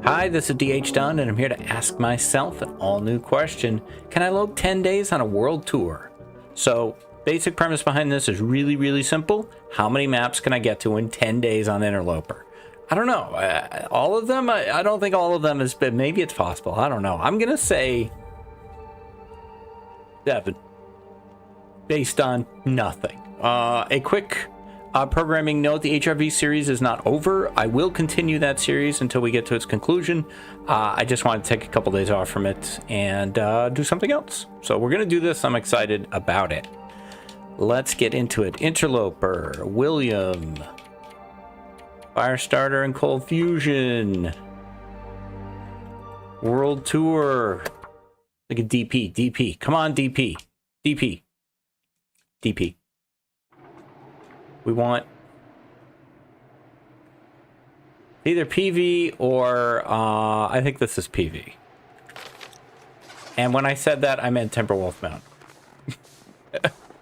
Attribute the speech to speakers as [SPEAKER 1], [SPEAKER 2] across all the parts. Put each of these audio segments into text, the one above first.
[SPEAKER 1] Hi, this is DH Dunn, and I'm here to ask myself an all-new question. Can I lope 10 days on a world tour? So, basic premise behind this is really, really simple. How many maps can I get to in 10 days on Interloper? I don't know. All of them? I don't think all of them is, but maybe it's possible. I don't know. I'm going to say 7. Based on nothing. A quick programming note, the HRV series is not over. I will continue that series until we get to its conclusion. I just want to take a couple days off from it and do something else. So we're going to do this. I'm excited about it. Let's get into it. Interloper, William, Firestarter and Cold Fusion, World Tour, like a DP. Come on, DP. We want either PV or I think this is PV. And when I said that, I meant Timberwolf Mount.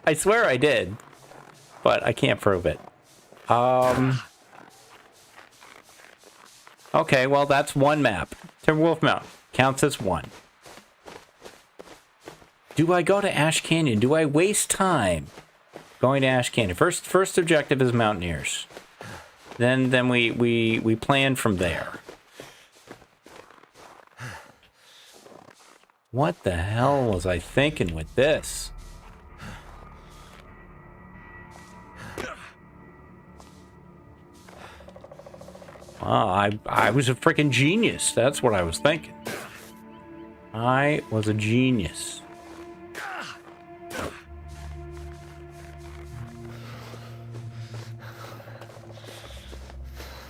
[SPEAKER 1] I swear I did, but I can't prove it. Okay, well, that's one map. Timberwolf Mount counts as one. Do I go to Ash Canyon? Do I waste time going to Ash Canyon? First objective is Mountaineers. Then we plan from there. What the hell was I thinking with this? Oh, I was a freaking genius. That's what I was thinking. I was a genius.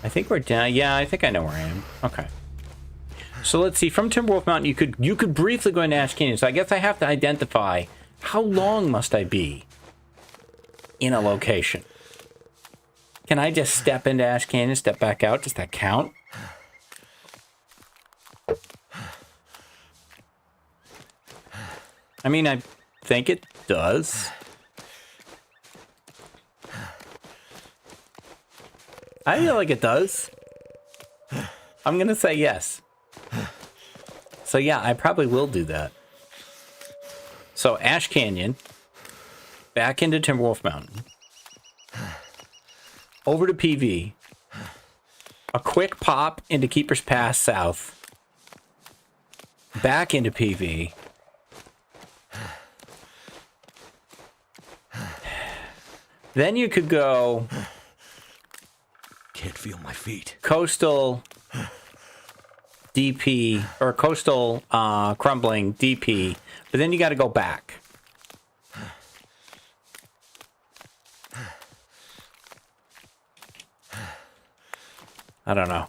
[SPEAKER 1] I think we're down. Yeah, I think I know where I am. Okay. So let's see. From Timberwolf Mountain, you could briefly go into Ash Canyon. So I guess I have to identify how long must I be in a location. Can I just step into Ash Canyon, step back out? Does that count? I mean, I think it does. I feel like it does. I'm going to say yes. So yeah, I probably will do that. So Ash Canyon, back into Timberwolf Mountain, over to PV, a quick pop into Keeper's Pass South, back into PV, then you could go...
[SPEAKER 2] Can't feel my feet.
[SPEAKER 1] Coastal DP, or coastal crumbling DP, but then you got to go back. I don't know.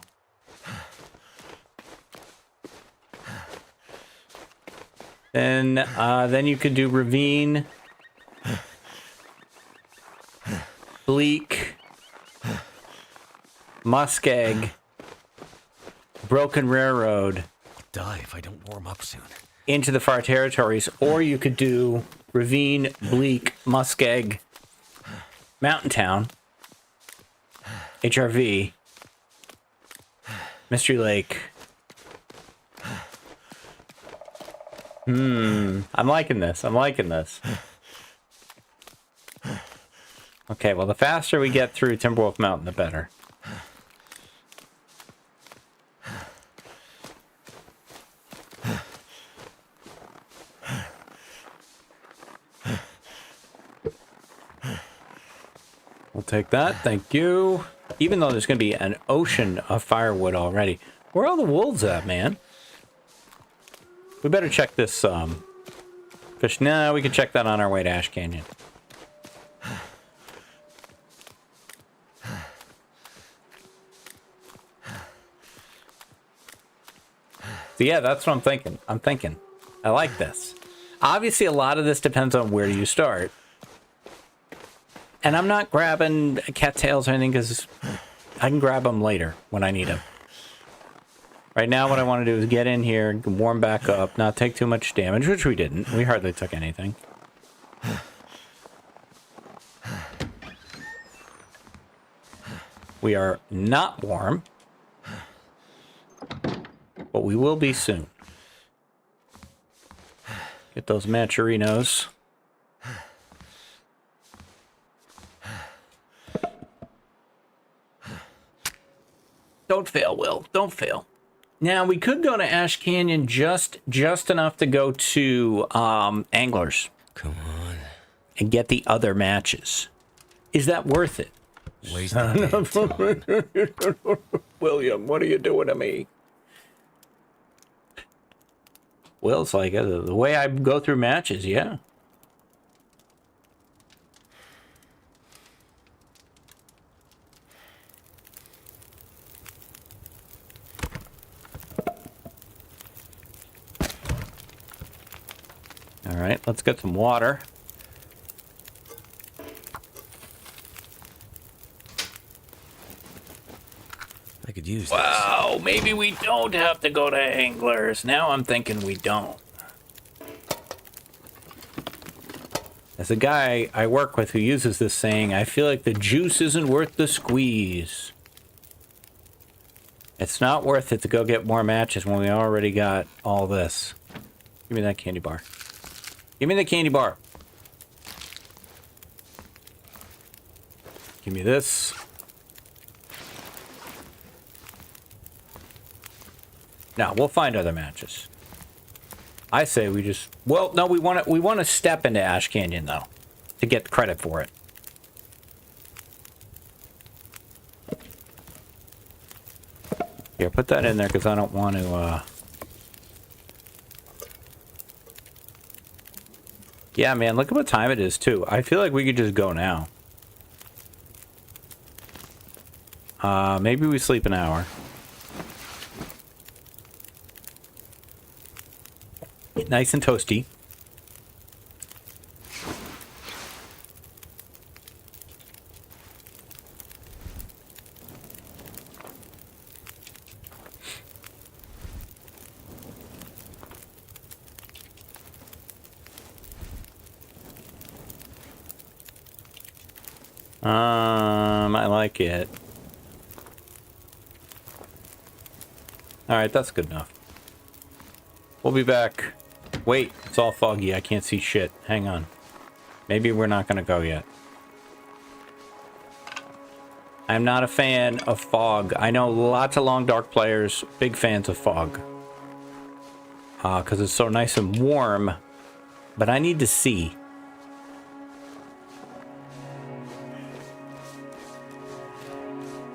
[SPEAKER 1] Then you could do Ravine, Bleak, Muskeg, Broken Railroad.
[SPEAKER 2] I'll die if I don't warm up soon.
[SPEAKER 1] Into the Far Territories, or you could do Ravine, Bleak, Muskeg, Mountain Town, HRV, Mystery Lake. I'm liking this. Okay, well, the faster we get through Timberwolf Mountain, the better. We'll take that, thank you. Even though there's going to be an ocean of firewood already. Where are all the wolves at, man? We better check this fish. Nah, we can check that on our way to Ash Canyon. So yeah, that's what I'm thinking. I like this. Obviously, a lot of this depends on where you start. And I'm not grabbing cattails or anything because I can grab them later when I need them. Right now, what I want to do is get in here, warm back up, not take too much damage, which we didn't. We hardly took anything. We are not warm. but we will be soon. Get those Manchurinos. Don't fail, Will. Don't fail. Now, we could go to Ash Canyon just enough to go to Anglers.
[SPEAKER 2] Come on.
[SPEAKER 1] And get the other matches. Is that worth it?
[SPEAKER 2] Waste the damn time.
[SPEAKER 1] William, what are you doing to me? Well, it's like the way I go through matches, yeah. All right, let's get some water.
[SPEAKER 2] I could use
[SPEAKER 1] Wow, maybe we don't have to go to Anglers. Now I'm thinking we don't. As a guy I work with who uses this saying, I feel like the juice isn't worth the squeeze. It's not worth it to go get more matches when we already got all this. Give me that candy bar. Give me the candy bar. Give me this. Now we'll find other matches. I say we just we want to step into Ash Canyon though to get credit for it. Here, put that in there because I don't want to. Yeah, man, look at what time it is too. I feel like we could just go now. Maybe we sleep an hour. Nice and toasty. I like it. All right, that's good enough. We'll be back. Wait, it's all foggy. I can't see shit. Hang on. Maybe we're not gonna go yet. I'm not a fan of fog. I know lots of Long Dark players, big fans of fog. Because it's so nice and warm. But I need to see.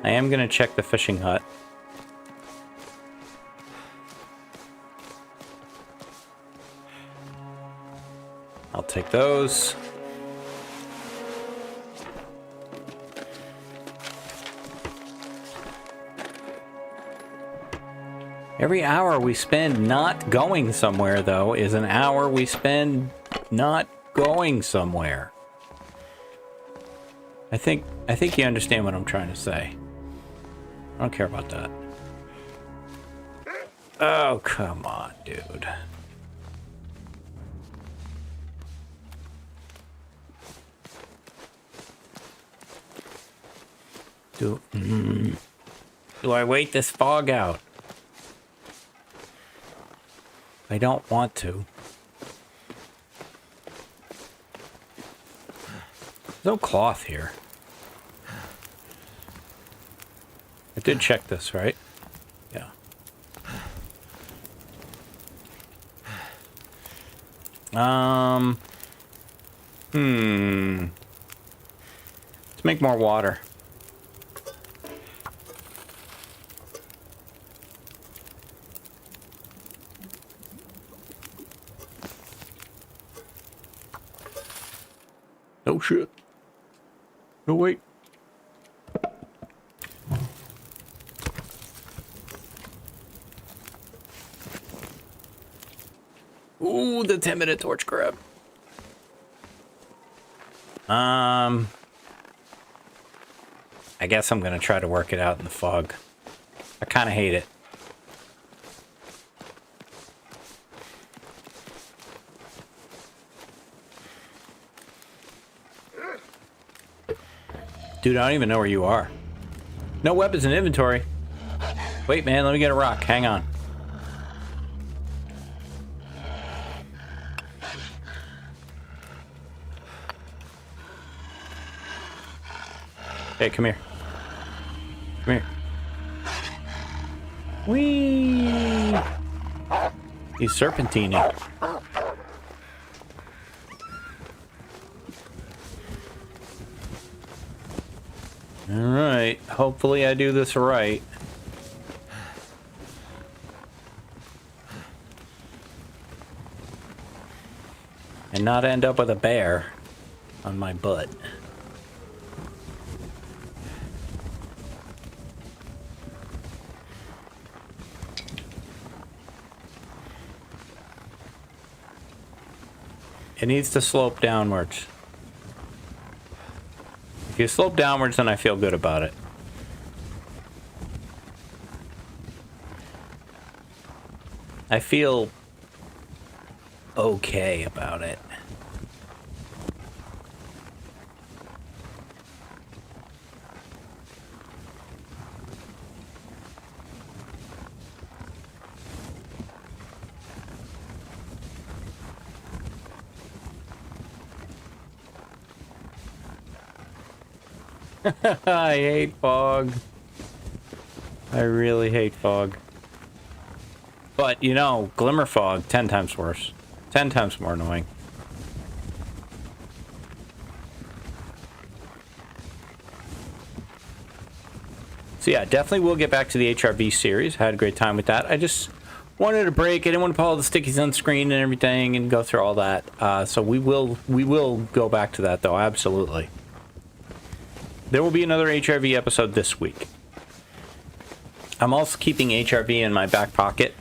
[SPEAKER 1] I am gonna check the fishing hut. I'll take those. Every hour we spend not going somewhere, though, is an hour we spend not going somewhere. I think you understand what I'm trying to say. I don't care about that. Oh, come on, dude. Do I wait this fog out? I don't want to. There's no cloth here. I did check this, right? Yeah. Let's make more water. Oh shit. No, wait. Ooh, the 10-minute torch grab. I guess I'm gonna try to work it out in the fog. I kind of hate it. Dude, I don't even know where you are. No weapons in inventory. Wait, man, let me get a rock. Hang on. Hey, come here. Come here. Whee! He's serpentining. Alright, hopefully I do this right. And not end up with a bear on my butt. It needs to slope downwards. If you slope downwards, then I feel good about it. I feel okay about it. I hate fog. I really hate fog. But, you know, glimmer fog, 10 times worse. 10 times more annoying. So yeah, definitely will get back to the HRV series. I had a great time with that. I just wanted a break. I didn't want to put all the stickies on screen and everything and go through all that. So we will go back to that, though, absolutely. There will be another HRV episode this week. I'm also keeping HRV in my back pocket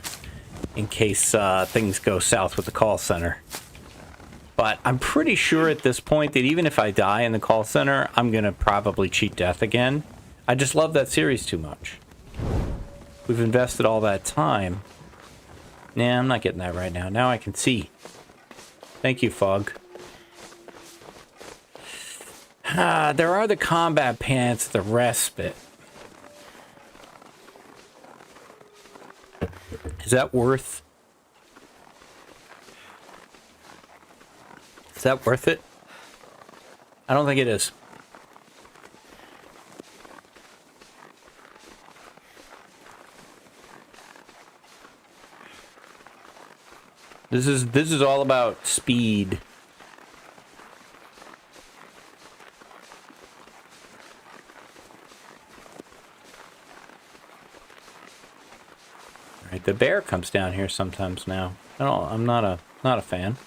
[SPEAKER 1] in case things go south with the call center. But I'm pretty sure at this point that even if I die in the call center, I'm going to probably cheat death again. I just love that series too much. We've invested all that time. Nah, I'm not getting that right now. Now I can see. Thank you, Fog. There are the combat pants, the respite. Is that worth? Is that worth it? I don't think it is. This is all about speed. Right, the bear comes down here sometimes now. I'm not a fan.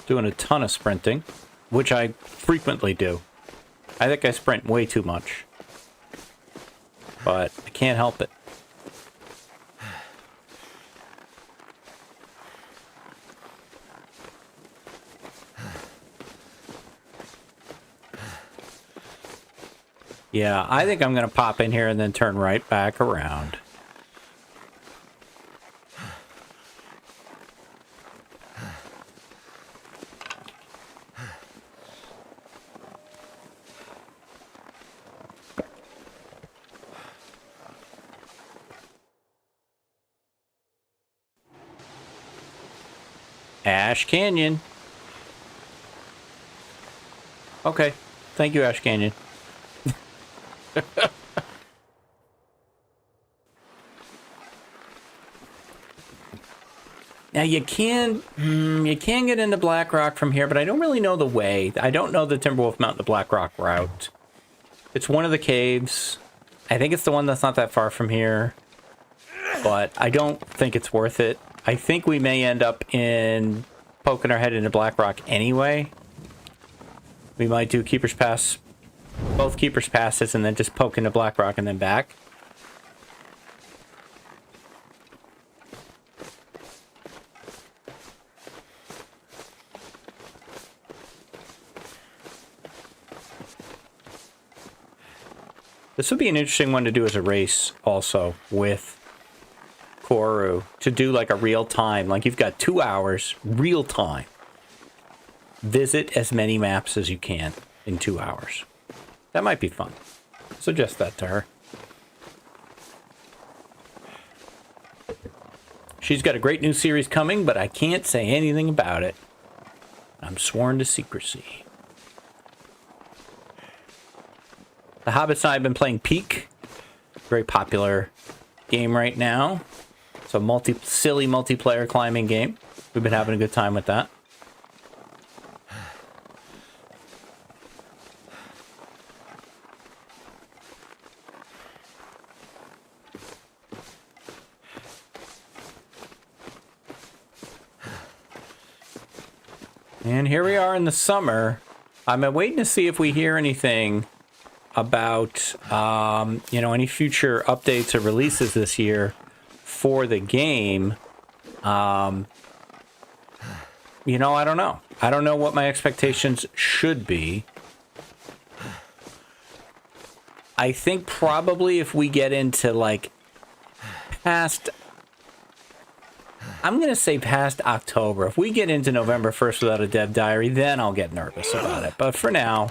[SPEAKER 1] Doing a ton of sprinting, which I frequently do. I think I sprint way too much. But I can't help it. Yeah, I think I'm going to pop in here and then turn right back around. Ash Canyon. Okay. Thank you, Ash Canyon. Now you can get into Blackrock from here, but I don't really know the way. I don't know the Timberwolf Mountain to Blackrock route. It's one of the caves. I think it's the one that's not that far from here, but I don't think it's worth it. I think we may end up in poking our head into Blackrock anyway. We might do Keeper's Pass, both Keeper's Passes, and then just poke into Blackrock and then back. This would be an interesting one to do as a race also with Koru, to do like a real time, like you've got 2 hours real time. Visit as many maps as you can in 2 hours. That might be fun. Suggest that to her. She's got a great new series coming, but I can't say anything about it. I'm sworn to secrecy. The Hobbits and I have been playing Peak. Very popular game right now. It's a silly multiplayer climbing game. We've been having a good time with that. And here we are in the summer. I'm waiting to see if we hear anything about, you know, any future updates or releases this year for the game. You know, I don't know. I don't know what my expectations should be. I think probably if we get into, like, past... I'm going to say past October. If we get into November 1st without a dev diary, then I'll get nervous about it. But for now,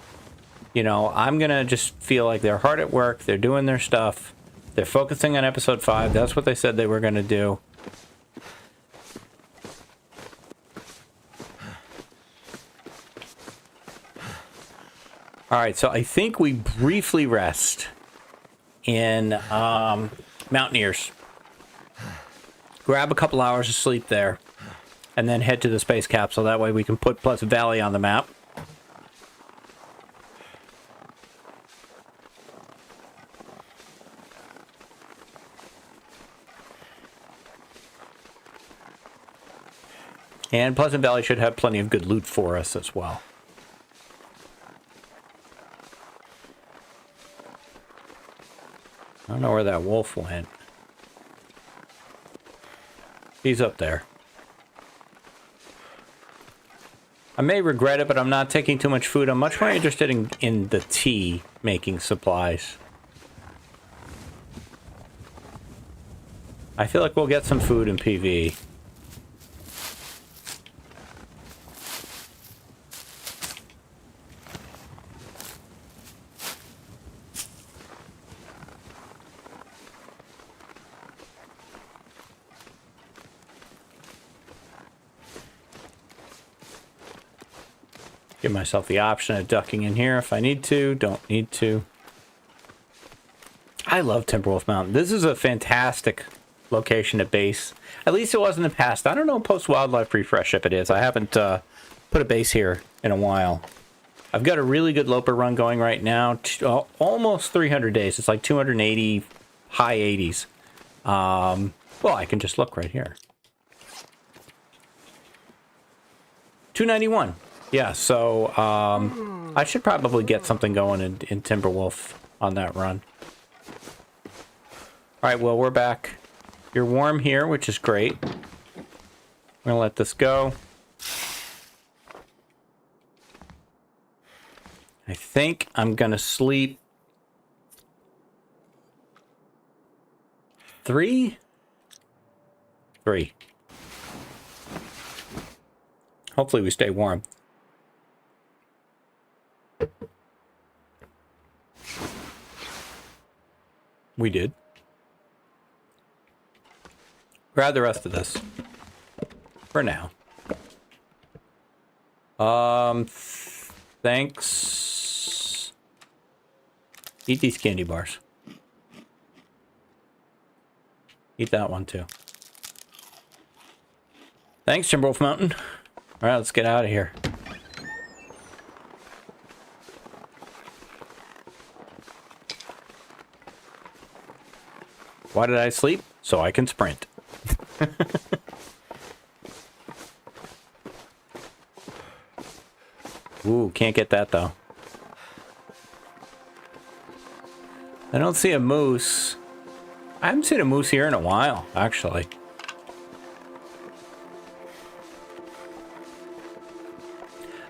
[SPEAKER 1] you know, I'm going to just feel like they're hard at work. They're doing their stuff. They're focusing on episode 5. That's what they said they were going to do. All right, so I think we briefly rest in Mountaineers. Grab a couple hours of sleep there, and then head to the space capsule. That way we can put Pleasant Valley on the map. And Pleasant Valley should have plenty of good loot for us as well. I don't know where that wolf went. He's up there. I may regret it, but I'm not taking too much food. I'm much more interested in the tea making supplies. I feel like we'll get some food in PV. Give myself the option of ducking in here if I need to, don't need to. I love Timberwolf Mountain. This is a fantastic location to base. At least it was in the past. I don't know post-wildlife refresh if it is. I haven't put a base here in a while. I've got a really good Loper run going right now. Almost 300 days. It's like 280, high 80s. Well, I can just look right here. 291. Yeah, so I should probably get something going in Timberwolf on that run. All right, well, we're back. You're warm here, which is great. I'm going to let this go. I think I'm going to sleep 3. Hopefully we stay warm. We did. Grab the rest of this. For now. Thanks. Eat these candy bars. Eat that one too. Thanks, Timberwolf Mountain. Alright, let's get out of here. Why did I sleep? So I can sprint. Ooh, can't get that though. I don't see a moose. I haven't seen a moose here in a while, actually.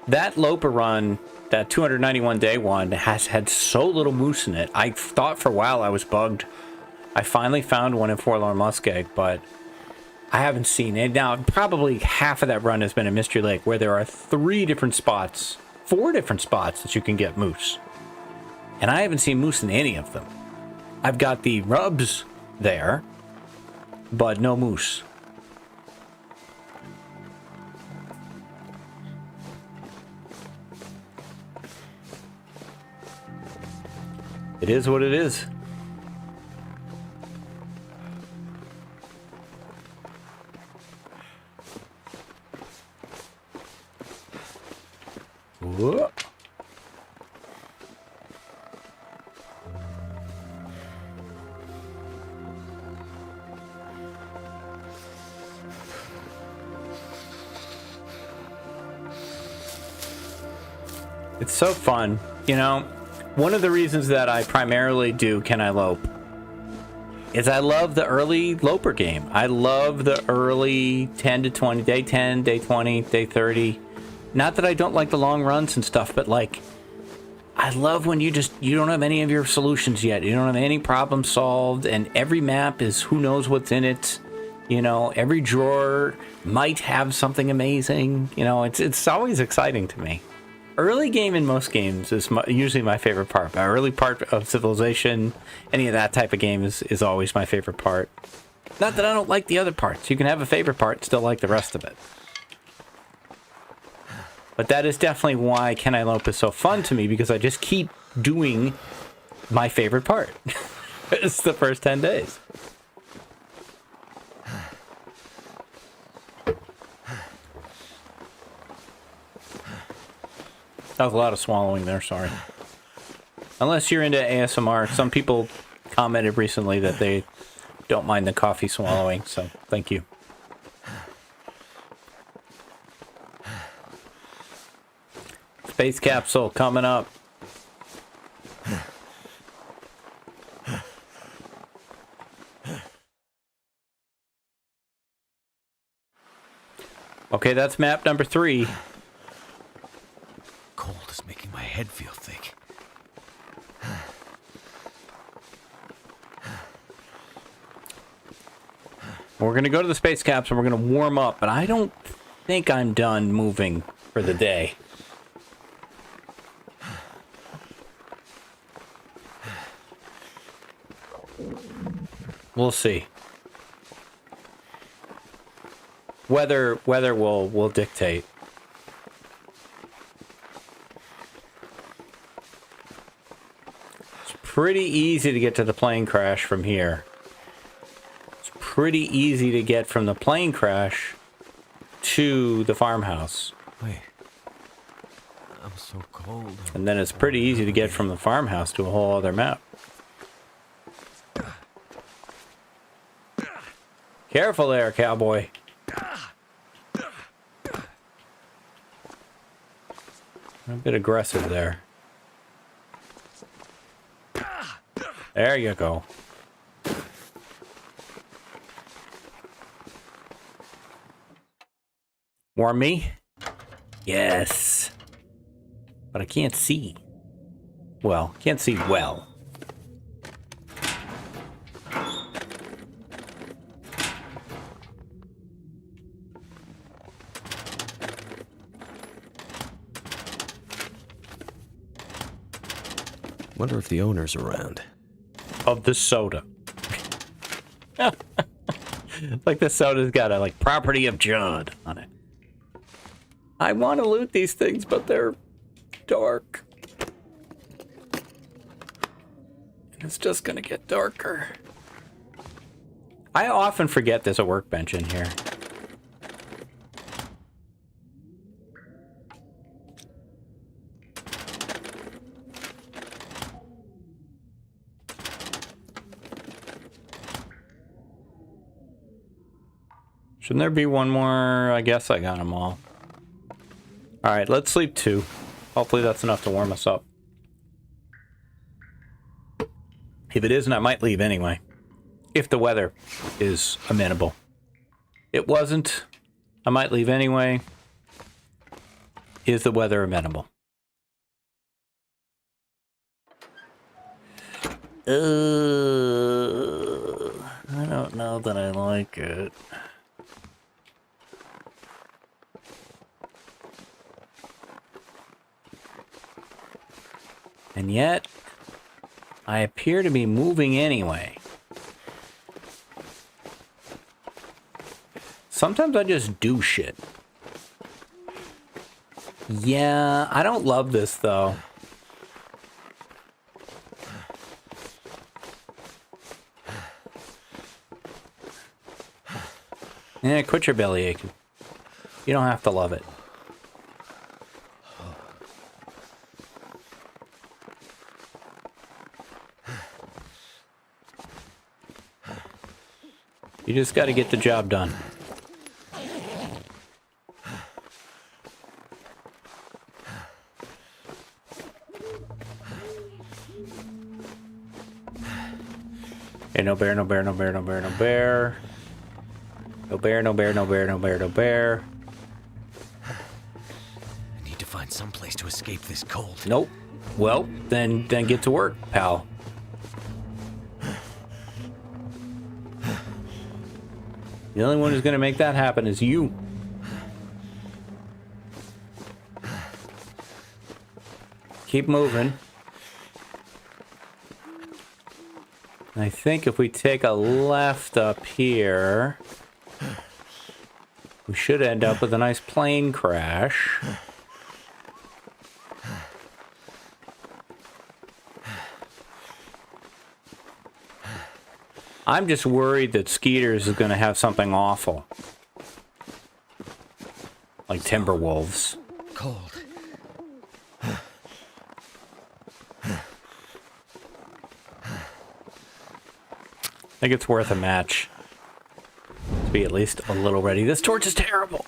[SPEAKER 1] That Loper run, that 291 day one, has had so little moose in it. I thought for a while I was bugged. I finally found one in Forlorn Muskeg, but I haven't seen it. Now, probably half of that run has been in Mystery Lake, where there are 4 different spots that you can get moose. And I haven't seen moose in any of them. I've got the rubs there, but no moose. It is what it is. Whoa. It's so fun. You know, one of the reasons that I primarily do Can I Lope is I love the early Loper game. I love the early 10 to 20, day 10, day 20, day 30. Not that I don't like the long runs and stuff, but like, I love when you don't have any of your solutions yet. You don't have any problems solved, and every map is who knows what's in it. You know, every drawer might have something amazing. You know, it's always exciting to me. Early game in most games is usually my favorite part. My early part of Civilization, any of that type of game is always my favorite part. Not that I don't like the other parts. You can have a favorite part and still like the rest of it. But that is definitely why Can I Lope is so fun to me, because I just keep doing my favorite part. It's the first 10 days. That was a lot of swallowing there, sorry. Unless you're into ASMR, some people commented recently that they don't mind the coffee swallowing, so thank you. Space capsule coming up. Okay, that's map number 3.
[SPEAKER 2] Cold is making my head feel thick.
[SPEAKER 1] We're going to go to the space capsule. We're going to warm up, but I don't think I'm done moving for the day. We'll see. Weather will dictate. It's pretty easy to get to the plane crash from here. It's pretty easy to get from the plane crash to the farmhouse.
[SPEAKER 2] Wait. I'm so cold.
[SPEAKER 1] And then it's pretty easy to get from the farmhouse to a whole other map. Careful there, cowboy. A bit aggressive there. There you go. Warm me? Yes. But I can't see. Well, can't see well.
[SPEAKER 2] Wonder if the owner's around.
[SPEAKER 1] Of the soda. Like the soda's got a like property of Judd on it. I want to loot these things, but they're dark. It's just gonna get darker. I often forget there's a workbench in here. Shouldn't there be one more? I guess I got them all. Alright, let's sleep 2. Hopefully that's enough to warm us up. If it isn't, I might leave anyway. If the weather is amenable. It wasn't. I might leave anyway. Is the weather amenable? I don't know that I like it. And yet, I appear to be moving anyway. Sometimes I just do shit. Yeah, I don't love this though. Quit your belly aching. You don't have to love it. You just got to get the job done. Hey, no bear, no bear, no bear, no bear, no bear. No bear, no bear, no bear, no bear, no bear.
[SPEAKER 2] I need to find some place to escape this cold.
[SPEAKER 1] Nope. Well, then get to work, pal. The only one who's going to make that happen is you. Keep moving. I think if we take a left up here, we should end up with a nice plane crash. I'm just worried that Skeeters is going to have something awful. Like timber wolves.
[SPEAKER 2] Cold.
[SPEAKER 1] I think it's worth a match. To be at least a little ready. This torch is terrible.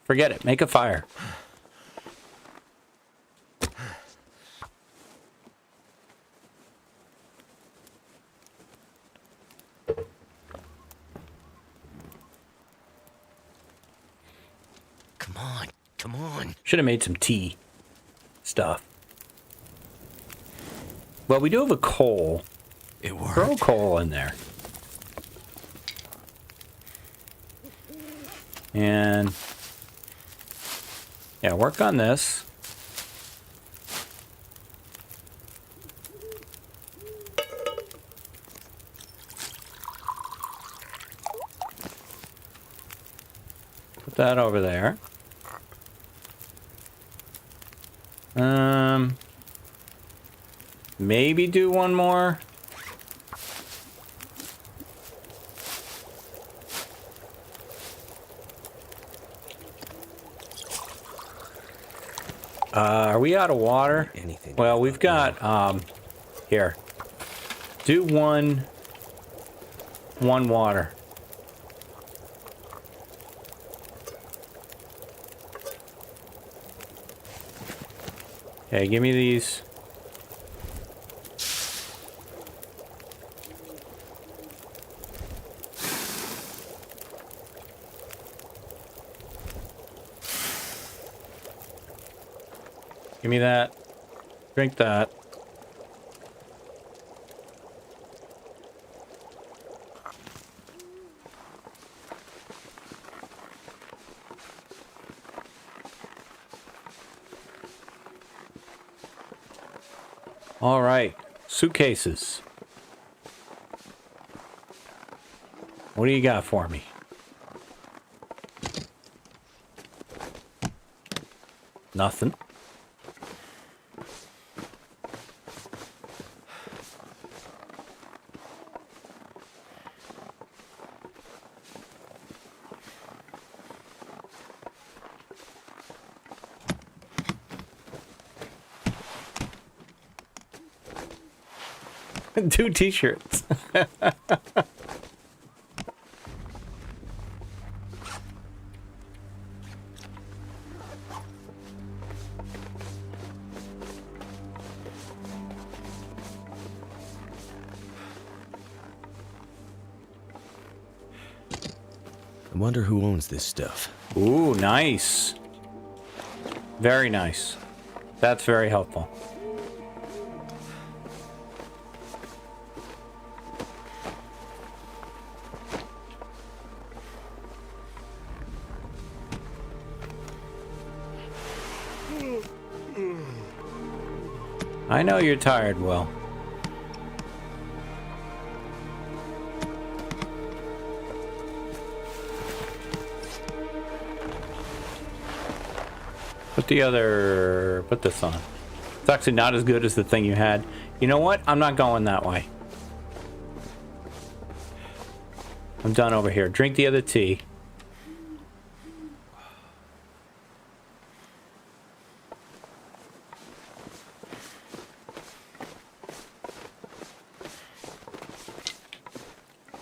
[SPEAKER 1] Forget it. Make a fire.
[SPEAKER 2] Come on. Come on.
[SPEAKER 1] Should have made some tea stuff. Well, we do have a coal.
[SPEAKER 2] It worked.
[SPEAKER 1] Throw coal in there. And yeah, work on this. Put that over there. Maybe do one more. Are we out of water?
[SPEAKER 2] Anything.
[SPEAKER 1] Well, we've got, here. Do one water. Okay, give me these. Give me that. Drink that. All right. Suitcases. What do you got for me? Nothing. Two t-shirts.
[SPEAKER 2] I wonder who owns this stuff.
[SPEAKER 1] Ooh, nice. Very nice. That's very helpful. I know you're tired, Will. Put this on. It's actually not as good as the thing you had. You know what? I'm not going that way. I'm done over here. Drink the other tea.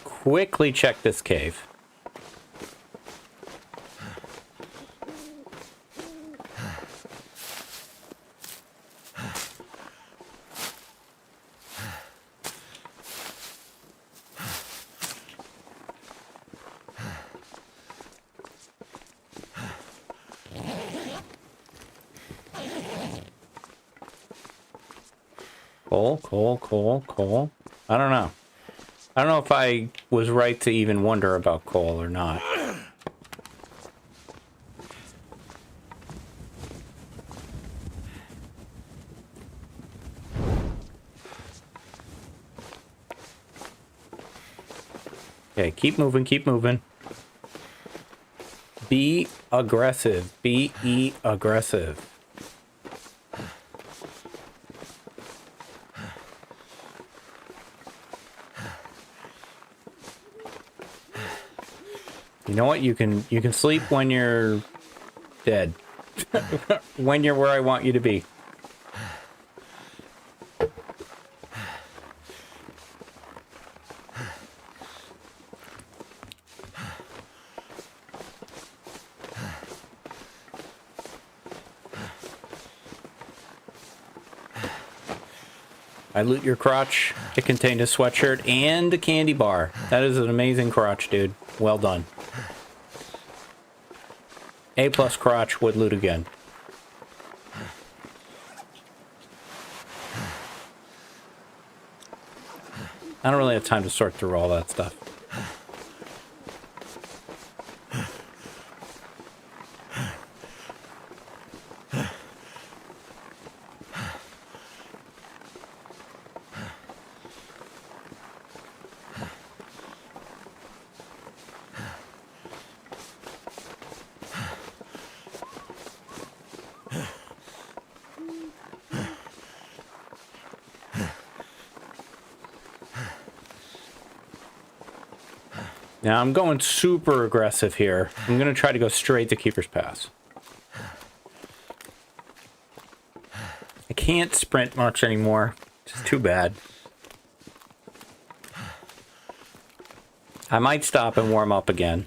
[SPEAKER 1] Quickly check this cave. Coal. I don't know. I don't know if I was right to even wonder about coal or not. Okay, keep moving, keep moving. Be aggressive. Be aggressive. You know what? You can sleep when you're dead. When you're where I want you to be. I loot your crotch. It contained a sweatshirt and a candy bar. That is an amazing crotch, dude. Well done. A+ crotch, would loot again. I don't really have time to sort through all that stuff. Now I'm going super aggressive here. I'm going to try to go straight to Keeper's Pass. I can't sprint much anymore. Just too bad. I might stop and warm up again.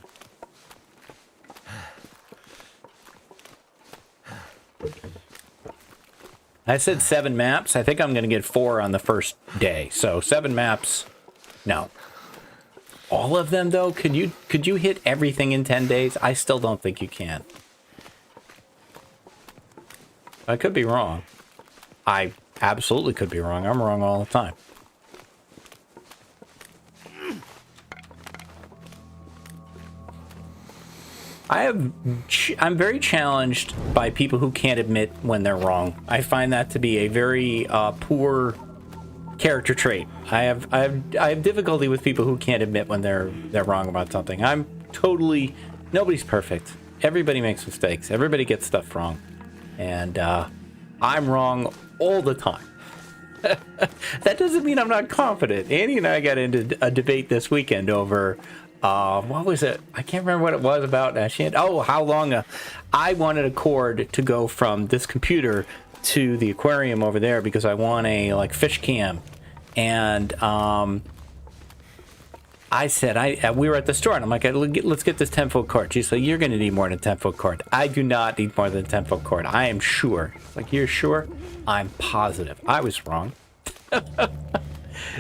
[SPEAKER 1] I said 7 maps. I think I'm going to get 4 on the first day. So 7 maps. No. All of them, though? Could you hit everything in 10 days? I still don't think you can. I could be wrong. I absolutely could be wrong. I'm wrong all the time. I'm very challenged by people who can't admit when they're wrong. I find that to be a very poor character trait. I have difficulty with people who can't admit when they're wrong about something. Nobody's perfect. Everybody makes mistakes. Everybody gets stuff wrong. And I'm wrong all the time. That doesn't mean I'm not confident. Annie and I got into a debate this weekend over what was it? I can't remember what it was about. How long I wanted a cord to go from this computer to the aquarium over there because I want a fish cam. And I said, we were at the store and I'm like, let's get this 10-foot cord. She's like, you're going to need more than 10-foot cord. I do not need more than 10-foot cord. I am sure. Like, you're sure? I'm positive. I was wrong.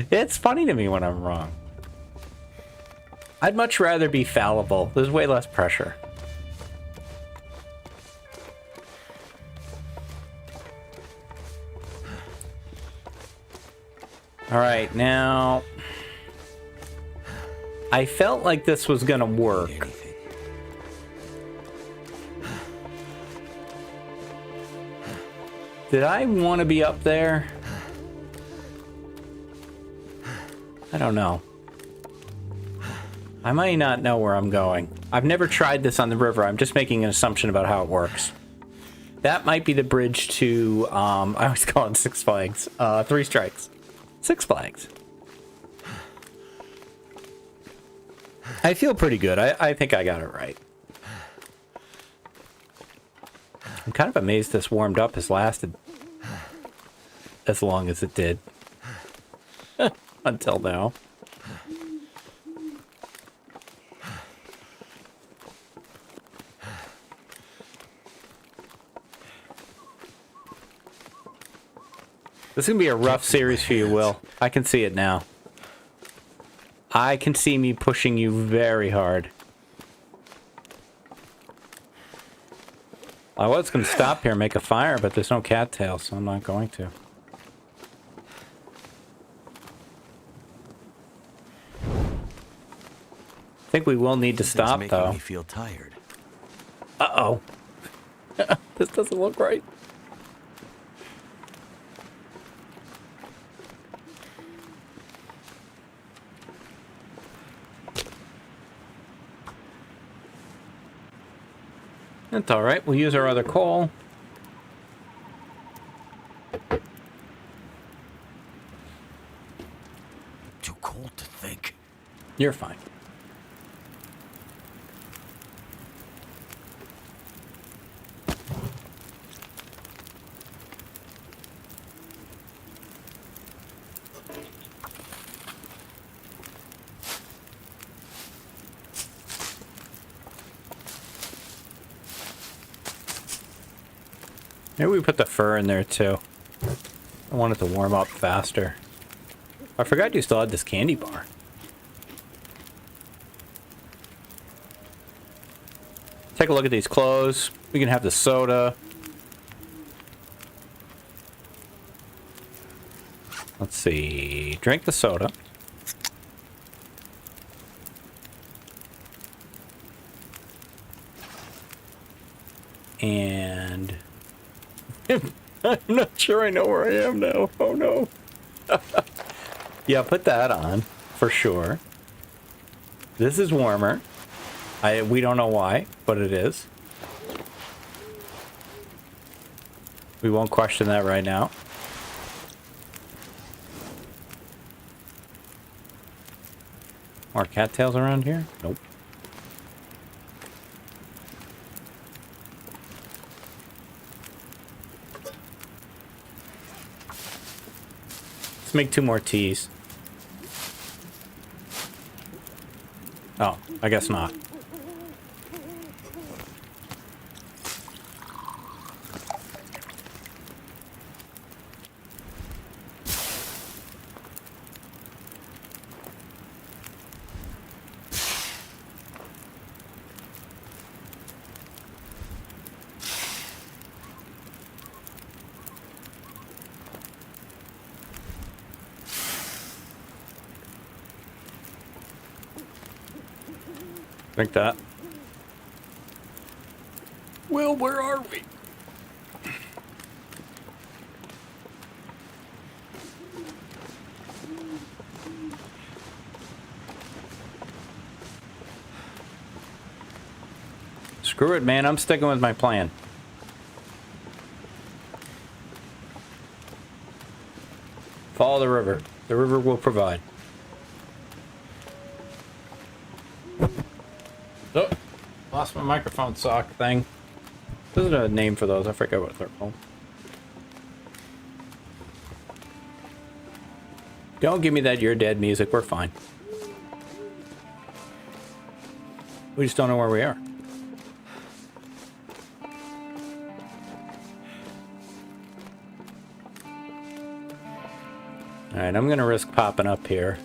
[SPEAKER 1] It's funny to me when I'm wrong. I'd much rather be fallible. There's way less pressure. All right, now I felt like this was gonna work. Did I want to be up there? I don't know. I might not know where I'm going. I've never tried this on the river. I'm just making an assumption about how it works. That might be the bridge to, I always call it Six Flags. 3 Strikes. Six Flags. I feel pretty good. I think I got it right. I'm kind of amazed this warmed up has lasted as long as it did. Until now. This is going to be a rough series for you, Will. I can see it now. I can see me pushing you very hard. I was going to stop here and make a fire, but there's no cattail, so I'm not going to. I think we will need to stop, though.
[SPEAKER 2] Me feel tired.
[SPEAKER 1] Uh-oh. This doesn't look right. That's all right. We'll use our other coal.
[SPEAKER 2] Too cold to think.
[SPEAKER 1] You're fine. Maybe we put the fur in there too. I want it to warm up faster. I forgot you still had this candy bar. Take a look at these clothes. We can have the soda. Let's see. Drink the soda. And I'm not sure I know where I am now. Oh no. Yeah, put that on for sure. This is warmer. We don't know why, but it is. We won't question that right now. More cattails around here? Nope. Let's make 2 more teas. Oh, I guess not. Drink that. Will, where are we? Screw it, man. I'm sticking with my plan. Follow the river. The river will provide. Oh, lost my microphone sock thing. There's a name for those. I forget what they're called. Don't give me that "You're Dead" music. We're fine. We just don't know where we are. Alright, I'm gonna risk popping up here.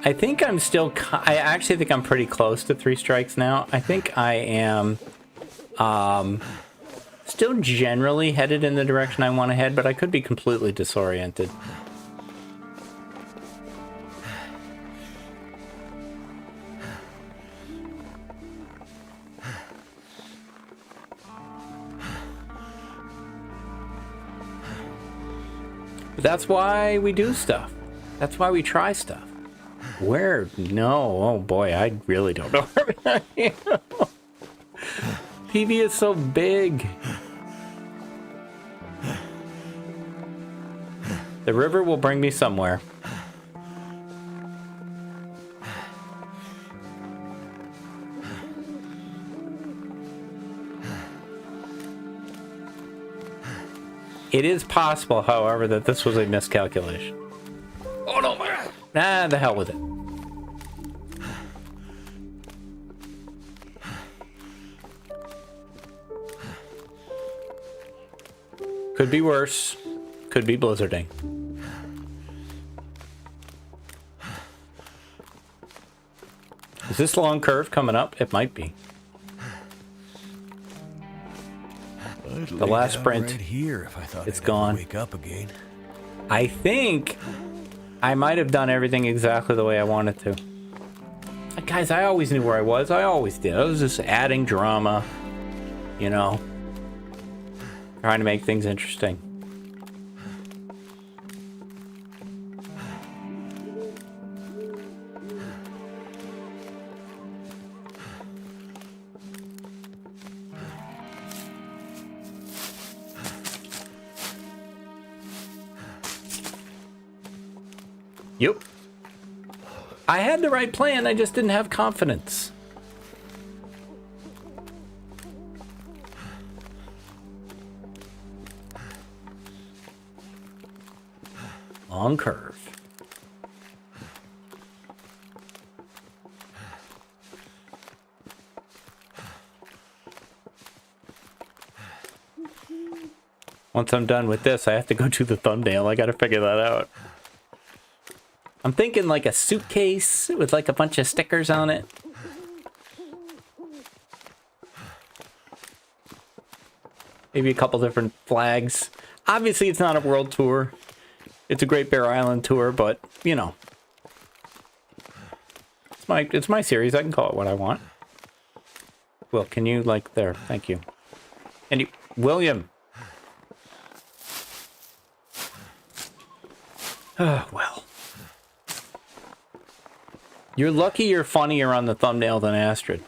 [SPEAKER 1] I think I'm still... I actually think I'm pretty close to 3 strikes now. I think I am still generally headed in the direction I want to head, but I could be completely disoriented. But that's why we do stuff. That's why we try stuff. Where? No. Oh boy, I really don't know where I am. PV is so big. The river will bring me somewhere. It is possible, however, that this was a miscalculation. Oh no! Nah, the hell with it. Could be worse. Could be blizzarding. Is this long curve coming up? It might be. The last sprint.
[SPEAKER 2] Right here if I thought
[SPEAKER 1] it's
[SPEAKER 2] I'd
[SPEAKER 1] gone.
[SPEAKER 2] Wake up again.
[SPEAKER 1] I think I might have done everything exactly the way I wanted to. Guys, I always knew where I was. I always did. I was just adding drama, you know, trying to make things interesting. Yep. I had the right plan, I just didn't have confidence. Long curve. Once I'm done with this, I have to go to the thumbnail. I gotta figure that out. I'm thinking like a suitcase with like a bunch of stickers on it. Maybe a couple different flags. Obviously, it's not a world tour. It's a Great Bear Island tour, but, you know. It's my series. I can call it what I want. Will, can you, like, there? Thank you. And you, William. Oh, well. You're lucky you're funnier on the thumbnail than Astrid.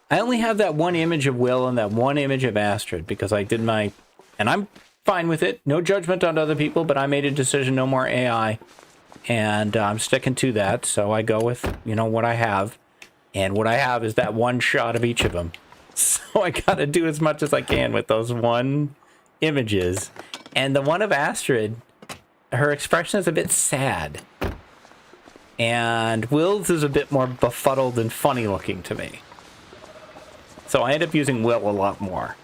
[SPEAKER 1] I only have that one image of Will and that one image of Astrid because I did my... And I'm fine with it. No judgment on other people, but I made a decision, no more AI. And I'm sticking to that, so I go with, you know, what I have. And what I have is that one shot of each of them. So I gotta do as much as I can with those one images. And the one of Astrid, her expression is a bit sad. And Will's is a bit more befuddled and funny looking to me. So I end up using Will a lot more.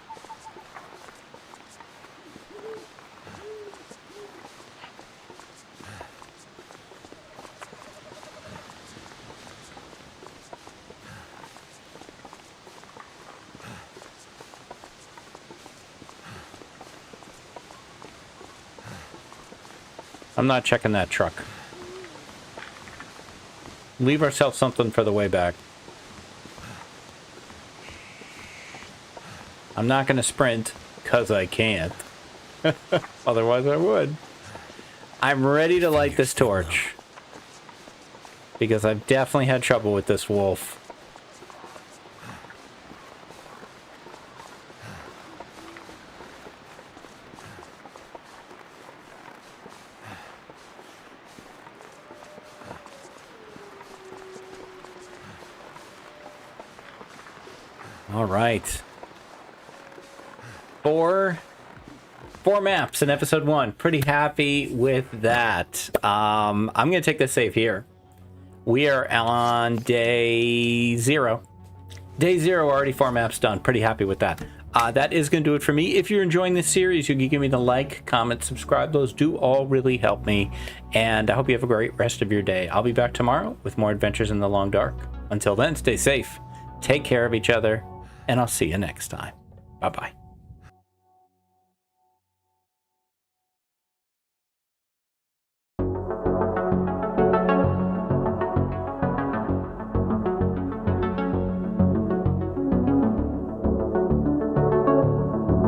[SPEAKER 1] I'm not checking that truck. Leave ourselves something for the way back. I'm not going to sprint, because I can't. Otherwise I would. I'm ready to light this torch. Because I've definitely had trouble with this wolf. All right. Four maps in episode 1. Pretty happy with that. I'm going to take this save here. We are on day 0. Day 0, already 4 maps done. Pretty happy with that. That is going to do it for me. If you're enjoying this series, you can give me the like, comment, subscribe. Those do all really help me. And I hope you have a great rest of your day. I'll be back tomorrow with more adventures in the long dark. Until then, stay safe. Take care of each other. And I'll see you next time. Bye-bye.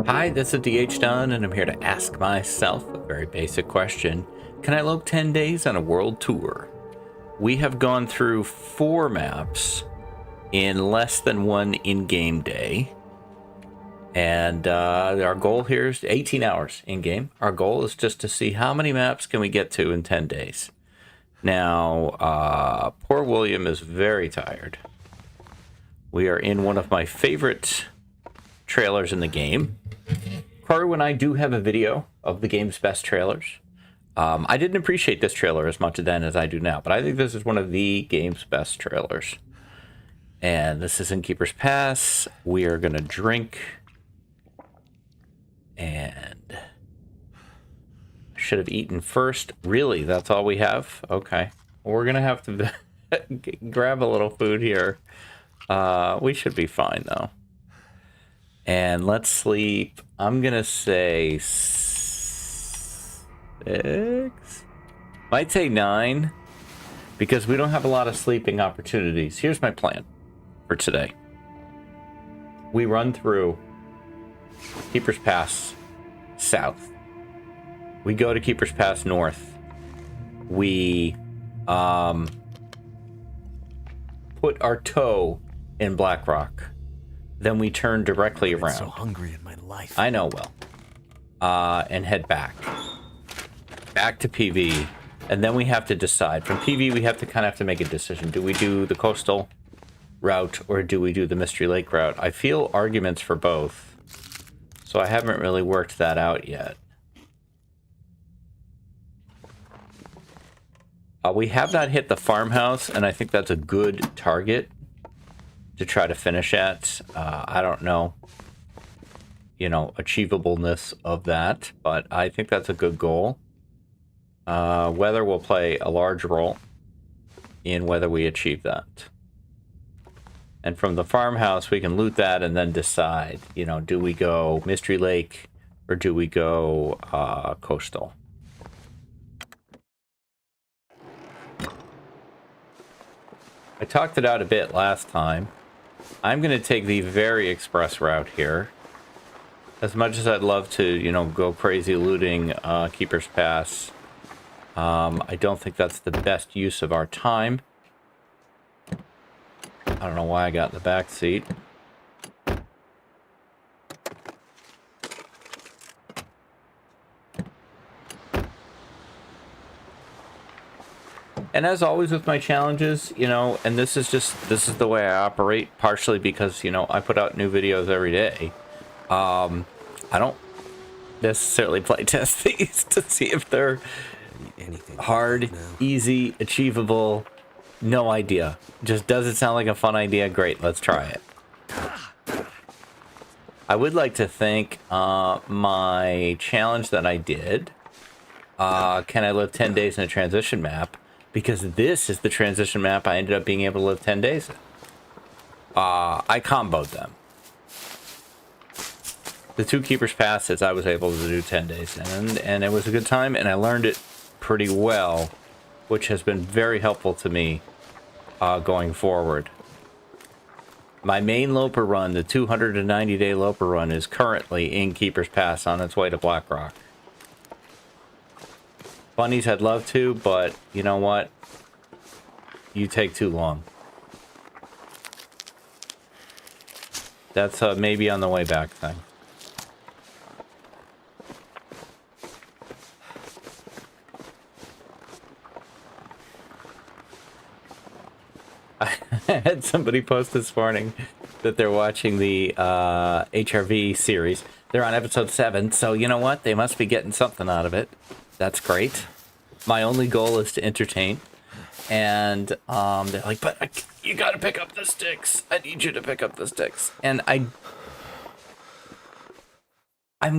[SPEAKER 1] Hi, this is DH Dunn, and I'm here to ask myself a very basic question. Can I lope 10 days on a world tour? We have gone through 4 maps in less than 1 in-game day. And our goal here is 18 hours in game. Our goal is just to see how many maps can we get to in 10 days. Now, poor William is very tired. We are in one of my favorite trailers in the game. Koru and I do have a video of the game's best trailers. I didn't appreciate this trailer as much then as I do now, but I think this is one of the game's best trailers. And this is in Keeper's Pass. We are going to drink. And should have eaten first. Really? That's all we have? Okay. We're going to have to grab a little food here. We should be fine, though. And let's sleep. I'm going to say 6. Might say 9. Because we don't have a lot of sleeping opportunities. Here's my plan for today. We run through Keeper's Pass south. We go to Keeper's Pass north. We put our toe in Blackrock. Then we turn directly around.
[SPEAKER 2] I'm so hungry in my life.
[SPEAKER 1] I know, Will. And head back. Back to PV. And then we have to decide. From PV, we have to make a decision. Do we do the coastal route or do we do the Mystery Lake route? I feel arguments for both. So I haven't really worked that out yet. We have not hit the farmhouse, and I think that's a good target to try to finish at. I don't know, achievableness of that, but I think that's a good goal. Weather will play a large role in whether we achieve that. And from the farmhouse, we can loot that and then decide, do we go Mystery Lake or do we go coastal? I talked it out a bit last time. I'm going to take the very express route here. As much as I'd love to, go crazy looting Keeper's Pass, I don't think that's the best use of our time. I don't know why I got in the back seat. And as always with my challenges, and this is the way I operate, partially because, I put out new videos every day. I don't necessarily play test these to see if they're hard, easy, achievable. No idea. Just does it sound like a fun idea? Great, let's try it. I would like to thank my challenge that I did. Can I live 10 days in a transition map? Because this is the transition map I ended up being able to live 10 days in. I comboed them. The 2 Keeper's Passes I was able to do 10 days in, and it was a good time, and I learned it pretty well, which has been very helpful to me going forward. My main Loper run, the 290-day Loper run, is currently in Keeper's Pass on its way to Blackrock. Bunnies, I'd love to, but you know what? You take too long. That's maybe on the way back thing. I had somebody post this morning that they're watching the HRV series. They're on episode 7, so you know what? They must be getting something out of it. That's great. My only goal is to entertain. And they're like, but you gotta pick up the sticks. I need you to pick up the sticks. And I'm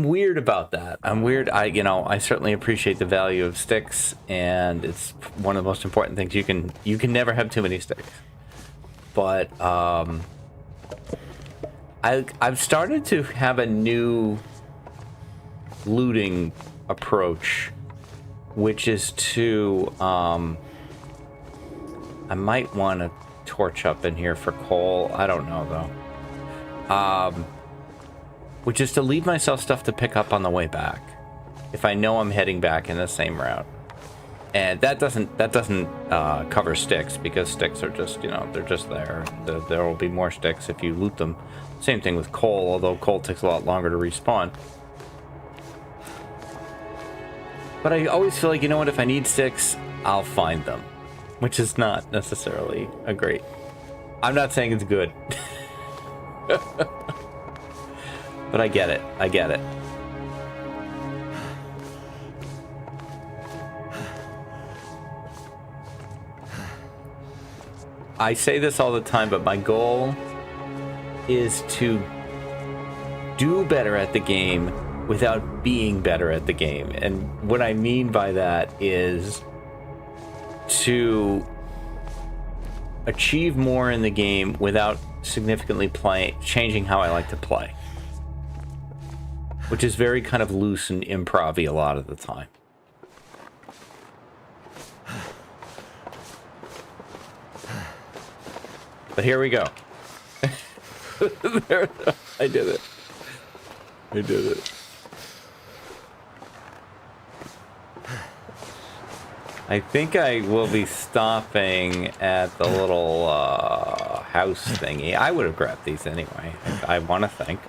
[SPEAKER 1] weird about that. I'm weird. I certainly appreciate the value of sticks, and it's one of the most important things. You can never have too many sticks. But I've started to have a new looting approach, which is to I might want to torch up in here for coal. I don't know though. Which is to leave myself stuff to pick up on the way back, if I know I'm heading back in the same route. And that doesn't cover sticks, because sticks are just, you know, they're just there. There will be more sticks if you loot them. Same thing with coal, although coal takes a lot longer to respawn. But I always feel like, you know what, if I need sticks, I'll find them. Which is not necessarily a great... I'm not saying it's good. But I get it. I get it. I say this all the time, but my goal is to do better at the game without being better at the game. And what I mean by that is to achieve more in the game without significantly changing how I like to play. Which is very kind of loose and improv-y a lot of the time. But here we go. There, I did it. I did it. I think I will be stopping at the little house thingy. I would have grabbed these anyway. I want to think.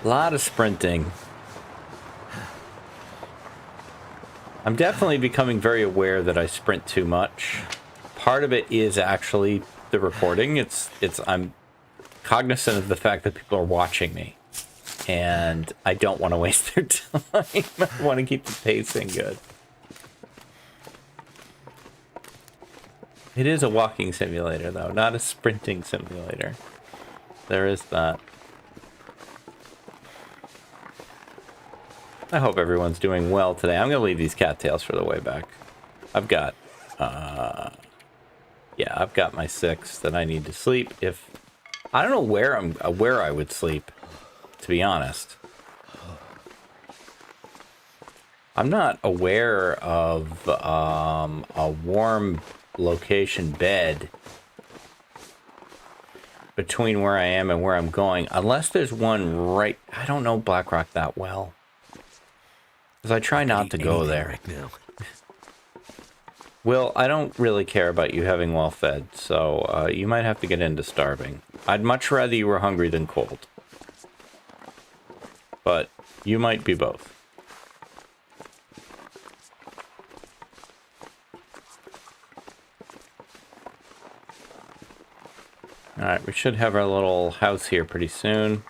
[SPEAKER 1] A lot of sprinting. I'm definitely becoming very aware that I sprint too much. Part of it is actually the recording. I'm cognizant of the fact that people are watching me, and I don't want to waste their time. I want to keep the pacing good. It is a walking simulator, though, not a sprinting simulator. There is that. I hope everyone's doing well today. I'm going to leave these cattails for the way back. I've got, I've got my 6 that I need to sleep. If I don't know where I would sleep, to be honest. I'm not aware of a warm location bed between where I am and where I'm going, unless there's one right. I don't know Blackrock that well. Because I try not to go there.
[SPEAKER 2] Right now.
[SPEAKER 1] Well, I don't really care about you having well fed, so you might have to get into starving. I'd much rather you were hungry than cold. But you might be both. Alright, we should have our little house here pretty soon.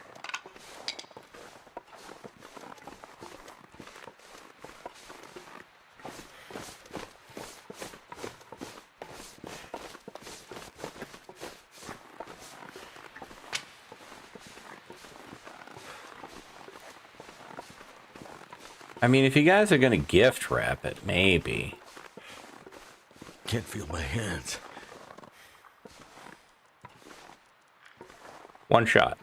[SPEAKER 1] I mean, if you guys are gonna gift wrap it, maybe.
[SPEAKER 2] Can't feel my hands.
[SPEAKER 1] One shot.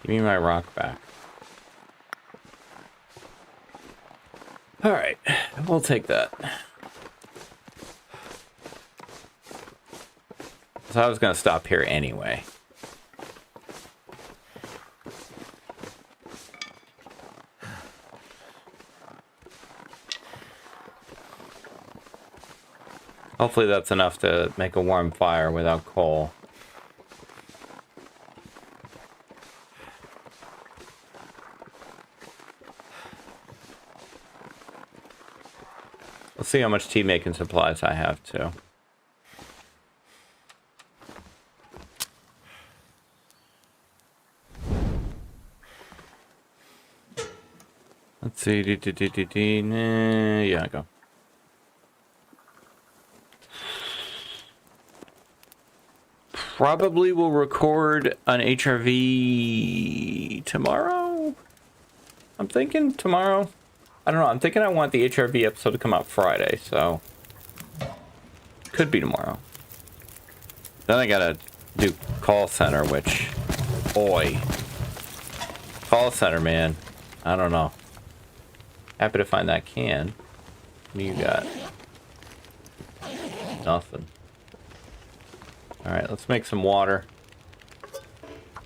[SPEAKER 1] Give me my rock back. All right, we'll take that. So I was going to stop here anyway. Hopefully that's enough to make a warm fire without coal. Let's see how much tea making supplies I have too. Let's see. Yeah, go. Probably will record an HRV tomorrow. I'm thinking tomorrow. I don't know. I'm thinking I want the HRV episode to come out Friday, so could be tomorrow. Then I gotta do call center, which, boy, call center, man. I don't know. Happy to find that can. What do you got? Nothing. All right, let's make some water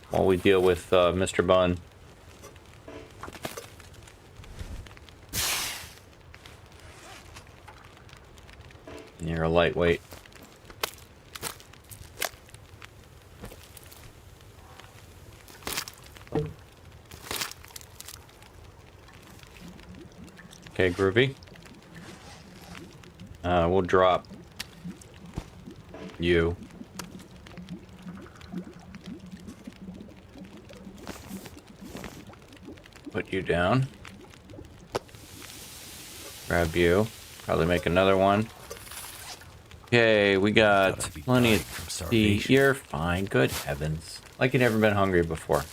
[SPEAKER 1] while we deal with Mr. Bun. You're a lightweight. Okay, groovy. We'll drop you. Put you down. Grab you. Probably make another one. Okay, we got plenty of tea. You're fine. Good heavens. Like you've never been hungry before.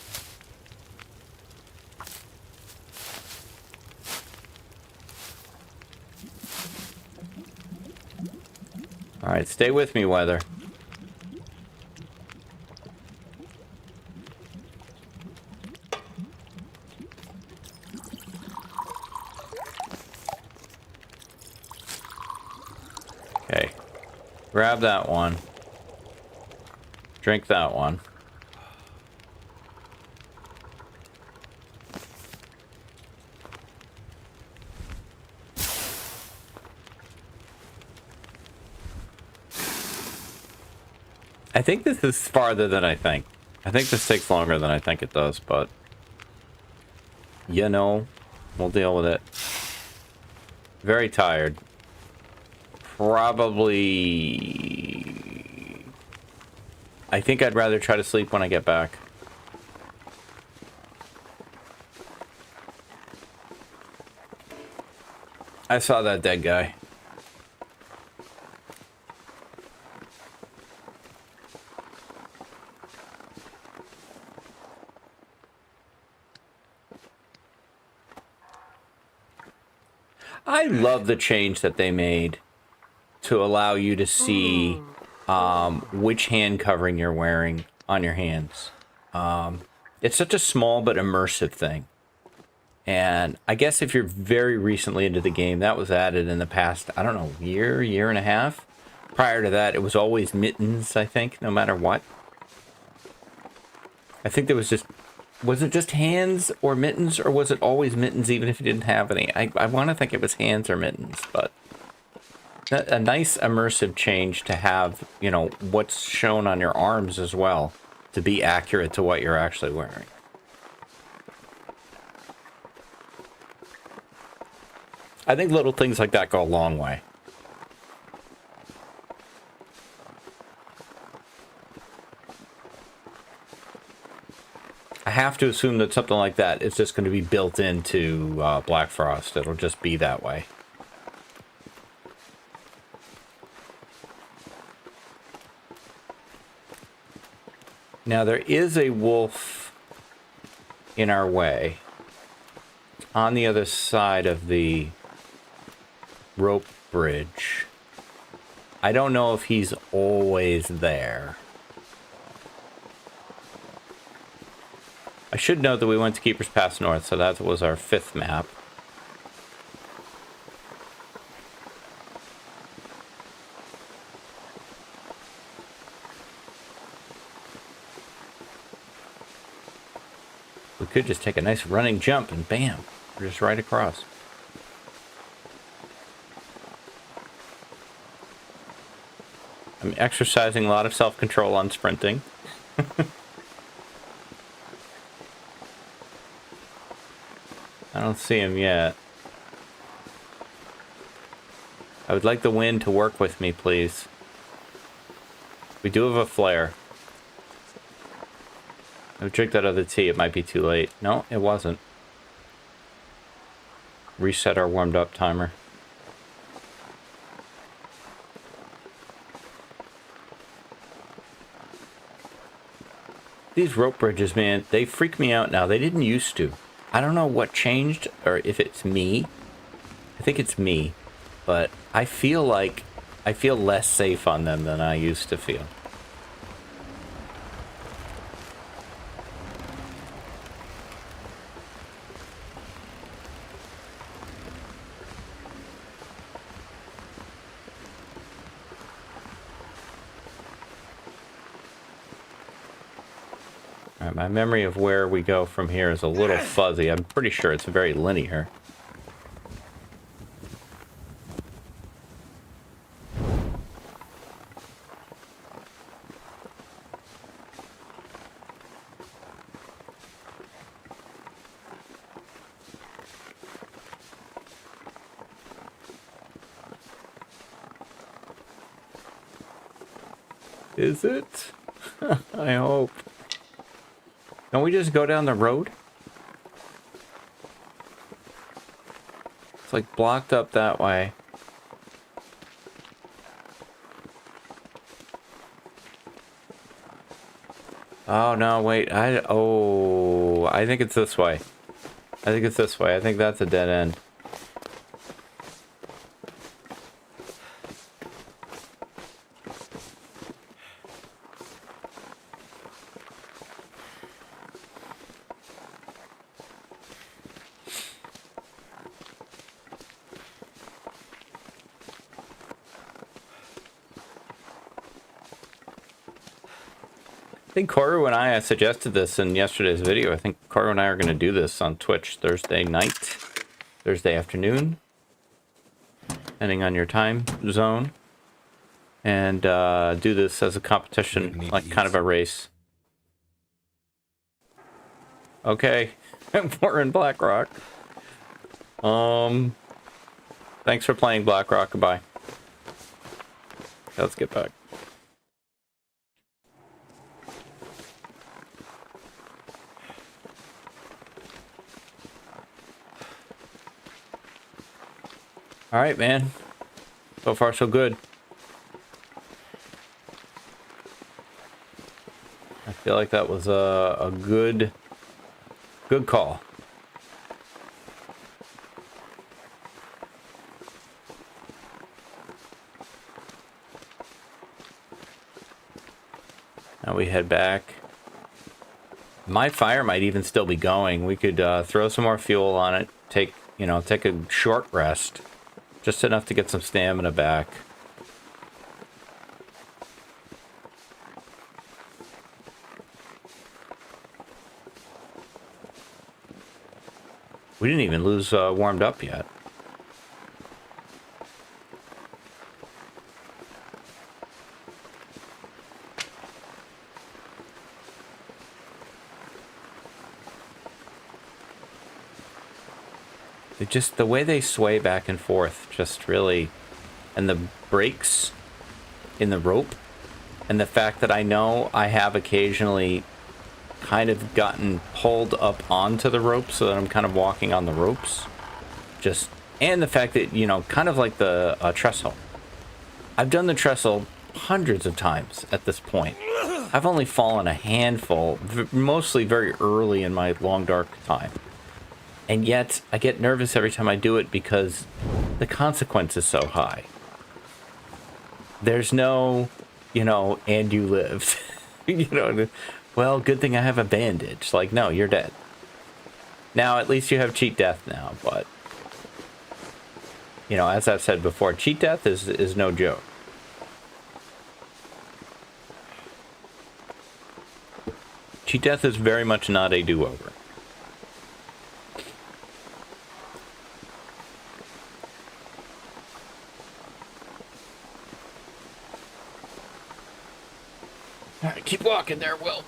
[SPEAKER 1] Alright, stay with me, weather. Okay. Grab that one. Drink that one. I think this is farther than I think. I think this takes longer than I think it does, but you know, we'll deal with it. Very tired. Probably... I think I'd rather try to sleep when I get back. I saw that dead guy. I love the change that they made to allow you to see which hand covering you're wearing on your hands. It's such a small but immersive thing. And I guess if you're very recently into the game, that was added in the past, I don't know, year and a half. Prior to that, it was always mittens, I think, no matter what. I think there was just... Was it just hands or mittens, or was it always mittens even if you didn't have any? I want to think it was hands or mittens, but a nice immersive change to have, you know, what's shown on your arms as well, to be accurate to what you're actually wearing. I think little things like that go a long way. I have to assume that something like that is just going to be built into Black Frost. It'll just be that way. Now, there is a wolf in our way. On the other side of the rope bridge. I don't know if he's always there. I should note that we went to Keeper's Pass North, so that was our 5th map. We could just take a nice running jump and bam, we're just right across. I'm exercising a lot of self-control on sprinting. I don't see him yet. I would like the wind to work with me, please. We do have a flare. I'll drink that other tea. It might be too late. No, it wasn't. Reset our warmed up timer. These rope bridges, man, they freak me out now. They didn't used to. I don't know what changed, or if it's me, think it's me, but I feel less safe on them than I used to feel. All right, my memory of where we go from here is a little fuzzy. I'm pretty sure it's very linear. Is it? I hope. Don't we just go down the road? It's like blocked up that way. Oh no, wait. I think it's this way. I think it's this way. I think that's a dead end. I think Koru and I suggested this in yesterday's video. I think Koru and I are going to do this on Twitch Thursday night, Thursday afternoon, depending on your time zone, and do this as a competition, like kind of a race. Okay, we're in Blackrock. Thanks for playing Blackrock. Goodbye. Let's get back. All right, man. So far, so good. I feel like that was a good call. Now we head back. My fire might even still be going. We could throw some more fuel on it. Take a short rest. Just enough to get some stamina back. We didn't even lose warmed up yet. Just the way they sway back and forth, just really, and the breaks in the rope, and the fact that I know I have occasionally kind of gotten pulled up onto the rope so that I'm kind of walking on the ropes, just, and the fact that, kind of like the trestle. I've done the trestle hundreds of times at this point. I've only fallen a handful, mostly very early in my long dark time. And yet, I get nervous every time I do it because the consequence is so high. There's no, and you lived. Well, good thing I have a bandage. Like, no, you're dead. Now, at least you have cheat death now, but, as I've said before, cheat death is no joke. Cheat death is very much not a do-over. Alright, keep walking there, Will.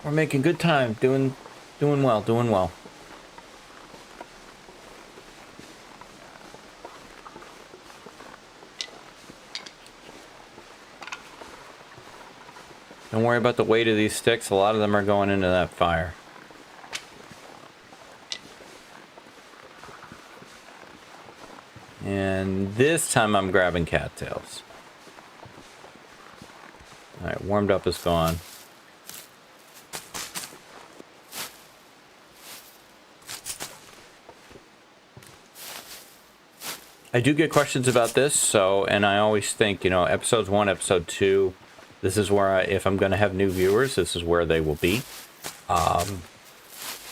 [SPEAKER 1] We're making good time. Doing well. Don't worry about the weight of these sticks. A lot of them are going into that fire. And this time I'm grabbing cattails. Alright, warmed up is gone. I do get questions about this, so, and I always think, you know, episodes 1, episode 2, this is where, if I'm going to have new viewers, this is where they will be.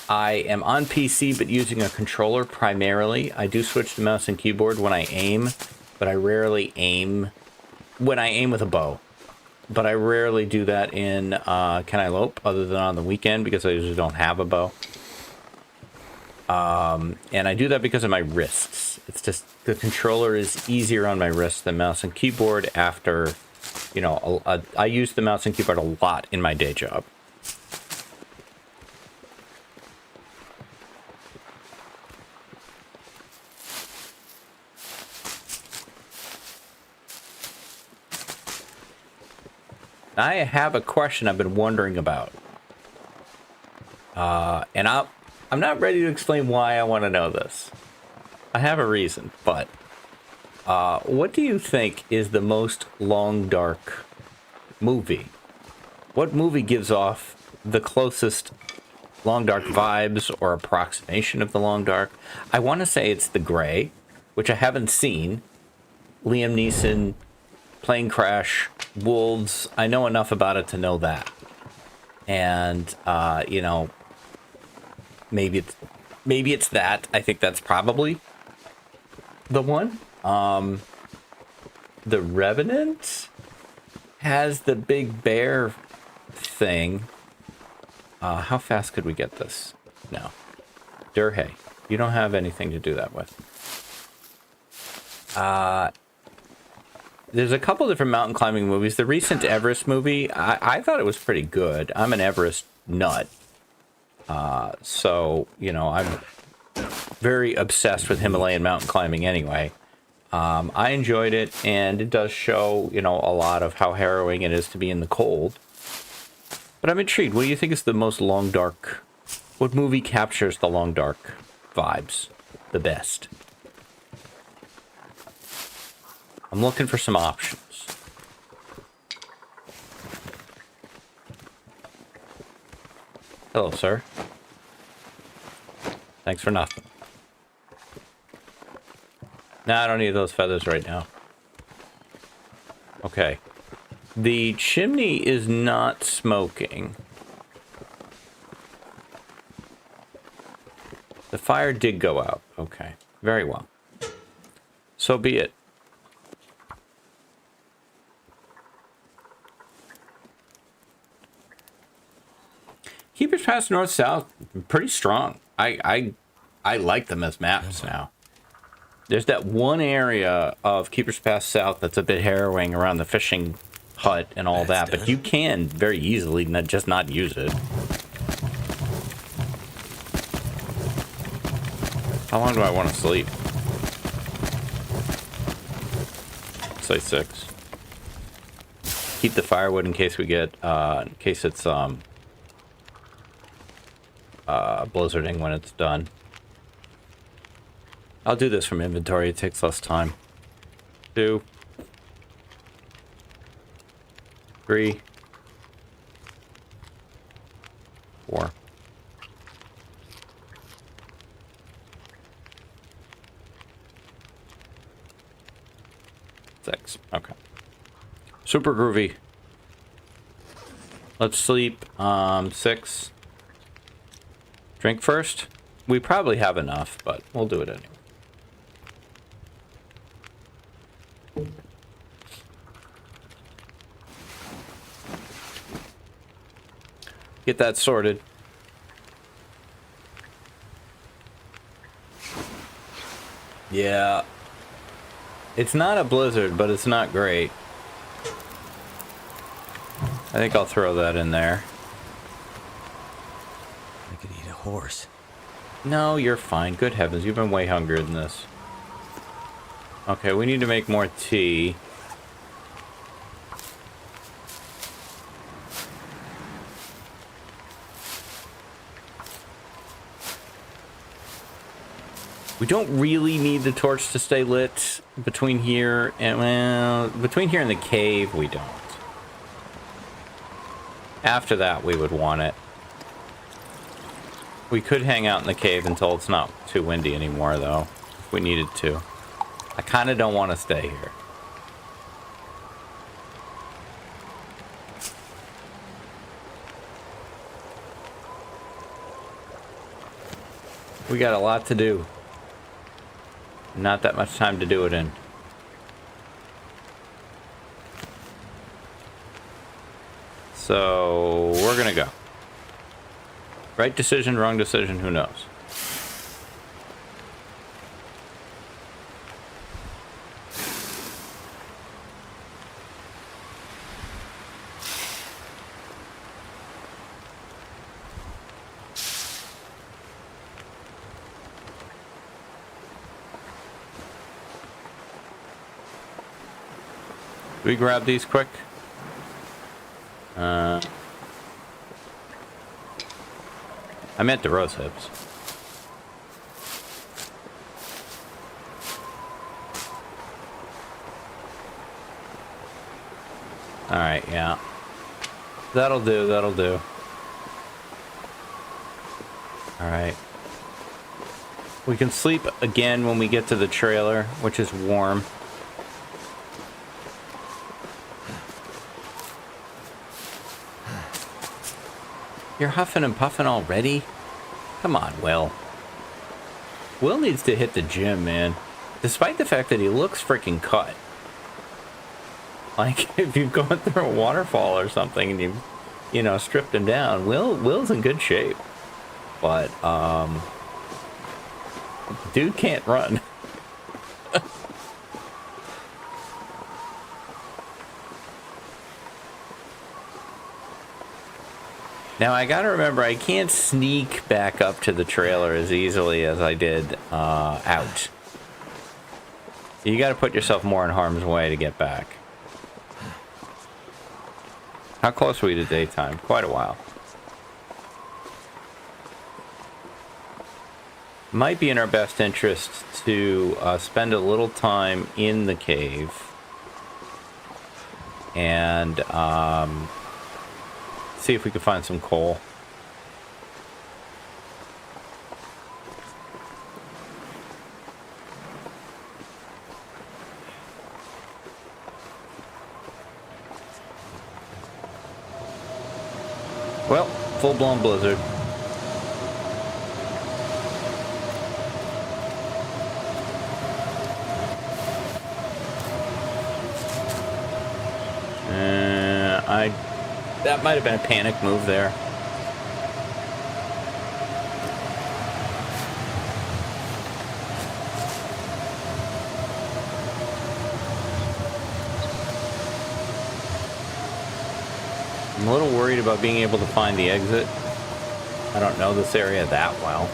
[SPEAKER 1] I am on PC, but using a controller primarily. I do switch to mouse and keyboard when I aim, but I rarely aim when I aim with a bow. But I rarely do that in I Lope, other than on the weekend, because I usually don't have a bow. And I do that because of my wrists. It's just the controller is easier on my wrists than mouse and keyboard after, you know, I use the mouse and keyboard a lot in my day job. I have a question I've been wondering about. And I'm not ready to explain why I want to know this. I have a reason, but what do you think is the most long dark movie? What movie gives off the closest long dark vibes or approximation of the long dark? I want to say it's The Gray, which I haven't seen. Liam Neeson, plane crash, wolves. I know enough about it to know that. And you know, maybe it's that. I think that's probably the one. The Revenant has the big bear thing. How fast could we get this? No. Durhay, you don't have anything to do that with. There's a couple different mountain climbing movies. The recent Everest movie, I thought it was pretty good. I'm an Everest nut. So, you know, I'm very obsessed with Himalayan mountain climbing anyway. I enjoyed it, and it does show, you know, a lot of how harrowing it is to be in the cold. But I'm intrigued. What do you think is the most long dark? What movie captures the long dark vibes the best? I'm looking for some options. Hello, sir. Thanks for nothing. Nah, I don't need those feathers right now. Okay. The chimney is not smoking. The fire did go out. Okay. Very well. So be it. Keepers Pass north-south, pretty strong. I like them as maps now. There's that one area of Keepers Pass South that's a bit harrowing around the fishing hut and all that, but you can very easily just not use it. How long do I want to sleep? Say 6. Keep the firewood in case we get, in case it's, blizzarding when it's done. I'll do this from inventory. It takes less time. 2, 3, 4. 6. Okay. Super groovy. Let's sleep. 6. Drink first. We probably have enough, but we'll do it anyway. Get that sorted. Yeah. It's not a blizzard, but it's not great. I think I'll throw that in there.
[SPEAKER 2] I could eat a horse.
[SPEAKER 1] No, you're fine. Good heavens, you've been way hungrier than this. Okay, we need to make more tea. We don't really need the torch to stay lit between here and, well, between here and the cave, we don't. After that, we would want it. We could hang out in the cave until it's not too windy anymore, though, if we needed to. I kind of don't want to stay here. We got a lot to do. Not that much time to do it in. So, we're gonna go. Right decision, wrong decision, who knows? Do we grab these quick? I meant the rose hips. Alright, yeah. That'll do, that'll do. Alright. We can sleep again when we get to the trailer, which is warm. You're huffing and puffing already? Come on, Will. Will needs to hit the gym, man. Despite the fact that he looks freaking cut. Like, if you've gone through a waterfall or something and you've, you know, stripped him down, Will's in good shape. But, dude can't run. Now, I gotta remember, I can't sneak back up to the trailer as easily as I did out. You gotta put yourself more in harm's way to get back. How close are we to daytime? Quite a while. Might be in our best interest to spend a little time in the cave. And, see if we can find some coal. Well, full-blown blizzard. That might have been a panic move there. I'm a little worried about being able to find the exit. I don't know this area that well.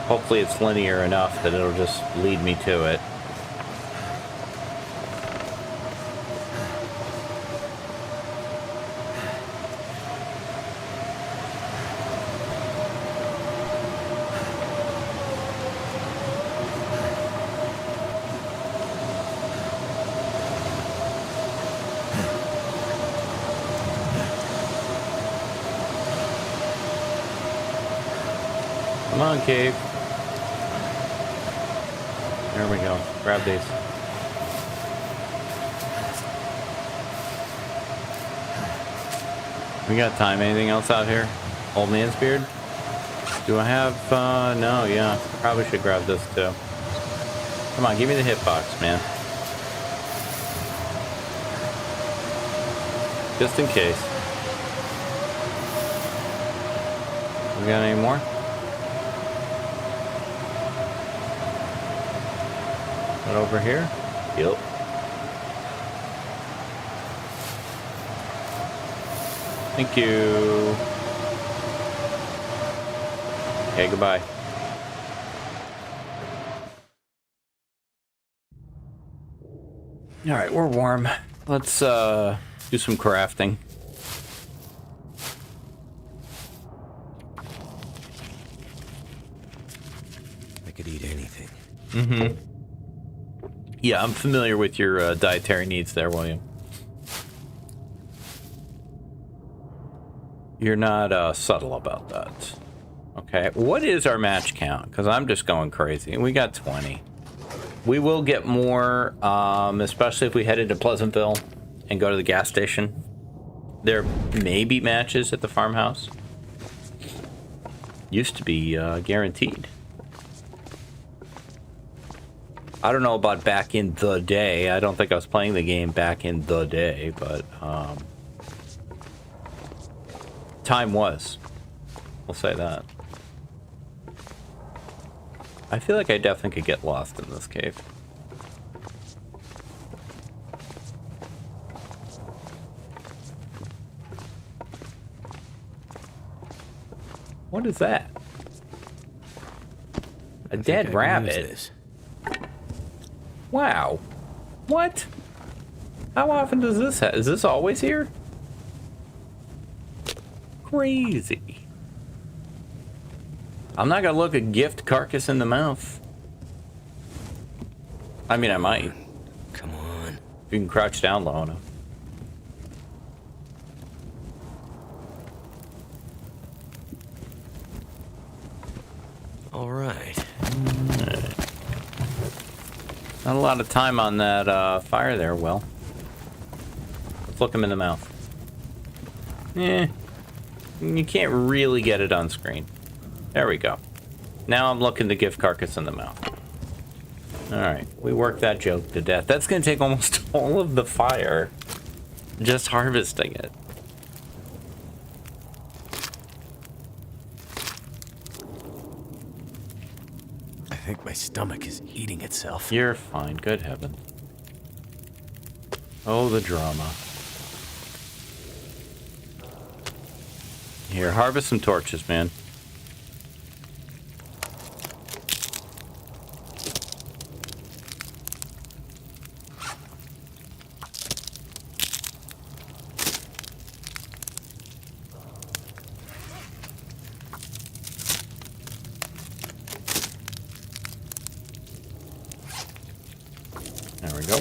[SPEAKER 1] Hopefully it's linear enough that it'll just lead me to it. Come on, cave. There we go. Grab these. We got time. Anything else out here? Old man's beard? Do I have, no, yeah. Probably should grab this too. Come on, give me the hitbox, man. Just in case. We got any more? What over here? Yep. Thank you. Okay, goodbye. All right, we're warm. Let's do some crafting.
[SPEAKER 2] I could eat anything.
[SPEAKER 1] Mm-hmm. Yeah, I'm familiar with your dietary needs there, William. You're not subtle about that. Okay, what is our match count? Because I'm just going crazy. We got 20. We will get more, especially if we head into Pleasantville and go to the gas station. There may be matches at the farmhouse. Used to be guaranteed. I don't know about back in the day. I don't think I was playing the game back in the day, but time was. We'll say that. I feel like I definitely could get lost in this cave. What is that? A dead rabbit? Wow. What? How often does this happen? Is this always here? Crazy. I'm not gonna look a gift carcass in the mouth. I mean, I might.
[SPEAKER 2] Come on.
[SPEAKER 1] If you can crouch down low enough.
[SPEAKER 2] All right.
[SPEAKER 1] Not a lot of time on that fire there, Will. Let's look him in the mouth. You can't really get it on screen. There we go. Now I'm looking to give carcass in the mouth. Alright, we worked that joke to death. That's going to take almost all of the fire. Just harvesting it.
[SPEAKER 2] I think my stomach is eating itself.
[SPEAKER 1] You're fine, good heaven. Oh, the drama. Here, harvest some torches, man. There we go.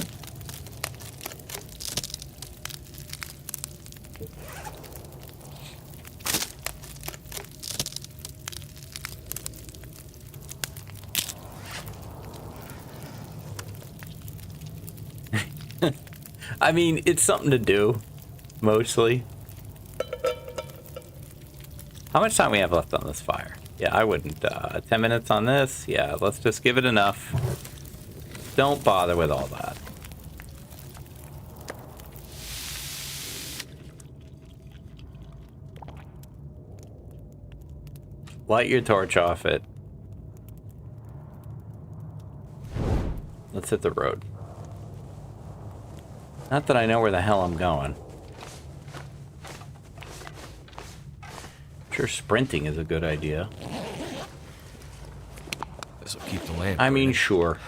[SPEAKER 1] I mean, it's something to do, mostly. How much time we have left on this fire? Yeah, I wouldn't. 10 minutes on this? Yeah, let's just give it enough. Don't bother with all that. Light your torch off it. Let's hit the road. Not that I know where the hell I'm going. Sure, sprinting is a good idea.
[SPEAKER 2] This'll keep the lamp.
[SPEAKER 1] I mean, sure.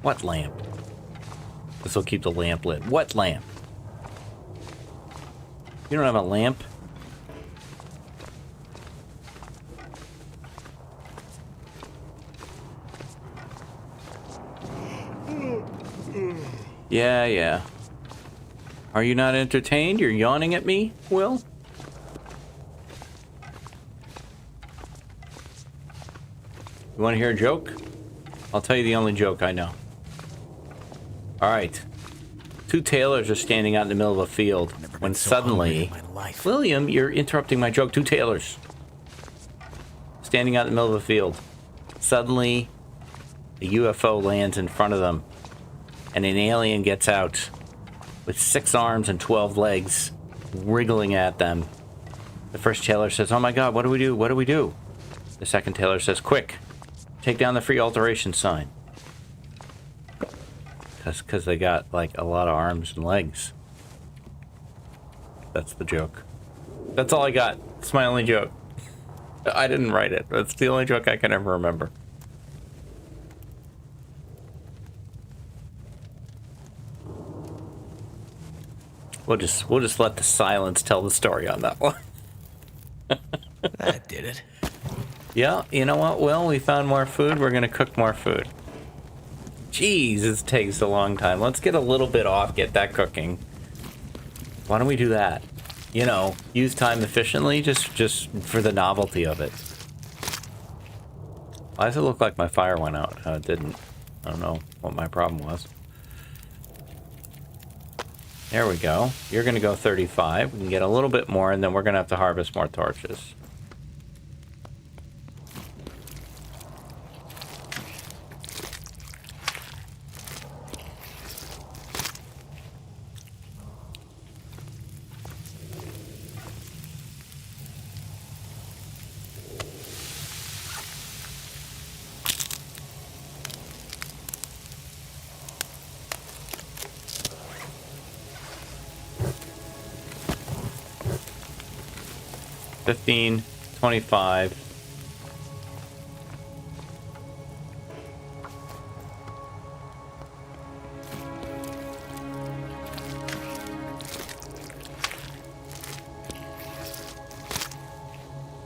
[SPEAKER 1] What lamp? This'll keep the lamp lit. What lamp? You don't have a lamp? Yeah. Are you not entertained? You're yawning at me, Will? You want to hear a joke? I'll tell you the only joke I know. Alright. Two tailors are standing out in the middle of a field when suddenly... William, you're interrupting my joke. Two tailors. Standing out in the middle of a field. Suddenly, a UFO lands in front of them. And an alien gets out with 6 arms and 12 legs, wriggling at them. The first tailor says, "Oh my god, what do we do? What do we do?" The second tailor says, "Quick, take down the free alteration sign." Because they got, like, a lot of arms and legs. That's the joke. That's all I got. It's my only joke. I didn't write it. That's the only joke I can ever remember. We'll just let the silence tell the story on that one.
[SPEAKER 2] That did it.
[SPEAKER 1] Yeah, you know what, Will? We found more food. We're going to cook more food. Jeez, this takes a long time. Let's get a little bit off, get that cooking. Why don't we do that? You know, use time efficiently, just for the novelty of it. Why does it look like my fire went out? It didn't. I don't know what my problem was. There we go. You're going to go 35. We can get a little bit more, and then we're going to have to harvest more torches. $15, $25.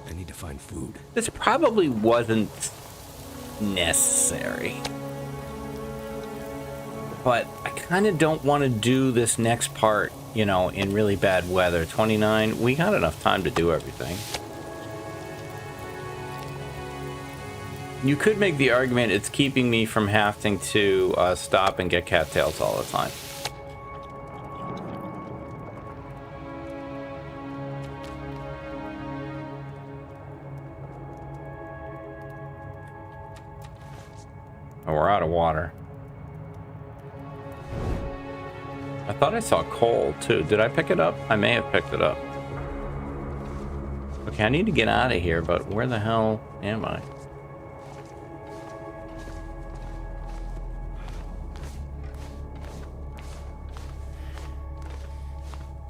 [SPEAKER 2] I need to find food.
[SPEAKER 1] This probably wasn't necessary. But I kind of don't want to do this next part, you know, in really bad weather. 29, we got enough time to do everything. You could make the argument it's keeping me from having to stop and get cattails all the time. Oh, we're out of water. I thought I saw coal, too. Did I pick it up? I may have picked it up. Okay, I need to get out of here, but where the hell am I?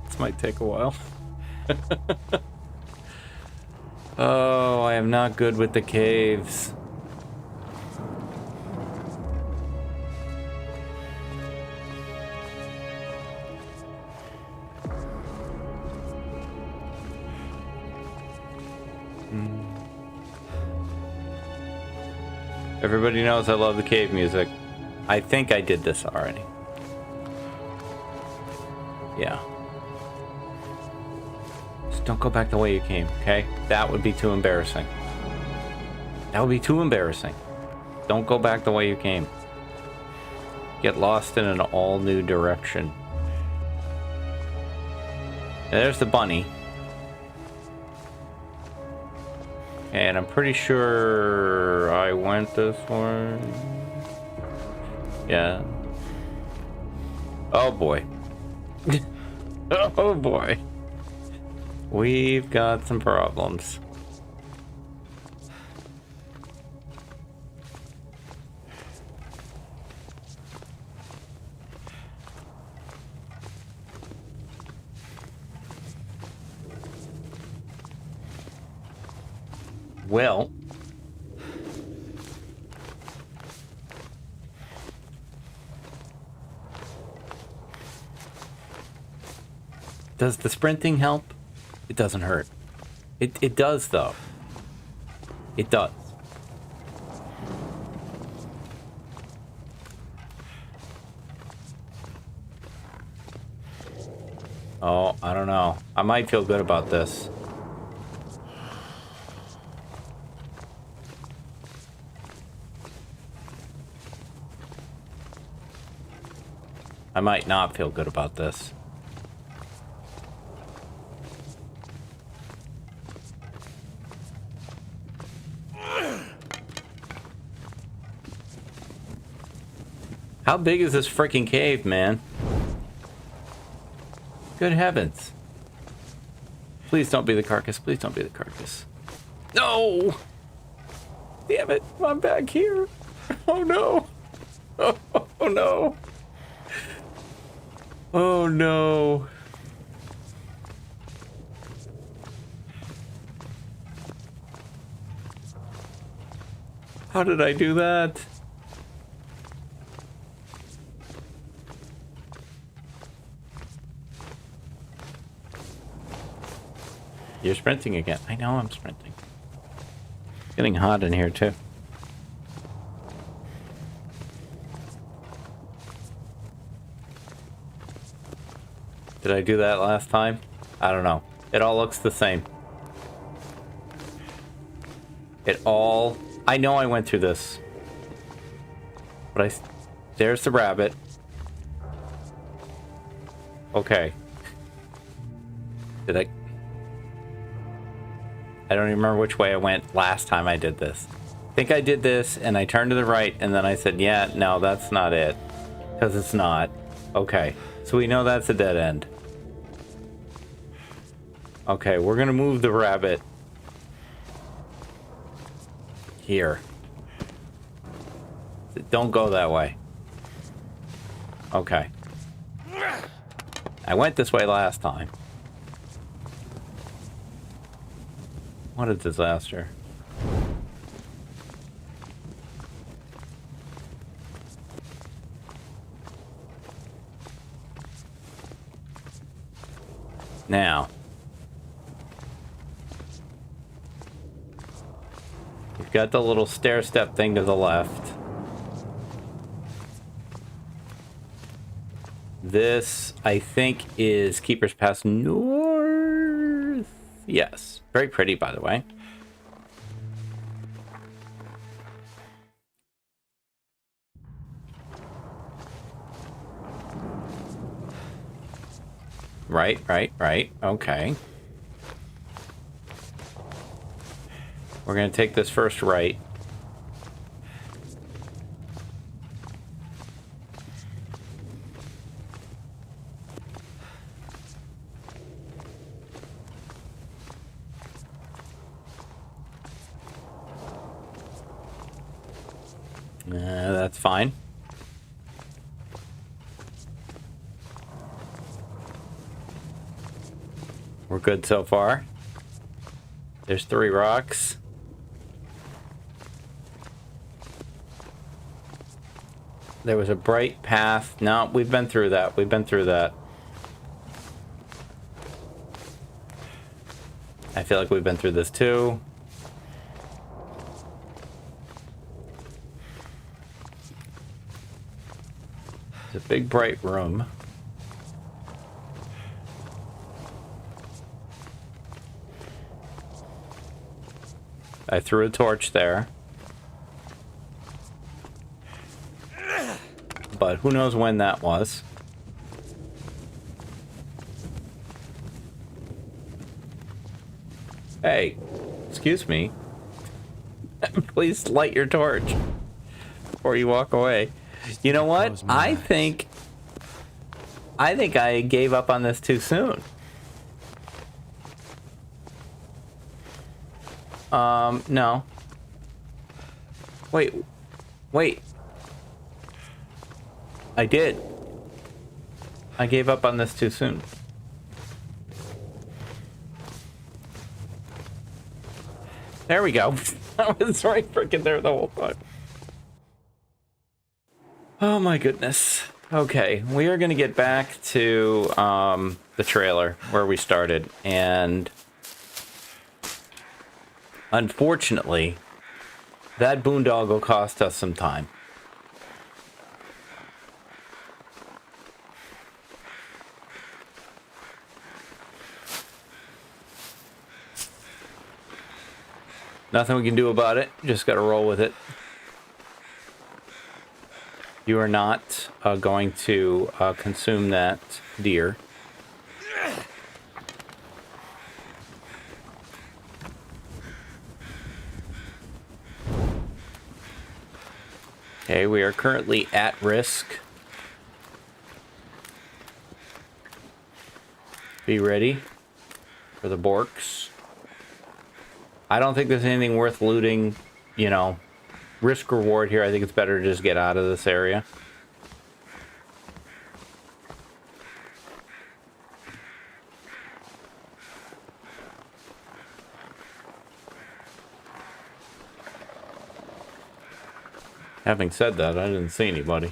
[SPEAKER 1] This might take a while. Oh, I am not good with the caves. Everybody knows I love the cave music. I think I did this already. Yeah. Just don't go back the way you came, okay? That would be too embarrassing. That would be too embarrassing. Don't go back the way you came. Get lost in an all-new direction. And there's the bunny. And I'm pretty sure I went this way. Yeah. Oh boy. Oh boy. We've got some problems. Well, does the sprinting help? It doesn't hurt. It does though. It does. Oh, I don't know. I might feel good about this. I might not feel good about this. How big is this freaking cave, man? Good heavens. Please don't be the carcass. Please don't be the carcass. No! Damn it. I'm back here. Oh no. Oh no. Oh no. How did I do that? You're sprinting again. I know I'm sprinting. It's getting hot in here too. Did I do that last time? I don't know. It all looks the same. I know I went through this. But there's the rabbit. Okay. I don't even remember which way I went last time I did this. I think I did this and I turned to the right and then I said, yeah, no, that's not it. Because it's not. Okay. So we know that's a dead end. Okay, we're going to move the rabbit here. Don't go that way. Okay. I went this way last time. What a disaster. Now. You've got the little stair step thing to the left. This, I think, is Keeper's Pass North. Yes. Very pretty, by the way. Right. Okay. We're going to take this first right. That's fine. We're good so far. There's 3 rocks. There was a bright path. No, we've been through that. I feel like we've been through this too. It's a big bright room. I threw a torch there. But who knows when that was. Hey, excuse me. Please light your torch before you walk away. You know what? I think I gave up on this too soon. No. Wait. I did. I gave up on this too soon. There we go. I was right freaking there the whole time. Oh my goodness. Okay, we are going to get back to the trailer where we started, and unfortunately, that boondoggle cost us some time. Nothing we can do about it. Just got to roll with it. You are not going to consume that deer. Okay, we are currently at risk. Be ready for the Borks. I don't think there's anything worth looting, you know, risk reward here. I think it's better to just get out of this area. Having said that, I didn't see anybody.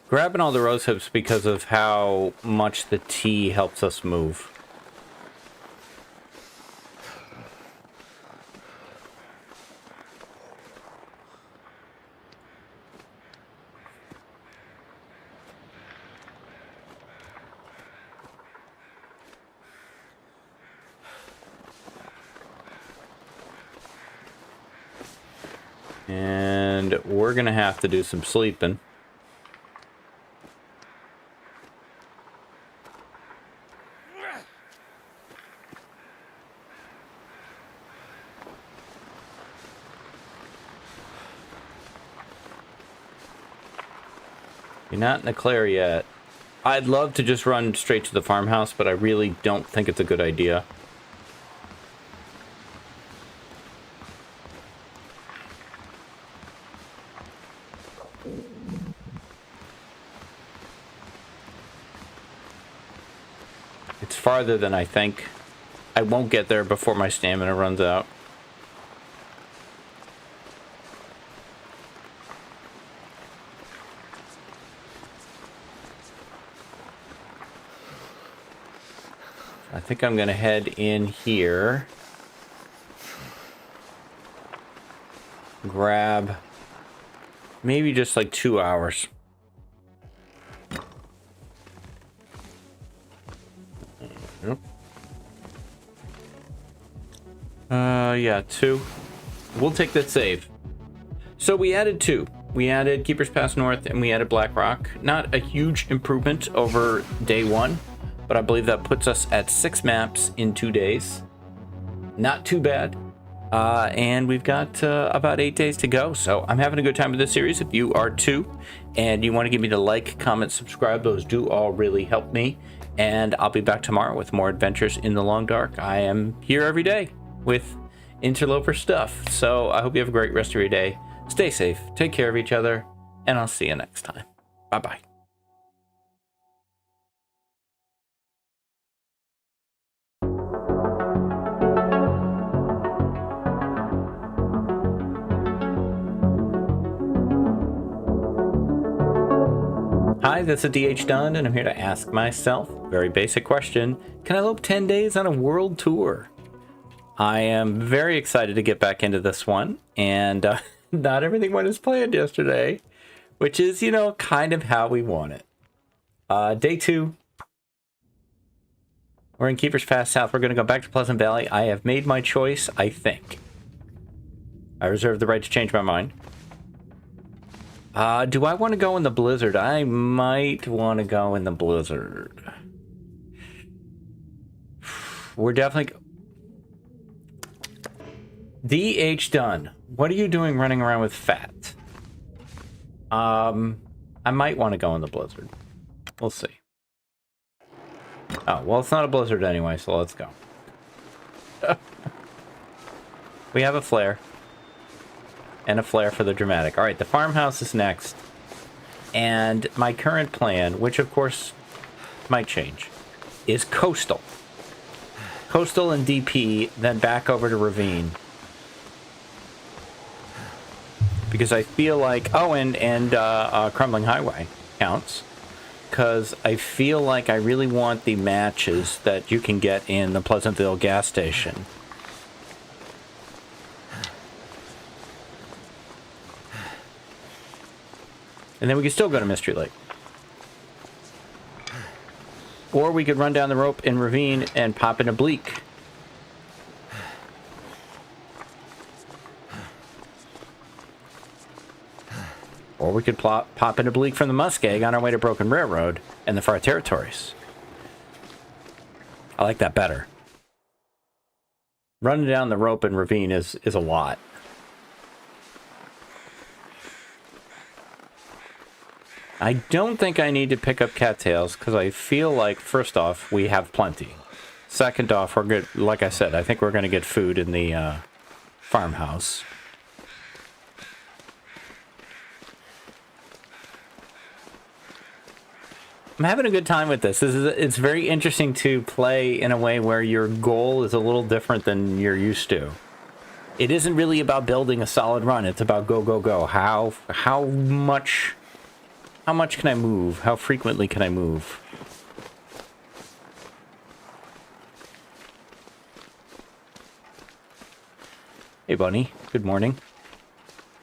[SPEAKER 1] Grabbing all the rose hips because of how much the tea helps us move. And we're going to have to do some sleeping. You're not in the clear yet. I'd love to just run straight to the farmhouse, but I really don't think it's a good idea. It's farther than I think. I won't get there before my stamina runs out. I think I'm gonna head in here. Grab maybe just like 2 hours. Yep. Yeah, 2. We'll take that save. So we added 2. We added Keeper's Pass North and we added Black Rock. Not a huge improvement over day 1, but I believe that puts us at 6 maps in 2 days. Not too bad. And we've got about 8 days to go. So I'm having a good time with this series. If you are too, and you want to give me the like, comment, subscribe, those do all really help me. And I'll be back tomorrow with more adventures in the Long Dark. I am here every day with interloper stuff. So I hope you have a great rest of your day. Stay safe, take care of each other, and I'll see you next time. Bye-bye. Hi, this is DH Dunn, and I'm here to ask myself a very basic question. Can I lope 10 days on a world tour? I am very excited to get back into this one, and not everything went as planned yesterday, which is, you know, kind of how we want it. Day 2. We're in Keeper's Pass South. We're going to go back to Pleasant Valley. I have made my choice, I think. I reserve the right to change my mind. Do I want to go in the blizzard? I might want to go in the blizzard. We're definitely... DH Dunn, what are you doing running around with fat? I might want to go in the blizzard. We'll see. Oh, well, it's not a blizzard anyway, so let's go. We have a flare. And a flare for the dramatic. All right, the farmhouse is next. And my current plan, which of course might change, is coastal. Coastal and DP, then back over to ravine. Because I feel like, oh, and Crumbling Highway counts. Because I feel like I really want the matches that you can get in the Pleasantville gas station. And then we could still go to Mystery Lake. Or we could run down the rope in Ravine and pop in a Bleak. Or we could pop in a Bleak from the Muskeg on our way to Broken Railroad and the Far Territories. I like that better. Running down the rope in Ravine is a lot. I don't think I need to pick up cattails because I feel like, first off, we have plenty. Second off, we're good. Like I said, I think we're going to get food in the farmhouse. I'm having a good time with this. It's very interesting to play in a way where your goal is a little different than you're used to. It isn't really about building a solid run. It's about go, go, go. How much can I move? How frequently can I move? Hey, Bunny. Good morning.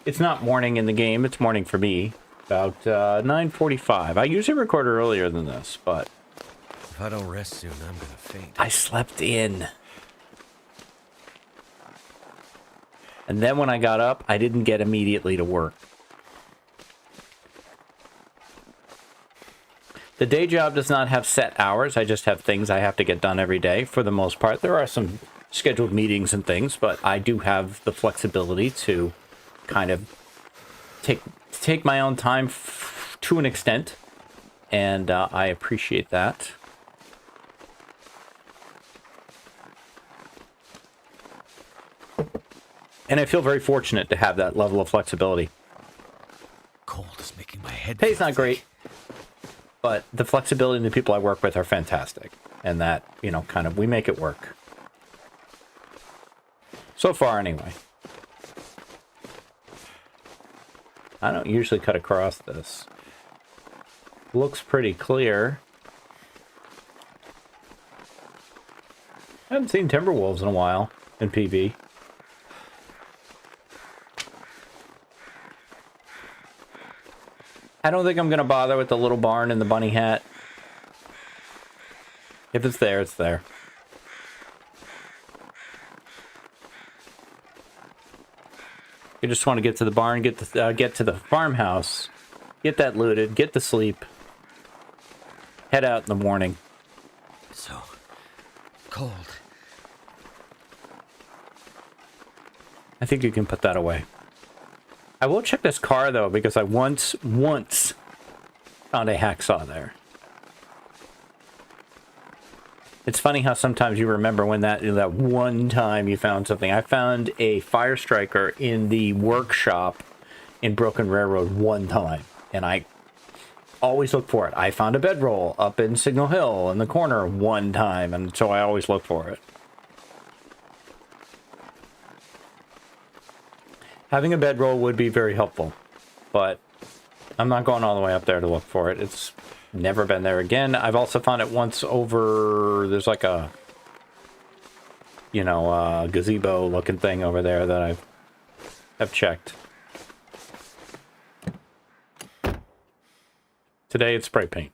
[SPEAKER 1] It's not morning in the game. It's morning for me. About 9:45. I usually record earlier than this, but...
[SPEAKER 2] If I don't rest soon, I'm gonna faint.
[SPEAKER 1] I slept in. And then when I got up, I didn't get immediately to work. The day job does not have set hours. I just have things I have to get done every day. For the most part, there are some scheduled meetings and things, but I do have the flexibility to kind of take my own time to an extent, and I appreciate that. And I feel very fortunate to have that level of flexibility.
[SPEAKER 2] Cold is making my head.
[SPEAKER 1] Pay's not great, but the flexibility and the people I work with are fantastic, and that, you know, kind of, we make it work. So far, anyway. I don't usually cut across this. Looks pretty clear. I haven't seen Timberwolves in a while in PB. I don't think I'm going to bother with the little barn and the bunny hat. If it's there, it's there. You just want to get to the barn, get to the farmhouse, get that looted, get to sleep, head out in the morning.
[SPEAKER 2] So cold.
[SPEAKER 1] I think you can put that away. I will check this car though, because I once found a hacksaw there. It's funny how sometimes you remember when that one time you found something. I found a fire striker in the workshop in Broken Railroad one time, and I always look for it. I found a bedroll up in Signal Hill in the corner one time, and so I always look for it. Having a bedroll would be very helpful, but I'm not going all the way up there to look for it. It's never been there again. I've also found it once over, there's like a, you know, gazebo looking thing over there that I've checked. Today it's spray paint.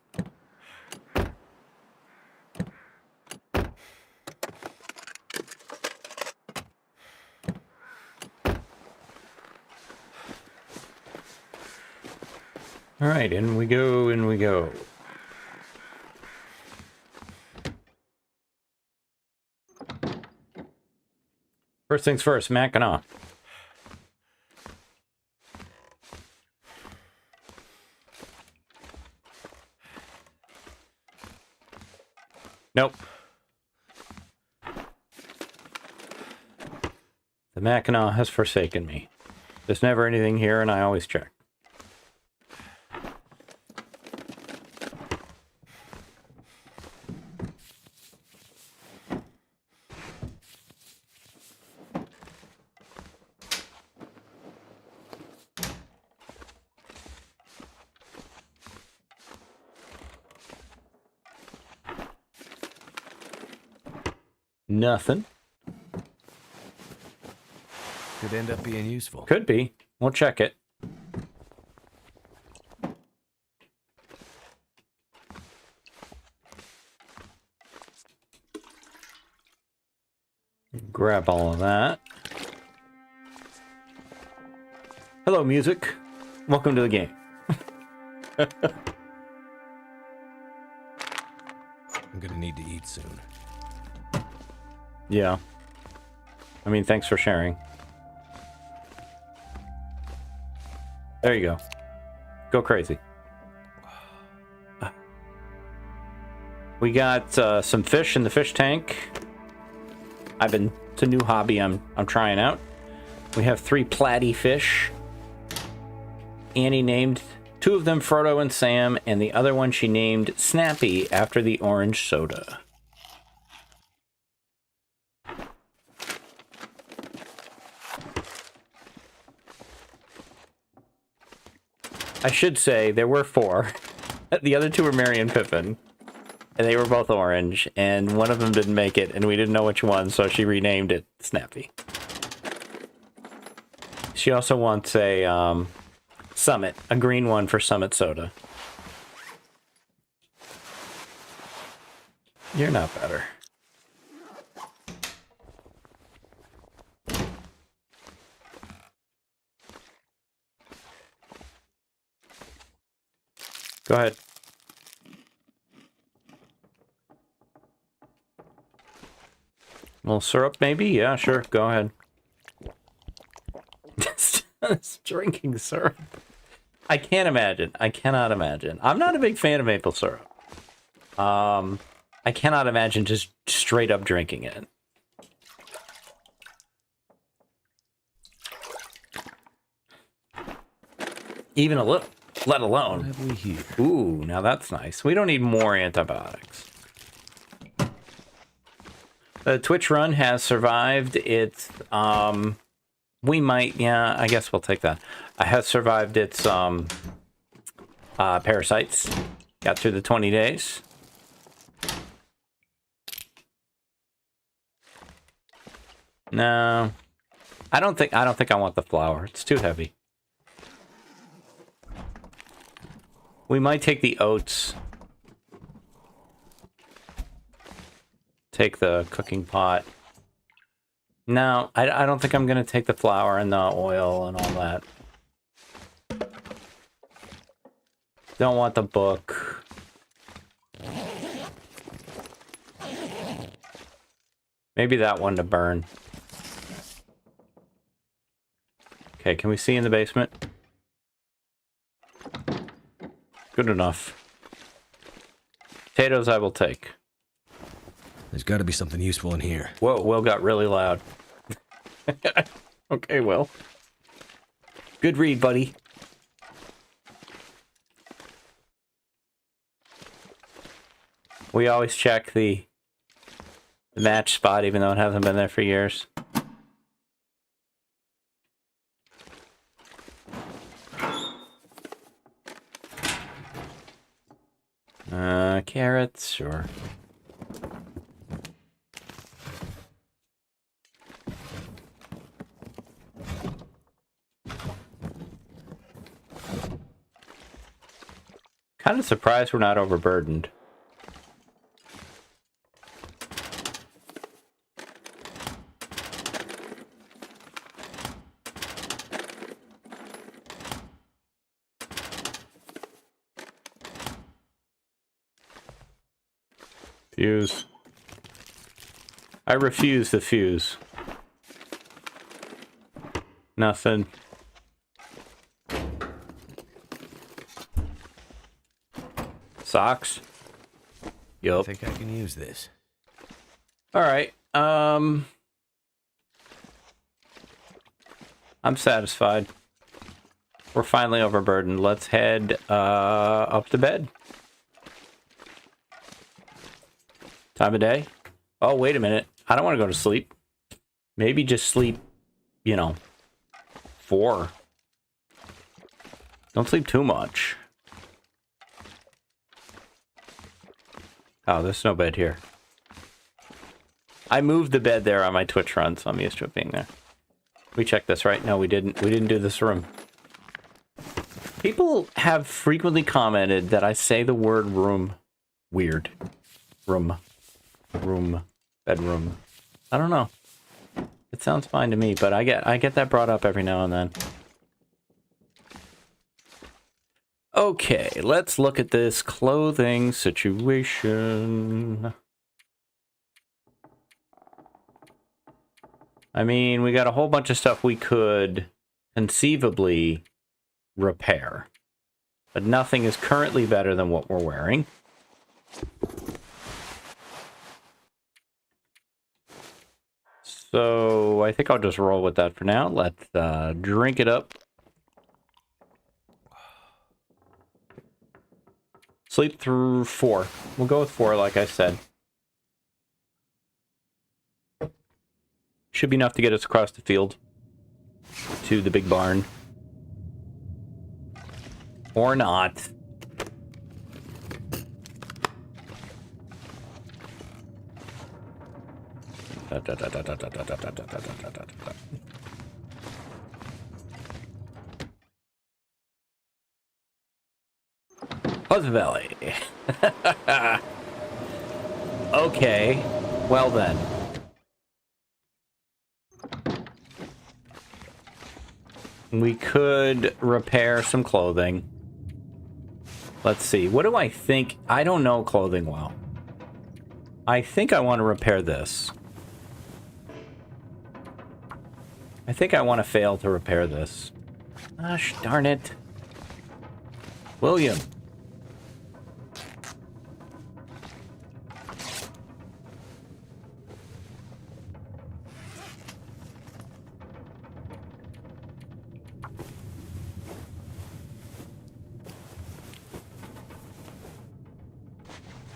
[SPEAKER 1] All right, in we go, in we go. First things first, Mackinac. Nope. The Mackinac has forsaken me. There's never anything here, and I always check. Nothing.
[SPEAKER 2] Could end up being useful.
[SPEAKER 1] Could be. We'll check it. Grab all of that. Hello, music. Welcome to the game.
[SPEAKER 2] I'm gonna need to eat soon.
[SPEAKER 1] Yeah. I mean, thanks for sharing. There you go. Go crazy. We got some fish in the fish tank. It's a new hobby I'm trying out. We have 3 platy fish. Annie named 2 of them Frodo and Sam, and the other one she named Snappy after the orange soda. I should say there were 4. The other 2 were Merry and Pippin. And they were both orange, and one of them didn't make it, and we didn't know which one, so she renamed it Snappy. She also wants a Summit, a green one for Summit Soda. You're not better. Go ahead. A little syrup, maybe? Yeah, sure. Go ahead. Just drinking syrup. I can't imagine. I cannot imagine. I'm not a big fan of maple syrup. I cannot imagine just straight up drinking it. Even a little, let alone.
[SPEAKER 2] What have we here?
[SPEAKER 1] Ooh, now that's nice. We don't need more antibiotics. The Twitch run has survived its, we might, yeah, I guess we'll take that. It has survived its, parasites. Got through the 20 days. No. I don't think I want the flour. It's too heavy. We might take the oats. Take the cooking pot. No, I don't think I'm going to take the flour and the oil and all that. Don't want the book. Maybe that one to burn. Okay, can we see in the basement? Good enough. Potatoes I will take.
[SPEAKER 2] There's got to be something useful in here.
[SPEAKER 1] Whoa, Will got really loud. Okay, Will. Good read, buddy. We always check the match spot, even though it hasn't been there for years. Carrots, sure. Kind of surprised we're not overburdened. Fuse. I refuse the fuse. Nothing. Socks. Yup.
[SPEAKER 2] I think I can use this.
[SPEAKER 1] Alright. I'm satisfied. We're finally overburdened. Let's head up to bed. Time of day? Oh, wait a minute. I don't want to go to sleep. Maybe just sleep, you know, 4. Don't sleep too much. Oh, there's no bed here. I moved the bed there on my Twitch run, so I'm used to it being there. We checked this, right? No, we didn't. We didn't do this room. People have frequently commented that I say the word room weird. Room. Bedroom. I don't know. It sounds fine to me, but I get that brought up every now and then. Okay, let's look at this clothing situation. I mean, we got a whole bunch of stuff we could conceivably repair, but nothing is currently better than what we're wearing. So I think I'll just roll with that for now. Let's drink it up. Sleep through 4. We'll go with 4, like I said. Should be enough to get us across the field to the big barn. Or not. Pleasant Valley. Okay, well then. We could repair some clothing. Let's see. What do I think? I don't know clothing well. I think I want to repair this. I think I want to fail to repair this. Gosh darn it. William.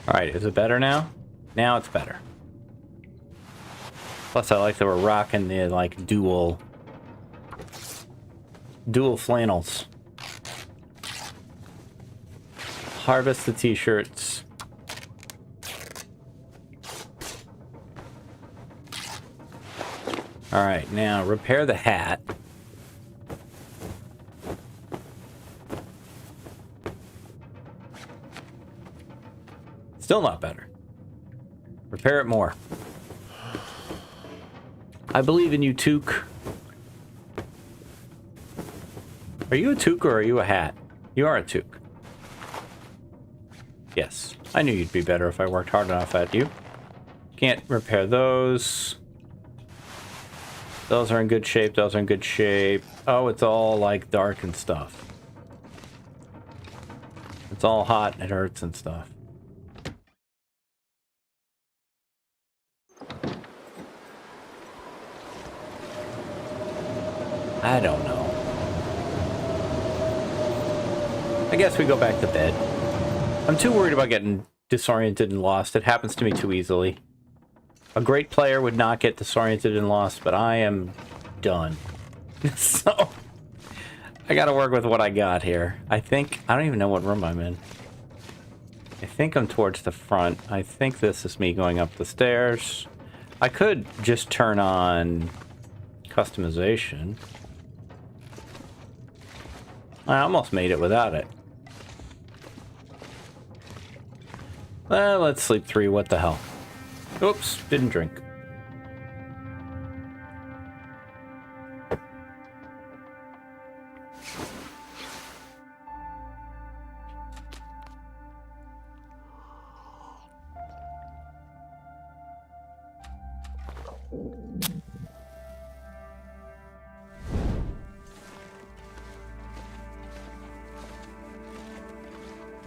[SPEAKER 1] Alright, is it better now? Now it's better. Plus I like that we're rocking the like dual flannels. Harvest the t-shirts. Alright, now repair the hat. Still not better. Repair it more. I believe in you, toque. Are you a toque or are you a hat? You are a toque. Yes. I knew you'd be better if I worked hard enough at you. Can't repair those. Those are in good shape. Those are in good shape. Oh, it's all like dark and stuff. It's all hot and it hurts and stuff. I don't know. I guess we go back to bed. I'm too worried about getting disoriented and lost. It happens to me too easily. A great player would not get disoriented and lost, but I am done. So, I gotta work with what I got here. I don't even know what room I'm in. I think I'm towards the front. I think this is me going up the stairs. I could just turn on customization. I almost made it without it. Well, let's sleep 3. What the hell? Oops, didn't drink.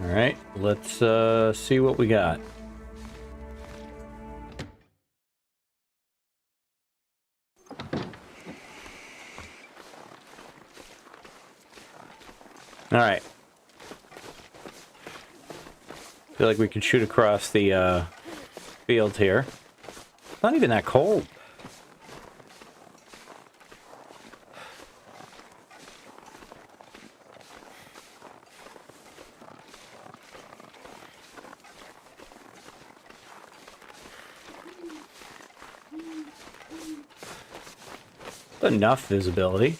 [SPEAKER 1] Alright, let's see what we got. Alright. Feel like we could shoot across the field here. It's not even that cold. Enough visibility.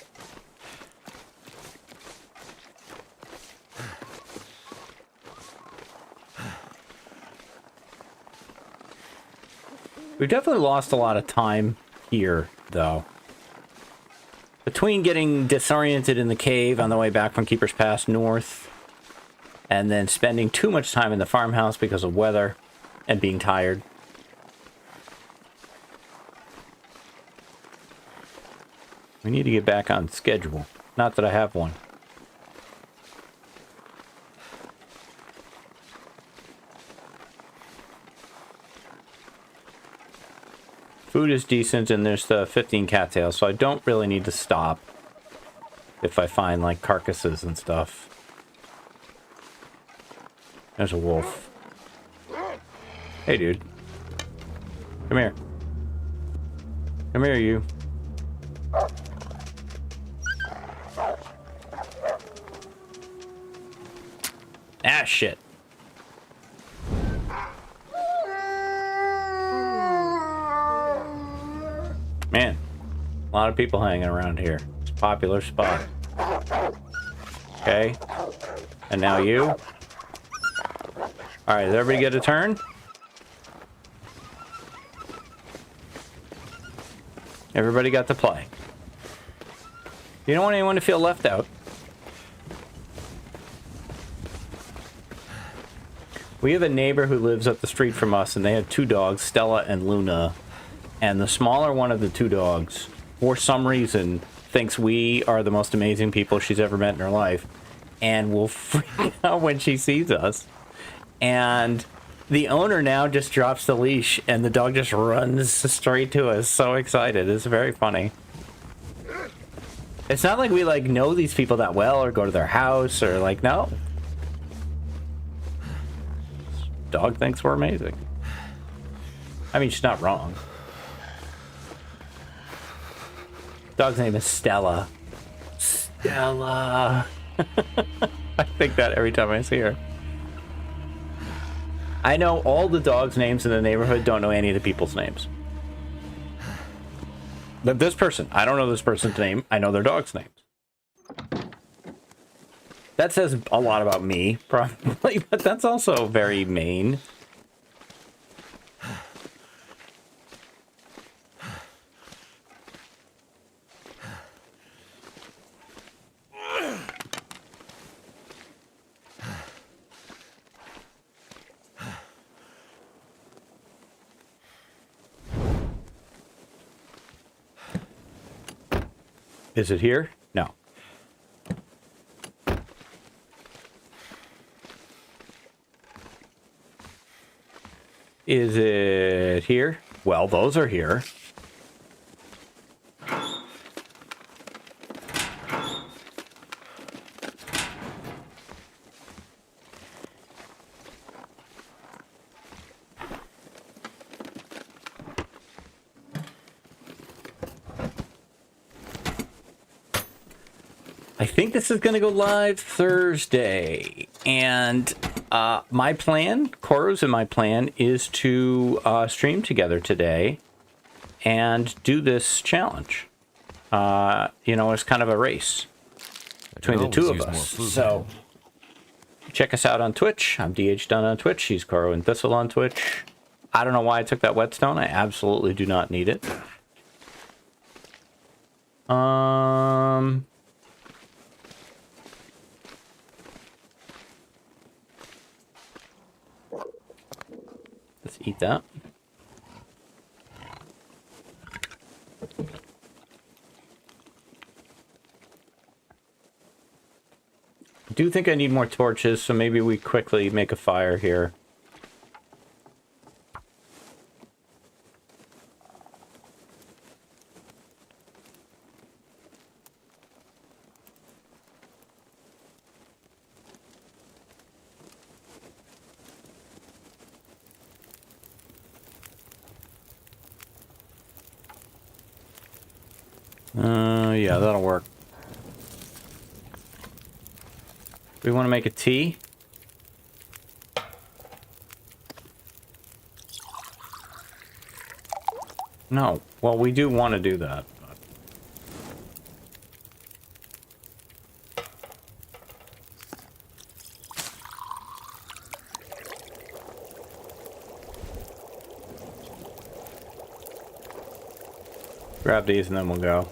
[SPEAKER 1] We've definitely lost a lot of time here, though. Between getting disoriented in the cave on the way back from Keeper's Pass north, and then spending too much time in the farmhouse because of weather and being tired. We need to get back on schedule. Not that I have one. Food is decent and there's 15 cattails, so I don't really need to stop if I find like carcasses and stuff. There's a wolf. Hey dude. Come here. Come here, you. Ah, shit. Man, a lot of people hanging around here. It's a popular spot. Okay. And now you. Alright, did everybody get a turn? Everybody got to play. You don't want anyone to feel left out. We have a neighbor who lives up the street from us, and they have 2 dogs, Stella and Luna. And the smaller one of the 2 dogs, for some reason, thinks we are the most amazing people she's ever met in her life, and will freak out when she sees us. And the owner now just drops the leash, and the dog just runs straight to us, so excited. It's very funny. It's not like we, like, know these people that well, or go to their house, or, like, no. Dog thinks we're amazing. I mean, she's not wrong. Dog's name is Stella. Stella. I think that every time I see her. I know all the dogs' names in the neighborhood, don't know any of the people's names. But this person, I don't know this person's name. I know their dog's names. That says a lot about me, probably, but that's also very mean. Is it here? No. Is it here? Well, those are here. I think this is going to go live Thursday, and my plan, Koru's and my plan, is to stream together today and do this challenge. You know, it's kind of a race between the 2 of us. So check us out on Twitch. I'm DH Dunn on Twitch. She's Koru and Thistle on Twitch. I don't know why I took that whetstone. I absolutely do not need it. Let's eat that. I do think I need more torches, so maybe we quickly make a fire here. Yeah, that'll work. We want to make a tea. No. Well, we do want to do that. Grab these and then we'll go.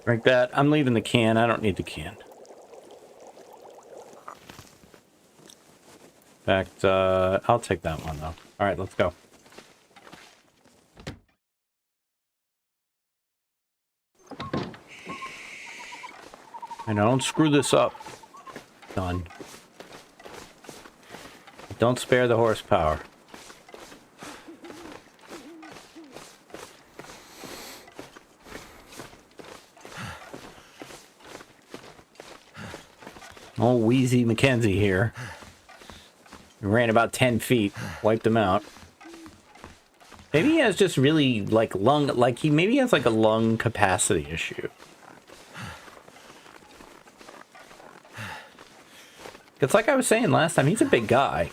[SPEAKER 1] Drink that. I'm leaving the can. I don't need the can. In fact, I'll take that one, though. All right, let's go. And don't screw this up. Done. Don't spare the horsepower. Old wheezy McKenzie here. He ran about 10 feet, wiped him out. Maybe he has just really, like, maybe he has, like, a lung capacity issue. It's like I was saying last time, he's a big guy.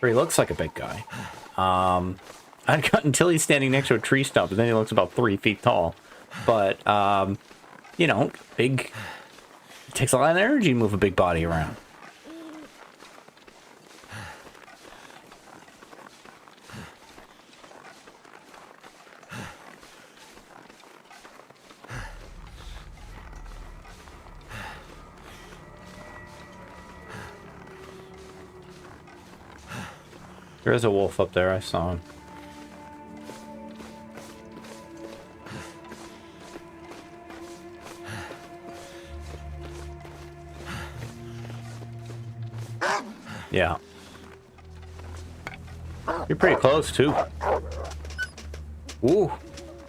[SPEAKER 1] Or he looks like a big guy. Until he's standing next to a tree stump, and then he looks about 3 feet tall. But, you know, big... It takes a lot of energy to move a big body around. There is a wolf up there. I saw him. Yeah. You're pretty close, too. Ooh.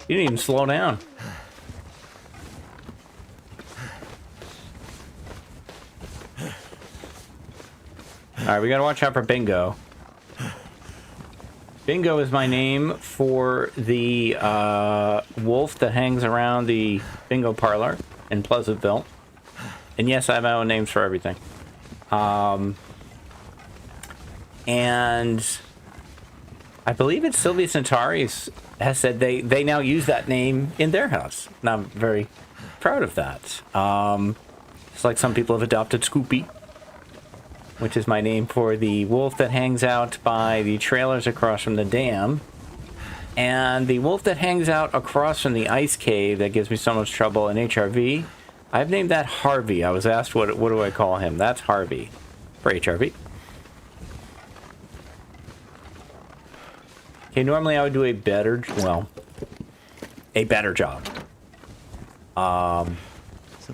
[SPEAKER 1] You didn't even slow down. Alright, we gotta watch out for Bingo. Bingo is my name for the wolf that hangs around the bingo parlor in Pleasantville. And yes, I have my own names for everything. And I believe it's SyriusAntares has said they now use that name in their house. And I'm very proud of that. It's like some people have adopted Scoopy, which is my name for the wolf that hangs out by the trailers across from the dam. And the wolf that hangs out across from the ice cave that gives me so much trouble in HRV, I've named that Harvey. I was asked what do I call him. That's Harvey for HRV. Okay, normally I would do a better job.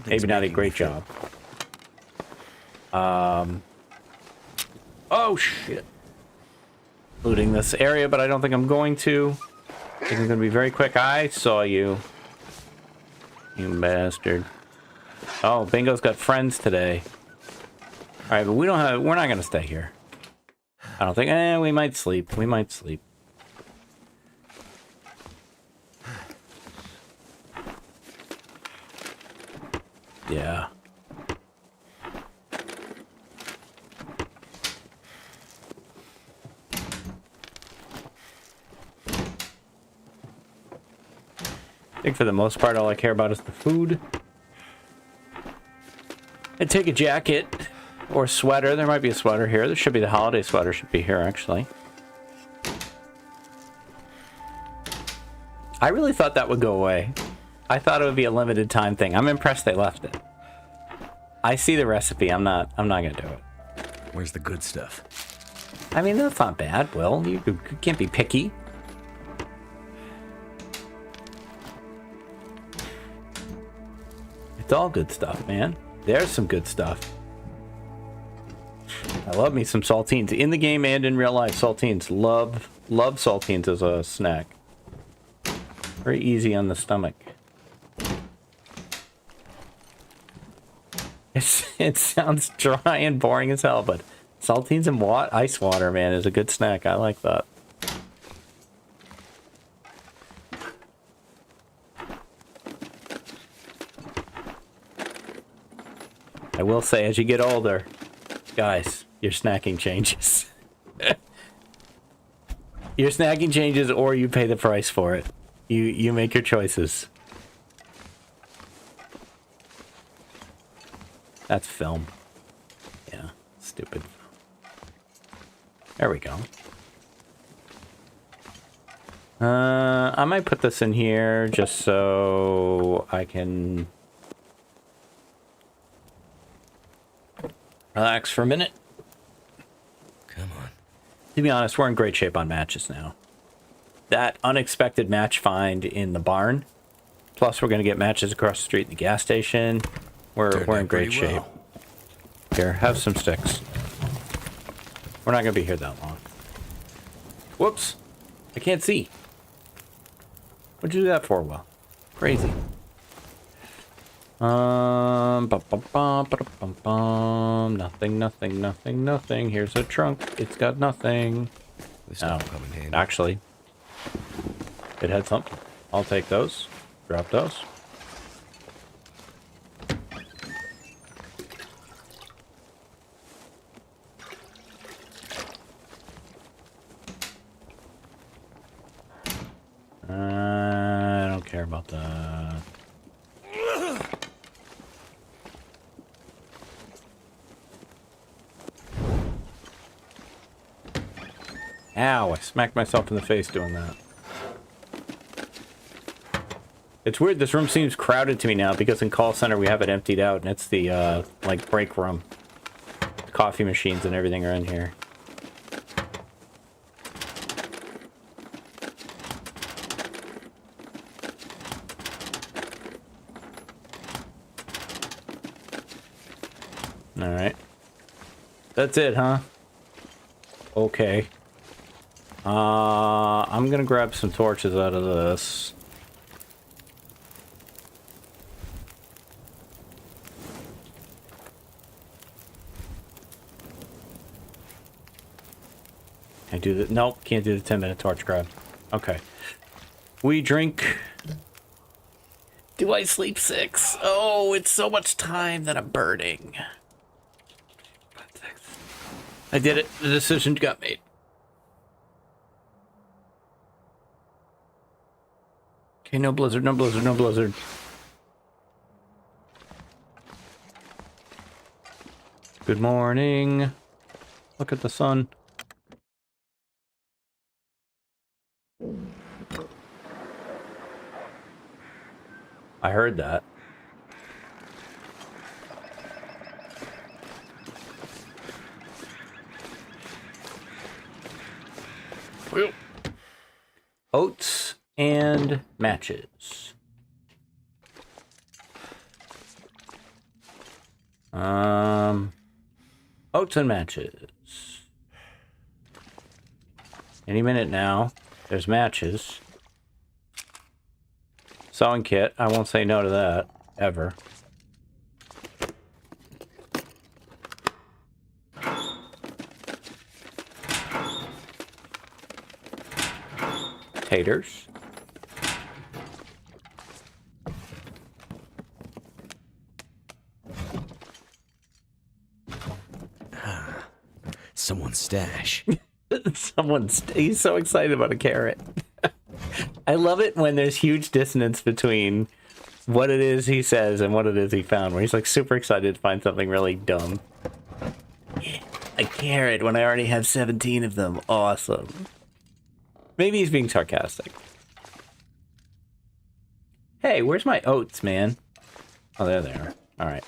[SPEAKER 1] Maybe not a great job. Oh, shit. Looting this area, but I don't think I'm going to. I think I'm going to be very quick. I saw you. You bastard. Oh, Bingo's got friends today. Alright, but we're not going to stay here. I don't think. We might sleep. We might sleep. Yeah. I think for the most part, all I care about is the food. I'd take a jacket or sweater. There might be a sweater here. There should be the holiday sweater should be here, actually. I really thought that would go away. I thought it would be a limited time thing. I'm impressed they left it. I see the recipe. I'm not gonna do it.
[SPEAKER 2] Where's the good stuff?
[SPEAKER 1] I mean, that's not bad, Will. You can't be picky. It's all good stuff, man. There's some good stuff. I love me some saltines. In the game and in real life, saltines. Love saltines as a snack. Very easy on the stomach. It sounds dry and boring as hell, but saltines and ice water, man, is a good snack. I like that. I will say, as you get older, guys, your snacking changes. Your snacking changes, or you pay the price for it. You make your choices. That's film. Yeah, stupid. There we go. I might put this in here just so I can relax for a minute.
[SPEAKER 2] Come on.
[SPEAKER 1] To be honest, we're in great shape on matches now. That unexpected match find in the barn, plus we're going to get matches across the street at the gas station. We're in great shape. Here, have some sticks. We're not going to be here that long. Whoops. I can't see. What'd you do that for, Will? Crazy. Nothing. Here's a trunk. It's got nothing.
[SPEAKER 2] This will come in handy.
[SPEAKER 1] Actually, it had something. I'll take those. Drop those. I don't care about that. Ow, I smacked myself in the face doing that. It's weird, this room seems crowded to me now because in call center we have it emptied out and it's the, like, break room. The coffee machines and everything are in here. Alright. That's it, huh? Okay. I'm gonna grab some torches out of this. Can I do the... Nope, can't do the 10-minute torch grab. Okay. We drink... Do I sleep 6? Oh, it's so much time that I'm burning. I did it. The decision got made. Okay, no blizzard, no blizzard, no blizzard. Good morning. Look at the sun. I heard that. Oats and matches. Oats and matches. Any minute now. There's matches. Sewing kit. I won't say no to that. Ever. Taters.
[SPEAKER 2] Someone's stash.
[SPEAKER 1] He's so excited about a carrot. I love it when there's huge dissonance between what it is he says and what it is he found, where he's like super excited to find something really dumb. Yeah, a carrot when I already have 17 of them. Awesome. Maybe he's being sarcastic. Hey, where's my oats, man? Oh, there they are. All right.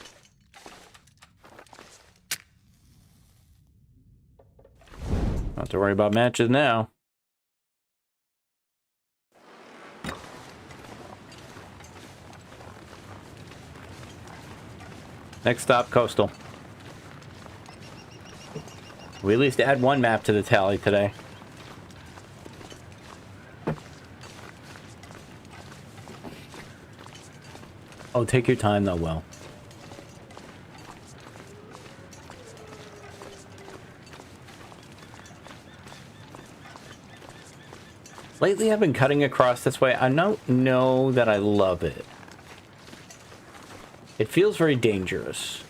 [SPEAKER 1] Not have to worry about matches now. Next stop, Coastal. We at least add one map to the tally today. Oh, take your time, though, Will. Lately, I've been cutting across this way. I don't know that I love it. It feels very dangerous.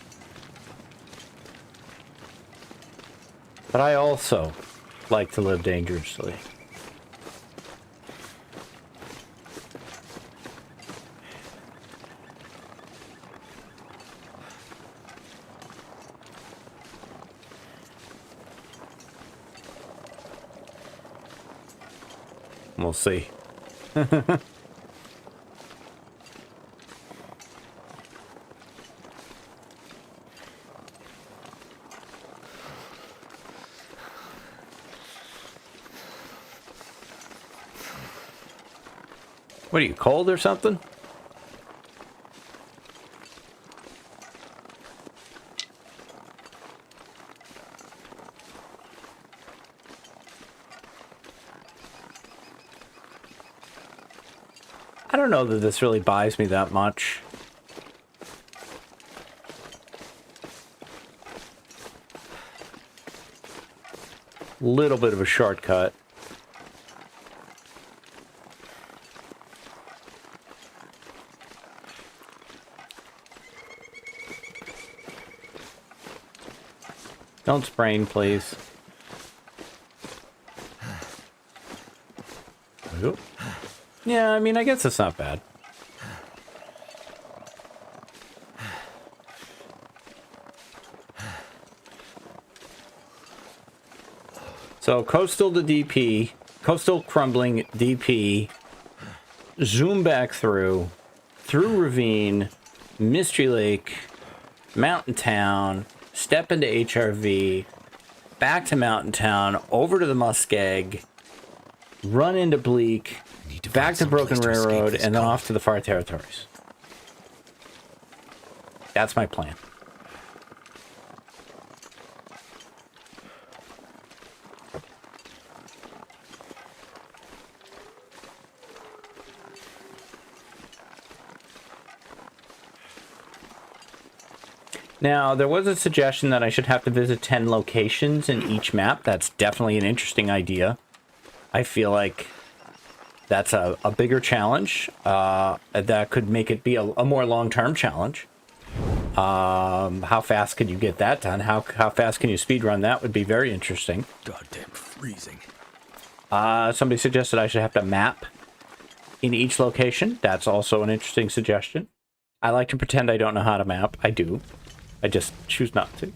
[SPEAKER 1] But I also like to live dangerously. We'll see. What are you, cold or something? I don't know that this really buys me that much. Little bit of a shortcut. Don't sprain, please. Yeah, I mean, I guess it's not bad. So, coastal to DP, coastal crumbling DP, zoom back through ravine, Mystery Lake, Mountain Town, step into HRV, back to Mountain Town, over to the Muskeg, run into Bleak, back to Broken Railroad, and then off to the Far Territories. That's my plan. Now, there was a suggestion that I should have to visit 10 locations in each map. That's definitely an interesting idea. I feel like that's a bigger challenge. That could make it be a more long-term challenge. How fast could you get that done? How fast can you speedrun that would be very interesting.
[SPEAKER 2] Goddamn freezing.
[SPEAKER 1] Somebody suggested I should have to map in each location. That's also an interesting suggestion. I like to pretend I don't know how to map. I do. I just choose not to.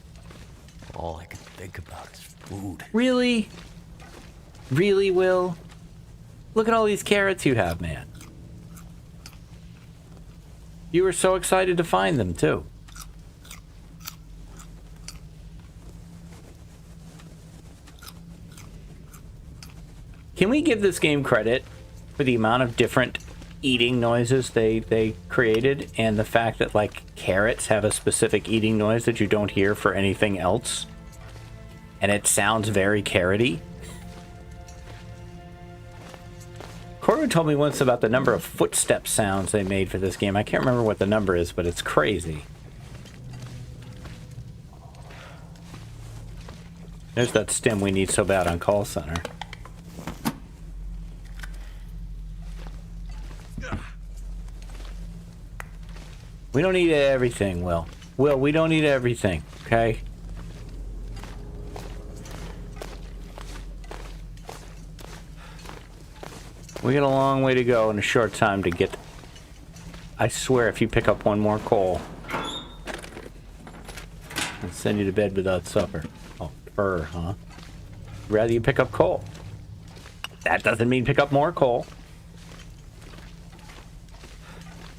[SPEAKER 2] All I can think about is food.
[SPEAKER 1] Really? Really, Will? Look at all these carrots you have, man. You were so excited to find them, too. Can we give this game credit for the amount of different eating noises they created, and the fact that, like, carrots have a specific eating noise that you don't hear for anything else, and it sounds very carroty? Koru told me once about the number of footstep sounds they made for this game. I can't remember what the number is, but it's crazy. There's that stim we need so bad on call center. We don't need everything, Will. Will, we don't need everything, okay? We got a long way to go in a short time to get... I swear, if you pick up one more coal, I'll send you to bed without supper. Oh, huh? Rather you pick up coal. That doesn't mean pick up more coal.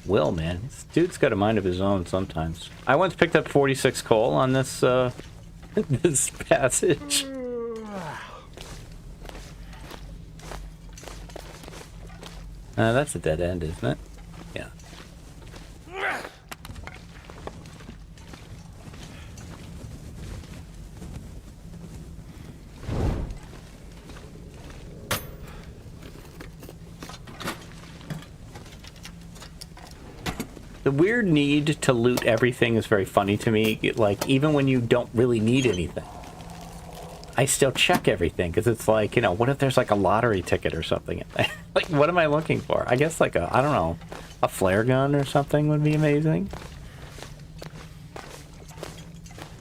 [SPEAKER 1] Will, man. This dude's got a mind of his own sometimes. I once picked up 46 coal on this, this passage. That's a dead end, isn't it? Yeah. The weird need to loot everything is very funny to me. Like, even when you don't really need anything, I still check everything, because it's like, you know, what if there's like a lottery ticket or something? Like, what am I looking for? I guess like I don't know, a flare gun or something would be amazing.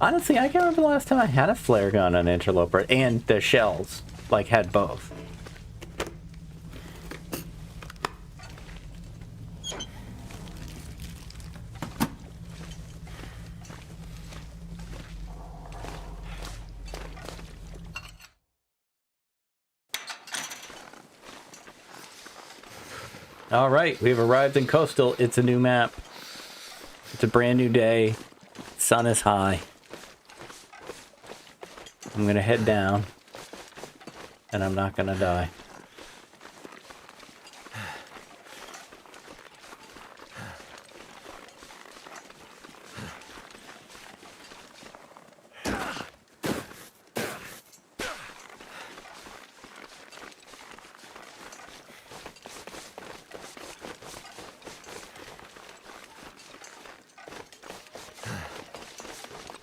[SPEAKER 1] Honestly, I can't remember the last time I had a flare gun on Interloper, and the shells, like, had both. All right, we've arrived in Coastal. It's a new map. It's a brand new day. Sun is high. I'm gonna head down, and I'm not gonna die.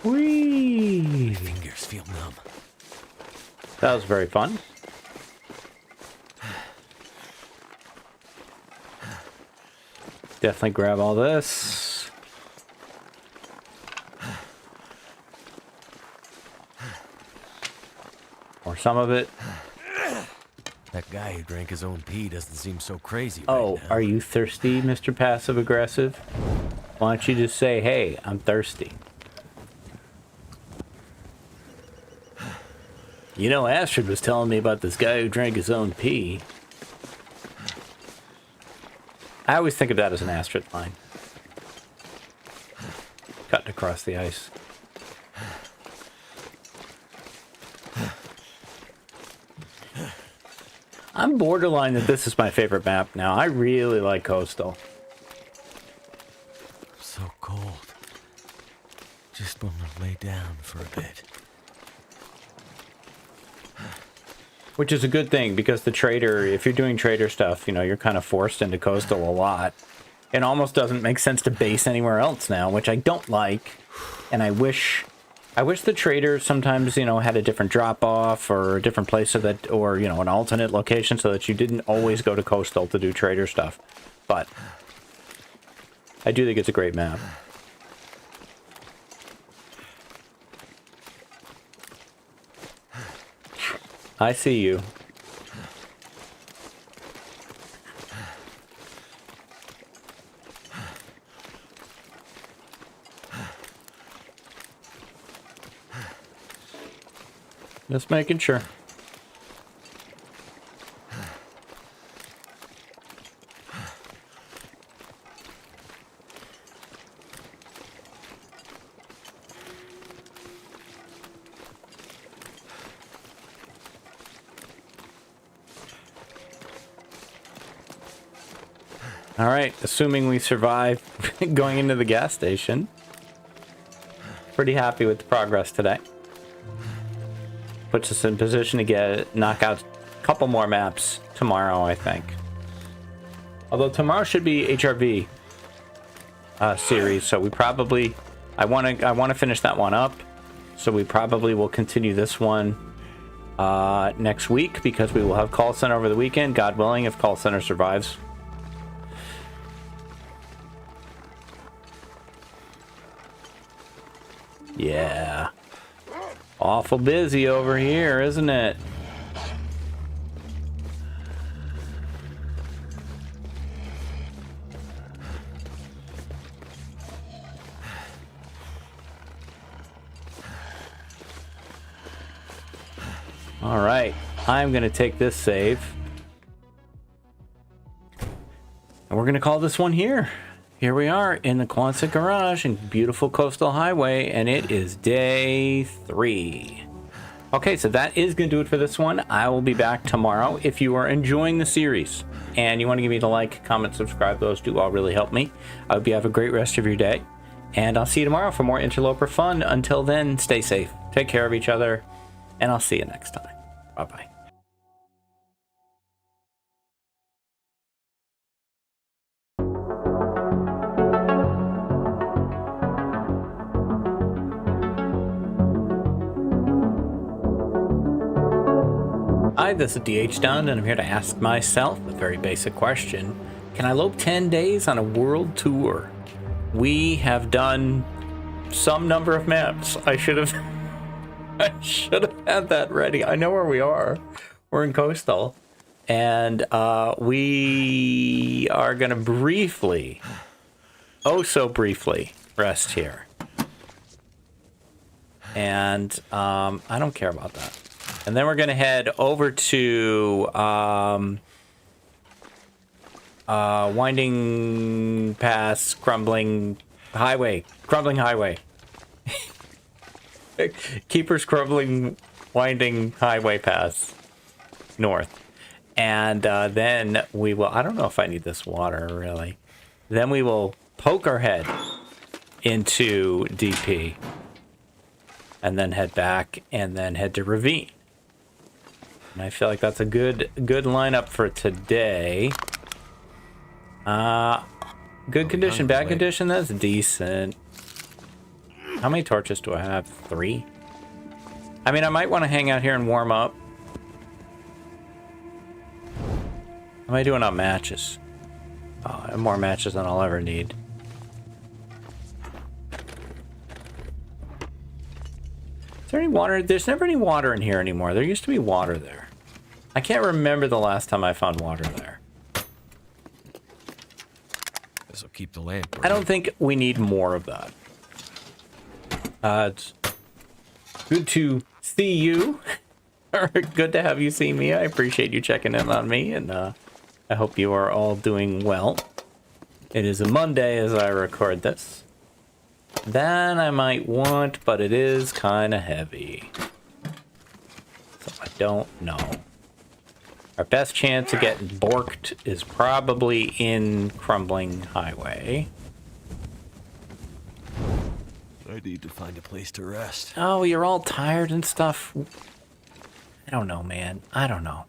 [SPEAKER 1] Whee!
[SPEAKER 2] My fingers feel numb.
[SPEAKER 1] That was very fun. Definitely grab all this. Or some of it.
[SPEAKER 2] That guy who drank his own pee doesn't seem so crazy
[SPEAKER 1] Oh,
[SPEAKER 2] right now.
[SPEAKER 1] are you thirsty, Mr. Passive Aggressive? Why don't you just say, hey, I'm thirsty. You know, Astrid was telling me about this guy who drank his own pee. I always think of that as an Astrid line. Cutting across the ice. I'm borderline that this is my favorite map now. I really like Coastal.
[SPEAKER 2] So cold. Just want to lay down for a bit.
[SPEAKER 1] Which is a good thing, because the trader, if you're doing trader stuff, you know, you're kind of forced into Coastal a lot. It almost doesn't make sense to base anywhere else now, which I don't like. And I wish the traders sometimes, you know, had a different drop off or a different place so that, or, you know, an alternate location so that you didn't always go to Coastal to do trader stuff. But I do think it's a great map. I see you. Just making sure. All right, assuming we survive going into the gas station. Pretty happy with the progress today. Puts us in position to knock out a couple more maps tomorrow, I think. Although tomorrow should be HRV series, so we probably I want to finish that one up. So we probably will continue this one next week because we will have call center over the weekend, God willing, if call center survives. Yeah. Awful busy over here, isn't it? All right. I'm going to take this save. And we're going to call this one here. Here we are in the Quonset Garage in beautiful Coastal Highway, and it is day 3. Okay, so that is going to do it for this one. I will be back tomorrow. If you are enjoying the series and you want to give me the like, comment, subscribe, those do all really help me. I hope you have a great rest of your day, and I'll see you tomorrow for more Interloper fun. Until then, stay safe, take care of each other, and I'll see you next time. Bye-bye. Hi, this is DH Dunn, and I'm here to ask myself a very basic question. Can I lope 10 days on a world tour? We have done some number of maps. I should have had that ready. I know where we are. We're in Coastal. And we are going to briefly, oh so briefly, rest here. And I don't care about that. And then we're going to head over to Winding Pass, Crumbling Highway. Keeper's Crumbling Winding Highway Pass north. And then we will, I don't know if I need this water really. Then we will poke our head into DP. And then head back and then head to Ravine. And I feel like that's a good lineup for today. Good condition, bad condition, that's decent. How many torches do I have? 3? I mean, I might want to hang out here and warm up. How am I doing on matches? Oh, I have more matches than I'll ever need. Is there any water? There's never any water in here anymore. There used to be water there. I can't remember the last time I found water there.
[SPEAKER 2] This will keep the lamp burning.
[SPEAKER 1] I don't think we need more of that. It's good to see you. Good to have you see me. I appreciate you checking in on me, and I hope you are all doing well. It is a Monday as I record this. That I might want, but it is kind of heavy. So I don't know. Our best chance of getting borked is probably in Crumbling Highway.
[SPEAKER 2] I need to find a place to rest.
[SPEAKER 1] Oh, you're all tired and stuff. I don't know, man. I don't know.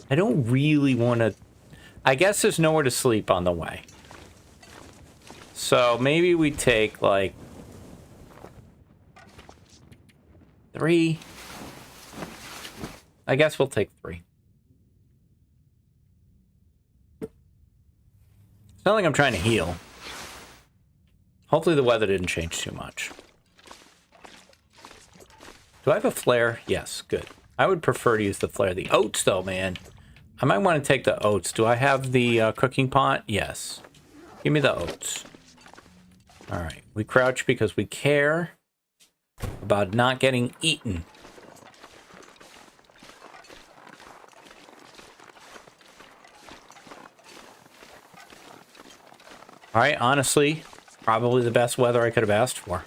[SPEAKER 1] I don't really want to... I guess there's nowhere to sleep on the way. So maybe we take, like, 3. I guess we'll take 3. It's not like I'm trying to heal. Hopefully the weather didn't change too much. Do I have a flare? Yes, good. I would prefer to use the flare. The oats, though, man. I might want to take the oats. Do I have the cooking pot? Yes. Give me the oats. All right. We crouch because we care about not getting eaten. All right. Honestly, probably the best weather I could have asked for.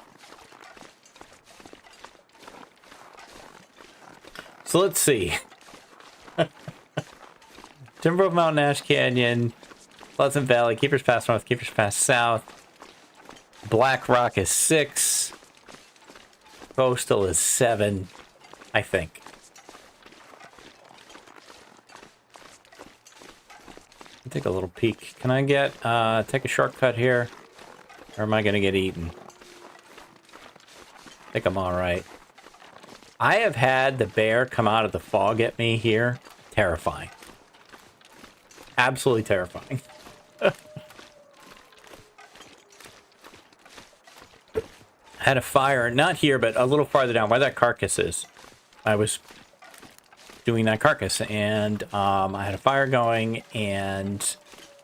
[SPEAKER 1] So let's see. Timberwolf Mountain, Ash Canyon, Pleasant Valley, Keeper's Pass North, Keeper's Pass South. Black Rock is 6. Coastal is 7, I think. I'll take a little peek. Can I get, take a shortcut here? Or am I going to get eaten? I think I'm all right. I have had the bear come out of the fog at me here. Terrifying. Absolutely terrifying. Had a fire, not here, but a little farther down, where that carcass is. I was doing that carcass, and I had a fire going and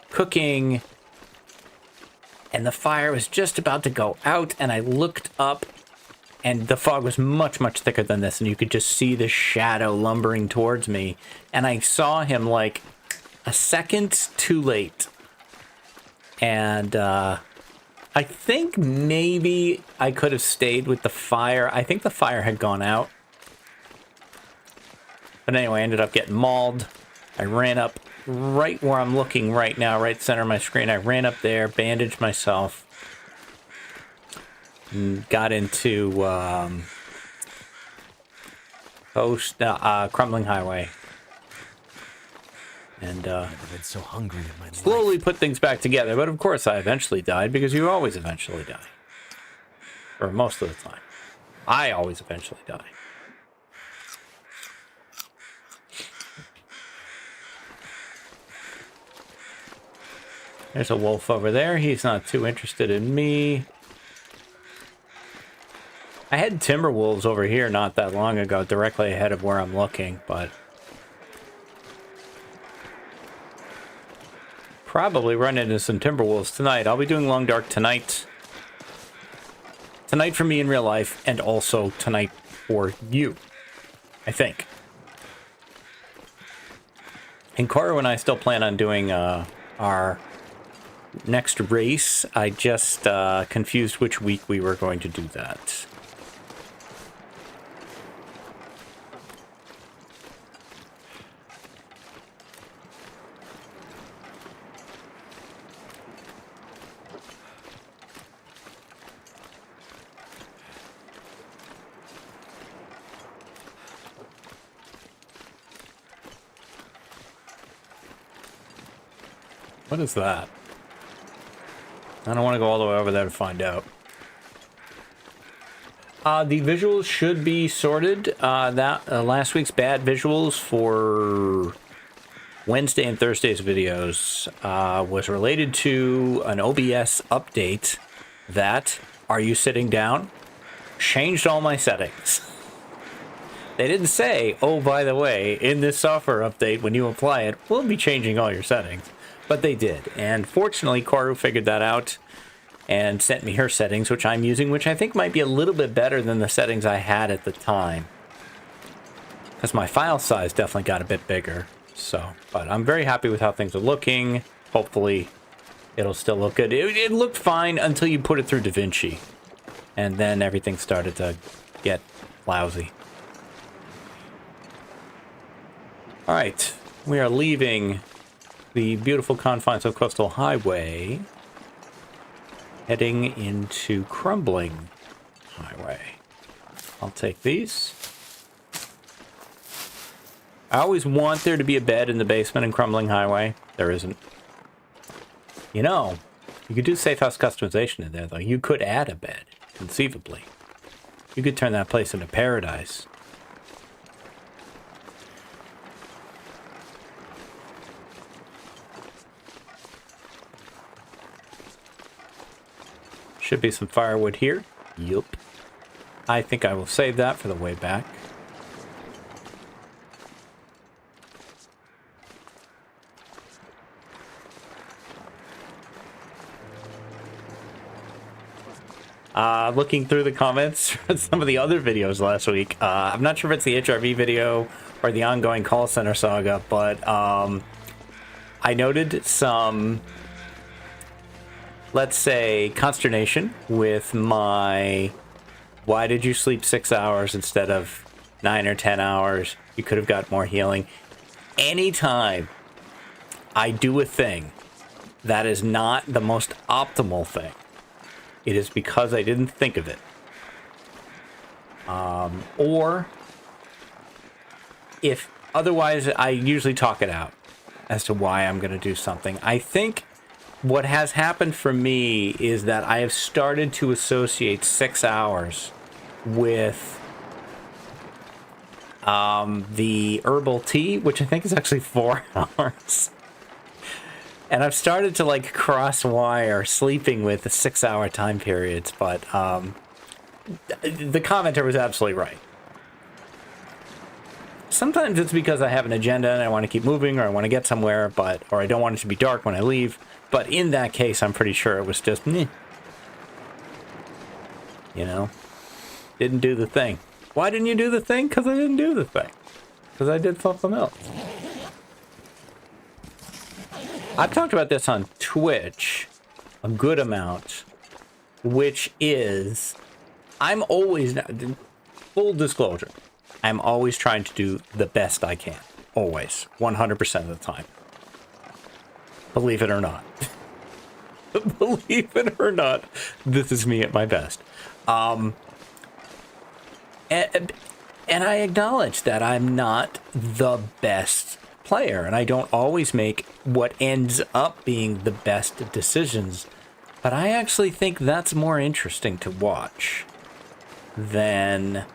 [SPEAKER 1] cooking, and the fire was just about to go out, and I looked up, and the fog was much, much thicker than this, and you could just see the shadow lumbering towards me, and I saw him like a second too late, and I think maybe I could have stayed with the fire. I think the fire had gone out. But anyway, I ended up getting mauled. I ran up right where I'm looking right now, right center of my screen. I ran up there, bandaged myself, and got into Crumbling Highway. And
[SPEAKER 2] I've been so hungry in my life.
[SPEAKER 1] Slowly put things back together, but of course I eventually died, because you always eventually die. Or most of the time. I always eventually die. There's a wolf over there. He's not too interested in me. I had timber wolves over here not that long ago, directly ahead of where I'm looking, but probably run into some timber wolves tonight. I'll be doing Long Dark tonight. Tonight for me in real life, and also tonight for you, I think. And Koru and I still plan on doing our next race. I just confused which week we were going to do that. What is that? I don't want to go all the way over there to find out. The visuals should be sorted. Last week's bad visuals for Wednesday and Thursday's videos was related to an OBS update that, are you sitting down, changed all my settings. They didn't say, oh, by the way, in this software update, when you apply it, we'll be changing all your settings. But they did, and fortunately Koru figured that out and sent me her settings, which I'm using, which I think might be a little bit better than the settings I had at the time, because my file size definitely got a bit bigger. So, but I'm very happy with how things are looking. Hopefully it'll still look good. It looked fine until you put it through DaVinci, and then everything started to get lousy. All right, we are leaving the beautiful confines of Coastal Highway, heading into Crumbling Highway. I'll take these. I always want there to be a bed in the basement in Crumbling Highway. There isn't. You know, you could do safe house customization in there, though. You could add a bed, conceivably. You could turn that place into paradise. Should be some firewood here. Yup. I think I will save that for the way back. Looking through the comments for some of the other videos last week. I'm not sure if it's the HRV video or the ongoing call center saga, but I noted some, let's say, consternation with my, why did you sleep 6 hours instead of 9 or 10 hours? You could have got more healing. Anytime I do a thing that is not the most optimal thing, it is because I didn't think of it. Or if otherwise, I usually talk it out as to why I'm going to do something. I think what has happened for me is that I have started to associate 6 hours with the herbal tea, which I think is actually 4 hours. And I've started to like cross wire sleeping with the 6 hour time periods, but the commenter was absolutely right. Sometimes it's because I have an agenda and I want to keep moving, or I want to get somewhere, or I don't want it to be dark when I leave. But in that case, I'm pretty sure it was just, meh. You know, didn't do the thing. Why didn't you do the thing? Because I didn't do the thing. Because I did something else. I've talked about this on Twitch a good amount, which is, I'm always, full disclosure, I'm always trying to do the best I can. Always. 100% of the time. Believe it or not. Believe it or not, this is me at my best. And I acknowledge that I'm not the best player, and I don't always make what ends up being the best decisions, but I actually think that's more interesting to watch than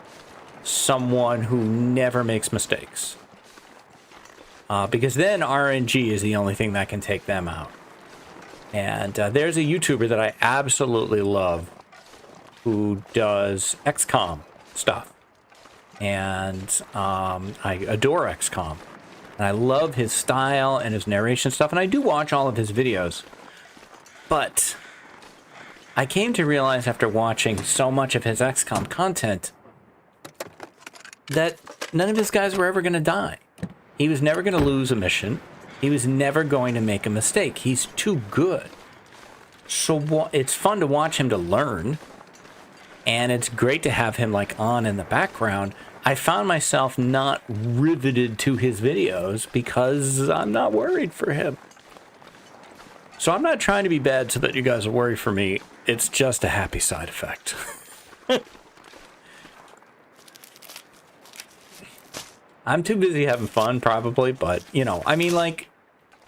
[SPEAKER 1] someone who never makes mistakes, because then RNG is the only thing that can take them out. And there's a YouTuber that I absolutely love who does XCOM stuff, and I adore XCOM. And I love his style and his narration stuff, and I do watch all of his videos. But I came to realize after watching so much of his XCOM content that none of his guys were ever going to die. He was never going to lose a mission. He was never going to make a mistake. He's too good. So it's fun to watch him to learn, and it's great to have him like on in the background. I found myself not riveted to his videos because I'm not worried for him. So I'm not trying to be bad so that you guys are worried for me. It's just a happy side effect. I'm too busy having fun, probably, but, you know, I mean, like,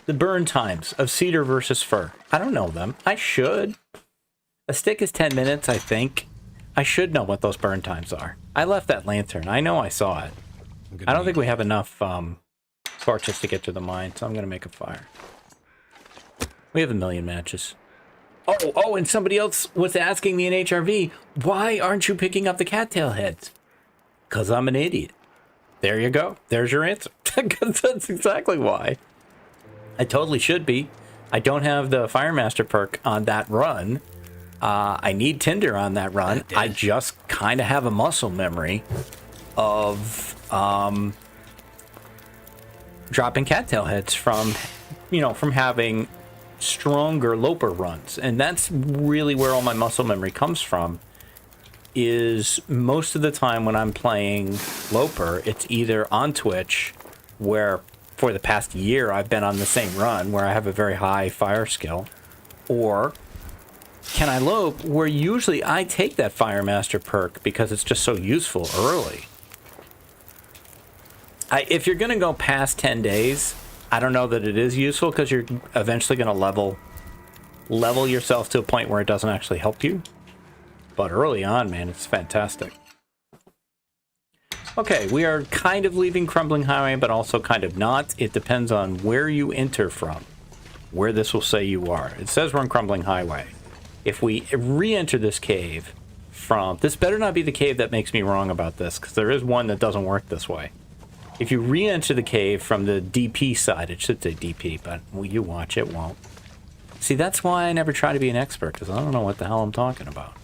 [SPEAKER 1] the burn times of cedar versus fir. I don't know them. I should. A stick is 10 minutes, I think. I should know what those burn times are. I left that lantern. I know I saw it. I don't think we have enough torches to get to the mine, so I'm going to make a fire. We have 1,000,000 matches. Oh, and somebody else was asking me in HRV, why aren't you picking up the cattail heads? Because I'm an idiot. There you go. There's your answer. Because that's exactly why. I totally should be. I don't have the Firemaster perk on that run. I need Tinder on that run. I just kind of have a muscle memory of dropping cattail heads from, you know, from having stronger Loper runs. And that's really where all my muscle memory comes from, is most of the time when I'm playing Loper, it's either on Twitch, where for the past year I've been on the same run where I have a very high fire skill, or Can I Lope, where usually I take that Firemaster perk because it's just so useful early. If you're going to go past 10 days, I don't know that it is useful, because you're eventually going to level yourself to a point where it doesn't actually help you. But early on, man, it's fantastic. Okay, we are kind of leaving Crumbling Highway, but also kind of not. It depends on where you enter from, where this will say you are. It says we're on Crumbling Highway. If we re-enter this cave from... This better not be the cave that makes me wrong about this, because there is one that doesn't work this way. If you re-enter the cave from the DP side, it should say DP, but when you watch, it won't. See, that's why I never try to be an expert, because I don't know what the hell I'm talking about.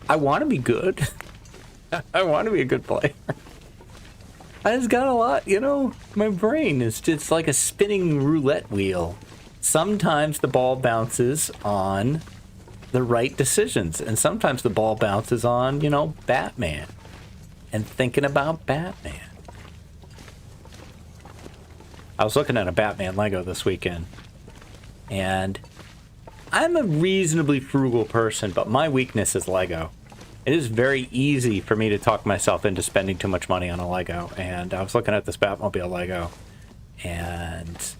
[SPEAKER 1] I want to be good. I want to be a good player. I just got a lot, you know, my brain is just like a spinning roulette wheel. Sometimes the ball bounces on the right decisions, and sometimes the ball bounces on, you know, Batman and thinking about Batman. I was looking at a Batman Lego this weekend, and I'm a reasonably frugal person, but my weakness is Lego. It is very easy for me to talk myself into spending too much money on a Lego, and I was looking at this Batmobile Lego, and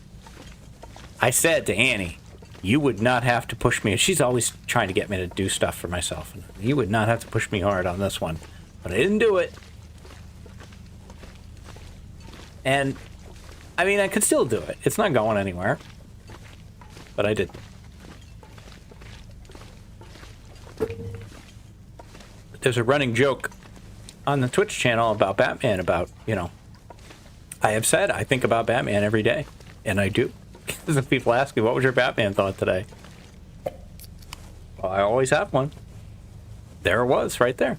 [SPEAKER 1] I said to Annie, you would not have to push me. She's always trying to get me to do stuff for myself. You would not have to push me hard on this one, but I didn't do it. And, I mean, I could still do it. It's not going anywhere, but I didn't. There's a running joke on the Twitch channel about Batman, about, you know, I have said I think about Batman every day, and I do. Because if people ask me, what was your Batman thought today? Well, I always have one. There it was, right there.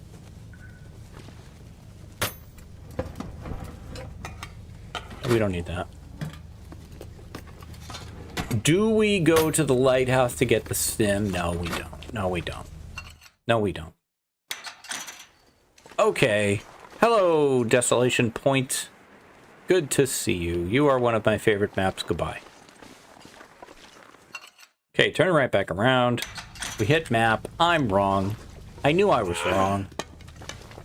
[SPEAKER 1] We don't need that. Do we go to the lighthouse to get the stim? No, we don't. No, we don't. No, we don't. Okay. Hello, Desolation Point. Good to see you. You are one of my favorite maps. Goodbye. Okay, turn right back around. We hit map. I'm wrong. I knew I was wrong.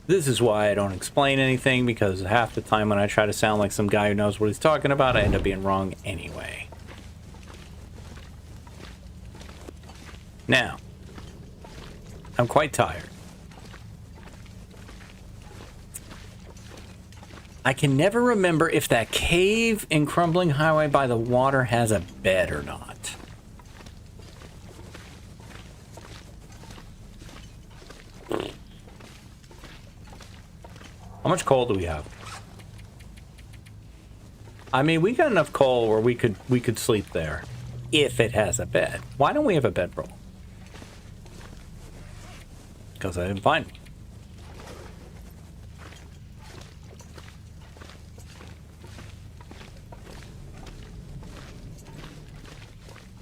[SPEAKER 1] This is why I don't explain anything, because half the time when I try to sound like some guy who knows what he's talking about, I end up being wrong anyway. Now, I'm quite tired. I can never remember if that cave in Crumbling Highway by the water has a bed or not. How much coal do we have? I mean, we got enough coal where we could sleep there if it has a bed. Why don't we have a bedroll? Because I didn't find it.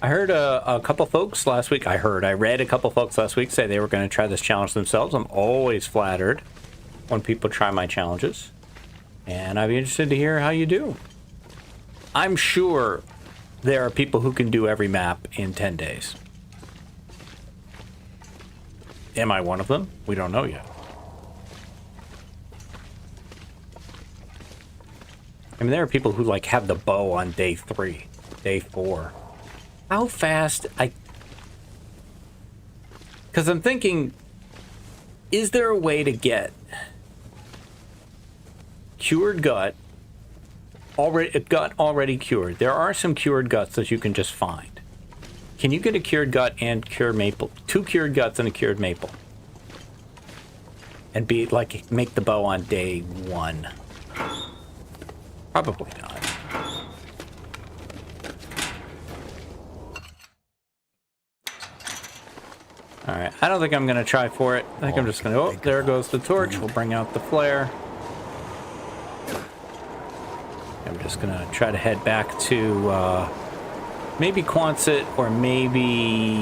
[SPEAKER 1] I heard a couple folks last week. I read a couple folks last week say they were going to try this challenge themselves. I'm always flattered when people try my challenges, and I'd be interested to hear how you do. I'm sure there are people who can do every map in 10 days. Am I one of them? We don't know yet. I mean, there are people who like have the bow on day 3, day 4. How fast because I'm thinking, is there a way to get cured gut already cured? There are some cured guts that you can just find. Can you get a cured gut and cured maple? 2 cured guts and a cured maple. And be like, make the bow on day 1. Probably not. Alright, I don't think I'm going to try for it. I think I'm just going to... Oh, there goes the torch. We'll bring out the flare. I'm just going to try to head back to maybe Quonset or maybe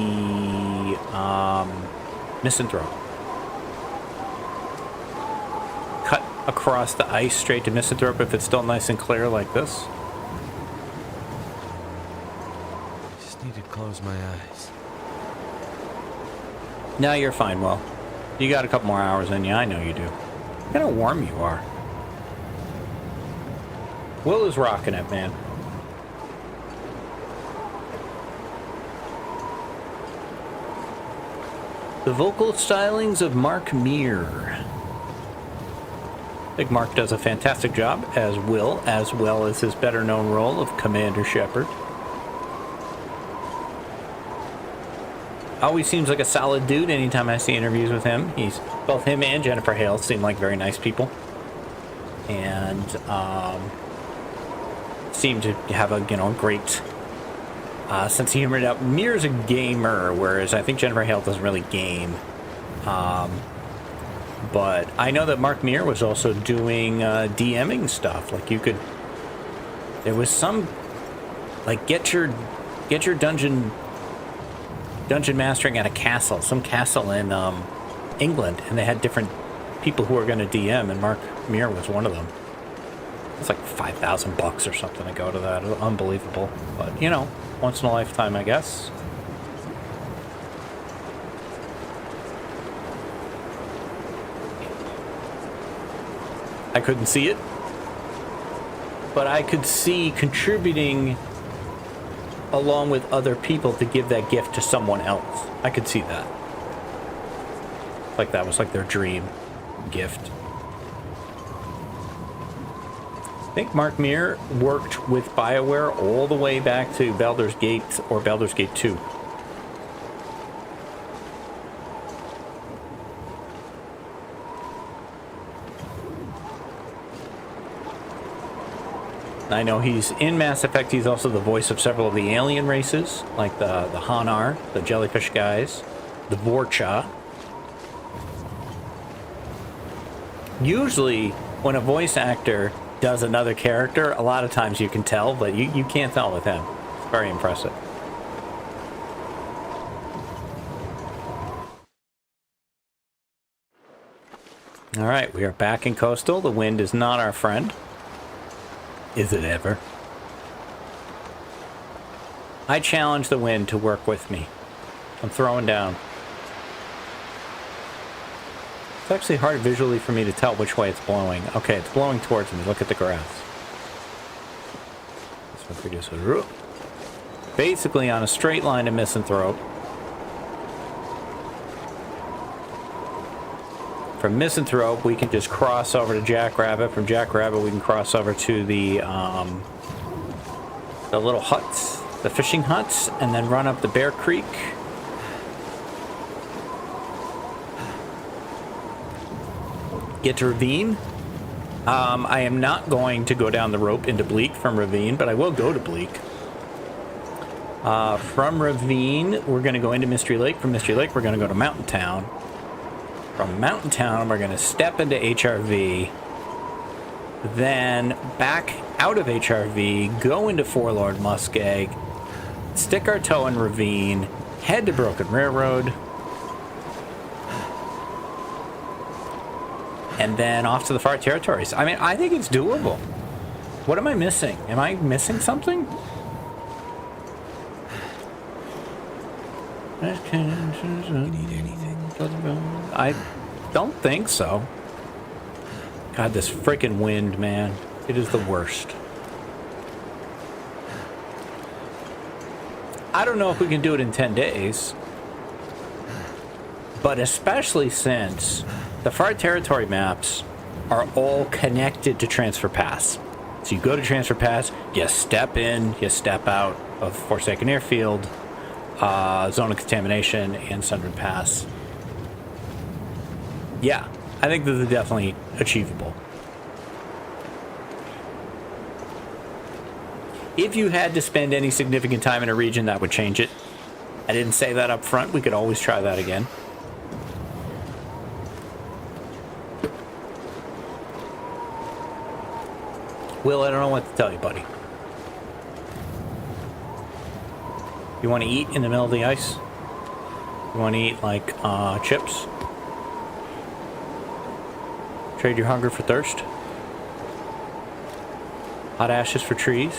[SPEAKER 1] Misanthrope. Cut across the ice straight to Misanthrope if it's still nice and clear like this.
[SPEAKER 2] Just need to close my eyes.
[SPEAKER 1] No, you're fine, Will. You got a couple more hours in you. I know you do. Look how warm you are. Will is rocking it, man. The vocal stylings of Mark Meir. I think Mark does a fantastic job as Will, as well as his better-known role of Commander Shepard. Always seems like a solid dude anytime I see interviews with him. Both him and Jennifer Hale seem like very nice people. And seem to have a great sense of humor. Now, Mir's a gamer, whereas I think Jennifer Hale doesn't really game. But I know that Mark Mir was also doing DMing stuff. Like there was some, like get your dungeon mastering at a castle, some castle in England, and they had different people who were going to DM, and Mark Mir was one of them. It's like $5,000 or something to go to that. Unbelievable, but once in a lifetime, I guess. I couldn't see it, but I could see contributing along with other people to give that gift to someone else. I could see that. Like that was like their dream gift. I think Mark Mir worked with BioWare all the way back to Baldur's Gate or Baldur's Gate 2. I know he's in Mass Effect. He's also the voice of several of the alien races, like the Hanar, the jellyfish guys, the Vorcha. Usually, when a voice actor does another character, a lot of times you can tell, but you can't tell with him. It's very impressive. All right, we are back in Coastal. The wind is not our friend. Is it ever? I challenge the wind to work with me. I'm throwing down. It's actually hard visually for me to tell which way it's blowing. Okay, it's blowing towards me. Look at the grass. This one produces basically on a straight line to Misanthrope. From Misanthrope, we can just cross over to Jackrabbit. From Jackrabbit, we can cross over to the little huts, the fishing huts, and then run up the Bear Creek. Get to Ravine. I am not going to go down the rope into Bleak from Ravine, but I will go to Bleak. From Ravine, we're going to go into Mystery Lake. From Mystery Lake, we're going to go to Mountain Town. From Mountain Town, we're going to step into HRV, then back out of HRV, go into Forlord Muskeg, stick our toe in Ravine, head to Broken Railroad, and then off to the Far Territories. I mean, I think it's doable. What am I missing? Am I missing something?
[SPEAKER 2] You need anything?
[SPEAKER 1] I don't think so. God, this freaking wind, man. It is the worst. I don't know if we can do it in 10 days. But especially since the Far Territory maps are all connected to Transfer Pass. So you go to Transfer Pass, you step in, you step out of Forsaken Airfield, Zone of Contamination, and Sundred Pass. Yeah, I think this is definitely achievable. If you had to spend any significant time in a region, that would change it. I didn't say that up front. We could always try that again. Will, I don't know what to tell you, buddy. You want to eat in the middle of the ice? You want to eat, like, chips? Trade your hunger for thirst? Hot ashes for trees?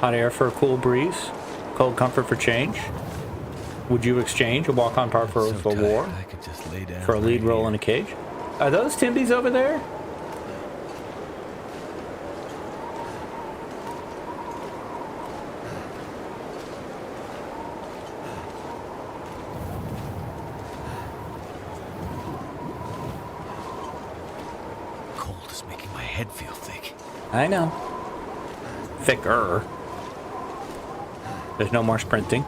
[SPEAKER 1] Hot air for a cool breeze? Cold comfort for change? Would you exchange a walk-on par for war?
[SPEAKER 2] I could just lay down
[SPEAKER 1] for a lead role in a cage? Are those Timbies over there?
[SPEAKER 2] It's making my head feel thick.
[SPEAKER 1] I know. Thicker. There's no more sprinting.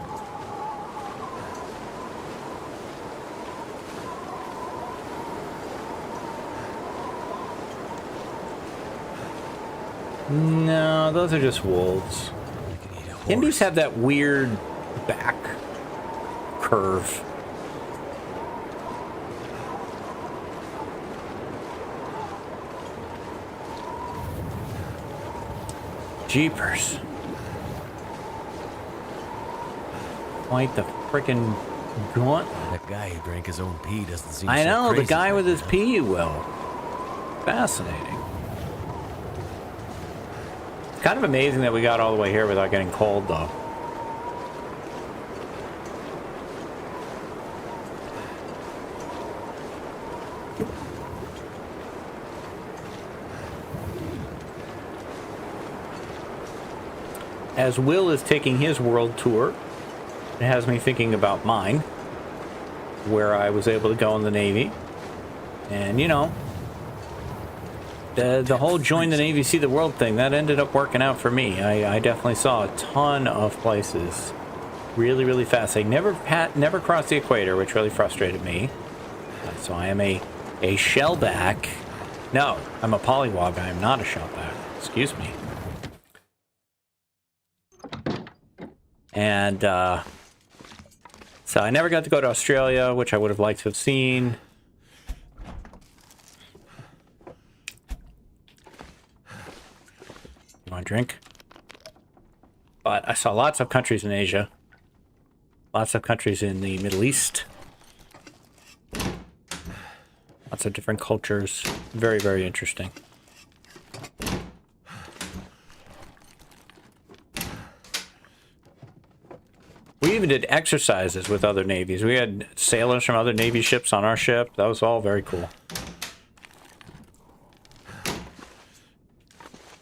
[SPEAKER 1] No, those are just wolves. Indies have that weird back curve. Jeepers. Quite the frickin' gaunt.
[SPEAKER 2] That guy who drank his own pee doesn't seem
[SPEAKER 1] I
[SPEAKER 2] so
[SPEAKER 1] know, the
[SPEAKER 2] crazy
[SPEAKER 1] guy
[SPEAKER 2] right
[SPEAKER 1] with his
[SPEAKER 2] now.
[SPEAKER 1] pee will. Fascinating. It's kind of amazing that we got all the way here without getting cold, though. As Will is taking his world tour, it has me thinking about mine, where I was able to go in the Navy. And, you know, the whole join the Navy, see the world thing, that ended up working out for me. I definitely saw a ton of places really, really fast. I never crossed the equator, which really frustrated me. So I am a shellback. No, I'm a polywog. I am not a shellback. Excuse me. And so I never got to go to Australia, which I would have liked to have seen. You want a drink? But I saw lots of countries in Asia. Lots of countries in the Middle East. Lots of different cultures. Very, very interesting. We even did exercises with other navies. We had sailors from other Navy ships on our ship. That was all very cool.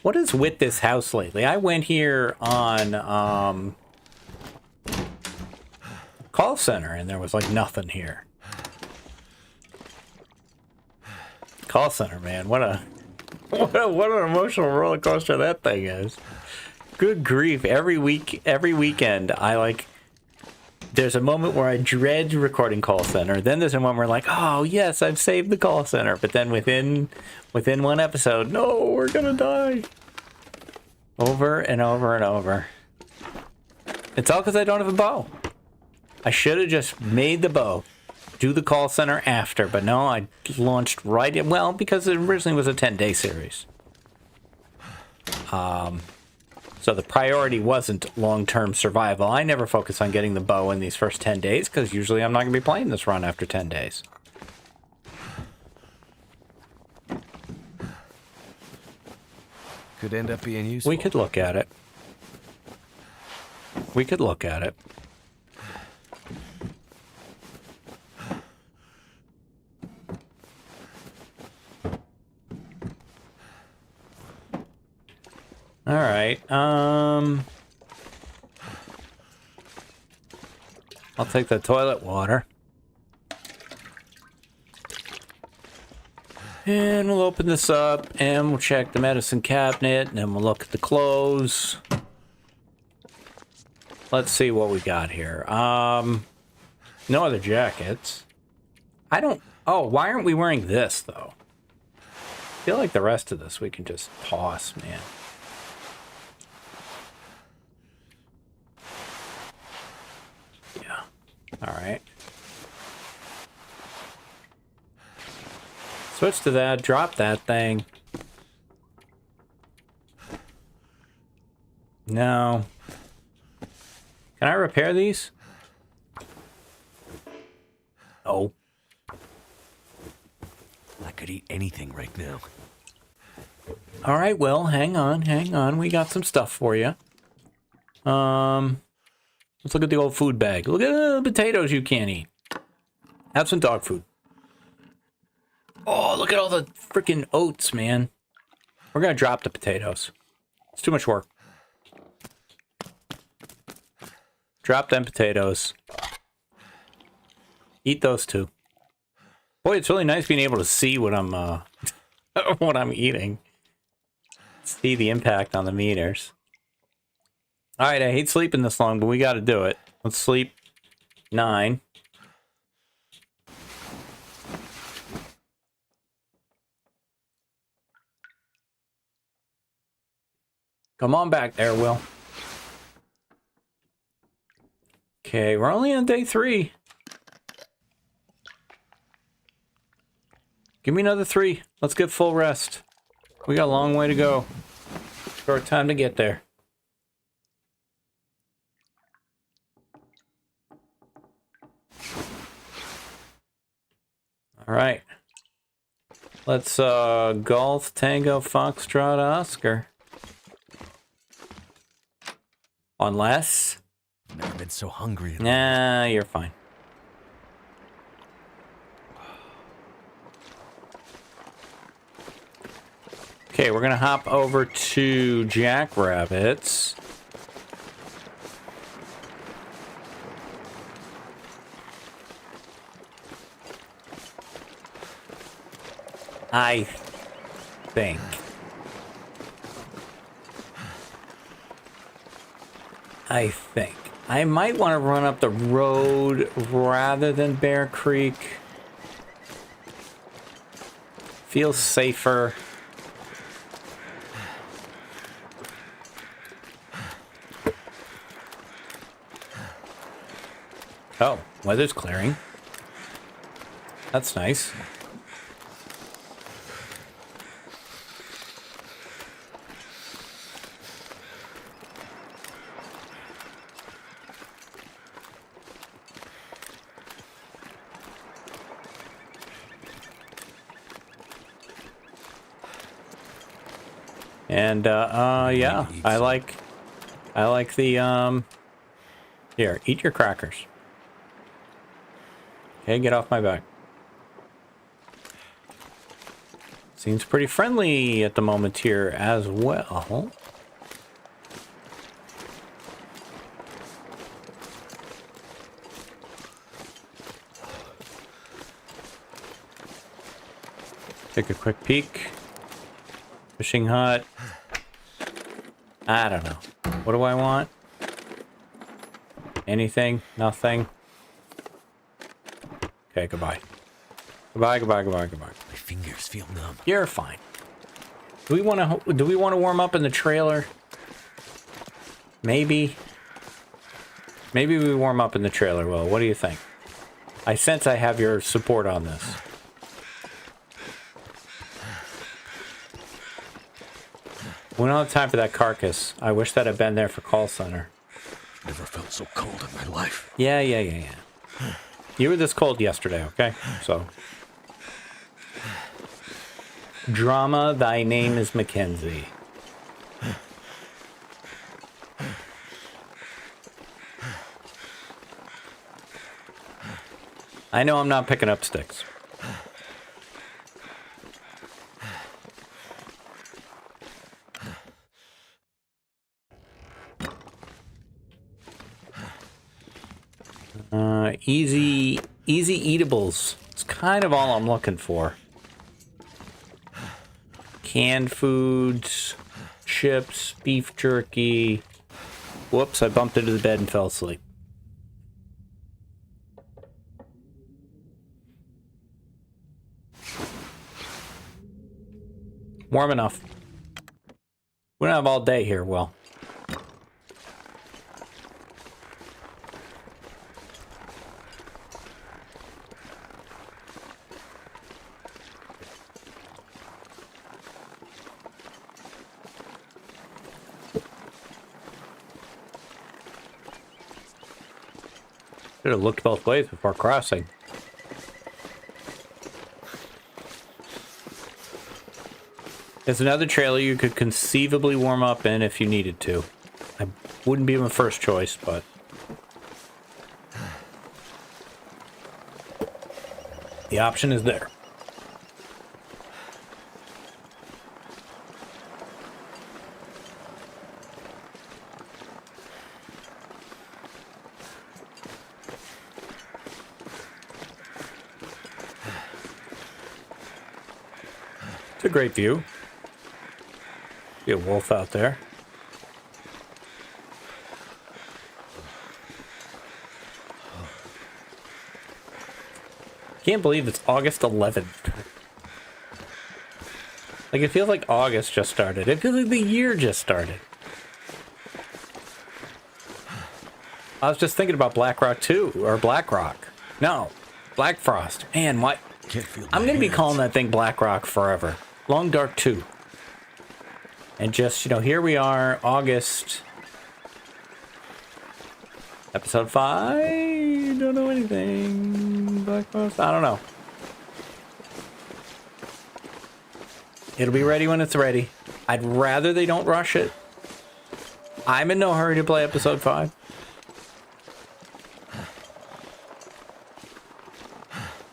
[SPEAKER 1] What is with this house lately? I went here on call center and there was like nothing here. Call center, man. What an emotional roller coaster that thing is. Good grief. Every weekend there's a moment where I dread recording call center. Then there's a moment where like, oh yes, I've saved the call center. But then within one episode, no, we're gonna die. Over and over and over. It's all because I don't have a bow. I should have just made the bow. Do the call center after. But no, I launched right in. Well, because it originally was a 10-day series. So the priority wasn't long-term survival. I never focus on getting the bow in these first 10 days, because usually I'm not going to be playing this run after 10 days.
[SPEAKER 2] Could end up being useful.
[SPEAKER 1] We could look at it. We could look at it. All right. I'll take the toilet water. And we'll open this up and we'll check the medicine cabinet and then we'll look at the clothes. Let's see what we got here. No other jackets. Oh, why aren't we wearing this though? I feel like the rest of this we can just toss, man. All right. Switch to that. Drop that thing. No. Can I repair these? Oh.
[SPEAKER 2] I could eat anything right now.
[SPEAKER 1] All right, well, hang on. We got some stuff for you. Let's look at the old food bag. Look at the potatoes you can't eat. Have some dog food. Oh, look at all the freaking oats, man. We're going to drop the potatoes. It's too much work. Drop them potatoes. Eat those too. Boy, it's really nice being able to see what I'm what I'm eating. See the impact on the meters. All right, I hate sleeping this long, but we got to do it. Let's sleep 9. Come on back there, Will. Okay, we're only on day 3. Give me another 3. Let's get full rest. We got a long way to go. Short time to get there. All right. Let's Golf, Tango, Foxtrot, Oscar. Unless...
[SPEAKER 2] I've never been so hungry.
[SPEAKER 1] Nah, you're fine. Okay, we're gonna hop over to Jackrabbits. I think. I might want to run up the road rather than Bear Creek. Feels safer. Oh, weather's clearing. That's nice. And yeah, I like the here, eat your crackers. Okay, get off my back. Seems pretty friendly at the moment here as well. Take a quick peek. Fishing hut. I don't know. What do I want? Anything? Nothing? Okay, goodbye. Goodbye.
[SPEAKER 2] My fingers feel numb.
[SPEAKER 1] You're fine. Do we want to warm up in the trailer? Maybe. Maybe we warm up in the trailer, Will. What do you think? I sense I have your support on this. We don't have time for that carcass. I wish that had been there for call center.
[SPEAKER 2] Never felt so cold in my life.
[SPEAKER 1] Yeah. You were this cold yesterday, okay? So. Drama, thy name is McKenzie. I know I'm not picking up sticks. Easy eatables. It's kind of all I'm looking for. Canned foods, chips, beef jerky. Whoops, I bumped into the bed and fell asleep. Warm enough. We don't have all day here, Will. Should have looked both ways before crossing. There's another trailer you could conceivably warm up in if you needed to. I wouldn't be my first choice, but... the option is there. It's a great view. See a wolf out there. Can't believe it's August 11th. Like, it feels like August just started. It feels like the year just started. I was just thinking about Black Rock 2, or Black Rock. No, Black Frost. Man, what? I'm going to be calling that thing Black Rock forever. Long Dark 2. And just, you know, here we are, August. Episode 5? Don't know anything. Black Frost? I don't know. It'll be ready when it's ready. I'd rather they don't rush it. I'm in no hurry to play episode 5.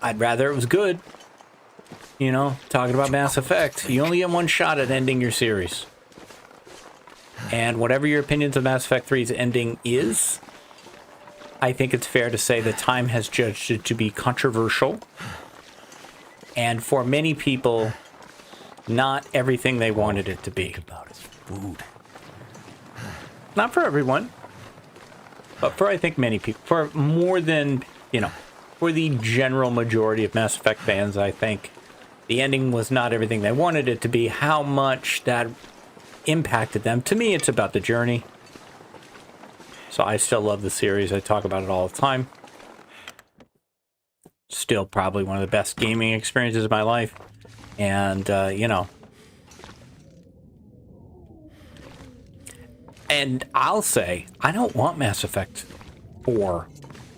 [SPEAKER 1] I'd rather it was good. You know, talking about Mass Effect, you only get one shot at ending your series. And whatever your opinions of Mass Effect 3's ending is, I think it's fair to say that time has judged it to be controversial. And for many people, not everything they wanted it to be.
[SPEAKER 2] About his food.
[SPEAKER 1] Not for everyone, but for, I think, many people. For more than, you know, for the general majority of Mass Effect fans, I think the ending was not everything they wanted it to be. How much that impacted them. To me, it's about the journey. So I still love the series. I talk about it all the time. Still probably one of the best gaming experiences of my life. And, you know. And I'll say, I don't want Mass Effect 4.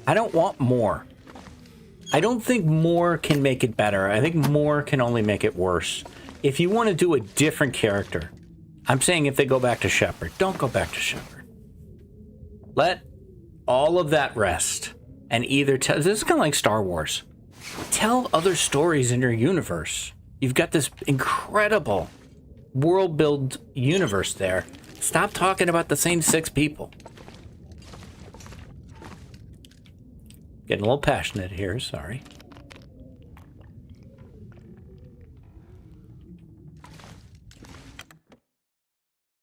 [SPEAKER 1] I don't want more. I don't think more can make it better. I think more can only make it worse. If you want to do a different character, I'm saying if they go back to Shepard, don't go back to Shepard. Let all of that rest. And either tell, this is kind of like Star Wars. Tell other stories in your universe. You've got this incredible world-built universe there. Stop talking about the same 6 people. Getting a little passionate here, sorry.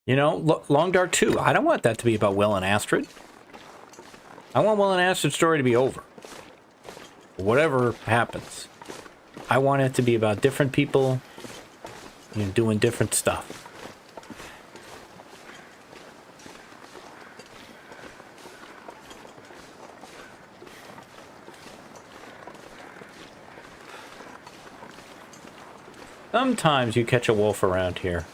[SPEAKER 1] You know, Long Dark 2, I don't want that to be about Will and Astrid. I want Will and Astrid's story to be over. Whatever happens. I want it to be about different people, you know, doing different stuff. Sometimes you catch a wolf around here.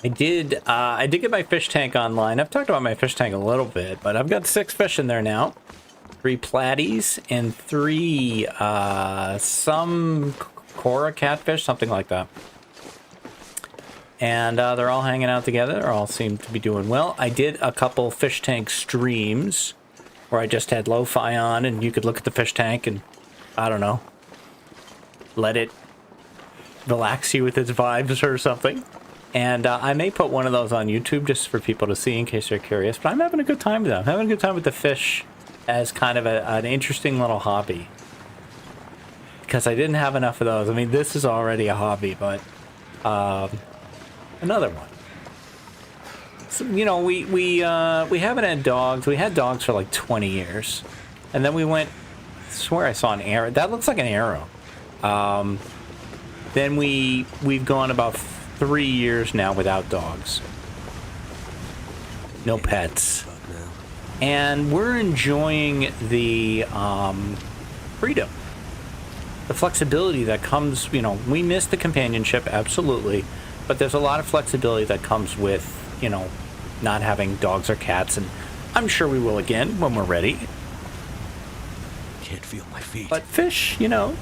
[SPEAKER 1] I did get my fish tank online. I've talked about my fish tank a little bit, but I've got 6 fish in there now. 3 platies and 3 some Koru catfish, something like that. And they're all hanging out together. They all seem to be doing well. I did a couple fish tank streams where I just had lo-fi on and you could look at the fish tank and, I don't know, let it relax you with its vibes or something. And I may put one of those on YouTube just for people to see in case they're curious. But I'm having a good time with them. I'm having a good time with the fish as kind of an interesting little hobby. Because I didn't have enough of those. I mean, this is already a hobby, but another one. So, you know, we haven't had dogs. We had dogs for like 20 years. And then we went, I swear I saw an arrow. That looks like an arrow. Then we've gone about 3 years now without dogs. No pets. And we're enjoying the freedom. The flexibility that comes, you know, we miss the companionship, absolutely. But there's a lot of flexibility that comes with, you know, not having dogs or cats. And I'm sure we will again when we're ready.
[SPEAKER 2] Can't feel my feet.
[SPEAKER 1] But fish, you know,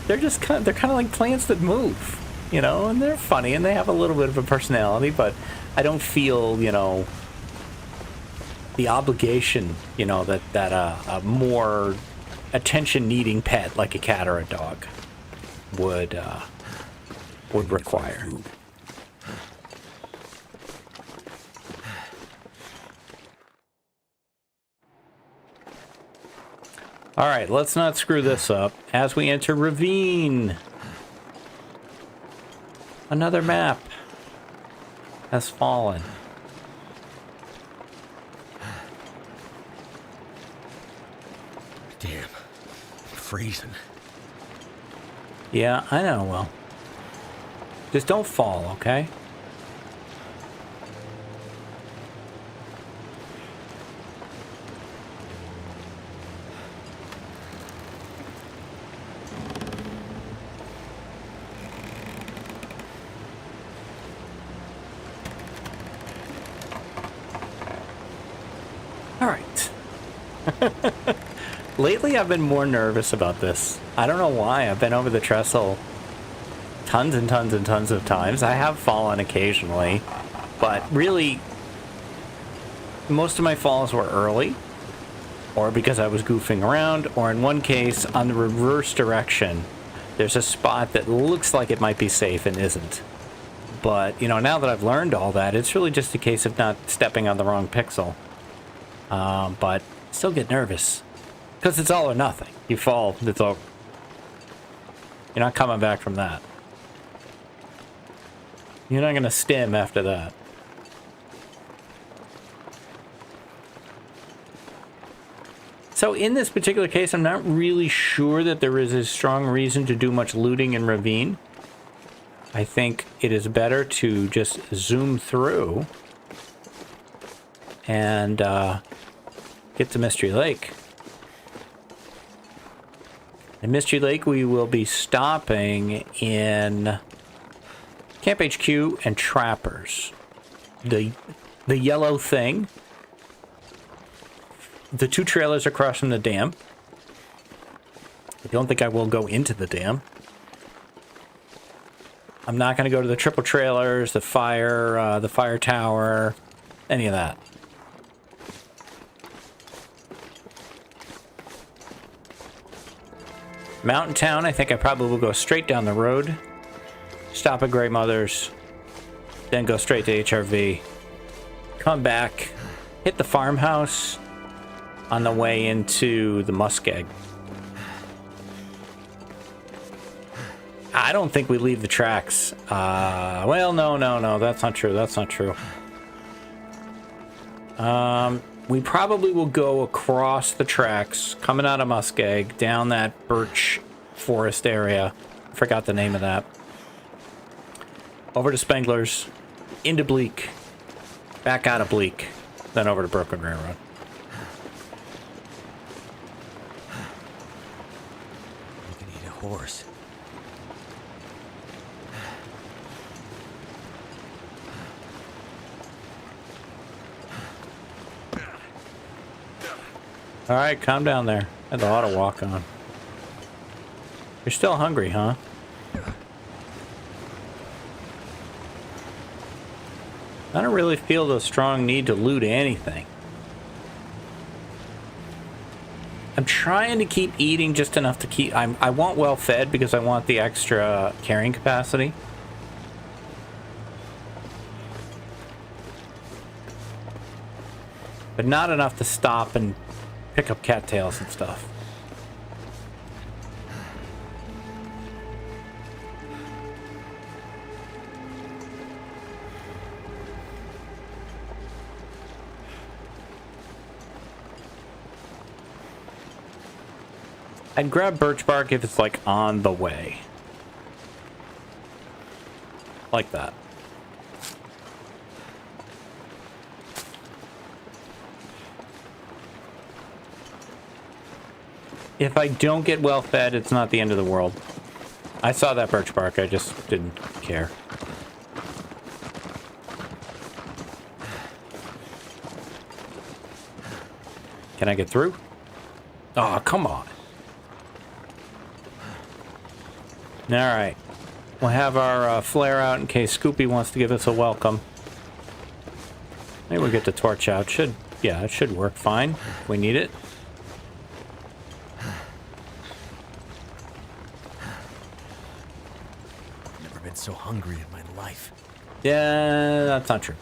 [SPEAKER 1] they're kind of like plants that move. You know, and they're funny and they have a little bit of a personality, but I don't feel, you know, the obligation, you know, that a more attention-needing pet like a cat or a dog would require. All right, let's not screw this up. As we enter Ravine, another map has fallen.
[SPEAKER 2] Damn, I'm freezing.
[SPEAKER 1] Yeah, I know. Well, just don't fall, okay? All right. Lately, I've been more nervous about this. I don't know why. I've been over the trestle tons and tons and tons of times. I have fallen occasionally, but really, most of my falls were early, or because I was goofing around, or in one case, on the reverse direction, there's a spot that looks like it might be safe and isn't. But, you know, now that I've learned all that, it's really just a case of not stepping on the wrong pixel. But still get nervous. Because it's all or nothing. You fall, it's all... You're not coming back from that. You're not going to stim after that. So in this particular case, I'm not really sure that there is a strong reason to do much looting in Ravine. I think it is better to just zoom through and get to Mystery Lake. In Mystery Lake, we will be stopping in Camp HQ and Trappers. The yellow thing. The two trailers across from the dam. I don't think I will go into the dam. I'm not going to go to the triple trailers, the fire tower, any of that. Mountain Town, I think I probably will go straight down the road, stop at Grey Mother's, then go straight to HRV, come back, hit the farmhouse on the way into the Muskeg. I don't think we leave the tracks. Well, no, that's not true. That's not true. We probably will go across the tracks, coming out of Muskeg, down that birch forest area. I forgot the name of that. Over to Spengler's, into Bleak, back out of Bleak, then over to Broken Railroad.
[SPEAKER 2] You can eat a horse.
[SPEAKER 1] All right, calm down there. Had a lot of walk on. You're still hungry, huh? I don't really feel the strong need to loot anything. I'm trying to keep eating just enough to keep... I want well fed because I want the extra carrying capacity. But not enough to stop and pick up cattails and stuff. I'd grab birch bark if it's like on the way. Like that. If I don't get well fed, it's not the end of the world. I saw that birch bark, I just didn't care. Can I get through? Oh, come on. Alright. We'll have our flare out in case Scoopy wants to give us a welcome. Maybe we'll get the torch out. Yeah, it should work fine if we need it.
[SPEAKER 2] been so hungry in my life.
[SPEAKER 1] Yeah, that's not true.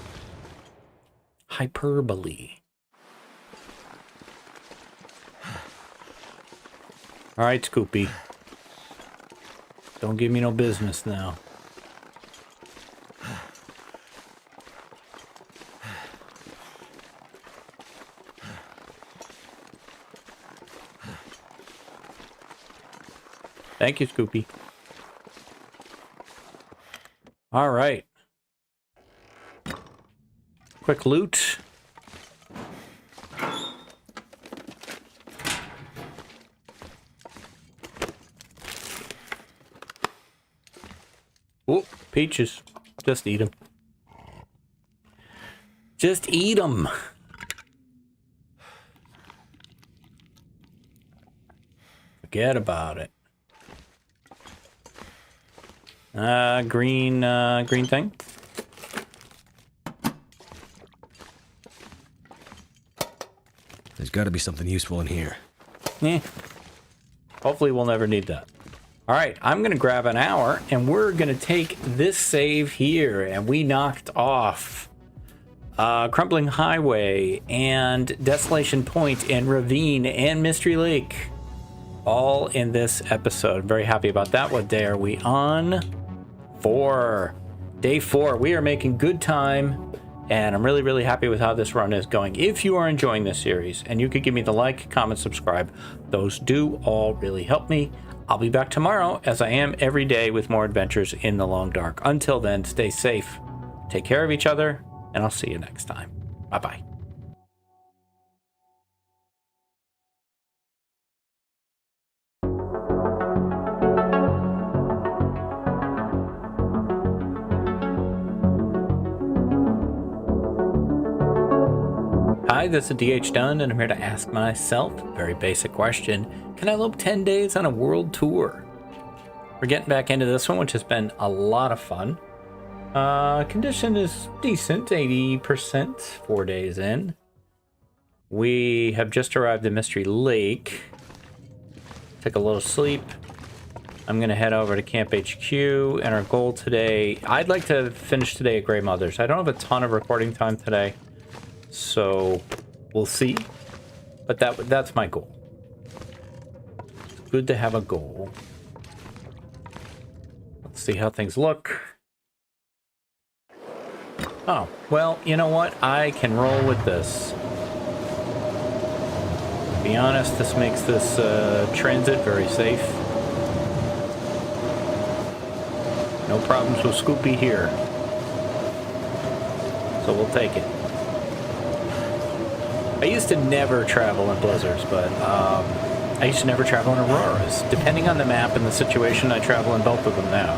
[SPEAKER 1] Hyperbole. All right, Scoopy. Don't give me no business now. Thank you, Scoopy. All right. Quick loot. Oh, peaches. Just eat them. Just eat them. Forget about it. Green thing.
[SPEAKER 2] There's got to be something useful in here.
[SPEAKER 1] Yeah. Hopefully we'll never need that. All right, I'm going to grab an hour, and we're going to take this save here, and we knocked off Crumbling Highway and Desolation Point and Ravine and Mystery Lake all in this episode. Very happy about that. What day are we on? 4. Day 4. We are making good time, and I'm really, really happy with how this run is going. If you are enjoying this series, and you could give me the like, comment, subscribe, those do all really help me. I'll be back tomorrow, as I am every day, with more adventures in the Long Dark. Until then, stay safe, take care of each other, and I'll see you next time. Bye-bye. Hi, this is DH Dunn, and I'm here to ask myself a very basic question. Can I lope 10 days on a world tour? We're getting back into this one, which has been a lot of fun. Condition is decent, 80%, 4 days in. We have just arrived at Mystery Lake. Took a little sleep. I'm going to head over to Camp HQ, and our goal today... I'd like to finish today at Grey Mother's. I don't have a ton of recording time today, so we'll see. But that's my goal. It's good to have a goal. Let's see how things look. Oh, well, you know what? I can roll with this. To be honest, this makes this transit very safe. No problems with Scoopy here. So we'll take it. I used to never travel in blizzards, but I used to never travel in auroras. Depending on the map and the situation, I travel in both of them now.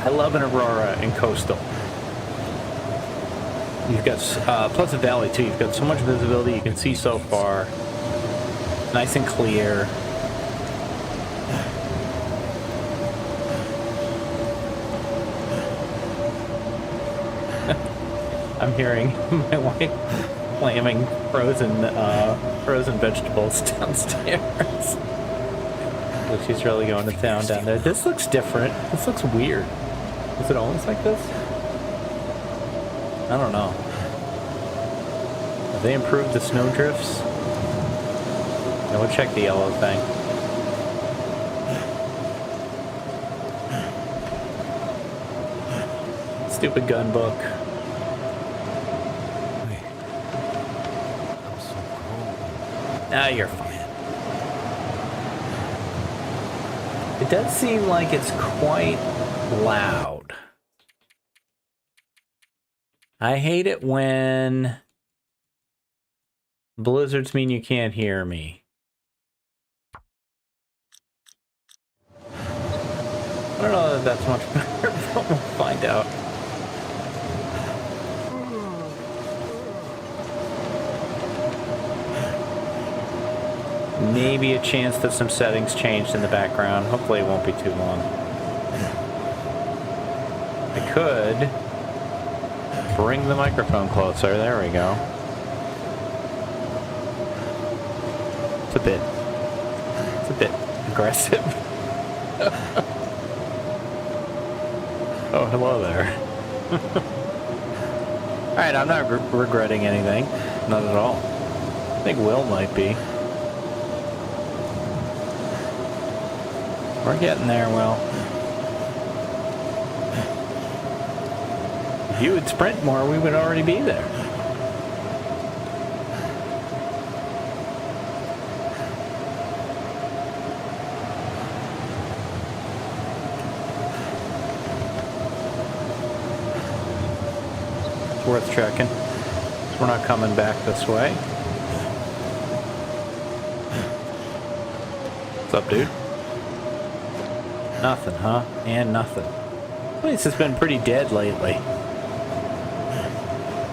[SPEAKER 1] I love an aurora in coastal. You've got Pleasant Valley too. You've got so much visibility. You can see so far. Nice and clear. I'm hearing my wife slamming frozen vegetables downstairs. So she's really going to town down there. This looks different. This looks weird. Is it always like this? I don't know. Have they improved the snow drifts? No, we'll check the yellow thing. Stupid gun book. Ah, you're fine. It does seem like it's quite loud. I hate it when blizzards mean you can't hear me. I don't know that that's much better, but we'll find out. Maybe a chance that some settings changed in the background. Hopefully it won't be too long. I could bring the microphone closer. There we go. It's a bit aggressive. Oh, hello there. Alright, I'm not regretting anything. Not at all. I think Will might be. We're getting there, Will. If you would sprint more, we would already be there. It's worth checking. So we're not coming back this way. What's up, dude? Nothing, huh? And nothing. This place has been pretty dead lately.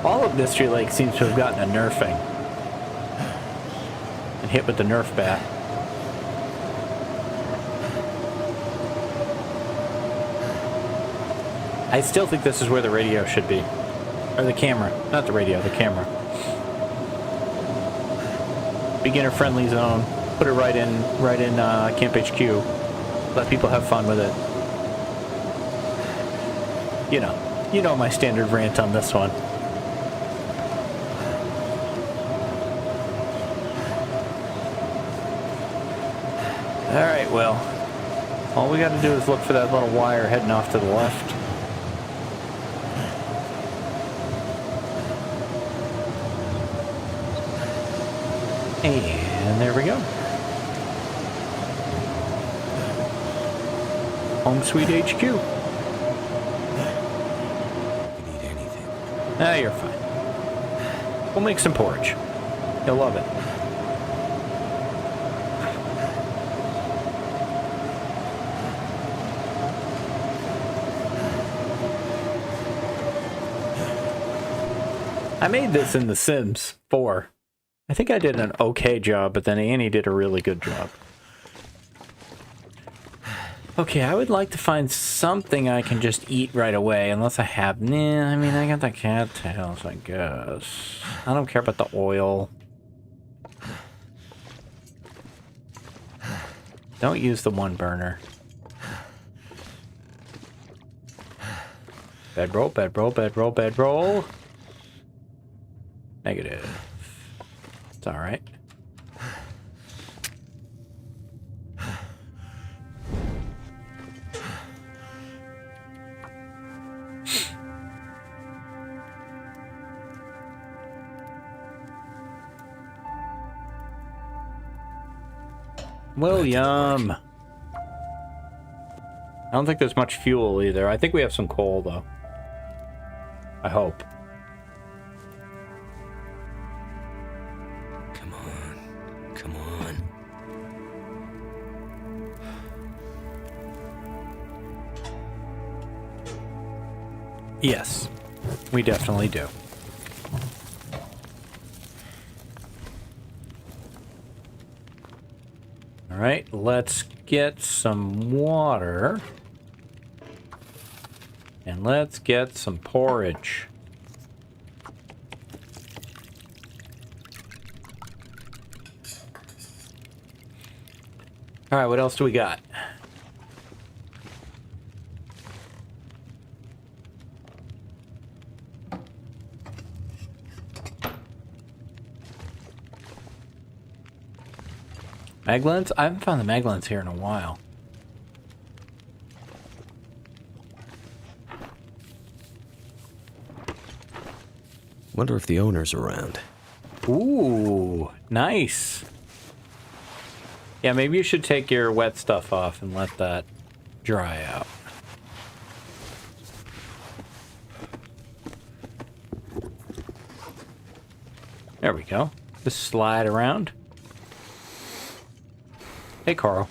[SPEAKER 1] All of Mystery Lake seems to have gotten a nerfing. And hit with the nerf bat. I still think this is where the radio should be. Or the camera. Not the radio, the camera. Beginner friendly zone. Put it right in Camp HQ. Let people have fun with it. You know my standard rant on this one. Alright, well, all we gotta do is look for that little wire heading off to the left. And there we go. Home Sweet HQ.
[SPEAKER 2] You need anything?
[SPEAKER 1] Ah, you're fine. We'll make some porridge. You'll love it. I made this in The Sims 4. I think I did an okay job, but then Annie did a really good job. Okay, I would like to find something I can just eat right away, unless I have... Nah, I mean, I got the cattails, I guess. I don't care about the oil. Don't use the one burner. Bedroll, bedroll, bedroll, bedroll. Negative. It's alright. William! I don't think there's much fuel either. I think we have some coal, though. I hope.
[SPEAKER 2] Come on. Come on.
[SPEAKER 1] Yes, we definitely do. Alright, let's get some water. And let's get some porridge. Alright, what else do we got? Maglens? I haven't found the Maglens here in a while.
[SPEAKER 2] Wonder if the owner's around.
[SPEAKER 1] Ooh, nice. Yeah, maybe you should take your wet stuff off and let that dry out. There we go. Just slide around. Hey, Carl.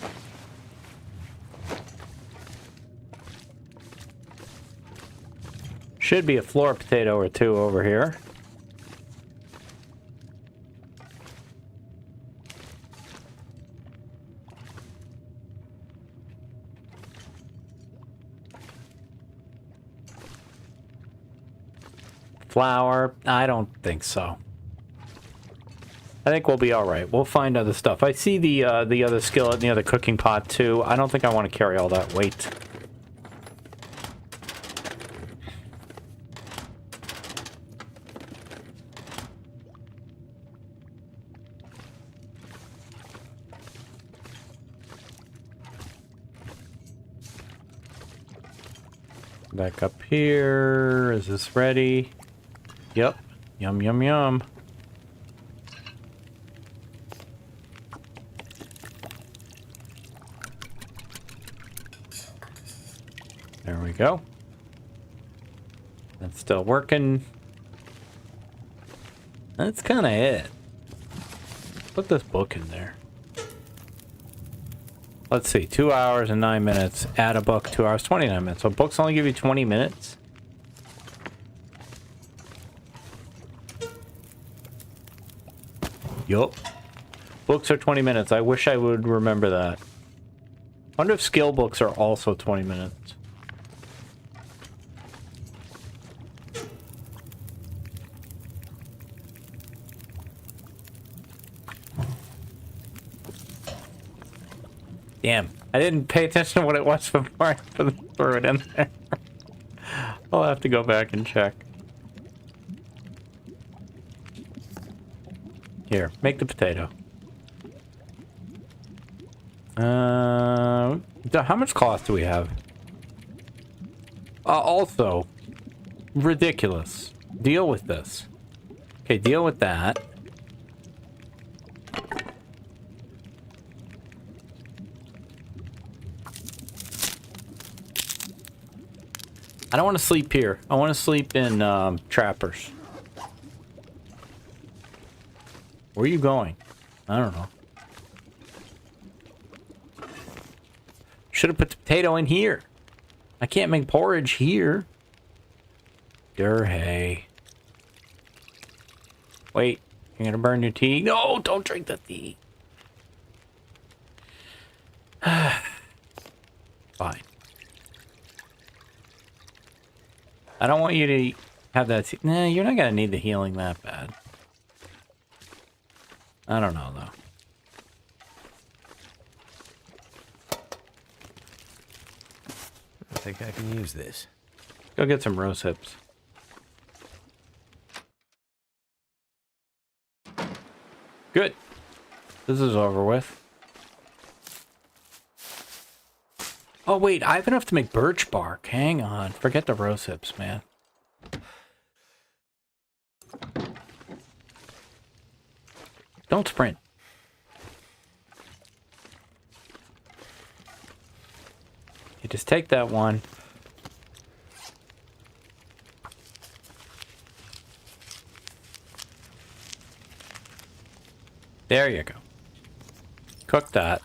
[SPEAKER 1] Should be a floor potato or two over here. Flour? I don't think so. I think we'll be all right. We'll find other stuff. I see the other skillet and the other cooking pot too. I don't think I want to carry all that weight. Back up here. Is this ready? Yep. Yum, yum, yum. There we go. That's still working. That's kind of it. Put this book in there. Let's see. 2 hours and 9 minutes. Add a book. 2 hours, 29 minutes. So books only give you 20 minutes. Yup. Books are 20 minutes. I wish I would remember that. Wonder if skill books are also 20 minutes. Damn, I didn't pay attention to what it was before I threw it in there. I'll have to go back and check. Here, make the potato. How much cloth do we have? Also, ridiculous. Deal with this. Okay, deal with that. I don't want to sleep here. I want to sleep in Trappers. Where are you going? I don't know. Should have put the potato in here. I can't make porridge here. Hey. Wait, you're gonna burn your tea? No, don't drink the tea. Fine. I don't want you to have that. Nah, you're not gonna need the healing that bad. I don't know though.
[SPEAKER 2] I think I can use this.
[SPEAKER 1] Go get some rose hips. Good. This is over with. Oh wait, I have enough to make birch bark. Hang on. Forget the rose hips, man. Don't sprint. You just take that one. There you go. Cook that.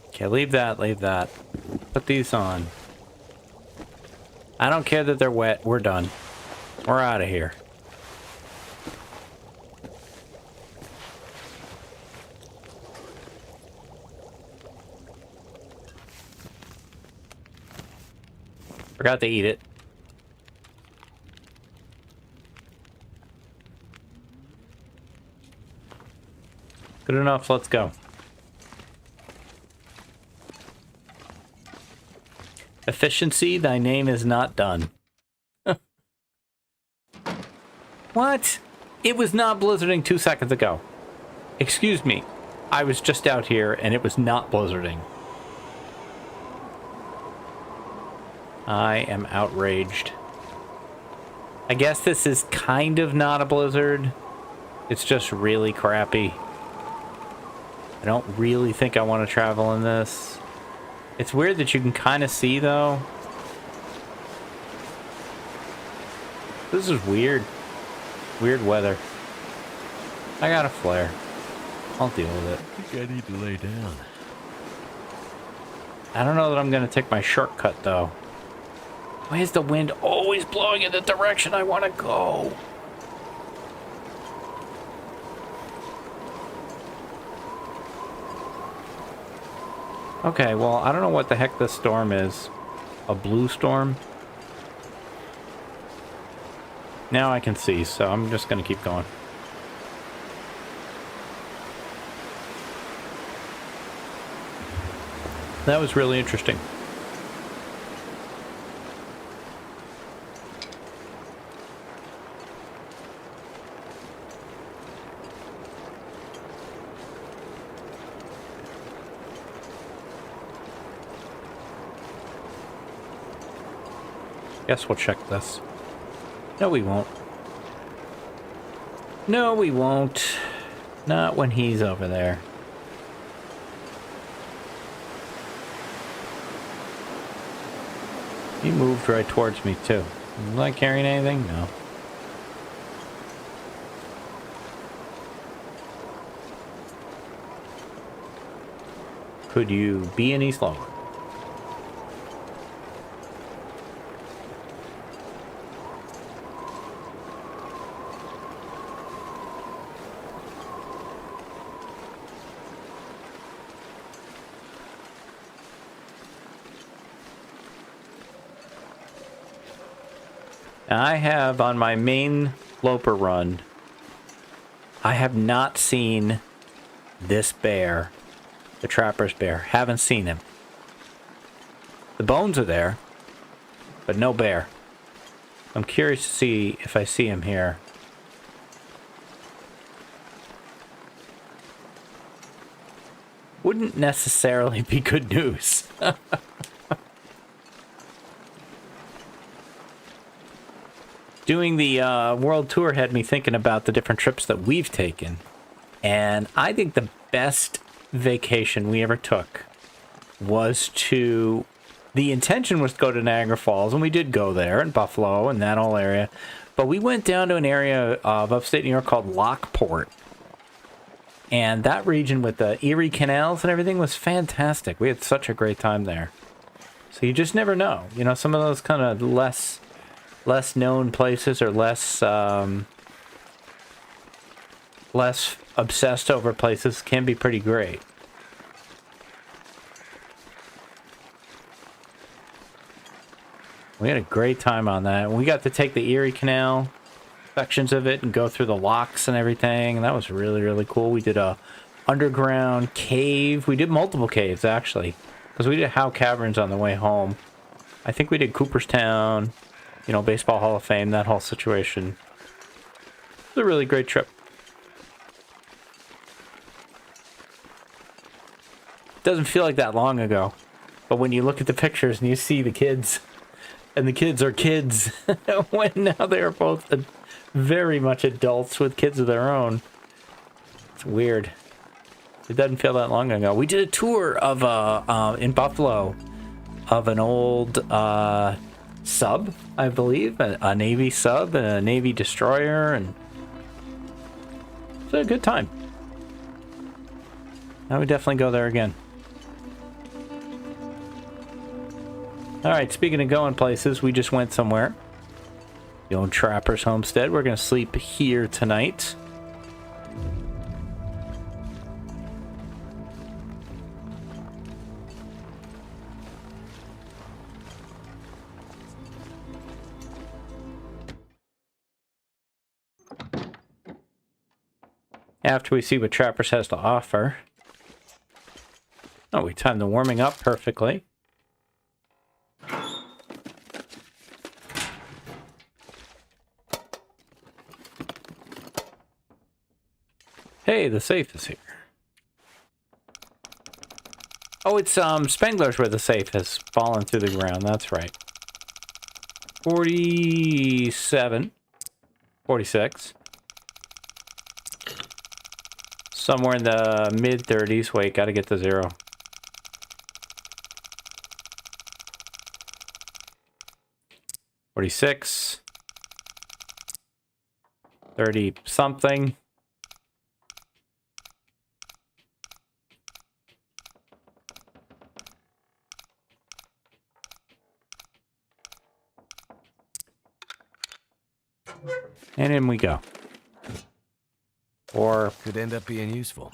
[SPEAKER 1] Okay, leave that, leave that. Put these on. I don't care that they're wet. We're done. We're out of here. Forgot to eat it. Good enough, let's go. Efficiency, thy name is not done. What? It was not blizzarding 2 seconds ago. Excuse me. I was just out here and it was not blizzarding. I am outraged. I guess this is kind of not a blizzard. It's just really crappy. I don't really think I want to travel in this. It's weird that you can kind of see, though. This is weird. Weird weather. I got a flare. I'll deal with it.
[SPEAKER 2] I think I need to lay down.
[SPEAKER 1] I don't know that I'm going to take my shortcut, though. Why is the wind always blowing in the direction I want to go? Okay, well, I don't know what the heck this storm is. A blue storm? Now I can see, so I'm just going to keep going. That was really interesting. Guess we'll check this. No, we won't. No, we won't. Not when he's over there. He moved right towards me, too. Was I carrying anything? No. Could you be any slower? I have on my main Loper run, I have not seen this bear, the trapper's bear. Haven't seen him. The bones are there, but no bear. I'm curious to see if I see him here. Wouldn't necessarily be good news. Doing the world tour had me thinking about the different trips that we've taken. And I think the best vacation we ever took was to... The intention was to go to Niagara Falls, and we did go there, and Buffalo, and that whole area. But we went down to an area of upstate New York called Lockport. And that region with the Erie canals and everything was fantastic. We had such a great time there. So you just never know. You know, some of those kind of less known places or less obsessed over places can be pretty great. We had a great time on that. We got to take the Erie Canal sections of it and go through the locks and everything, and that was really, really cool. We did a underground cave. We did multiple caves, actually, because we did Howe Caverns on the way home. I think we did Cooperstown, you know, Baseball Hall of Fame, that whole situation. It was a really great trip. Doesn't feel like that long ago, but when you look at the pictures and you see the kids, and the kids are kids, when now they're both very much adults with kids of their own. It's weird. It doesn't feel that long ago. We did a tour of in Buffalo of an old sub, I believe, a Navy sub and a Navy destroyer, and it's a good time. I would definitely go there again. Alright, speaking of going places, we just went somewhere. The old Trapper's Homestead. We're going to sleep here tonight. After we see what Trappers has to offer. Oh, we timed the warming up perfectly. Hey, the safe is here. Oh, it's Spengler's where the safe has fallen through the ground. That's right. 47. 46. Somewhere in the mid-30s. Wait, gotta get to 0. $46. 30-something. And in we go. Or
[SPEAKER 2] could end up being useful.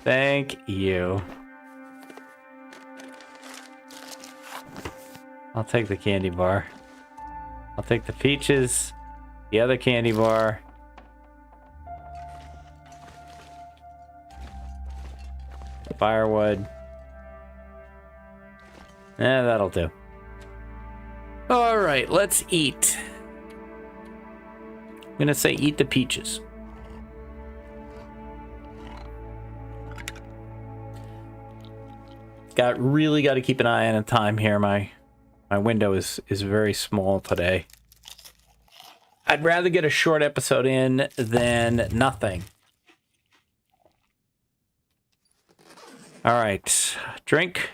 [SPEAKER 1] Thank you. I'll take the candy bar. I'll take the peaches, the other candy bar. The firewood. That'll do. All right, let's eat. I'm gonna say eat the peaches. Really got to keep an eye on the time here. My My window is very small today. I'd rather get a short episode in than nothing. All right, drink.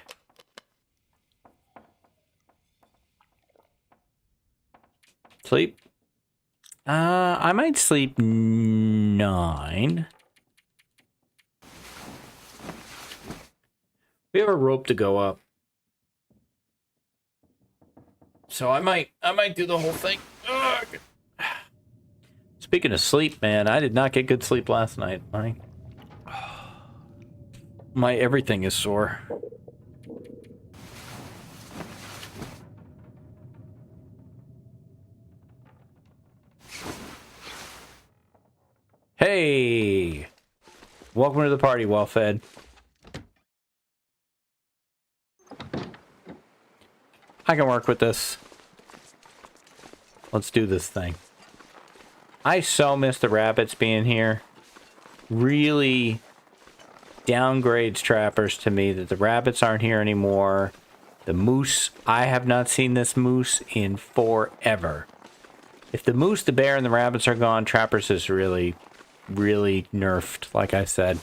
[SPEAKER 1] Sleep. I might sleep 9. We have a rope to go up. So I might do the whole thing. Ugh. Speaking of sleep, man, I did not get good sleep last night. My everything is sore. Hey! Welcome to the party, well fed. I can work with this. Let's do this thing. I so miss the rabbits being here. Really downgrades trappers to me that the rabbits aren't here anymore. The moose, I have not seen this moose in forever. If the moose, the bear, and the rabbits are gone, trappers is really nerfed, like I said.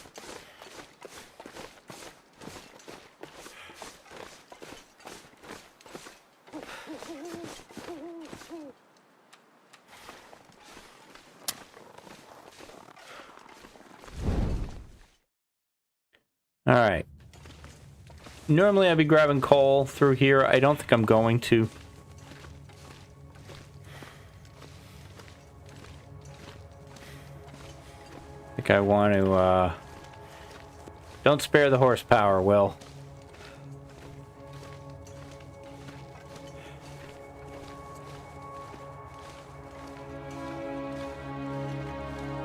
[SPEAKER 1] All right. Normally I'd be grabbing coal through here. I don't think I'm going to. I think I want to, don't spare the horsepower, Will.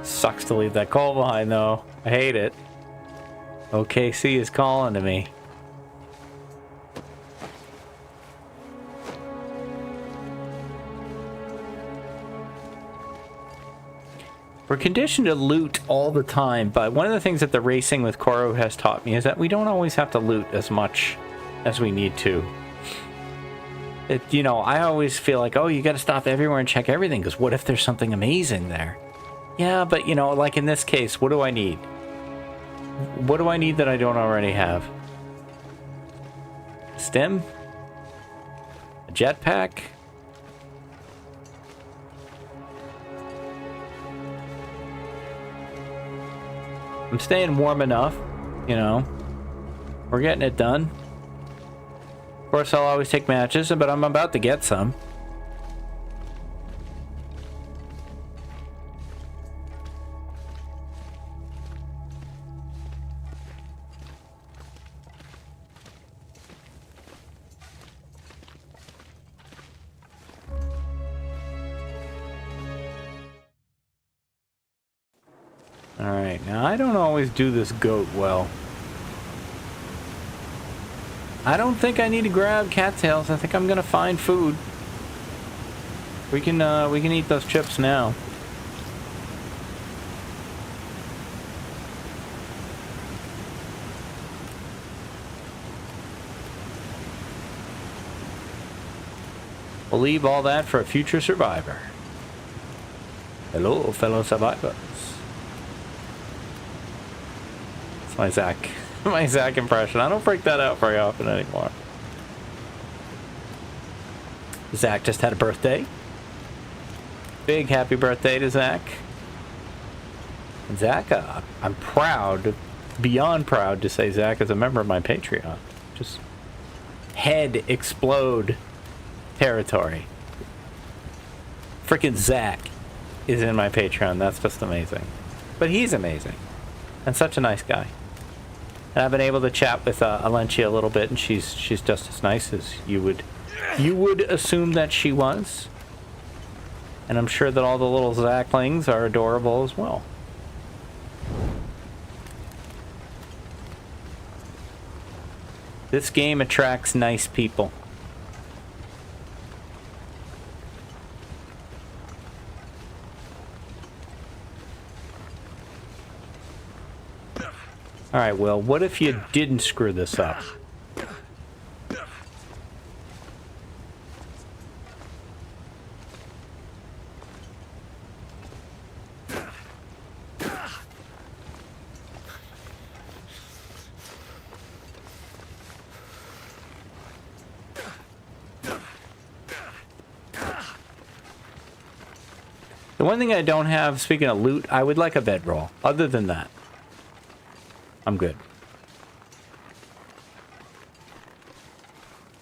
[SPEAKER 1] Sucks to leave that coal behind, though. I hate it. OKC is calling to me. We're conditioned to loot all the time, but one of the things that the racing with Koru has taught me is that we don't always have to loot as much as we need to. You know, I always feel like, oh, you got to stop everywhere and check everything, because what if there's something amazing there? Yeah, but, you know, like in this case, what do I need? What do I need that I don't already have? A stem? A jetpack? I'm staying warm enough, you know. We're getting it done. Of course, I'll always take matches, but I'm about to get some. Alright, now I don't always do this goat well. I don't think I need to grab cattails. I think I'm gonna find food. We can eat those chips now. We'll leave all that for a future survivor. Hello, fellow survivors. My Zach impression. I don't break that out very often anymore. Zach just had a birthday. Big happy birthday to Zach. And Zach, I'm proud, beyond proud to say Zach is a member of my Patreon. Just head explode territory. Freaking Zach is in my Patreon. That's just amazing. But he's amazing. And such a nice guy. And I've been able to chat with Alencia a little bit, and she's just as nice as you would assume that she was. And I'm sure that all the little Zacklings are adorable as well. This game attracts nice people. Alright, Will, what if you didn't screw this up? The one thing I don't have, speaking of loot, I would like a bedroll. Other than that, I'm good.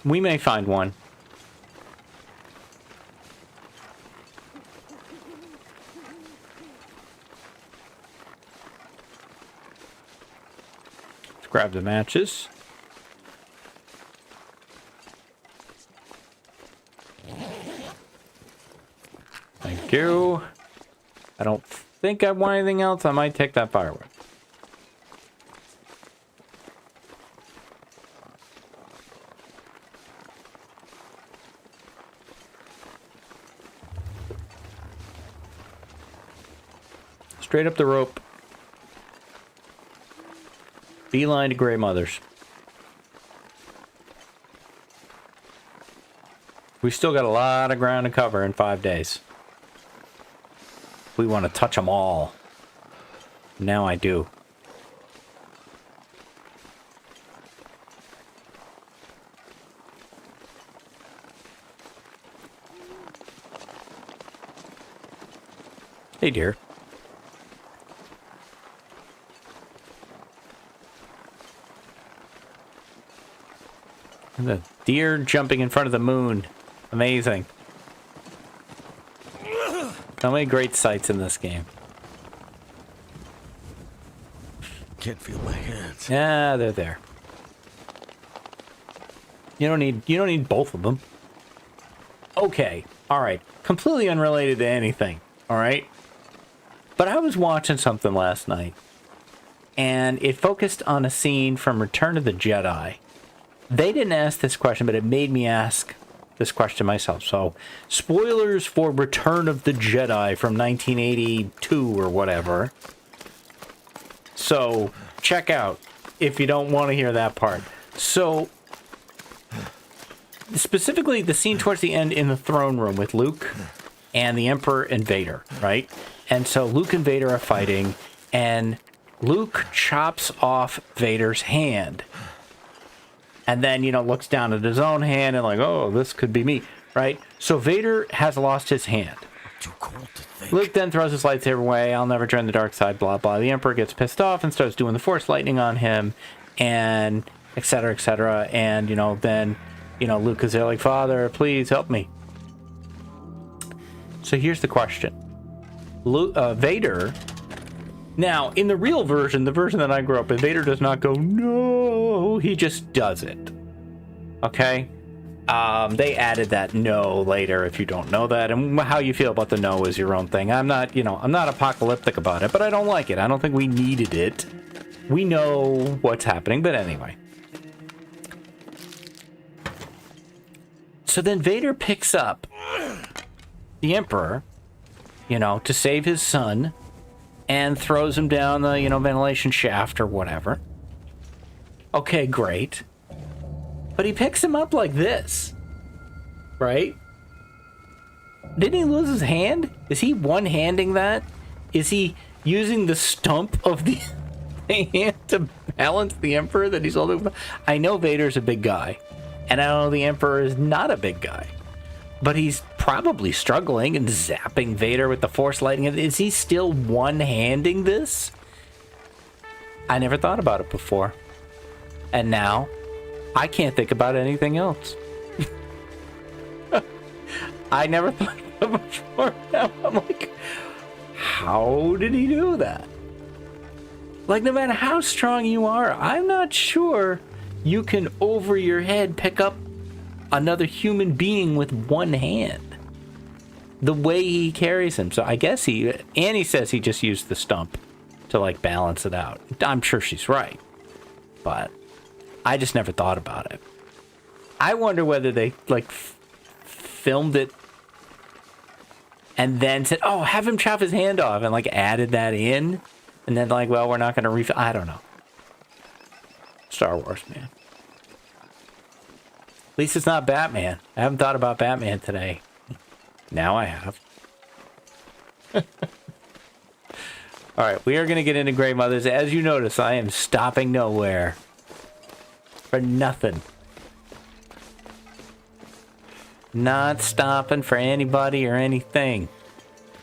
[SPEAKER 1] We may find one. Let's grab the matches. Thank you. I don't think I want anything else. I might take that firewood. Straight up the rope. Beeline to Grey Mothers. We still got a lot of ground to cover in 5 days. We want to touch them all. Now I do. Hey, dear. The deer jumping in front of the moon. Amazing. So many great sights in this game.
[SPEAKER 2] Can't feel my hands.
[SPEAKER 1] Yeah, they're there. You don't need both of them. Okay. All right. Completely unrelated to anything. All right. But I was watching something last night, and it focused on a scene from Return of the Jedi. They didn't ask this question, but it made me ask this question myself. So, spoilers for Return of the Jedi from 1982 or whatever. So, check out if you don't want to hear that part. So, specifically the scene towards the end in the throne room with Luke and the Emperor and Vader, right? And so Luke and Vader are fighting, and Luke chops off Vader's hand. And then, looks down at his own hand and like, oh, this could be me, right? So Vader has lost his hand.
[SPEAKER 2] Too cold to think.
[SPEAKER 1] Luke then throws his lightsaber away. I'll never join the dark side, blah, blah. The Emperor gets pissed off and starts doing the Force lightning on him, and et cetera, et cetera. And, then, Luke is there like, Father, please help me. So here's the question. Vader... Now, in the real version, the version that I grew up in, Vader does not go, no, he just does it. Okay? They added that no later, if you don't know that, and how you feel about the no is your own thing. I'm not apocalyptic about it, but I don't like it. I don't think we needed it. We know what's happening, but anyway. So then Vader picks up the Emperor, to save his son, and throws him down the, ventilation shaft or whatever. Okay, great. But he picks him up like this. Right? Didn't he lose his hand? Is he one-handing that? Is he using the stump of the hand to balance the Emperor that he's holding? I know Vader's a big guy. And I know the Emperor is not a big guy. But he's probably struggling and zapping Vader with the Force lightning. Is he still one-handing this? I never thought about it before. And now, I can't think about anything else. I never thought about it before. Now I'm like, how did he do that? Like, no matter how strong you are, I'm not sure you can, over your head, pick up another human being with one hand. The way he carries him. So I guess Annie says he just used the stump to balance it out. I'm sure she's right. But I just never thought about it. I wonder whether they filmed it and then said, oh, have him chop his hand off, and added that in. And then well, we're not going to I don't know. Star Wars, man. At least it's not Batman. I haven't thought about Batman today. Now I have. Alright, we are going to get into Grey Mothers. As you notice, I am stopping nowhere. For nothing. Not stopping for anybody or anything.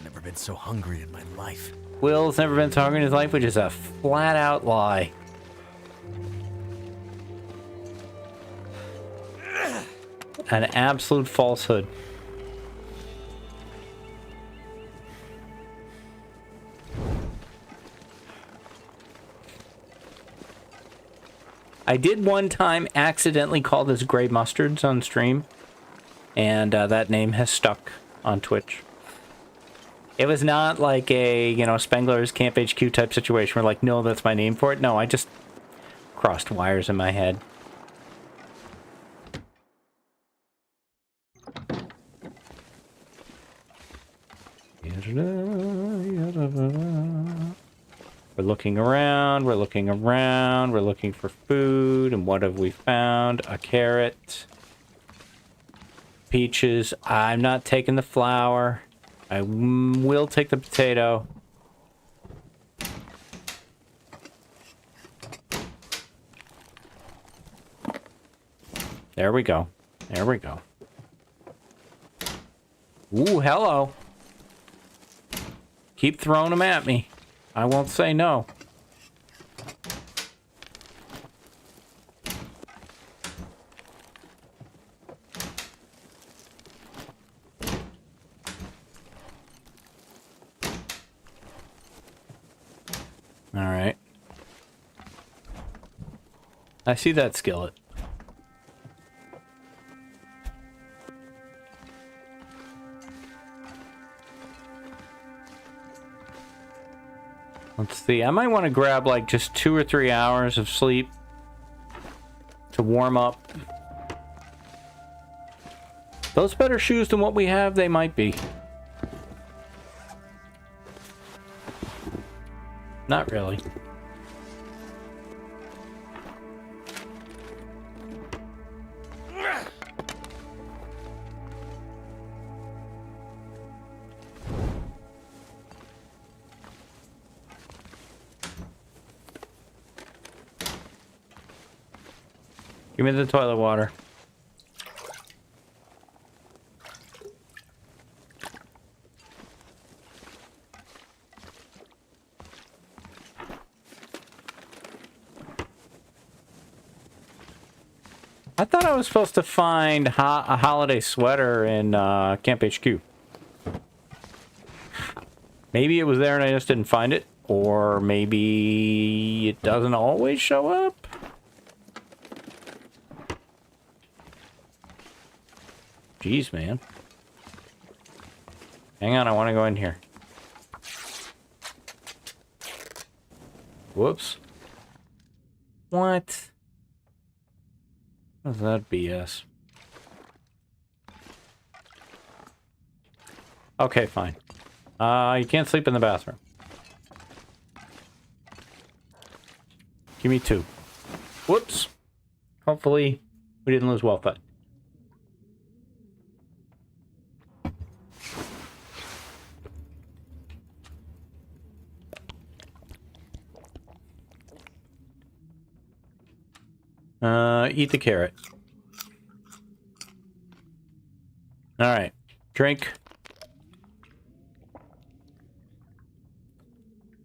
[SPEAKER 2] Never been so hungry in my life.
[SPEAKER 1] Will's never been so hungry in his life, which is a flat-out lie. An absolute falsehood. I did one time accidentally call this Grey Mustards on stream, and that name has stuck on Twitch. It was not like a, you know, Spengler's Camp HQ type situation where, like, no, that's my name for it. No, I just crossed wires in my head. We're looking around, we're looking around, we're looking for food, and what have we found? A carrot. Peaches. I'm not taking the flour. I will take the potato. There we go. There we go. Ooh, hello. Keep throwing them at me. I won't say no. All right. I see that skillet. Let's see. I might want to grab like just 2 or 3 hours of sleep to warm up. Those better shoes than what we have, they might be. Not really. Give me the toilet water. I thought I was supposed to find a holiday sweater in Camp HQ. Maybe it was there and I just didn't find it. Or maybe it doesn't always show up. Jeez, man. Hang on, I want to go in here. Whoops. What? What's that BS? Okay, fine. You can't sleep in the bathroom. Give me 2. Whoops. Hopefully, we didn't lose Wellfed. Eat the carrot. Alright. Drink.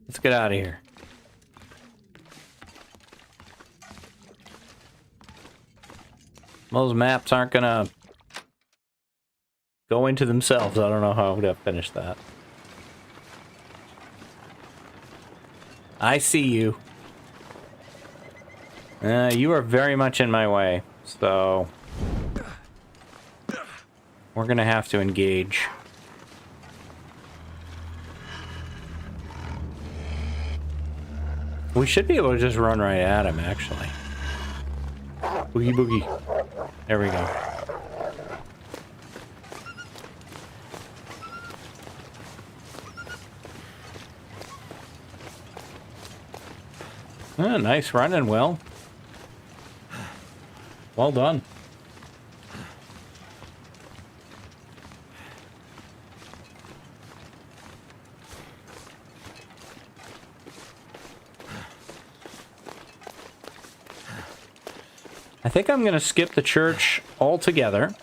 [SPEAKER 1] Let's get out of here. Those maps aren't gonna go into themselves. I don't know how to finish that. I see you. You are very much in my way, so we're gonna have to engage. We should be able to just run right at him, actually. Boogie boogie. There we go. Nice running, Will. Well done. I think I'm going to skip the church altogether.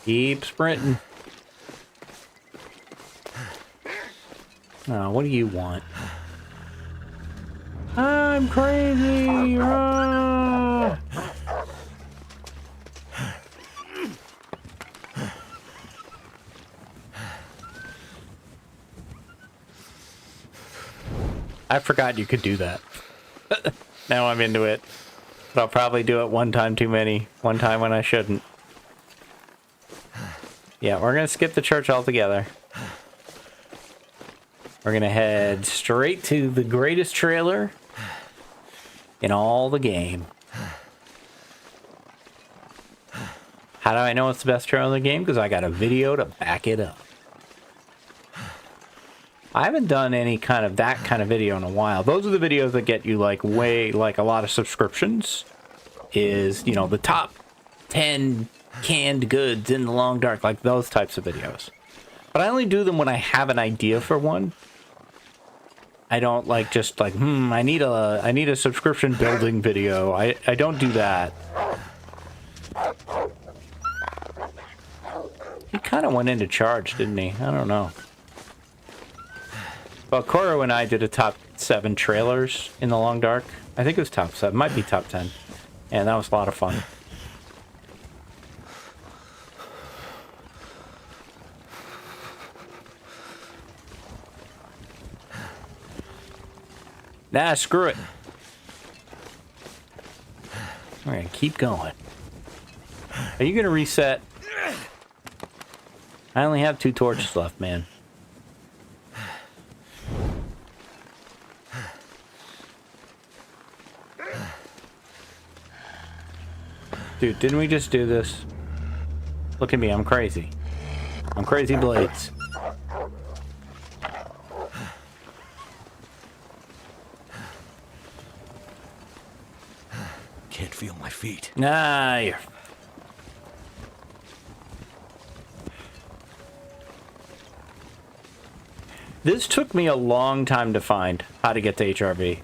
[SPEAKER 1] Keep sprinting. Oh, what do you want? I'm crazy! Ah! I forgot you could do that. Now I'm into it. But I'll probably do it one time too many. One time when I shouldn't. Yeah, we're gonna skip the church altogether. We're gonna head straight to the greatest trailer in all the game. How do I know it's the best trailer in the game? Because I got a video to back it up. I haven't done any kind of that kind of video in a while. Those are the videos that get you like way, like a lot of subscriptions. Is, you know, the top 10 canned goods in the long dark, like those types of videos. But I only do them when I have an idea for one. I don't like just like, I need a subscription building video. I don't do that. He kind of went into charge, didn't he? I don't know. Well, Koru and I did a top 7 trailers in the long dark. I think it was top 7, might be top 10. And that was a lot of fun. Nah, screw it. All right, keep going. Are you gonna reset? I only have 2 torches left, man. Dude, didn't we just do this? Look at me, I'm crazy. I'm crazy blades.
[SPEAKER 2] Can't feel my feet.
[SPEAKER 1] Nah, you're... This took me a long time to find how to get to HRV.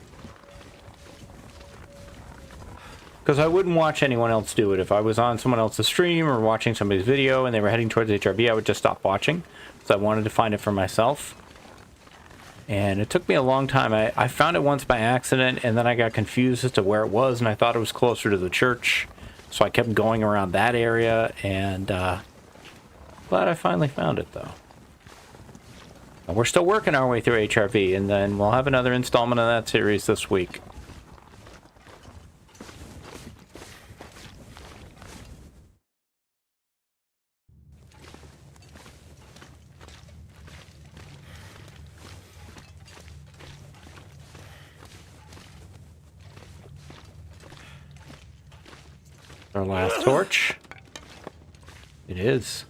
[SPEAKER 1] Because I wouldn't watch anyone else do it. If I was on someone else's stream or watching somebody's video and they were heading towards HRV, I would just stop watching. So I wanted to find it for myself. And it took me a long time. I found it once by accident, and then I got confused as to where it was, and I thought it was closer to the church. So I kept going around that area, and glad I finally found it, though. And we're still working our way through HRV, and then we'll have another installment of that series this week. Our last torch. It is.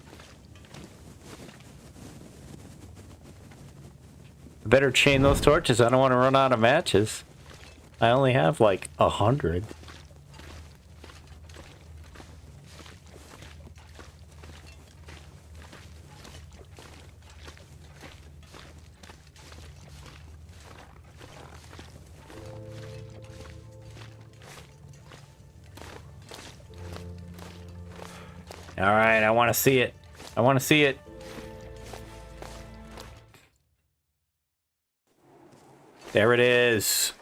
[SPEAKER 1] I better chain those torches. I don't want to run out of matches. I only have like 100. All right, I want to see it. I want to see it. There it is.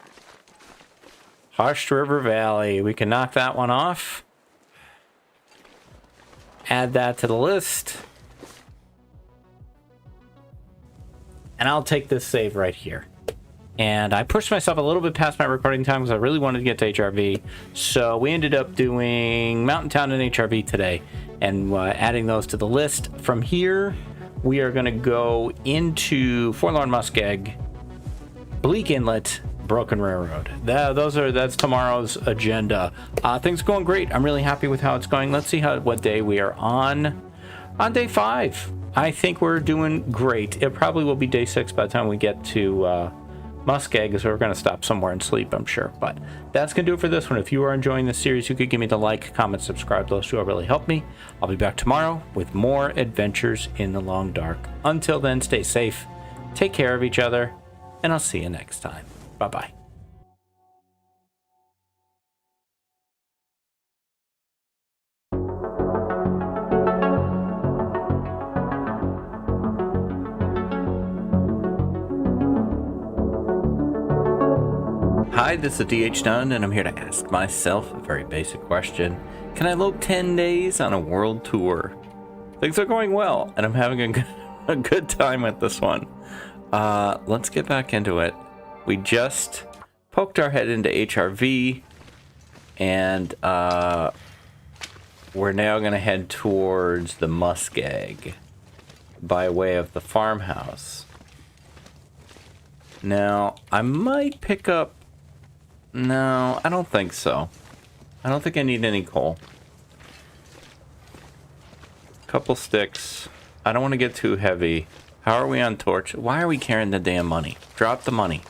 [SPEAKER 1] Hushed River Valley. We can knock that one off. Add that to the list. And I'll take this save right here. And I pushed myself a little bit past my recording time because I really wanted to get to HRV. So we ended up doing Mountain Town and HRV today and adding those to the list. From here, we are going to go into Forlorn Muskeg, Bleak Inlet, Broken Railroad. That's tomorrow's agenda. Things are going great. I'm really happy with how it's going. Let's see what day we are on. On day 5. I think we're doing great. It probably will be day 6 by the time we get to Muskeg, so we're going to stop somewhere and sleep, I'm sure. But that's going to do it for this one. If you are enjoying this series, you could give me the like, comment, subscribe. Those two will really help me. I'll be back tomorrow with more adventures in the long dark. Until then, stay safe, take care of each other, and I'll see you next time. Bye-bye. Hi, this is DH Dunn, and I'm here to ask myself a very basic question. Can I lope 10 days on a world tour? Things are going well, and I'm having a good time with this one. Let's get back into it. We just poked our head into HRV, and we're now going to head towards the Muskeg by way of the farmhouse. Now, I might pick up... No, I don't think so. I don't think I need any coal. Couple sticks. I don't want to get too heavy. How are we on torch? Why are we carrying the damn money? Drop the money.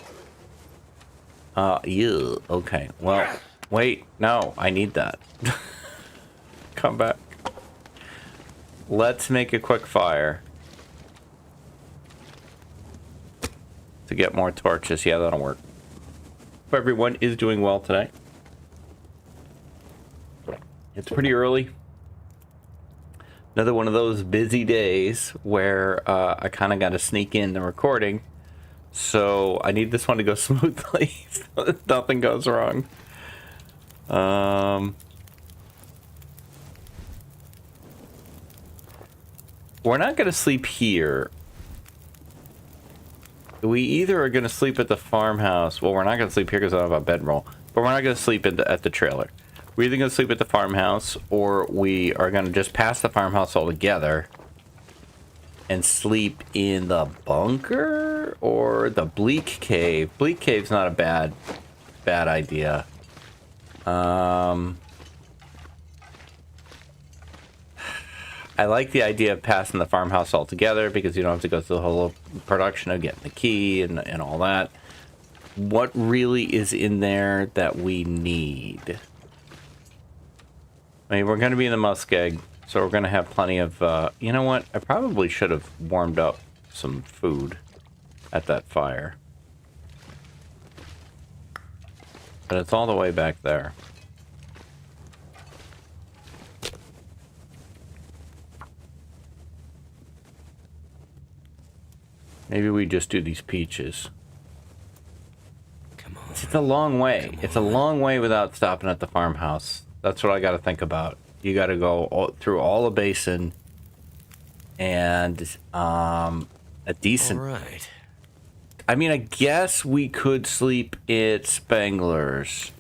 [SPEAKER 1] Yeah, okay. Well, wait. No, I need that. Come back. Let's make a quick fire. To get more torches. Yeah, that'll work. Hope everyone is doing well today. It's pretty early. Another one of those busy days where I kind of got to sneak in the recording. So I need this one to go smoothly so that nothing goes wrong. We're not going to sleep here. We either are going to sleep at the farmhouse. Well, we're not going to sleep here because I don't have a bedroll. But we're not going to sleep at the trailer. We're either going to sleep at the farmhouse, or we are going to just pass the farmhouse altogether and sleep in the bunker or the Bleak Cave. Bleak Cave's not a bad idea. I like the idea of passing the farmhouse altogether because you don't have to go through the whole production of getting the key and all that. What really is in there that we need? I mean, we're going to be in the Muskeg, so we're going to have plenty of... you know what? I probably should have warmed up some food at that fire. But it's all the way back there. Maybe we just do these peaches.
[SPEAKER 2] Come on.
[SPEAKER 1] It's a long way. It's a long way without stopping at the farmhouse. That's what I got to think about. You got to go through all the basin and a decent...
[SPEAKER 2] All right.
[SPEAKER 1] I mean, I guess we could sleep at Spangler's.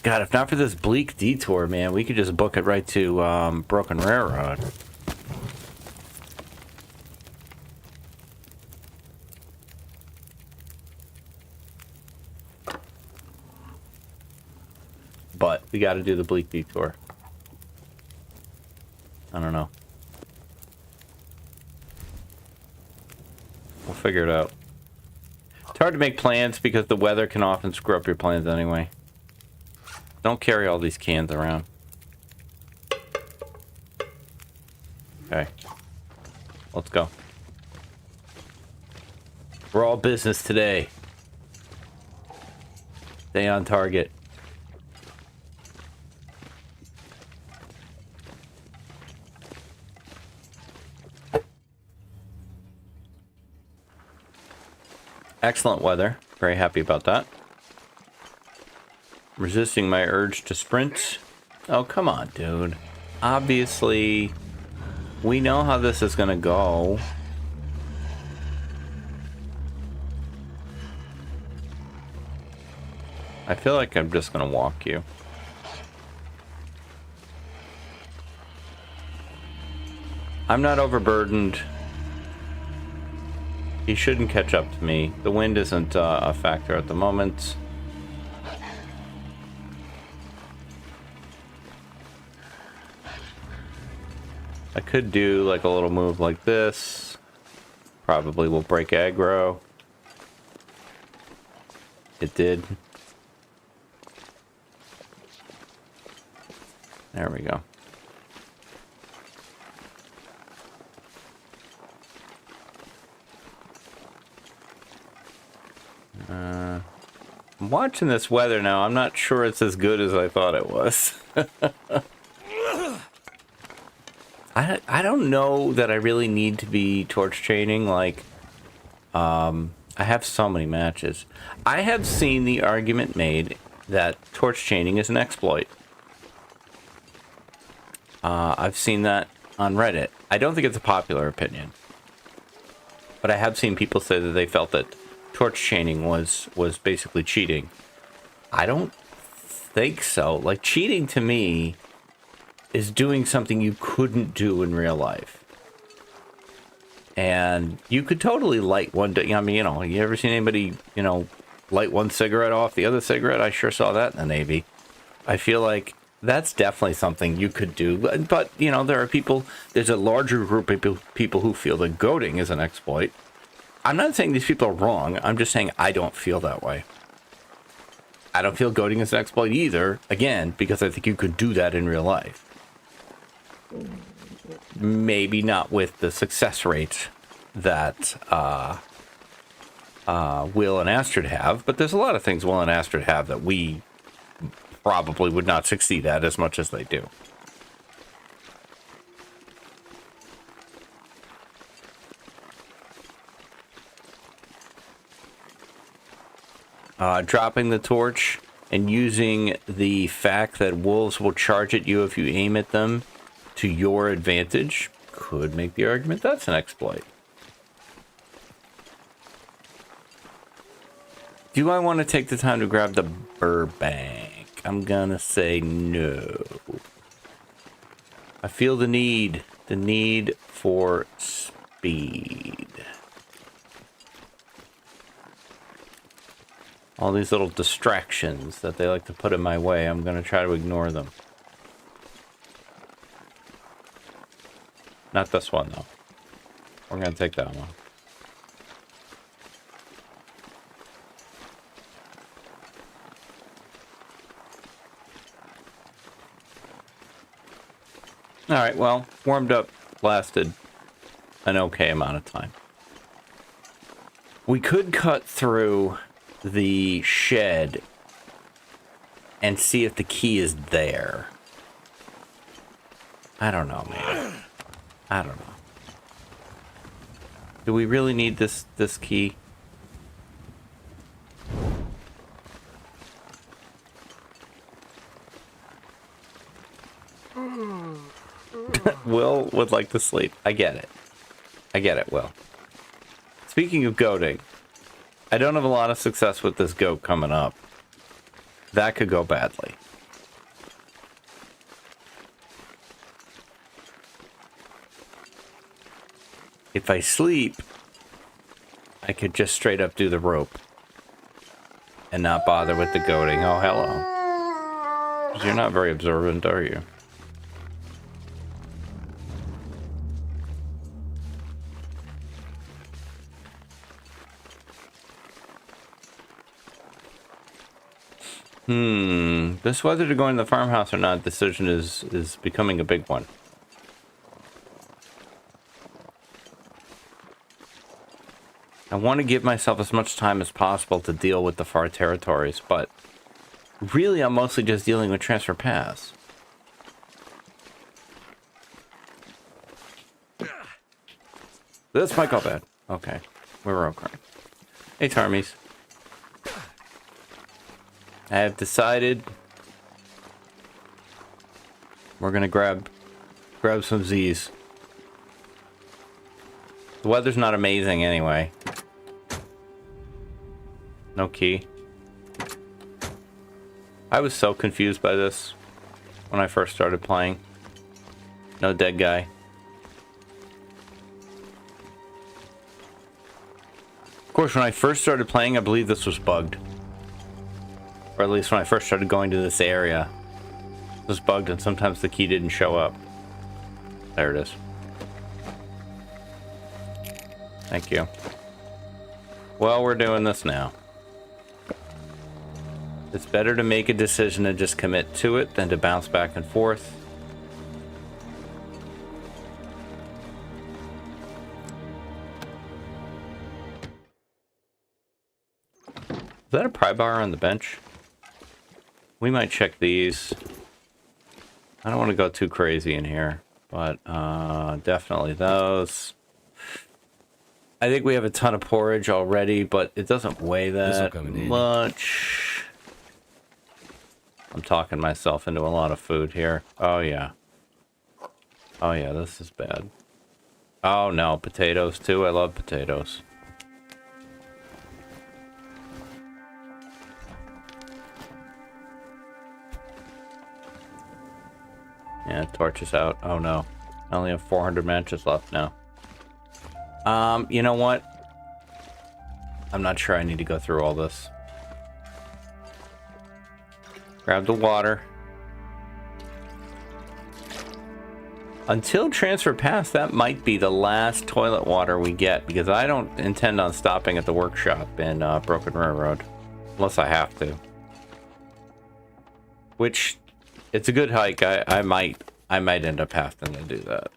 [SPEAKER 1] God, if not for this bleak detour, man, we could just book it right to Broken Railroad. But we got to do the bleak detour. I don't know. We'll figure it out. It's hard to make plans because the weather can often screw up your plans anyway. Don't carry all these cans around. Okay. Let's go. We're all business today. Stay on target. Excellent weather. Very happy about that. Resisting my urge to sprint. Oh, come on, dude. Obviously, we know how this is going to go. I feel like I'm just going to walk you. I'm not overburdened. He shouldn't catch up to me. The wind isn't a factor at the moment. I could do like a little move like this. Probably will break aggro. It did. There we go. I'm watching this weather now. I'm not sure it's as good as I thought it was. I don't know that I really need to be torch chaining like I have so many matches. I have seen the argument made that torch chaining is an exploit. I've seen that on Reddit. I don't think it's a popular opinion. But I have seen people say that they felt that torch chaining was basically cheating. I don't think so. Like, cheating to me is doing something you couldn't do in real life. And you could totally light one day. I mean, you know, you ever seen anybody, you know, light one cigarette off the other cigarette? I sure saw that in the Navy. I feel like that's definitely something you could do. But you know, there are people, there's a larger group of people who feel that goading is an exploit. I'm not saying these people are wrong. I'm just saying I don't feel that way. I don't feel goading is an exploit either, again, because I think you could do that in real life. Maybe not with the success rate that Will and Astrid have, but there's a lot of things Will and Astrid have that we probably would not succeed at as much as they do. Dropping the torch and using the fact that wolves will charge at you if you aim at them to your advantage could make the argument that's an exploit. Do I want to take the time to grab the Burbank? I'm gonna say no. I feel the need for speed. All these little distractions that they like to put in my way, I'm gonna try to ignore them. Not this one, though. We're gonna take that one. Alright, well, warmed up lasted an okay amount of time. We could cut through the shed and see if the key is there. I don't know, man. I don't know. Do we really need this key? Will would like to sleep. I get it. I get it, Will. Speaking of goating, I don't have a lot of success with this goat coming up. That could go badly. If I sleep, I could just straight up do the rope and not bother with the goating. Oh, hello. 'Cause you're not very observant, are you? This whether to go in the farmhouse or not decision is becoming a big one. I want to give myself as much time as possible to deal with the far territories, but really I'm mostly just dealing with transfer paths. This might go bad. Okay. We're okay. Hey, Tarmies. I have decided we're gonna grab some Z's. The weather's not amazing anyway. No key. I was so confused by this when I first started playing. No dead guy. Of course, when I first started playing, I believe this was bugged. Or at least when I first started going to this area. It was bugged and sometimes the key didn't show up. There it is. Thank you. Well, we're doing this now. It's better to make a decision and just commit to it than to bounce back and forth. Is that a pry bar on the bench? We might check these. I don't want to go too crazy in here, but definitely those. I think we have a ton of porridge already, but it doesn't weigh that much. I'm talking myself into a lot of food here. Oh, yeah. Oh, yeah, this is bad. Oh, no, potatoes, too. I love potatoes. Yeah, torch is out. Oh, no. I only have 400 matches left now. You know what? I'm not sure I need to go through all this. Grab the water. Until transfer pass, that might be the last toilet water we get, because I don't intend on stopping at the workshop in Broken Railroad. Unless I have to. Which, it's a good hike. I might end up having to do that.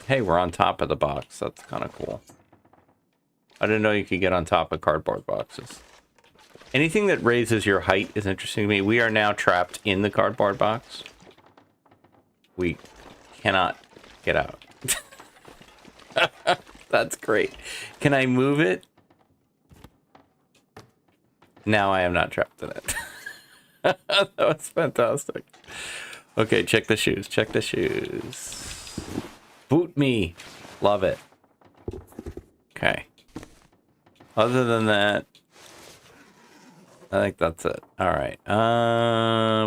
[SPEAKER 1] Hey, we're on top of the box. That's kind of cool. I didn't know you could get on top of cardboard boxes. Anything that raises your height is interesting to me. We are now trapped in the cardboard box. We cannot get out. That's great. Can I move it? Now I am not trapped in it. That was fantastic. Okay, check the shoes. Check the shoes. Boot me. Love it. Okay. Other than that, I think that's it. All right.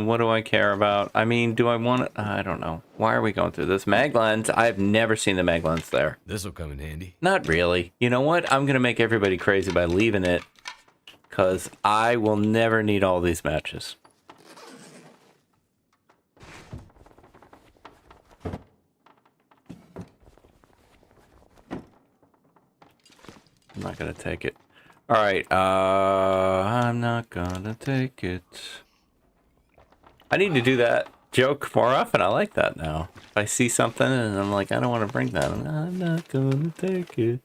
[SPEAKER 1] What do I care about? I mean, do I want it? I don't know. Why are we going through this? Mag lens. I've never seen the mag lens there.
[SPEAKER 2] This'll come in handy.
[SPEAKER 1] Not really. You know what? I'm going to make everybody crazy by leaving it, because I will never need all these matches. I'm not going to take it. All right, I'm not gonna take it. I need to do that joke more often. I like that now. If I see something and I'm like, I don't want to bring that, I'm not gonna take it.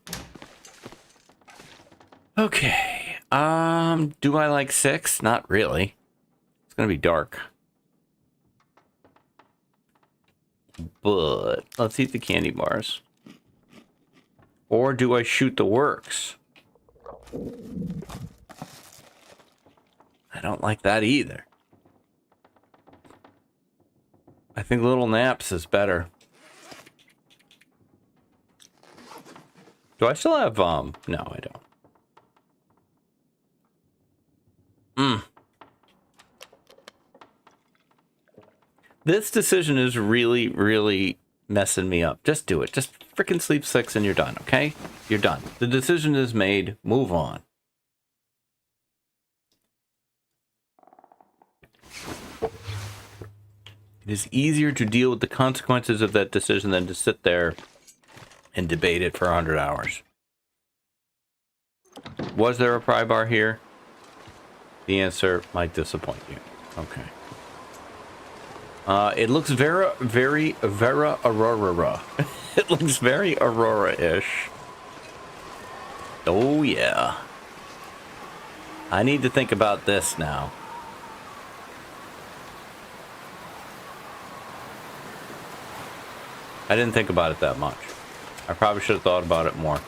[SPEAKER 1] Okay, do I like 6? Not really. It's gonna be dark. But let's eat the candy bars. Or do I shoot the works? I don't like that either. I think little naps is better. Do I still have, no, I don't. This decision is really, really messing me up. Just do it. Just freaking sleep 6 and you're done, okay? You're done. The decision is made. Move on. It is easier to deal with the consequences of that decision than to sit there and debate it for 100 hours. Was there a pry bar here? The answer might disappoint you. Okay. It looks very Aurora. It looks very Aurora-ish. Oh, yeah. I need to think about this now. I didn't think about it that much. I probably should have thought about it more.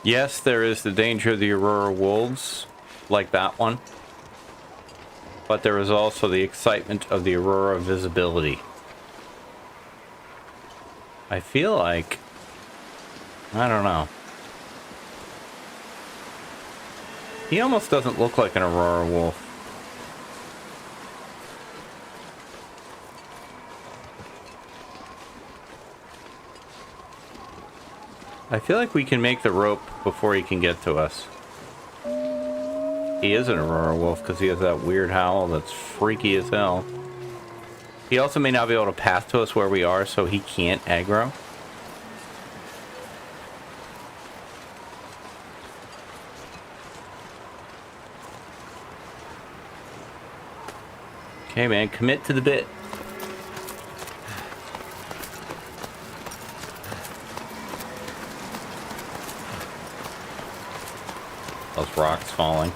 [SPEAKER 1] Yes, there is the danger of the Aurora Wolves, like that one. But there is also the excitement of the Aurora visibility. I feel like... I don't know. He almost doesn't look like an Aurora Wolf. I feel like we can make the rope before he can get to us. He is an Aurora Wolf because he has that weird howl that's freaky as hell. He also may not be able to path to us where we are, so he can't aggro. Okay, man, commit to the bit. Those rocks falling.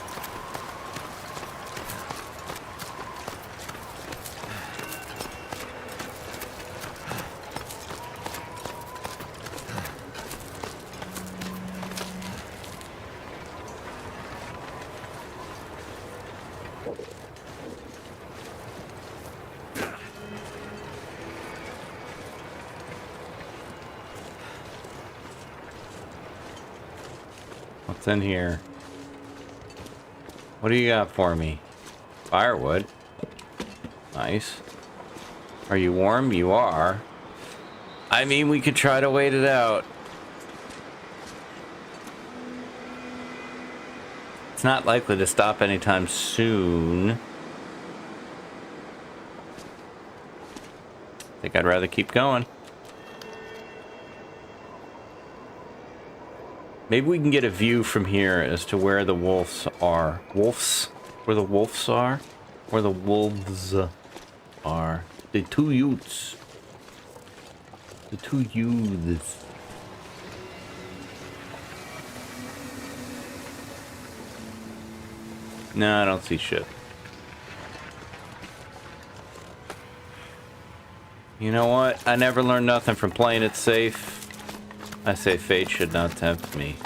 [SPEAKER 1] What's in here? What do you got for me? Firewood. Nice. Are you warm? You are. I mean, we could try to wait it out. It's not likely to stop anytime soon. I think I'd rather keep going. Maybe we can get a view from here as to where the wolves are. Wolves? Where the wolves are? Where the wolves are. The two youths. The two youths. No, I don't see shit. You know what? I never learned nothing from playing it safe. I say fate should not tempt me.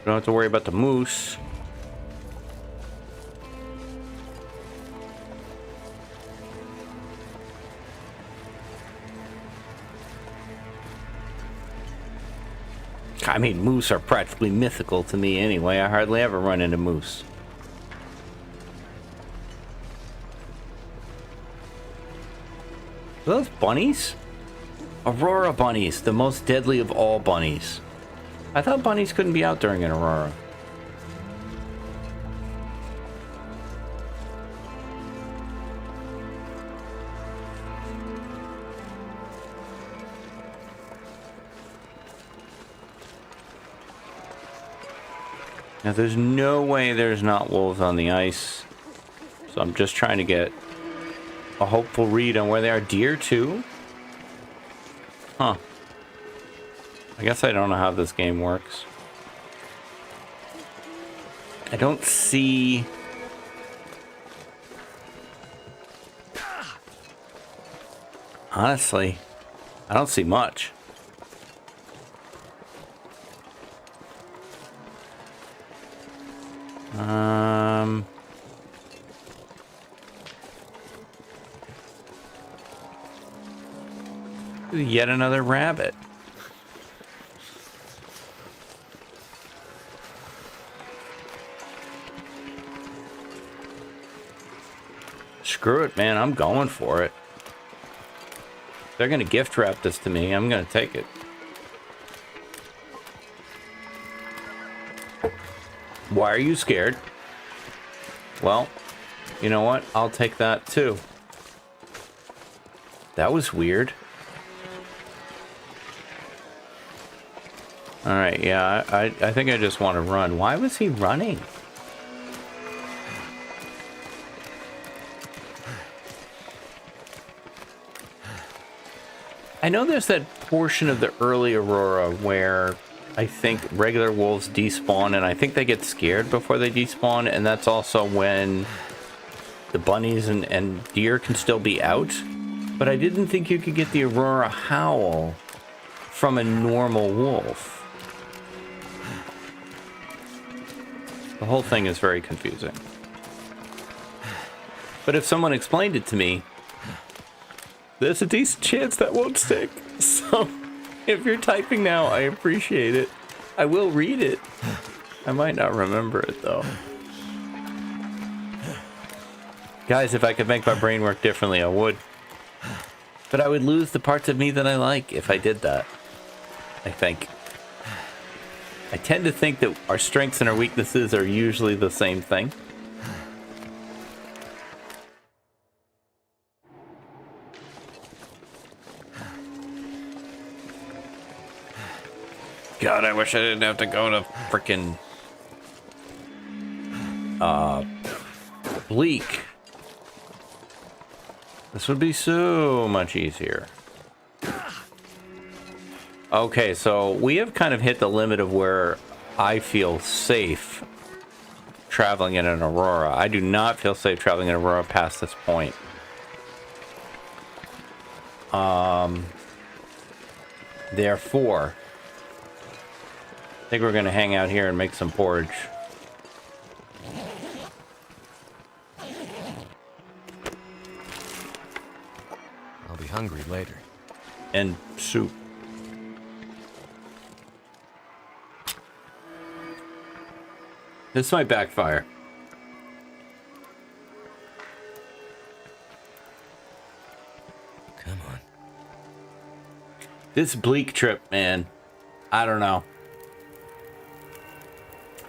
[SPEAKER 1] Don't have to worry about the moose. I mean, moose are practically mythical to me anyway. I hardly ever run into moose. Are those bunnies? Aurora bunnies, the most deadly of all bunnies. I thought bunnies couldn't be out during an aurora. Now, there's no way there's not wolves on the ice. So I'm just trying to get a hopeful read on where they are. Deer, too? Huh. I guess I don't know how this game works. I don't see... Honestly, I don't see much. Yet another rabbit. Screw it, man. I'm going for it. They're gonna gift wrap this to me. I'm gonna take it. Why are you scared? Well, you know what? I'll take that too. That was weird. Alright, yeah, I think I just want to run. Why was he running? I know there's that portion of the early Aurora where I think regular wolves despawn, and I think they get scared before they despawn, and that's also when the bunnies and deer can still be out. But I didn't think you could get the Aurora howl from a normal wolf. The whole thing is very confusing. But if someone explained it to me, there's a decent chance that won't stick. So, if you're typing now, I appreciate it. I will read it. I might not remember it, though. Guys, if I could make my brain work differently, I would. But I would lose the parts of me that I like if I did that. I think. I tend to think that our strengths and our weaknesses are usually the same thing. God, I wish I didn't have to go to frickin' Bleak. This would be so much easier. Okay, so we have kind of hit the limit of where I feel safe traveling in an Aurora. I do not feel safe traveling in Aurora past this point. Therefore, I think we're going to hang out here and make some porridge.
[SPEAKER 2] I'll be hungry later.
[SPEAKER 1] And soup. This might backfire.
[SPEAKER 2] Come on.
[SPEAKER 1] This Bleak trip, man. I don't know.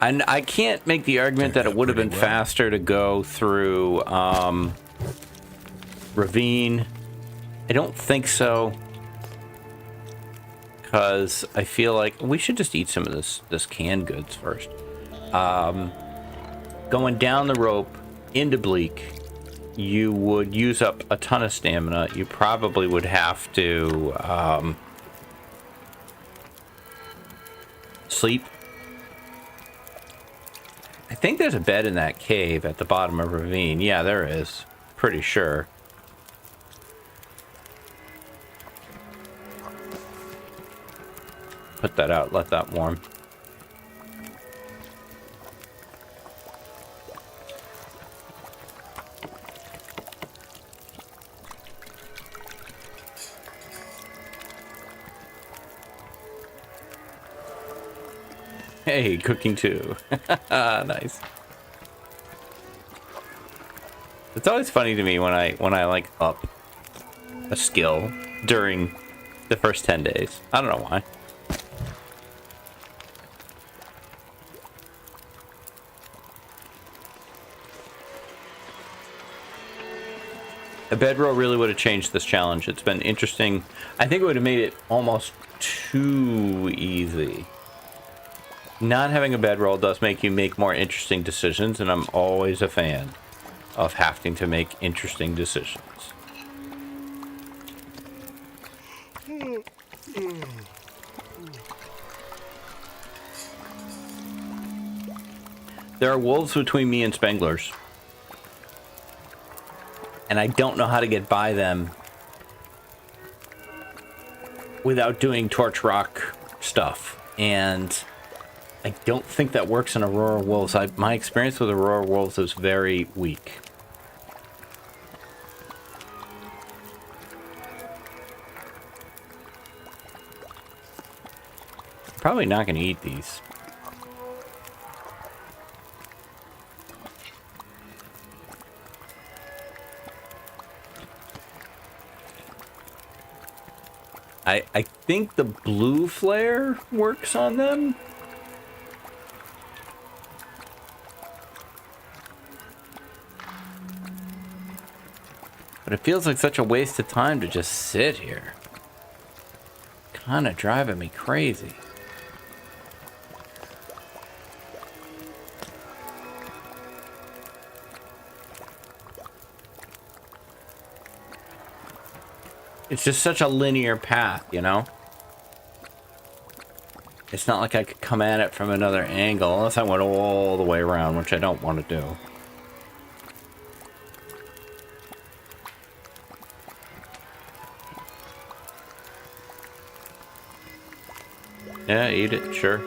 [SPEAKER 1] I can't make the argument that it would have been faster to go through Ravine. I don't think so. Because I feel like we should just eat some of this canned goods first. Going down the rope into Bleak, you would use up a ton of stamina. You probably would have to sleep. I think there's a bed in that cave at the bottom of Ravine. Yeah, there is. Pretty sure. Put that out, let that warm. Hey, cooking too. Nice. It's always funny to me when I like up a skill during the first 10 days. I don't know why. A bedroll really would have changed this challenge. It's been interesting. I think it would have made it almost too easy. Not having a bedroll does make you make more interesting decisions, and I'm always a fan of having to make interesting decisions. There are wolves between me and Spenglers. And I don't know how to get by them without doing torch rock stuff. And I don't think that works in Aurora Wolves. My experience with Aurora Wolves is very weak. Probably not going to eat these. I think the blue flare works on them. But it feels like such a waste of time to just sit here. Kind of driving me crazy. It's just such a linear path, you know? It's not like I could come at it from another angle unless I went all the way around, which I don't want to do. Yeah, eat it, sure.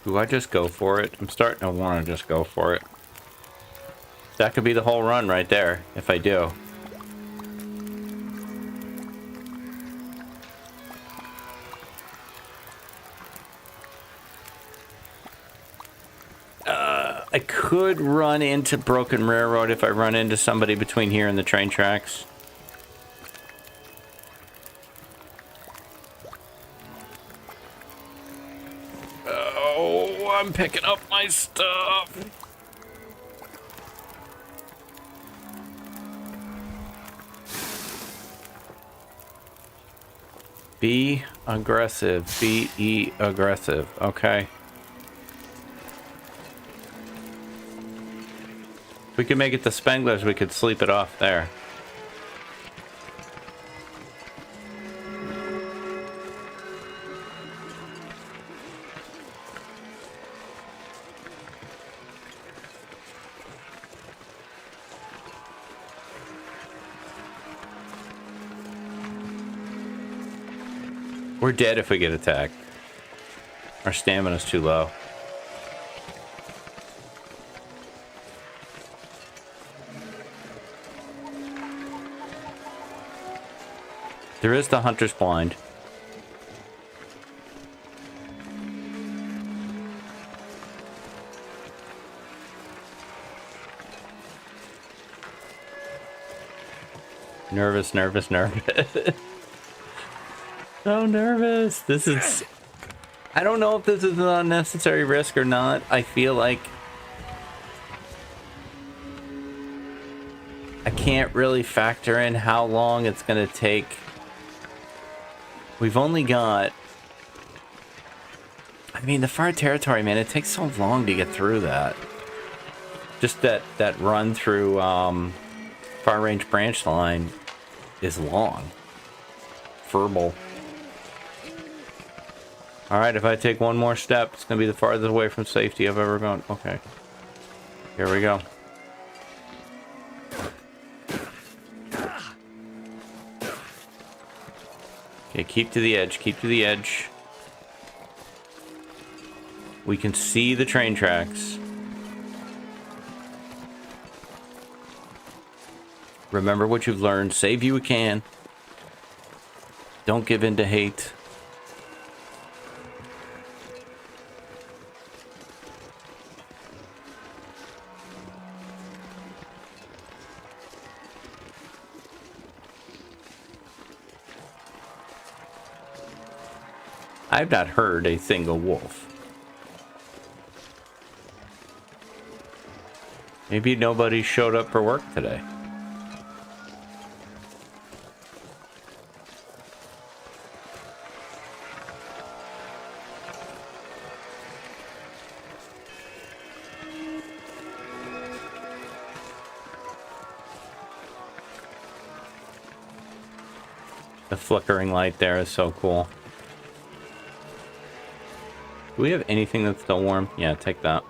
[SPEAKER 1] Do I just go for it? I'm starting to want to just go for it. That could be the whole run right there, if I do. I could run into Broken Railroad if I run into somebody between here and the train tracks. Oh, I'm picking up my stuff. Be aggressive. Be aggressive. Okay. If we could make it to Spengler's, we could sleep it off there. We're dead if we get attacked. Our stamina's too low. There is the Hunter's Blind. Nervous, nervous, nervous. So nervous. This is... I don't know if this is an unnecessary risk or not. I feel like... I can't really factor in how long it's going to take. We've only got... I mean, the far territory, man, it takes so long to get through that. Just that run through far range branch line is long. Furball. Alright, if I take one more step, it's going to be the farthest away from safety I've ever gone. Okay. Here we go. Okay, keep to the edge, keep to the edge. We can see the train tracks. Remember what you've learned. Save you can. Don't give in to hate. I've not heard a single wolf. Maybe nobody showed up for work today. The flickering light there is so cool. Do we have anything that's still warm? Yeah, take that.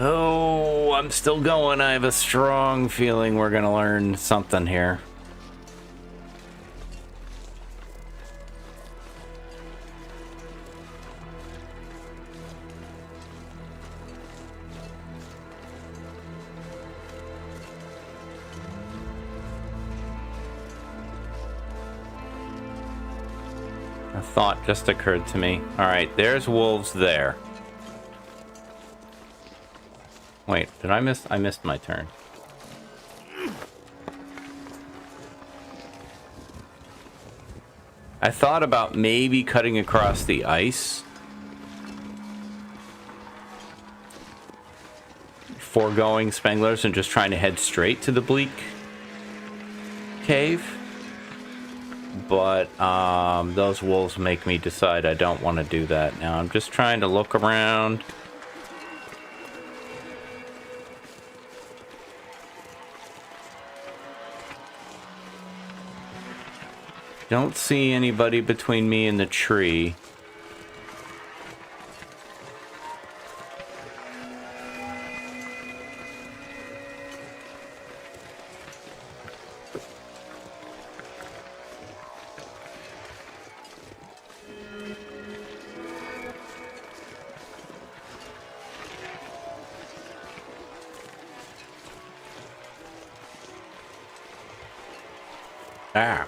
[SPEAKER 1] Oh, I'm still going. I have a strong feeling we're gonna learn something here. Thought just occurred to me. All right, there's wolves there. Wait, did I miss? I missed my turn. I thought about maybe cutting across the ice. Foregoing Spengler's and just trying to head straight to the Bleak Cave. But those wolves make me decide I don't want to do that now. I'm just trying to look around. Don't see anybody between me and the tree. Ah.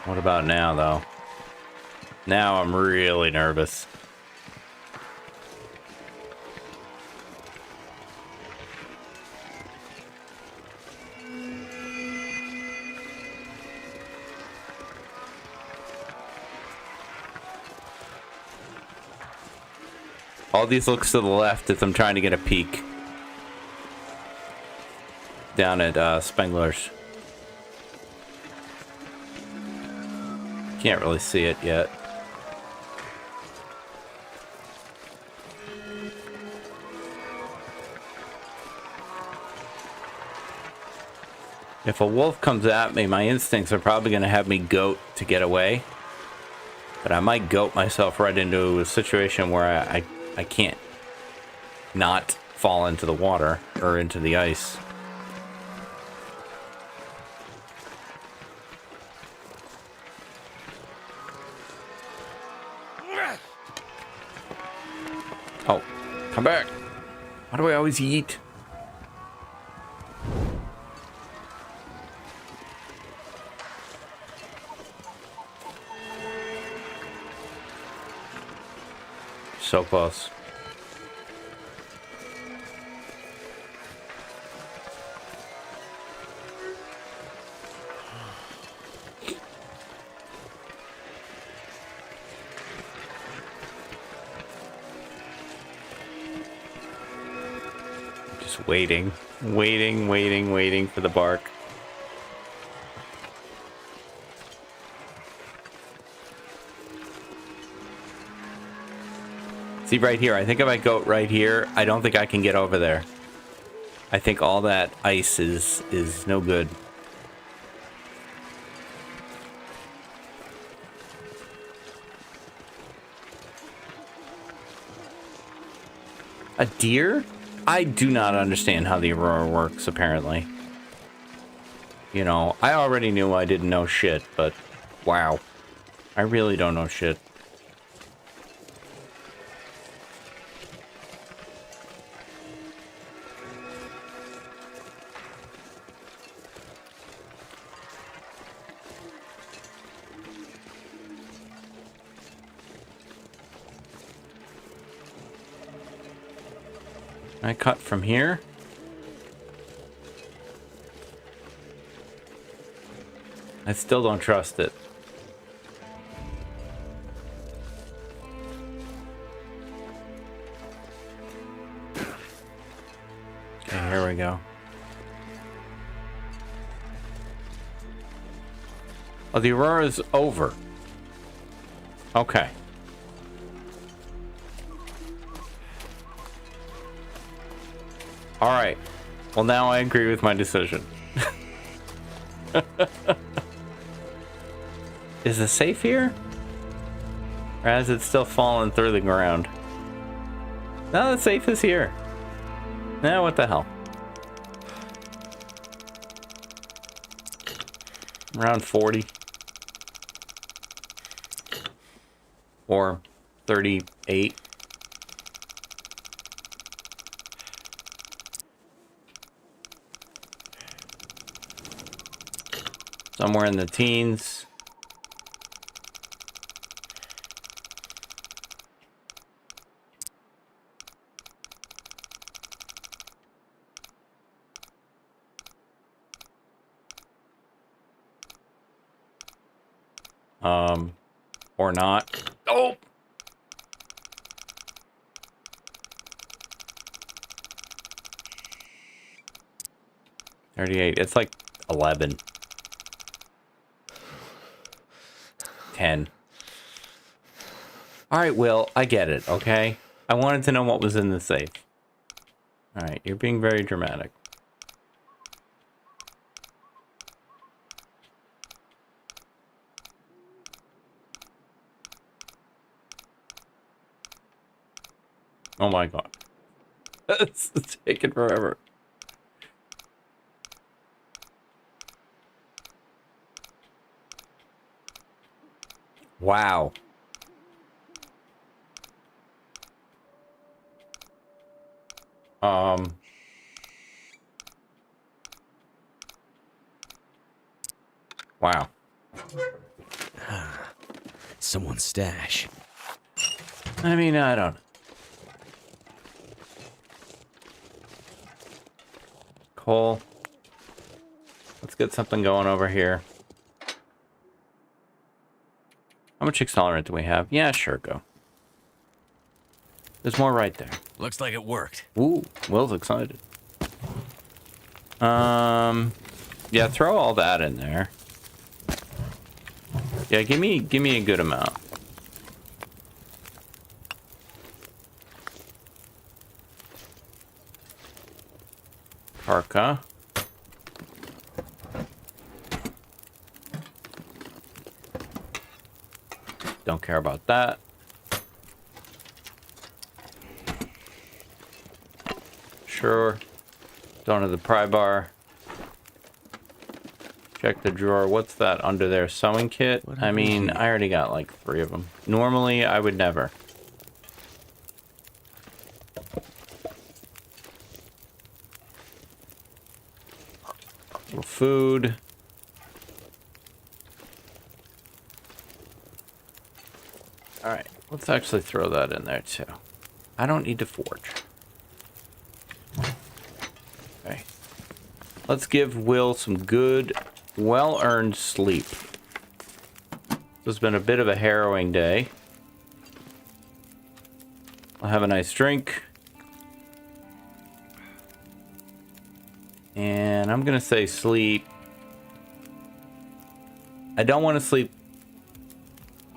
[SPEAKER 1] What about now, though? Now I'm really nervous. All these looks to the left as I'm trying to get a peek. Down at Spengler's. Can't really see it yet. If a wolf comes at me, my instincts are probably going to have me goat to get away. But I might goat myself right into a situation where I can't not fall into the water or into the ice. Oh, come back. Why do I always eat? So close. Just waiting for the bark. See right here, I think if I go right here, I don't think I can get over there. I think all that ice is no good. A deer? I do not understand how the Aurora works, apparently. You know, I already knew I didn't know shit, but wow. I really don't know shit. I cut from here. I still don't trust it. Okay, here we go. Oh, the Aurora's over. Okay. All right. Well, now I agree with my decision. Is the safe here? Or has it still fallen through the ground? No, the safe is here. Now, what the hell? Around 40. Or 38. Somewhere in the teens. Or not. Oh! $38. It's like 11. 10. Alright, Will, I get it, okay? I wanted to know what was in the safe. Alright, you're being very dramatic. Oh my god. It's taking forever. Wow. Wow.
[SPEAKER 2] Someone's stash.
[SPEAKER 1] I mean, I don't know. Coal. Let's get something going over here. How much accelerant do we have? Yeah, sure, go. There's more right there.
[SPEAKER 2] Looks like it worked.
[SPEAKER 1] Ooh, Will's excited. Yeah, throw all that in there. Yeah, give me a good amount. Parka. Don't care about that. Sure. Don't have the pry bar. Check the drawer. What's that under there? Sewing kit? I mean, I already got like 3 of them. Normally, I would never. Little food. Alright, let's actually throw that in there too. I don't need to forge. Okay. Let's give Will some good, well-earned sleep. This has been a bit of a harrowing day. I'll have a nice drink. And I'm gonna say sleep. I don't want to sleep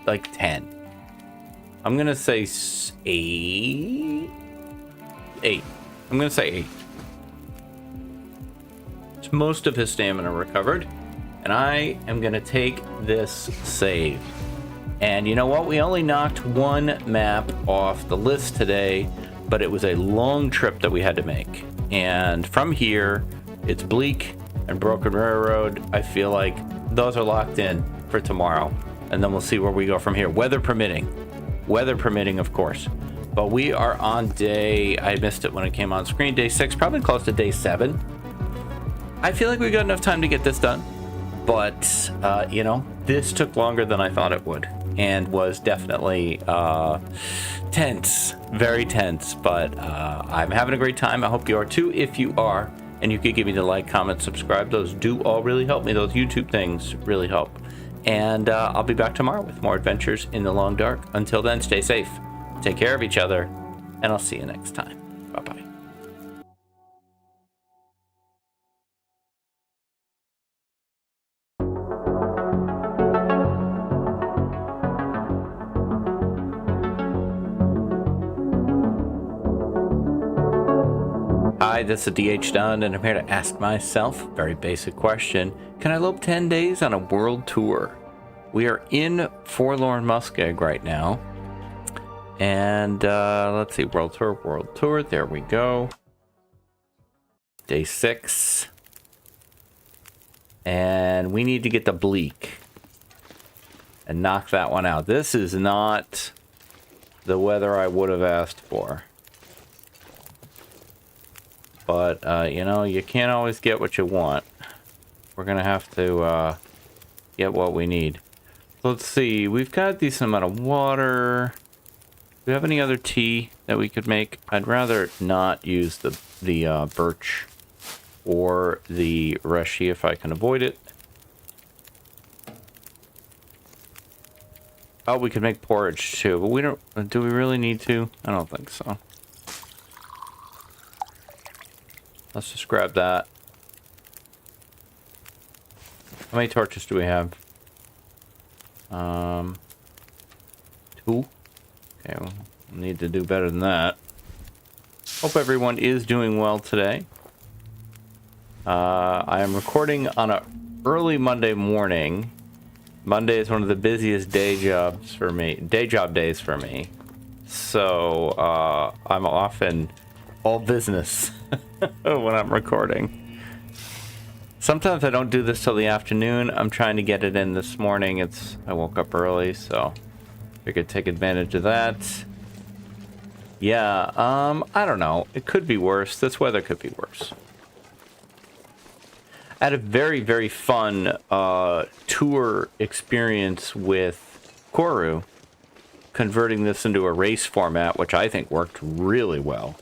[SPEAKER 1] like 10. I'm gonna say 8. 8. I'm gonna say 8. It's most of his stamina recovered. And I am gonna take this save. And you know what? We only knocked 1 map off the list today, but it was a long trip that we had to make. And from here, it's Bleak and Broken Railroad. I feel like those are locked in for tomorrow. And then we'll see where we go from here. Weather permitting. Weather permitting, of course. But we are on day... I missed it when it came on screen. Day 6, probably close to day 7. I feel like we got enough time to get this done. But, you know, this took longer than I thought it would. And was definitely tense. Very tense. But I'm having a great time. I hope you are too. If you are, and you could give me the like, comment, subscribe. Those do all really help me. Those YouTube things really help. And I'll be back tomorrow with more adventures in the long dark. Until then, stay safe. Take care of each other. And I'll see you next time. Bye-bye. Hi, this is DH Dunn, and I'm here to ask myself a very basic question. Can I lope 10 days on a world tour? We are in Forlorn Muskeg right now. And let's see, world tour, there we go. Day 6. And we need to get the Bleak and knock that one out. This is not the weather I would have asked for. But, you know, you can't always get what you want. We're going to have to get what we need. Let's see. We've got a decent amount of water. Do we have any other tea that we could make? I'd rather not use the birch or the reishi if I can avoid it. Oh, we could make porridge too, but we don't... Do we really need to? I don't think so. Let's just grab that. How many torches do we have? 2. Okay, we'll need to do better than that. Hope everyone is doing well today. I am recording on a early Monday morning. Monday is one of the busiest day job days for me. So I'm often all business when I'm recording. Sometimes I don't do this till the afternoon. I'm trying to get it in this morning. I woke up early, so we could take advantage of that. Yeah, I don't know. It could be worse. This weather could be worse. I had a very, very fun tour experience with Koru, converting this into a race format, which I think worked really well.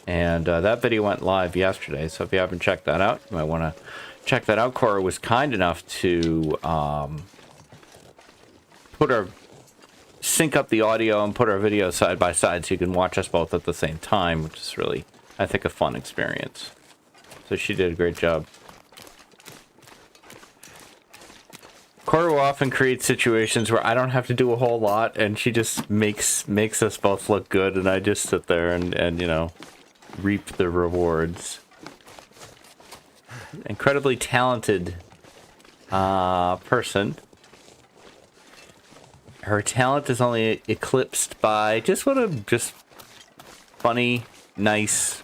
[SPEAKER 1] And that video went live yesterday, so if you haven't checked that out, you might want to check that out. Koru was kind enough to put our sync up the audio and put our videos side by side so you can watch us both at the same time, which is really, I think, a fun experience. So she did a great job. Koru often creates situations where I don't have to do a whole lot, and she just makes us both look good, and I just sit there and you know, reap the rewards. Incredibly talented person. Her talent is only eclipsed by just what a funny, nice,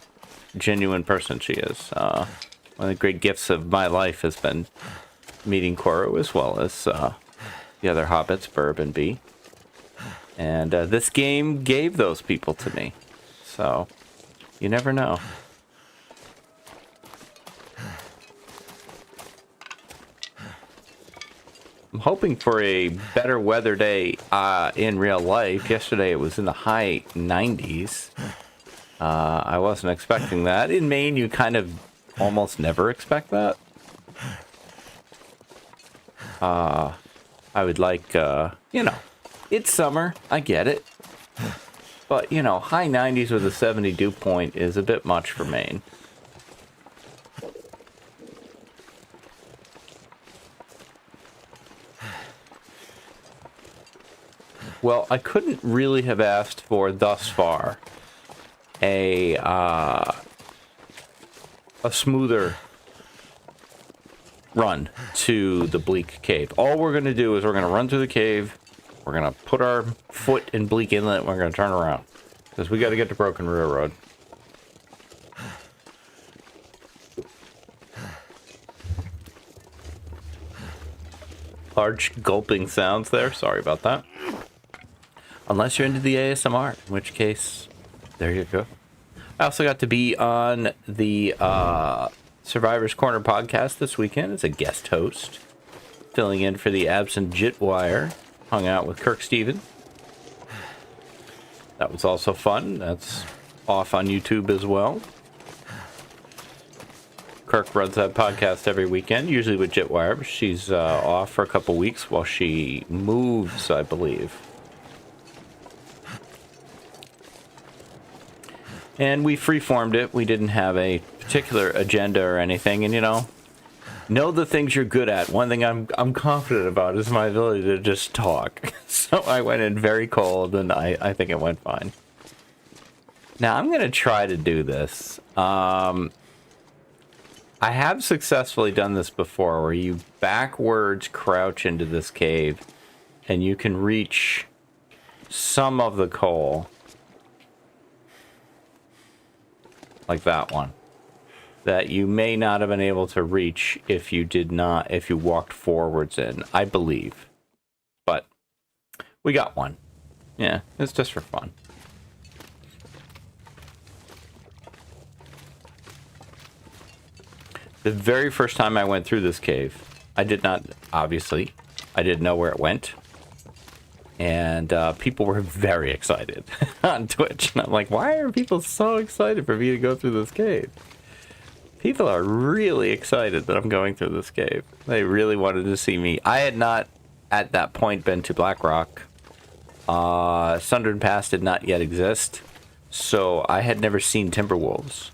[SPEAKER 1] genuine person she is. One of the great gifts of my life has been meeting Koru, as well as the other hobbits, Burb and Bee. And this game gave those people to me. So, you never know. I'm hoping for a better weather day in real life. Yesterday it was in the high 90s. I wasn't expecting that. In Maine, you kind of almost never expect that. I would like, you know, it's summer. I get it. But, you know, high 90s with a 70 dew point is a bit much for Maine. Well, I couldn't really have asked for thus far a smoother run to the Bleak Cave. All we're going to do is we're going to run through the cave, we're going to put our foot in Bleak Inlet, and we're going to turn around. Because we got to get to Broken Railroad. Large gulping sounds there. Sorry about that. Unless you're into the ASMR, in which case, there you go. I also got to be on the Survivor's Corner podcast this weekend as a guest host, filling in for the absent Jitwire. Hung out with KirkSteven. That was also fun. That's off on YouTube as well. Kirk runs that podcast every weekend, usually with Jitwire, but she's off for a couple weeks while she moves, I believe. And we freeformed it. We didn't have a particular agenda or anything. And, you know the things you're good at. One thing I'm confident about is my ability to just talk. So I went in very cold, and I think it went fine. Now, I'm going to try to do this. I have successfully done this before, where you backwards crouch into this cave, and you can reach some of the coal. Like that one, that you may not have been able to reach if you walked forwards in, I believe. But we got one. Yeah, it's just for fun. The very first time I went through this cave, I didn't know where it went. And people were very excited on Twitch. And I'm like, why are people so excited for me to go through this cave? People are really excited that I'm going through this cave. They really wanted to see me. I had not, at that point, been to Blackrock. Sundered Pass did not yet exist. So I had never seen Timberwolves.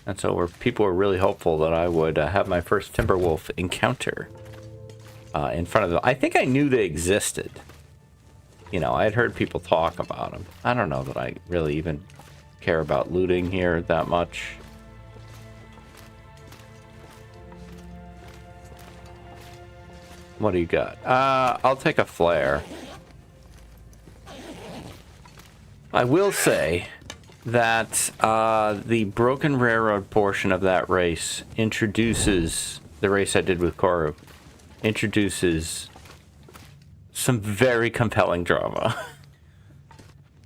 [SPEAKER 1] And so people were really hopeful that I would have my first Timberwolf encounter in front of them. I think I knew they existed. You know, I had heard people talk about them. I don't know that I really even care about looting here that much. What do you got? I'll take a flare. I will say that the Broken Railroad portion of that race introduces, the race I did with Koru, introduces some very compelling drama.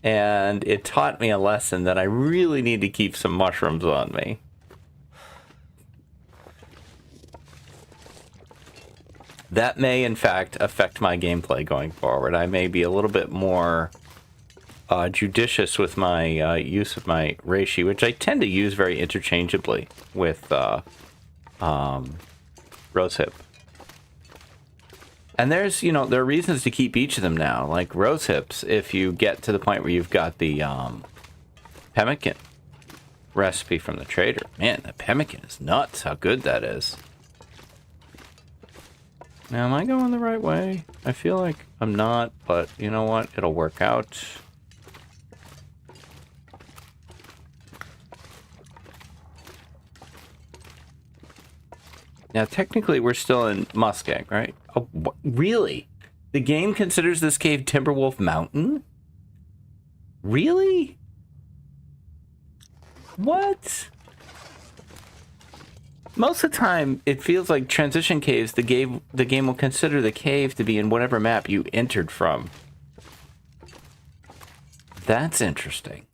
[SPEAKER 1] And it taught me a lesson that I really need to keep some mushrooms on me. That may, in fact, affect my gameplay going forward. I may be a little bit more judicious with my use of my reishi, which I tend to use very interchangeably with Rosehip. And there's, you know, there are reasons to keep each of them now, like rose hips, if you get to the point where you've got the pemmican recipe from the trader. Man, the pemmican is nuts how good that is. Now, am I going the right way? I feel like I'm not, but you know what? It'll work out. Now, technically, we're still in Muskeg, right? Oh, really? The game considers this cave Timberwolf Mountain? Really? What? Most of the time, it feels like transition caves, the game will consider the cave to be in whatever map you entered from. That's interesting.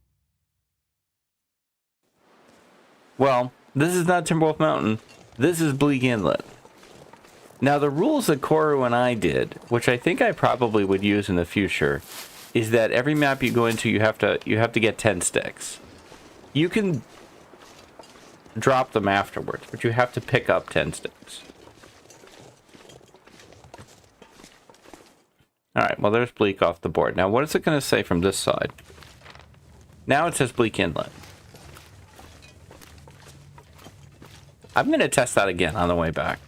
[SPEAKER 1] Well, this is not Timberwolf Mountain. This is Bleak Inlet. Now, the rules that Koru and I did, which I think I probably would use in the future, is that every map you go into, you have to get 10 sticks. You can drop them afterwards, but you have to pick up 10 sticks. Alright, well, there's Bleak off the board. Now, what is it going to say from this side? Now it says Bleak Inlet. I'm going to test that again on the way back.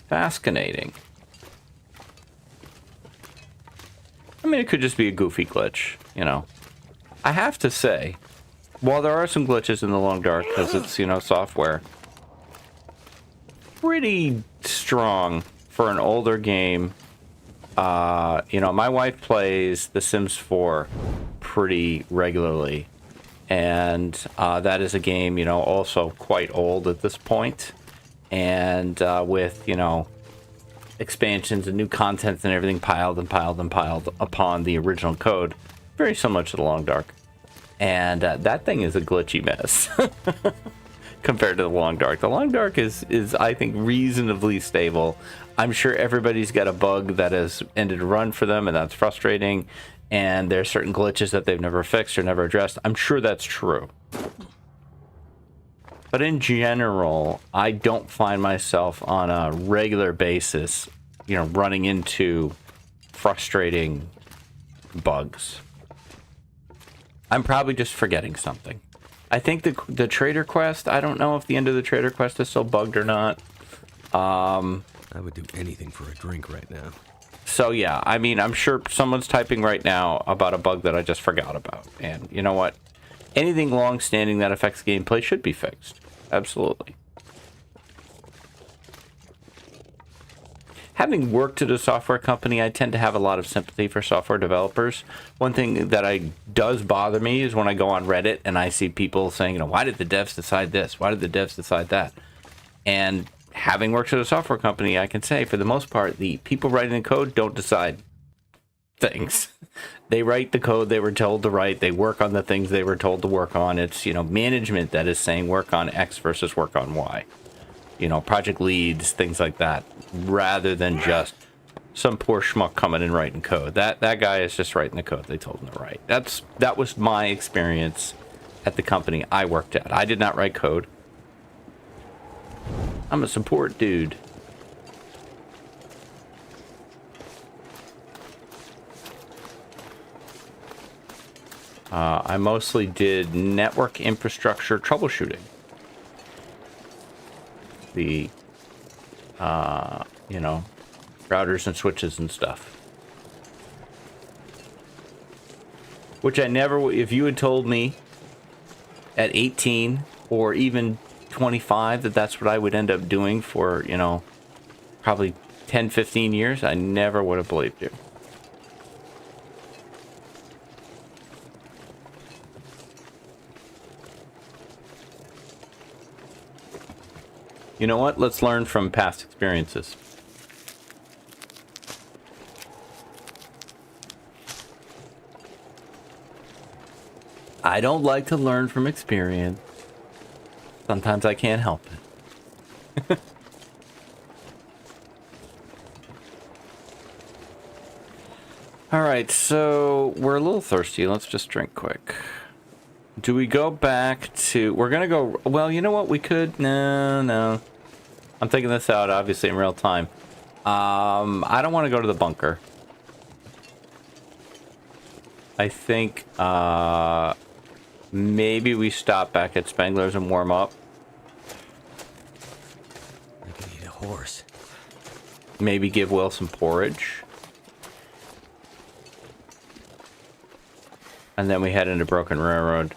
[SPEAKER 1] Fascinating. I mean, it could just be a goofy glitch, you know. I have to say, while there are some glitches in the Long Dark, because it's, you know, software, pretty strong for an older game. You know, my wife plays The Sims 4 pretty regularly. And that is a game, you know, also quite old at this point. And with, you know, expansions and new content and everything piled and piled and piled upon the original code. Very similar to the Long Dark. And that thing is a glitchy mess compared to the Long Dark. The Long Dark is, I think, reasonably stable. I'm sure everybody's got a bug that has ended a run for them, and that's frustrating. And there's certain glitches that they've never fixed or never addressed. I'm sure that's true. But in general, I don't find myself on a regular basis, you know, running into frustrating bugs. I'm probably just forgetting something. I think the trader quest, I don't know if the end of the trader quest is still bugged or not.
[SPEAKER 2] I would do anything for a drink right now.
[SPEAKER 1] So yeah, I mean, I'm sure someone's typing right now about a bug that I just forgot about. And you know what? Anything long-standing that affects gameplay should be fixed. Absolutely. Having worked at a software company, I tend to have a lot of sympathy for software developers. One thing that does bother me is when I go on Reddit and I see people saying, you know, why did the devs decide this? Why did the devs decide that? And having worked at a software company, I can say, for the most part, the people writing the code don't decide things. They write the code they were told to write. They work on the things they were told to work on. It's, you know, management that is saying work on X versus work on Y. You know, project leads, things like that, rather than just some poor schmuck coming and writing code. That guy is just writing the code they told him to write. That was my experience at the company I worked at. I did not write code. I'm a support dude. I mostly did network infrastructure troubleshooting. The, you know, routers and switches and stuff. Which I never, if you had told me at 18 or even 25 that that's what I would end up doing for, you know, probably 10, 15 years, I never would have believed you. You know what? Let's learn from past experiences. I don't like to learn from experience. Sometimes I can't help it. All right, so we're a little thirsty. Let's just drink quick. Do we go back to... We're going to go... Well, you know what? We could... No. I'm thinking this out, obviously, in real time. I don't want to go to the bunker. I think maybe we stop back at Spengler's and warm up.
[SPEAKER 2] I could eat a horse.
[SPEAKER 1] Maybe give Will some porridge. And then we head into Broken Railroad.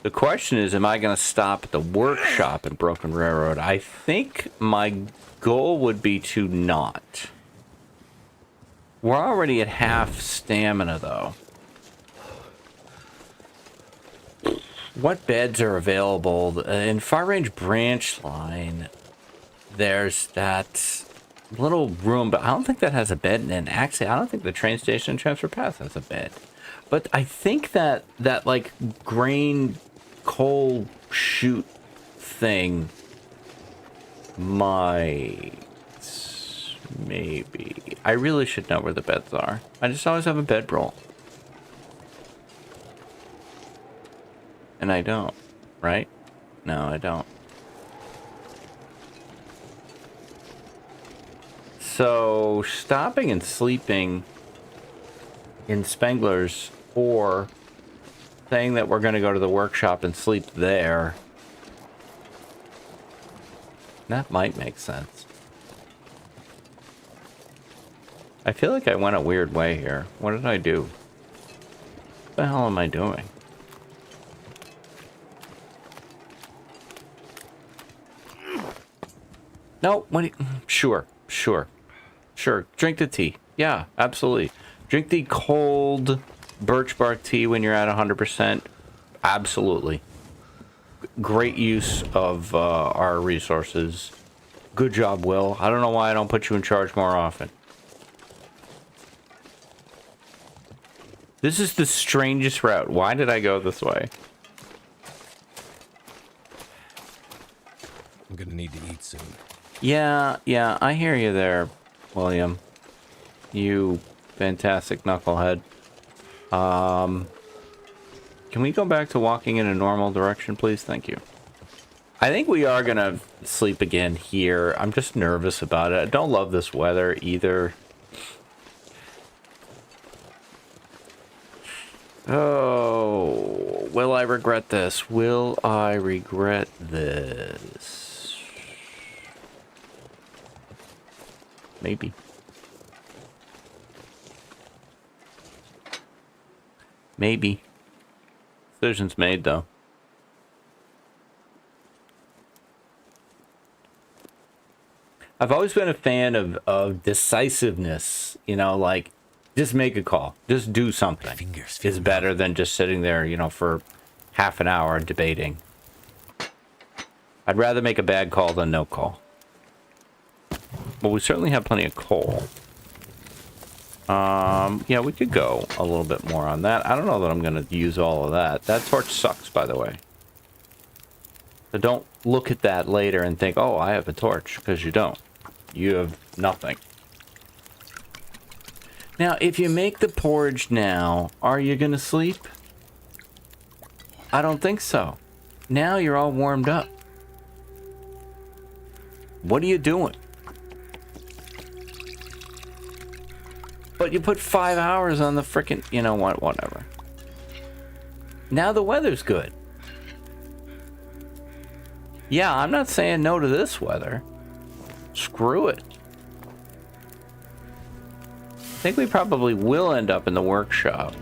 [SPEAKER 1] The question is, am I going to stop at the workshop at Broken Railroad? I think my goal would be to not. We're already at half stamina, though. What beds are available? In Far Range Branch Line, there's that little room, but I don't think that has a bed. And actually, I don't think the train station and Transfer Pass has a bed. But I think that like grain coal chute thing might, maybe. I really should know where the beds are. I just always have a bedroll. And I don't, right? No, I don't. So, stopping and sleeping in Spengler's, or saying that we're going to go to the workshop and sleep there, that might make sense. I feel like I went a weird way here. What did I do? What the hell am I doing? No, what do you, sure. Drink the tea. Yeah, absolutely. Drink the cold birch bark tea when you're at 100%. Absolutely. Great use of our resources. Good job, Will. I don't know why I don't put you in charge more often. This is the strangest route. Why did I go this way?
[SPEAKER 2] I'm gonna need to eat soon.
[SPEAKER 1] Yeah, I hear you there, William. You fantastic knucklehead. Can we go back to walking in a normal direction, please? Thank you. I think we are gonna sleep again here. I'm just nervous about it. I don't love this weather either. Oh, will I regret this? Will I regret this? Maybe. Maybe. Decision's made, though. I've always been a fan of decisiveness. You know, like, just make a call. Just do something. Is better than just sitting there, you know, for half an hour debating. I'd rather make a bad call than no call. Well, we certainly have plenty of coal. Yeah, we could go a little bit more on that. I don't know that I'm going to use all of that. That torch sucks, by the way. So don't look at that later and think, oh, I have a torch, because you don't. You have nothing. Now, if you make the porridge now, are you going to sleep? I don't think so. Now you're all warmed up. What are you doing? But you put 5 hours on the frickin', you know what, whatever. Now the weather's good. Yeah, I'm not saying no to this weather. Screw it. I think we probably will end up in the workshop.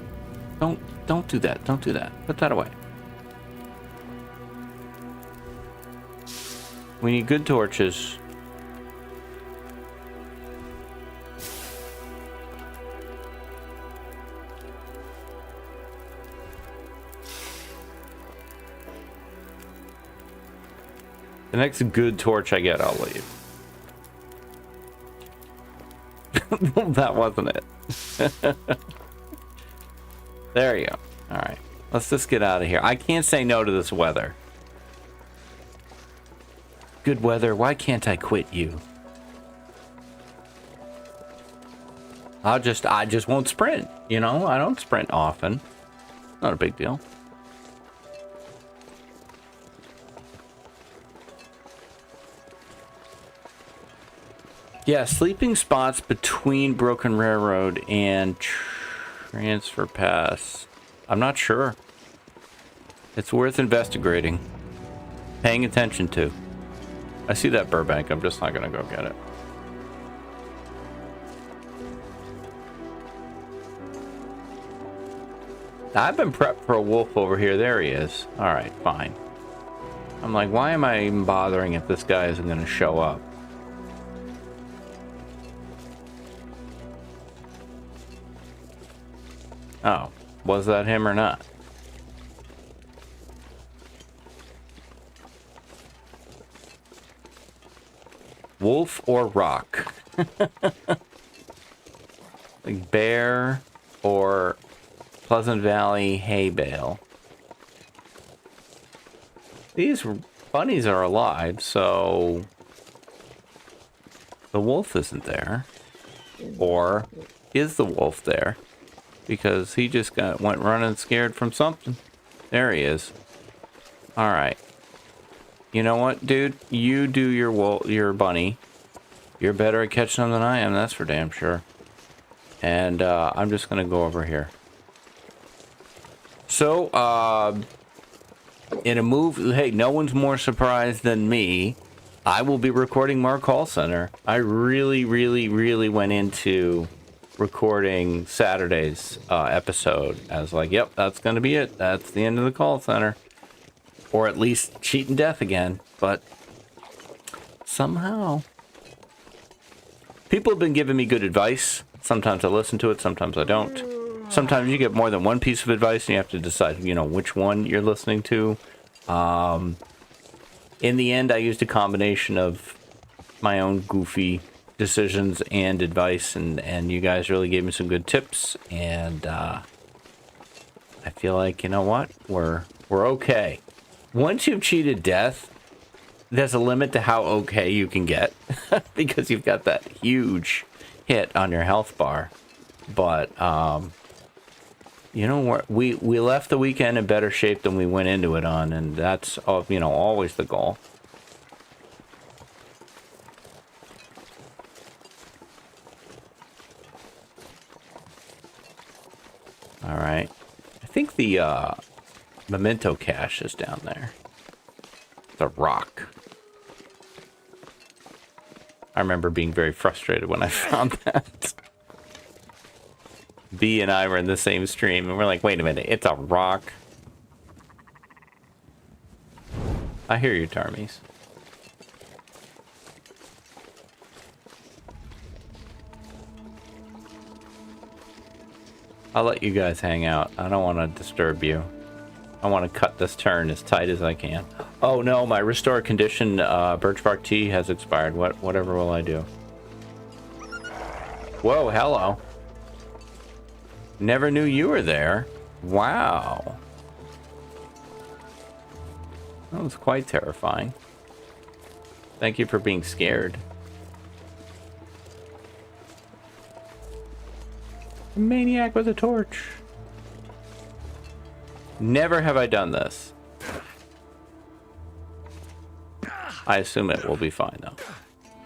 [SPEAKER 1] Don't do that. Don't do that. Put that away. We need good torches. The next good torch I get, I'll leave. That wasn't it. There you go. Alright. Let's just get out of here. I can't say no to this weather. Good weather, why can't I quit you? I just won't sprint. You know, I don't sprint often. Not a big deal. Yeah, sleeping spots between Broken Railroad and Transfer Pass. I'm not sure. It's worth investigating. Paying attention to. I see that Burbank. I'm just not going to go get it. I've been prepped for a wolf over here. There he is. All right, fine. I'm like, why am I even bothering if this guy isn't going to show up? Oh, was that him or not? Wolf or rock? Like bear or Pleasant Valley hay bale? These bunnies are alive, so the wolf isn't there. Or is the wolf there? Because he just went running scared from something. There he is. All right. You know what, dude? You do your bunny. You're better at catching them than I am. That's for damn sure. And I'm just gonna go over here. So, in a move, hey, no one's more surprised than me. I will be recording more call center. I really went into recording Saturday's episode. I was like, yep, that's gonna be it. That's the end of the call center. Or at least cheating death again. But somehow people have been giving me good advice. Sometimes I listen to it, sometimes I don't. Sometimes you get more than one piece of advice and you have to decide, you know, which one you're listening to. In the end, I used a combination of my own goofy decisions and advice, and you guys really gave me some good tips, and I feel like, you know what, we're okay. Once you've cheated death, there's a limit to how okay you can get because you've got that huge hit on your health bar. But you know, we left the weekend in better shape than we went into it on, and that's, you know, always the goal. All right, I think the memento cache is down there. The rock. I remember being very frustrated when I found that. B and I were in the same stream, and we're like, wait a minute, it's a rock. I hear you, Tarmies. I'll let you guys hang out. I don't want to disturb you. I want to cut this turn as tight as I can. Oh no, my restore condition birch bark tea has expired. Whatever will I do? Whoa, hello. Never knew you were there. Wow. That was quite terrifying. Thank you for being scared. A maniac with a torch. Never have I done this. I assume it will be fine though.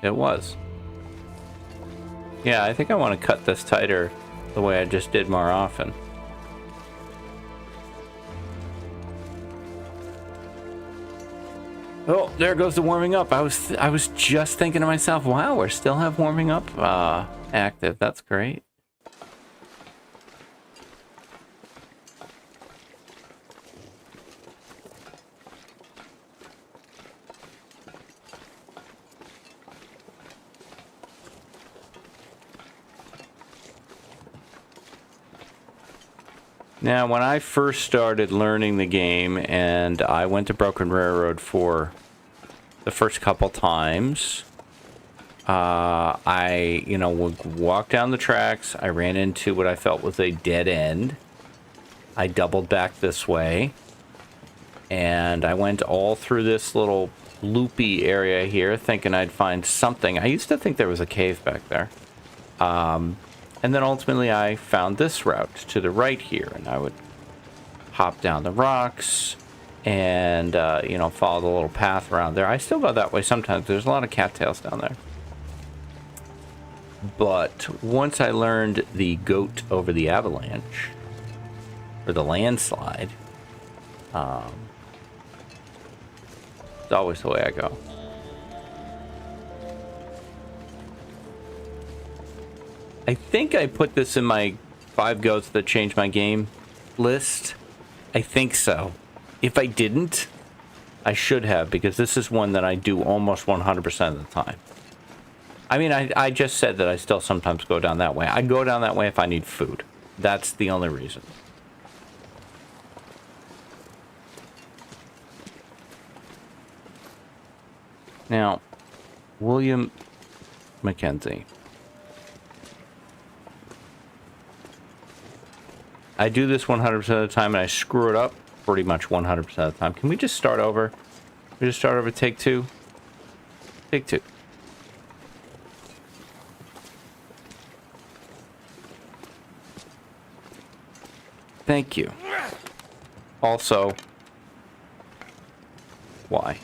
[SPEAKER 1] It was. Yeah, I think I want to cut this tighter the way I just did more often. Oh, there goes the warming up. I was just thinking to myself, wow, we still have warming up active. That's great. Now, when I first started learning the game, and I went to Broken Railroad for the first couple times, I, you know, would walk down the tracks. I ran into what I felt was a dead end. I doubled back this way, and I went all through this little loopy area here, thinking I'd find something. I used to think there was a cave back there. And then ultimately I found this route to the right here, and I would hop down the rocks and, you know, follow the little path around there. I still go that way sometimes. There's a lot of cattails down there. But once I learned the goat over the avalanche, or the landslide, it's always the way I go. I think I put this in my 5 goats that changed my game list. I think so. If I didn't, I should have, because this is one that I do almost 100% of the time. I mean, I just said that I still sometimes go down that way. I go down that way if I need food. That's the only reason. Now, William McKenzie. I do this 100% of the time, and I screw it up pretty much 100% of the time. Can we just start over? We just start over, take 2? Take 2. Thank you. Also, why?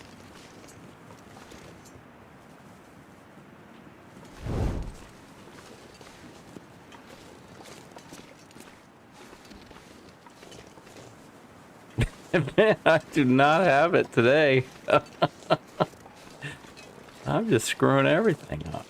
[SPEAKER 1] Man, I do not have it today. I'm just screwing everything up.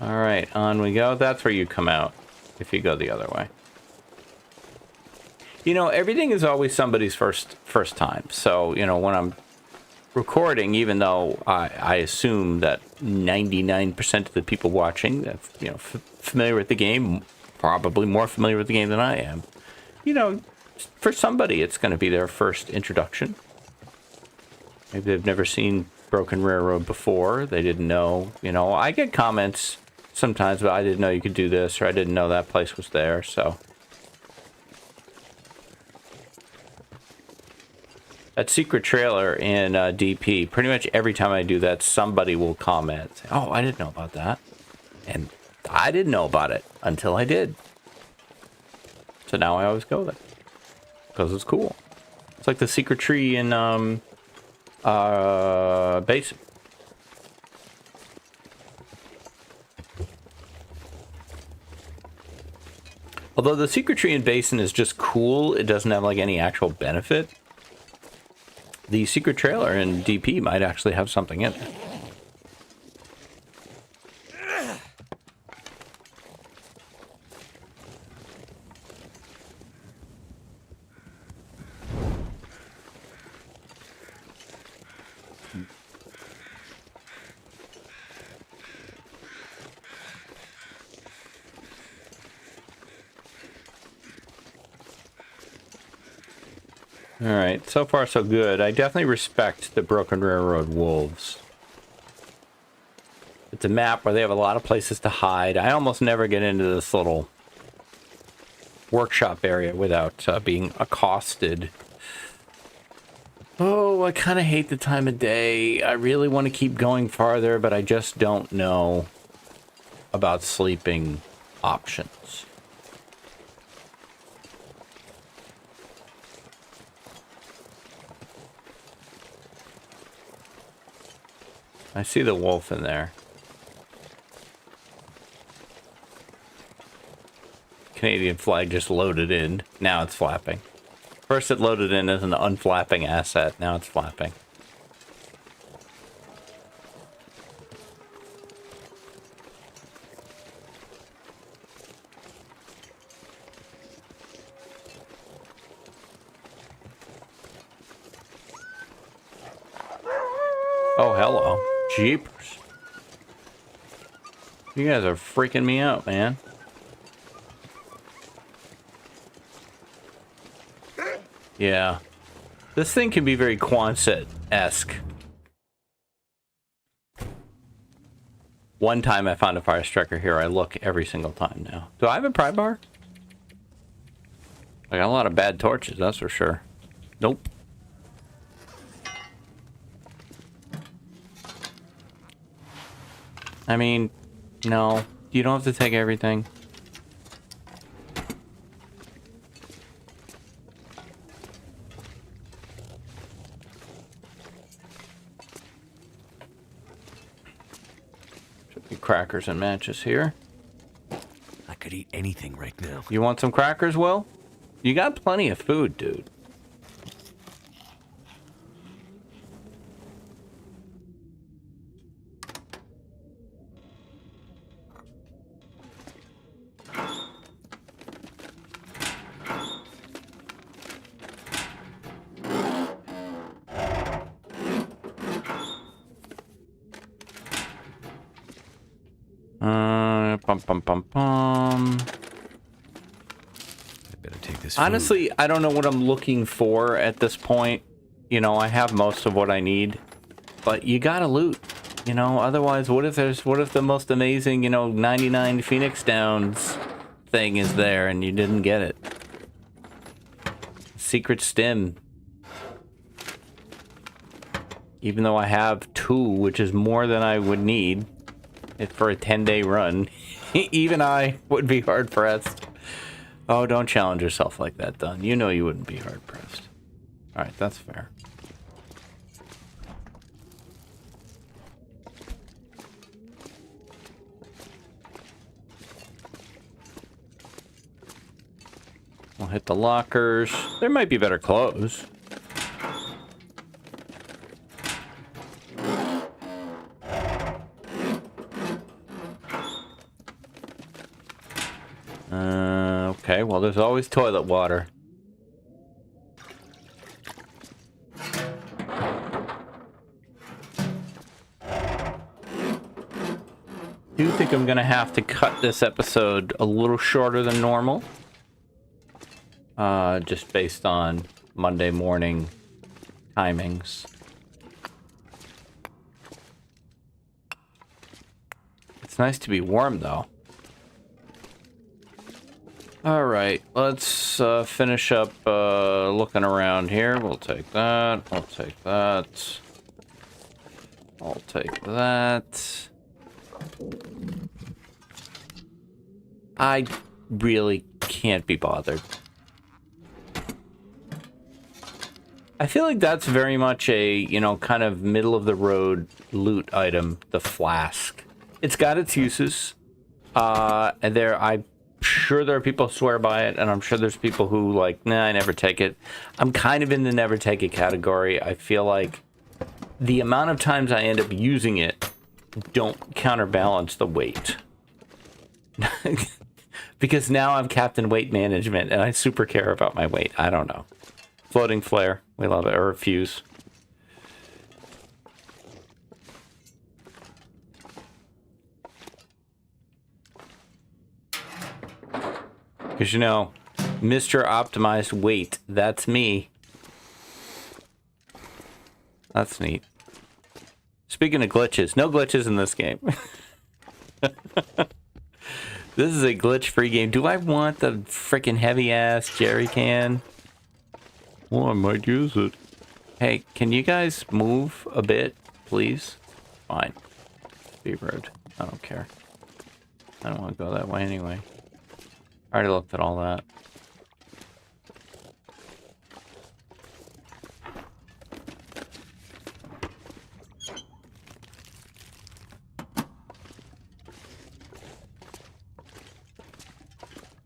[SPEAKER 1] All right, on we go. That's where you come out if you go the other way. You know, everything is always somebody's first time. So, you know, when I'm recording, even though I assume that 99% of the people watching that's, you know, familiar with the game, probably more familiar with the game than I am, you know, for somebody it's going to be their first introduction. Maybe they've never seen Broken Railroad before. They didn't know, you know, I get comments sometimes, but I didn't know you could do this, or I didn't know that place was there, so. That secret trailer in DP, pretty much every time I do that, somebody will comment, say, oh, I didn't know about that. And I didn't know about it until I did. So now I always go there. Because it's cool. It's like the secret tree in Basin. Although the secret tree in Basin is just cool, it doesn't have like any actual benefit. The secret trailer in DP might actually have something in it. Alright, so far so good. I definitely respect the Broken Railroad wolves. It's a map where they have a lot of places to hide. I almost never get into this little workshop area without being accosted. Oh, I kind of hate the time of day. I really want to keep going farther, but I just don't know about sleeping options. I see the wolf in there. Canadian flag just loaded in. Now it's flapping. First it loaded in as an unflapping asset. Now it's flapping. Oh, hello. Jeepers. You guys are freaking me out, man. Yeah. This thing can be very Quonset-esque. One time I found a fire striker here. I look every single time now. Do I have a pry bar? I got a lot of bad torches, that's for sure. Nope. I mean, no. You don't have to take everything. Crackers and matches here.
[SPEAKER 2] I could eat anything right now.
[SPEAKER 1] You want some crackers, Will? You got plenty of food, dude.
[SPEAKER 2] I better take this food.
[SPEAKER 1] Honestly, I don't know what I'm looking for at this point. You know, I have most of what I need, but you gotta loot. You know, otherwise, what if the most amazing, 99 Phoenix Downs thing is there and you didn't get it? Secret stim. Even though I have 2, which is more than I would need for a 10-day run, even I would be hard-pressed. Oh, don't challenge yourself like that, Dunn. You know you wouldn't be hard-pressed. Alright, that's fair. We'll hit the lockers. There might be better clothes. Okay, well, there's always toilet water. Do think I'm gonna have to cut this episode a little shorter than normal. Just based on Monday morning timings. It's nice to be warm, though. All right, let's finish up looking around here. We'll take that. I'll take that. I'll take that. I really can't be bothered. I feel like that's very much a, kind of middle-of-the-road loot item, the flask. It's got its uses. And I'm sure there are people who swear by it, and I'm sure there's people who, nah, I never take it. I'm kind of in the never take it category. I feel like the amount of times I end up using it don't counterbalance the weight. Because now I'm Captain Weight Management, and I super care about my weight. I don't know. Floating flare. We love it. Or a fuse. Because, Mr. Optimized Weight. That's me. That's neat. Speaking of glitches. No glitches in this game. This is a glitch-free game. Do I want the freaking heavy-ass jerry can? Well, I might use it. Hey, can you guys move a bit, please? Fine. Be rude. I don't care. I don't want to go that way anyway. I already looked at all that.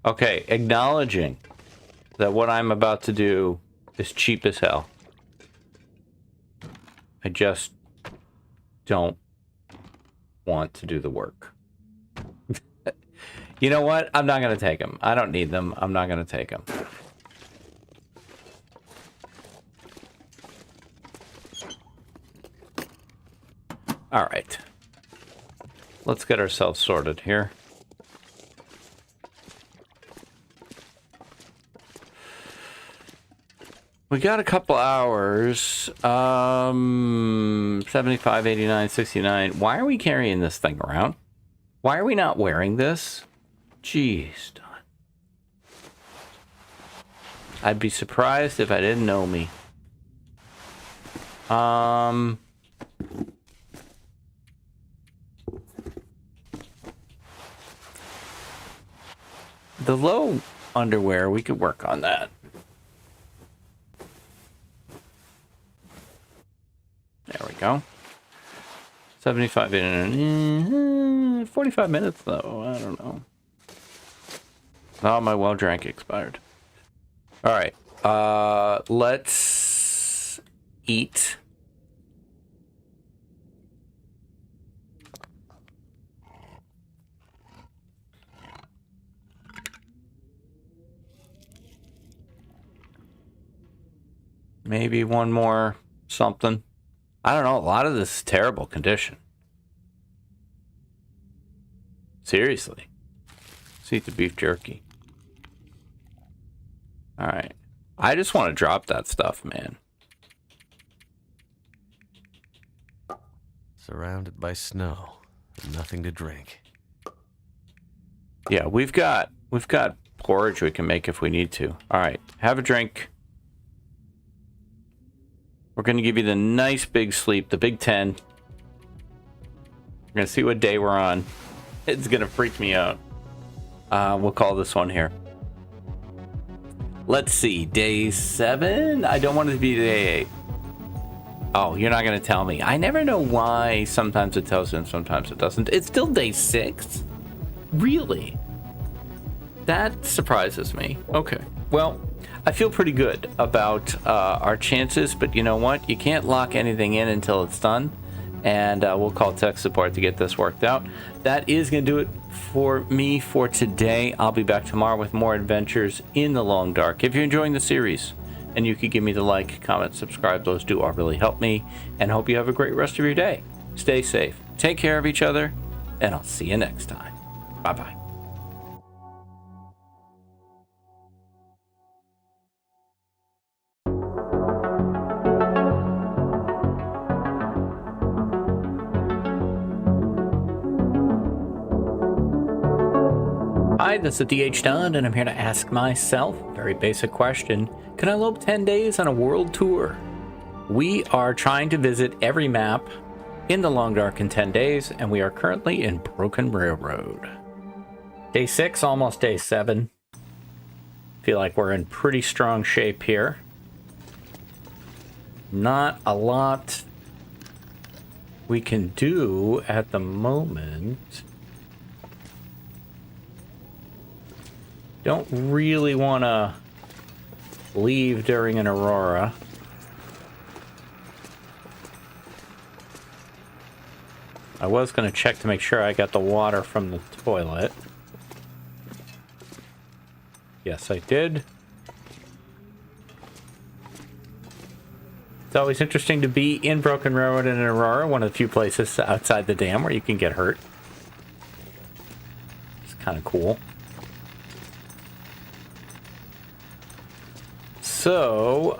[SPEAKER 1] Okay, acknowledging that what I'm about to do is cheap as hell. I just don't want to do the work. You know what? I'm not going to take them. I don't need them. I'm not going to take them. All right. Let's get ourselves sorted here. We got a couple hours. 75, 89, 69. Why are we carrying this thing around? Why are we not wearing this? Jeez, Don. I'd be surprised if I didn't know me. The low underwear, we could work on that. There we go. 75, 45 minutes, though. I don't know. Oh, my well drank expired. All right. Let's eat. Maybe one more something. I don't know. A lot of this is terrible condition. Seriously. Let's eat the beef jerky. All right. I just want to drop that stuff, man.
[SPEAKER 2] Surrounded by snow. Nothing to drink.
[SPEAKER 1] Yeah, we've got porridge we can make if we need to. All right. Have a drink. We're going to give you the nice big sleep, the big 10. We're going to see what day we're on. It's going to freak me out. We'll call this one here. Let's see. Day 7? I don't want it to be day 8. Oh, you're not going to tell me. I never know why sometimes it tells you and sometimes it doesn't. It's still day 6? Really? That surprises me. Okay. Well, I feel pretty good about our chances, but you know what? You can't lock anything in until it's done. And we'll call tech support to get this worked out. That is going to do it for me for today. I'll be back tomorrow with more adventures in the Long Dark. If you're enjoying the series, and you could give me the like, comment, subscribe, those do all really help me. And hope you have a great rest of your day. Stay safe, take care of each other, and I'll see you next time. Bye-bye. Hi, this is DH Dunn, and I'm here to ask myself a very basic question. Can I lope 10 days on a world tour? We are trying to visit every map in the Long Dark in 10 days, and we are currently in Broken Railroad. Day 6, almost day 7. Feel like we're in pretty strong shape here. Not a lot we can do at the moment. Don't really want to leave during an aurora. I was going to check to make sure I got the water from the toilet. Yes, I did. It's always interesting to be in Broken Railroad in an aurora, one of the few places outside the dam where you can get hurt. It's kind of cool. So,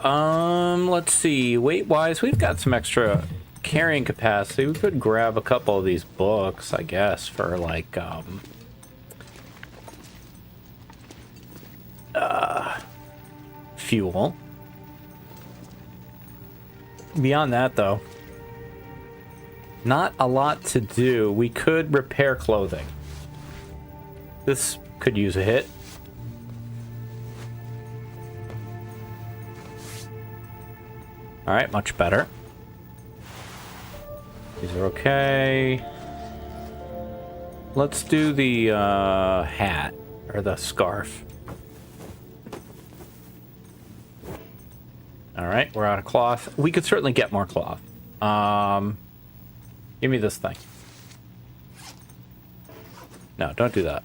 [SPEAKER 1] let's see. Weight-wise, we've got some extra carrying capacity. We could grab a couple of these books, I guess, for, like, fuel. Beyond that, though, not a lot to do. We could repair clothing. This could use a hit. All right, much better. These are okay. Let's do the hat or the scarf. All right, we're out of cloth. We could certainly get more cloth. Give me this thing. No, don't do that.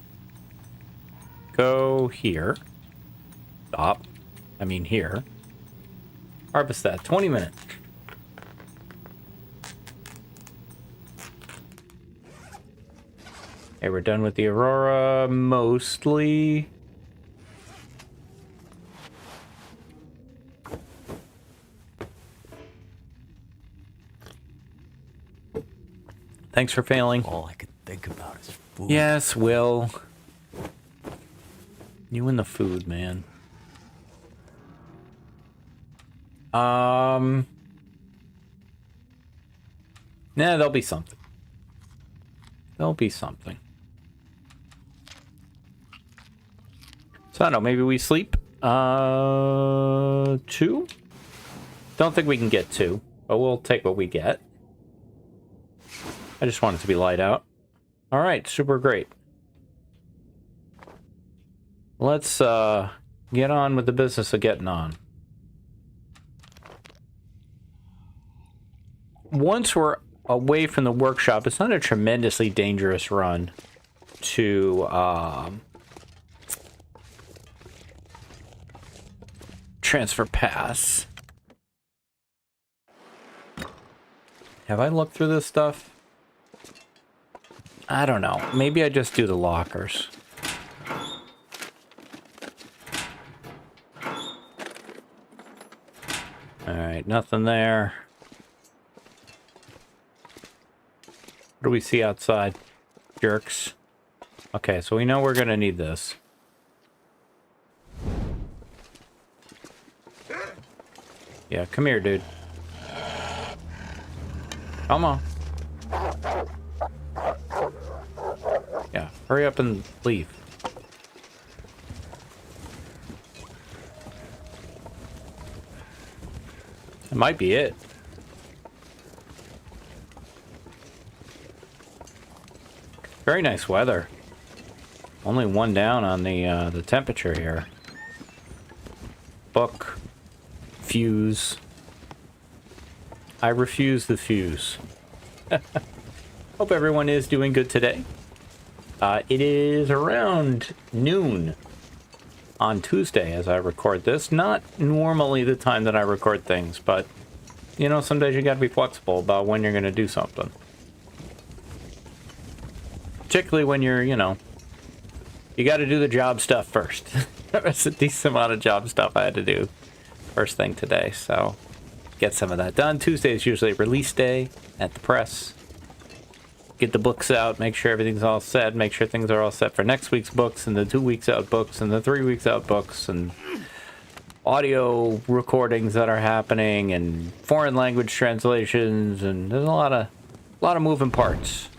[SPEAKER 1] Go here. Stop. I mean here. Harvest that. 20 minutes. Okay, we're done with the aurora, mostly. Thanks for failing.
[SPEAKER 2] All I could think about is food.
[SPEAKER 1] Yes, Will. You and the food, man. Nah, there'll be something. There'll be something. So I don't know, maybe we sleep 2? Don't think we can get 2, but we'll take what we get. I just want it to be light out. All right, super great. Let's get on with the business of getting on. Once we're away from the workshop, it's not a tremendously dangerous run to transfer pass. Have I looked through this stuff? I don't know. Maybe I just do the lockers. Alright, nothing there. What do we see outside? Jerks. Okay, so we know we're gonna need this. Yeah, come here, dude. Come on. Yeah, hurry up and leave. That might be it. Very nice weather. Only one down on the temperature here. Book. Fuse. I refuse the fuse. Hope everyone is doing good today. It is around noon on Tuesday as I record this. Not normally the time that I record things, but, you know, some days you gotta be flexible about when you're gonna do something. Particularly when you're, you know, you gotta do the job stuff first. There's a decent amount of job stuff I had to do first thing today, so get some of that done. Tuesday is usually release day at the press. Get the books out, make sure everything's all set, make sure things are all set for next week's books and the 2 weeks out books and the 3 weeks out books and audio recordings that are happening and foreign language translations, and there's a lot of moving parts.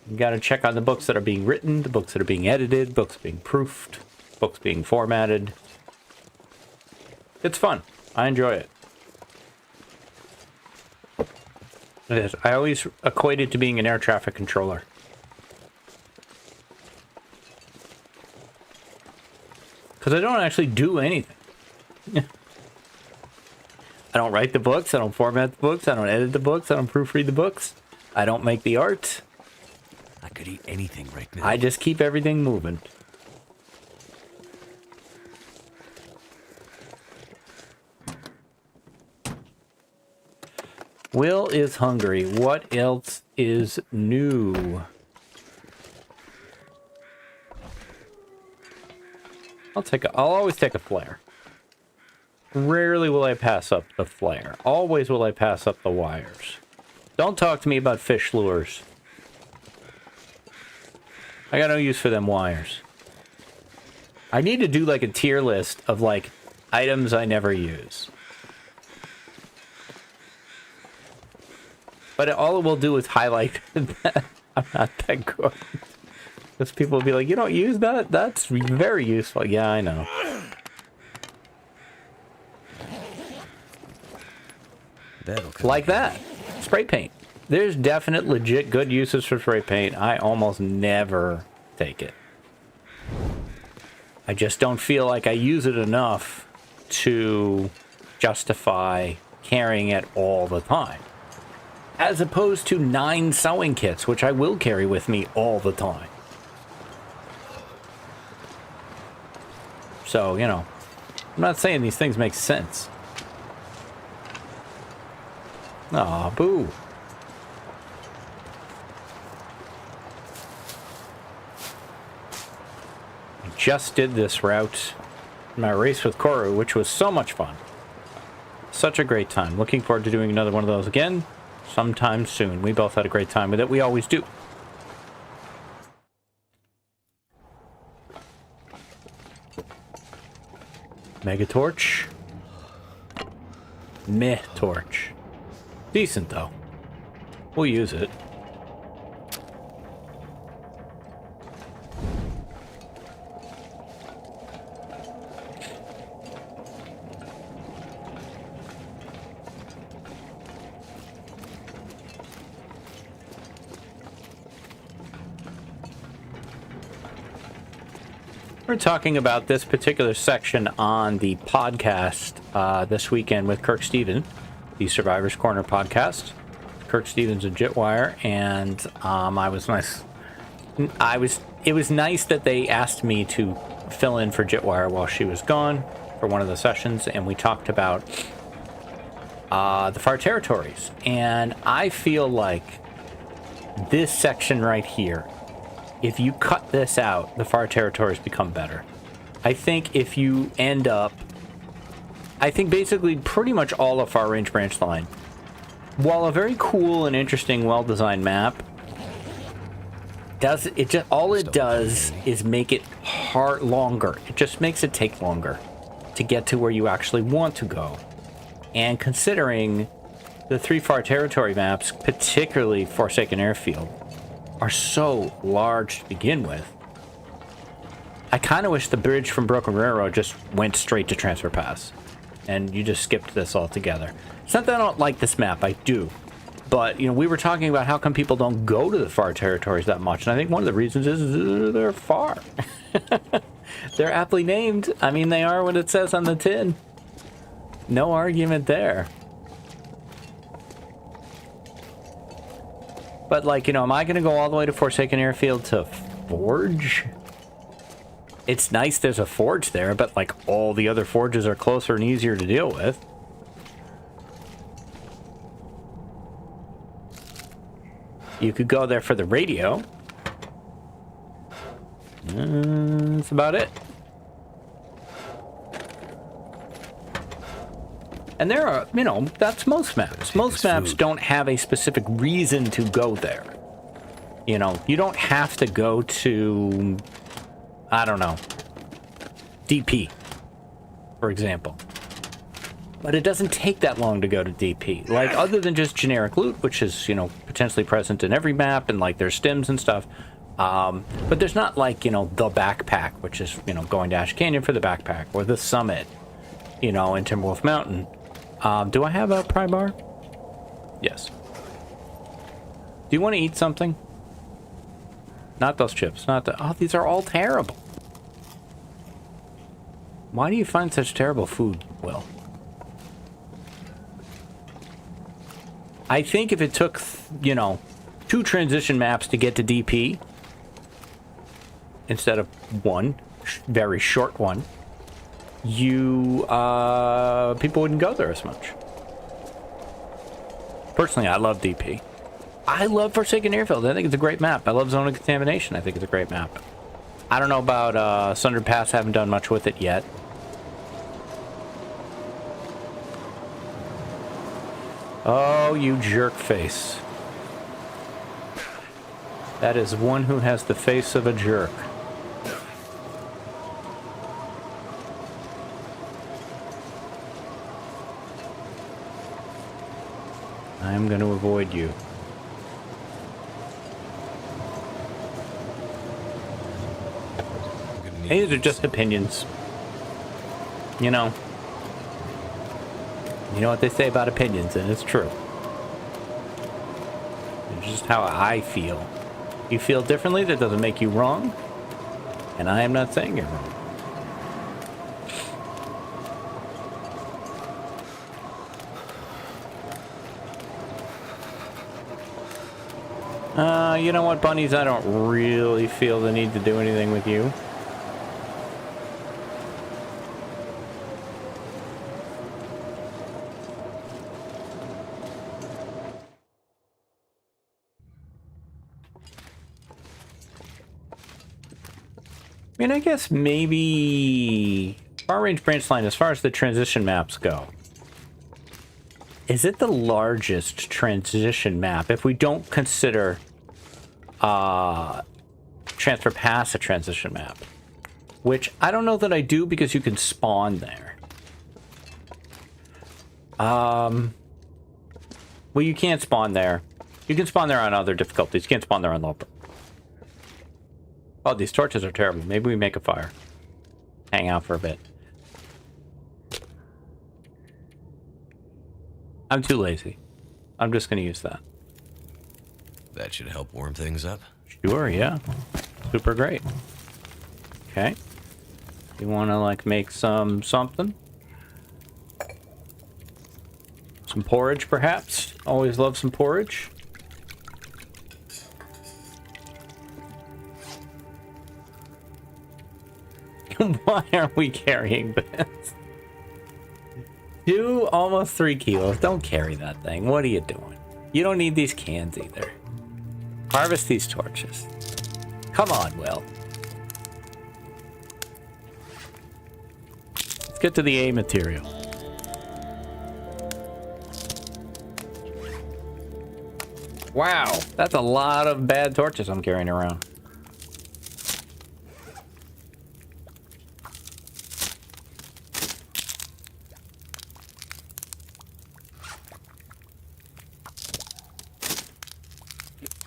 [SPEAKER 1] You got to check on the books that are being written, the books that are being edited, books being proofed, books being formatted. It's fun. I enjoy it. It is. I always equate it to being an air traffic controller. Because I don't actually do anything. I don't write the books, I don't format the books, I don't edit the books, I don't proofread the books. I don't make the art.
[SPEAKER 2] I could eat anything right now.
[SPEAKER 1] I just keep everything moving. Will is hungry. What else is new? I'll always take a flare. Rarely will I pass up the flare. Always will I pass up the wires. Don't talk to me about fish lures. I got no use for them wires. I need to do like a tier list of like items I never use. But all it will do is highlight that I'm not that good. Because people will be like, you don't use that? That's very useful. Yeah, I know. Like that. Spray paint. There's definite legit good uses for spray paint. I almost never take it. I just don't feel like I use it enough to justify carrying it all the time. As opposed to 9 sewing kits, which I will carry with me all the time. So, you know, I'm not saying these things make sense. Aw, boo. I just did this route in my race with Koru, which was so much fun. Such a great time. Looking forward to doing another one of those again sometime soon. We both had a great time with it. We always do. Mega torch. Meh torch. Decent though. We'll use it. We're talking about this particular section on the podcast this weekend with KirkSteven, the Survivor's Corner podcast. KirkSteven's a Jitwire, and it was nice that they asked me to fill in for Jitwire while she was gone for one of the sessions, and we talked about the Far Territories. And I feel like this section right here, if you cut this out, the Far Territories become better. I think if you end up, I think basically pretty much all of Far Range Branch Line, while a very cool and interesting, well-designed map, all it does is make it longer. It just makes it take longer to get to where you actually want to go. And considering the 3 Far Territory maps, particularly Forsaken Airfield, are so large to begin with, I kind of wish the bridge from Broken Railroad just went straight to Transfer Pass, and you just skipped this altogether. It's not that I don't like this map, I do. But, you know, we were talking about how come people don't go to the Far Territories that much, and I think one of the reasons is they're far. They're aptly named. I mean, they are what it says on the tin. No argument there. But, like, you know, am I going to go all the way to Forsaken Airfield to forge? It's nice there's a forge there, but, like, all the other forges are closer and easier to deal with. You could go there for the radio. That's about it. And there are, you know, that's most maps. Most maps don't have a specific reason to go there. You know, you don't have to go to, I don't know, DP, for example. But it doesn't take that long to go to DP. Like, other than just generic loot, which is, you know, potentially present in every map, and, like, there's stims and stuff. But there's not, like, you know, the backpack, which is, you know, going to Ash Canyon for the backpack, or the summit, you know, in Timberwolf Mountain. Do I have a pry bar? Yes. Do you want to eat something? Not those chips. Not the... Oh, these are all terrible. Why do you find such terrible food, Will? I think if it took, you know, 2 transition maps to get to DP, instead of one very short one, people wouldn't go there as much. Personally, I love DP. I love Forsaken Airfield. I think it's a great map. I love Zone of Contamination. I think it's a great map. I don't know about Sundered Pass. Haven't done much with it yet. Oh, you jerk face. That is one who has the face of a jerk. I'm going to avoid you. These are just opinions. You know. You know what they say about opinions, and it's true. It's just how I feel. You feel differently, that doesn't make you wrong. And I am not saying you're wrong. You know what, bunnies? I don't really feel the need to do anything with you. I mean, I guess maybe Far Range Branch Line, as far as the transition maps go, is it the largest transition map if we don't consider Transfer Pass a transition map? Which I don't know that I do, because you can spawn there. Well, you can't spawn there. You can spawn there on other difficulties. You can't spawn there on Lope. Oh, these torches are terrible. Maybe we make a fire. Hang out for a bit. I'm too lazy. I'm just going to use that.
[SPEAKER 2] That should help warm things up.
[SPEAKER 1] Sure, yeah. Super great. Okay. You want to like make something? Some porridge, perhaps? Always love some porridge. Why are we carrying this? 2, almost 3 kilos. Don't carry that thing. What are you doing? You don't need these cans either. Harvest these torches. Come on, Will. Let's get to the A material. Wow, that's a lot of bad torches I'm carrying around.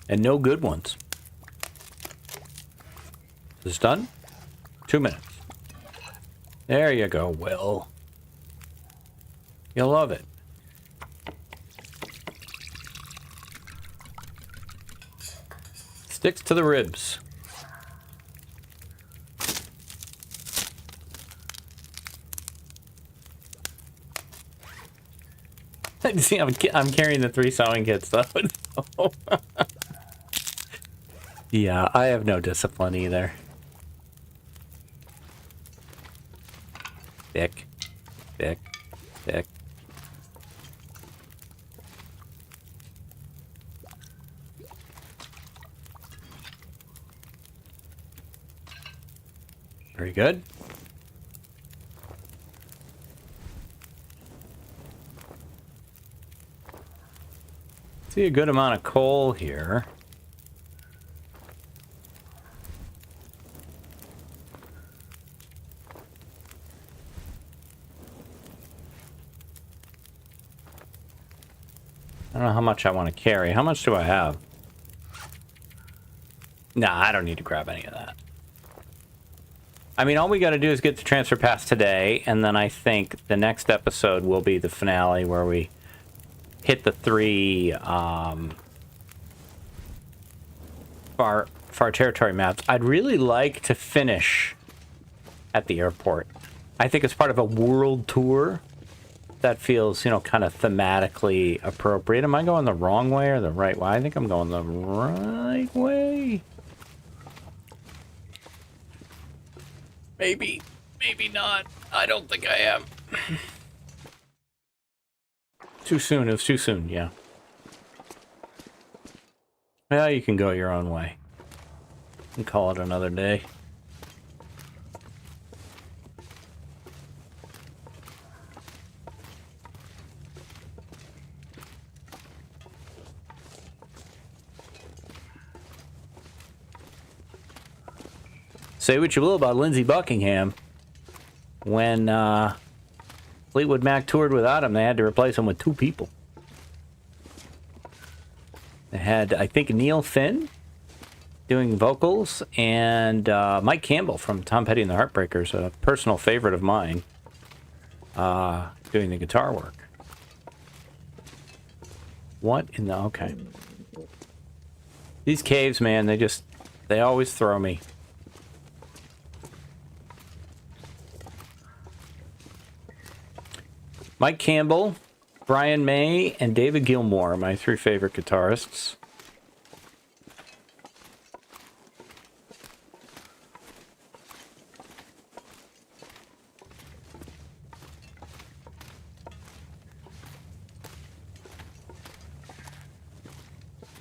[SPEAKER 1] And no good ones. Is this done? 2 minutes. There you go, Will. You'll love it. Sticks to the ribs. See, I'm carrying the 3 sewing kits though. Yeah, I have no discipline either. Thick, thick, thick. Very good. See a good amount of coal here. I don't know how much I want to carry. How much do I have? Nah, I don't need to grab any of that. I mean, all we got to do is get the transfer pass today, and then I think the next episode will be the finale where we hit the 3 far territory maps. I'd really like to finish at the airport. I think it's part of a world tour that feels, you know, kind of thematically appropriate. Am I going the wrong way or the right way? I think I'm going the right way. Maybe, maybe not. I don't think I am. Too soon. It was too soon, yeah. Yeah, you can go your own way. And call it another day. Say what you will about Lindsey Buckingham. When Fleetwood Mac toured without him, they had to replace him with 2 people. They had, I think, Neil Finn doing vocals, and Mike Campbell from Tom Petty and the Heartbreakers, a personal favorite of mine, doing the guitar work. What in the... Okay. These caves, man, they always throw me. Mike Campbell, Brian May, and David Gilmour are my 3 favorite guitarists.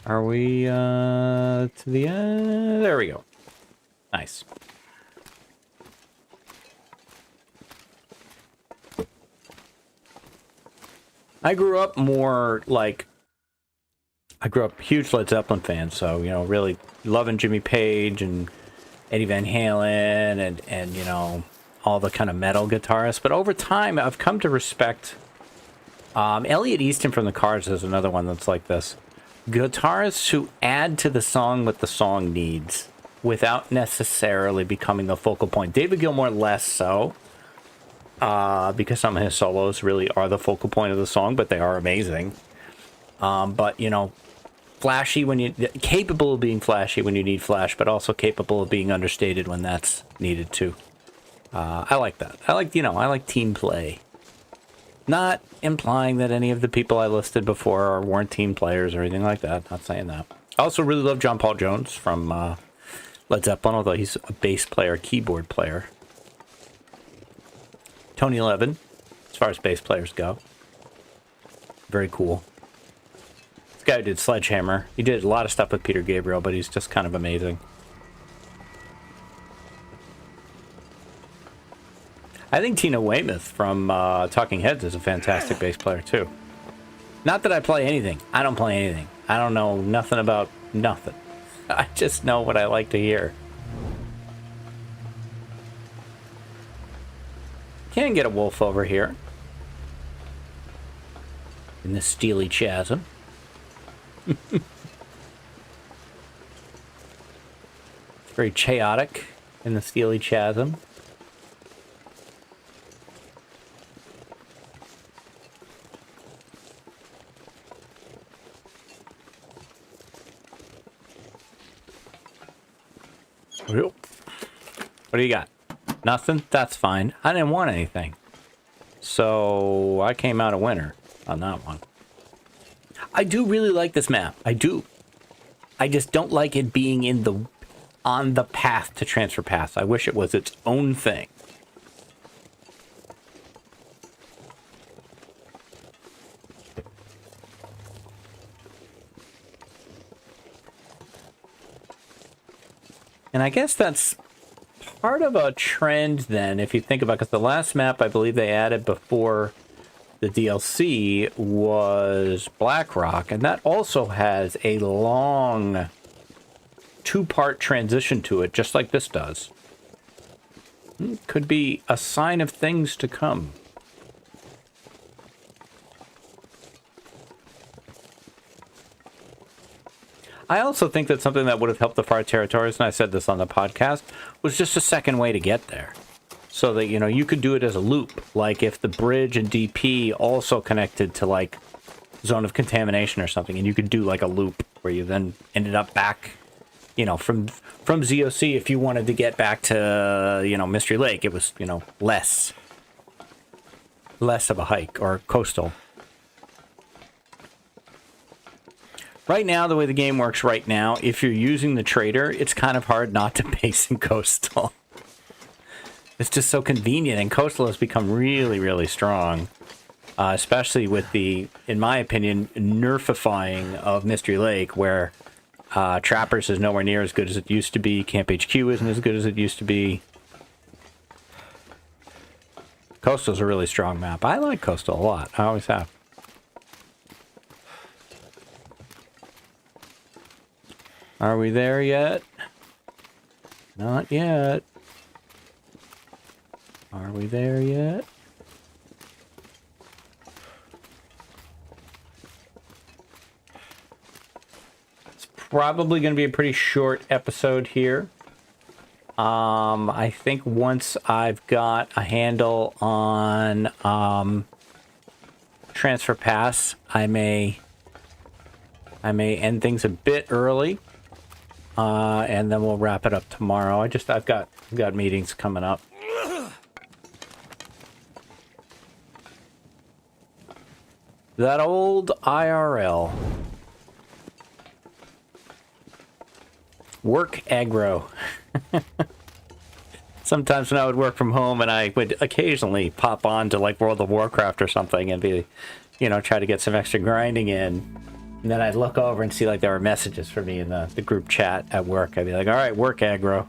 [SPEAKER 1] Are we to the end? There we go. Nice. I grew up more like, I grew up huge Led Zeppelin fan, so, you know, really loving Jimmy Page and Eddie Van Halen and you know, all the kind of metal guitarists. But over time, I've come to respect, Elliot Easton from the Cars is another one that's like this. Guitarists who add to the song what the song needs without necessarily becoming the focal point. David Gilmour less so. Because some of his solos really are the focal point of the song, but they are amazing. But, you know, flashy when you... Capable of being flashy when you need flash, but also capable of being understated when that's needed too. I like that. I like team play. Not implying that any of the people I listed before weren't team players or anything like that. Not saying that. I also really love John Paul Jones from Led Zeppelin, although he's a bass player, keyboard player. Tony Levin, as far as bass players go. Very cool. This guy who did Sledgehammer. He did a lot of stuff with Peter Gabriel, but he's just kind of amazing. I think Tina Weymouth from Talking Heads is a fantastic bass player, too. Not that I play anything. I don't play anything. I don't know nothing about nothing. I just know what I like to hear. Can get a wolf over here. In the Steely Chasm. It's very chaotic in the Steely Chasm. What do you got? Nothing? That's fine. I didn't want anything. So I came out a winner on that one. I do really like this map. I do. I just don't like it being on the path to Transfer Pass. I wish it was its own thing. And I guess that's part of a trend then, if you think about it, because the last map I believe they added before the DLC was Blackrock, and that also has a long two-part transition to it, just like this does. Could be a sign of things to come. I also think that something that would have helped the Far Territories, and I said this on the podcast, was just a second way to get there. So that, you could do it as a loop. Like if the bridge and DP also connected to like Zone of Contamination or something, and you could do like a loop where you then ended up back, from ZOC. If you wanted to get back to, Mystery Lake, it was, less of a hike, or coastal. Right now, the way the game works right now, if you're using the trader, it's kind of hard not to base in coastal. It's just so convenient, and coastal has become really, really strong. Especially with the, in my opinion, nerfifying of Mystery Lake, where Trappers is nowhere near as good as it used to be. Camp HQ isn't as good as it used to be. Coastal's a really strong map. I like Coastal a lot. I always have. Are we there yet? Not yet. Are we there yet? It's probably going to be a pretty short episode here. I think once I've got a handle on Transfer Pass, I may end things a bit early. And then we'll wrap it up tomorrow. I've got meetings coming up. That old IRL. Work aggro. Sometimes when I would work from home and I would occasionally pop on to like World of Warcraft or something and be, try to get some extra grinding in. And then I'd look over and see like there were messages for me in the group chat at work. I'd be like, all right, work aggro.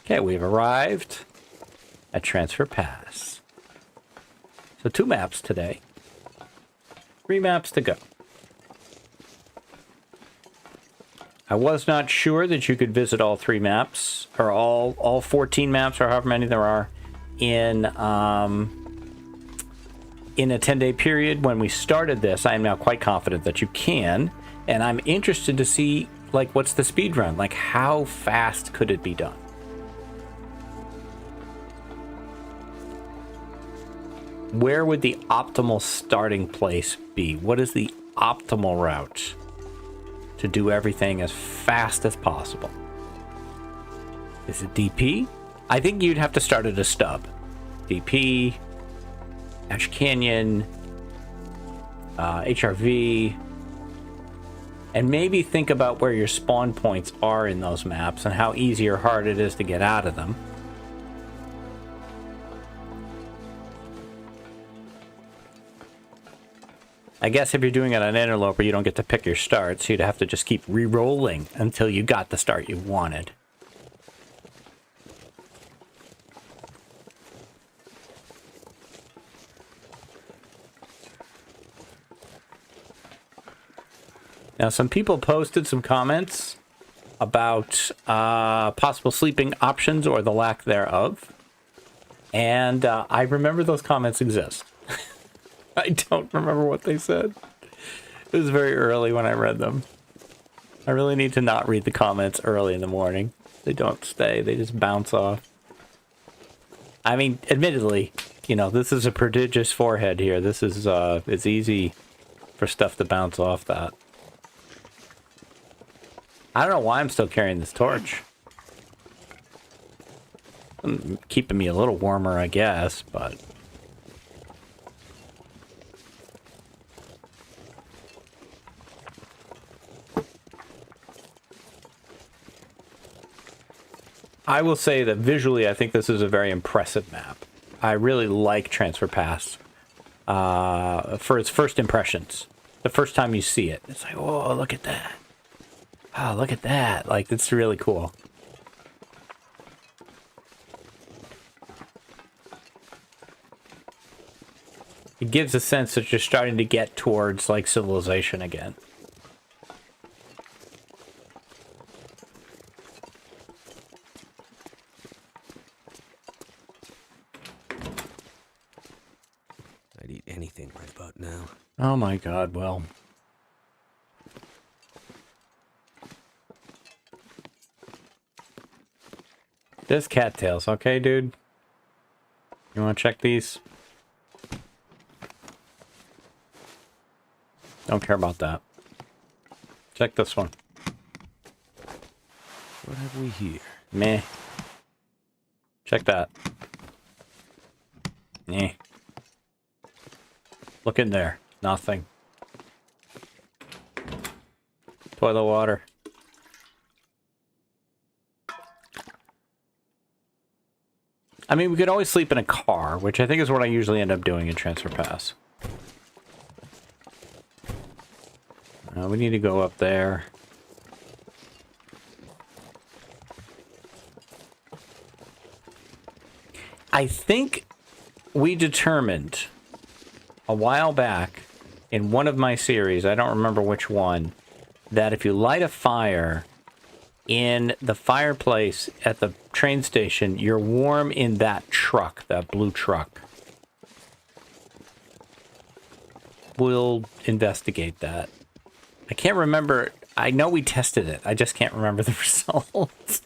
[SPEAKER 1] Okay, we've arrived at Transfer Pass. So 2 maps today. 3 maps to go. I was not sure that you could visit all 3 maps, or all 14 maps, or however many there are, in a 10-day period. When we started this, I am now quite confident that you can, and I'm interested to see, like, what's the speed run? Like, how fast could it be done? Where would the optimal starting place be? What is the optimal route to do everything as fast as possible? Is it DP? I think you'd have to start at a stub. DP, Ash Canyon, HRV, and maybe think about where your spawn points are in those maps and how easy or hard it is to get out of them. I guess if you're doing it on Interloper, you don't get to pick your start, so you'd have to just keep re-rolling until you got the start you wanted. Now, some people posted some comments about possible sleeping options or the lack thereof. And I remember those comments exist. I don't remember what they said. It was very early when I read them. I really need to not read the comments early in the morning. They don't stay. They just bounce off. I mean, admittedly, you know, this is a prodigious forehead here. This is, it's easy for stuff to bounce off that. I don't know why I'm still carrying this torch. Keeping me a little warmer, I guess, but... I will say that visually, I think this is a very impressive map. I really like Transfer Pass for its first impressions. The first time you see it, it's like, whoa, look at that. Oh, look at that. Like, it's really cool. It gives a sense that you're starting to get towards, like, civilization again.
[SPEAKER 2] I'd eat anything right about now.
[SPEAKER 1] Oh my god, well. There's cattails, okay, dude? You wanna check these? Don't care about that. Check this one.
[SPEAKER 2] What have we here?
[SPEAKER 1] Meh. Check that. Meh. Look in there. Nothing. Toilet water. I mean, we could always sleep in a car, which I think is what I usually end up doing in Transfer Pass. We need to go up there. I think we determined a while back in one of my series, I don't remember which one, that if you light a fire in the fireplace at the train station, you're warm in that truck, that blue truck. We'll investigate that. I can't remember. I know we tested it. I just can't remember the results.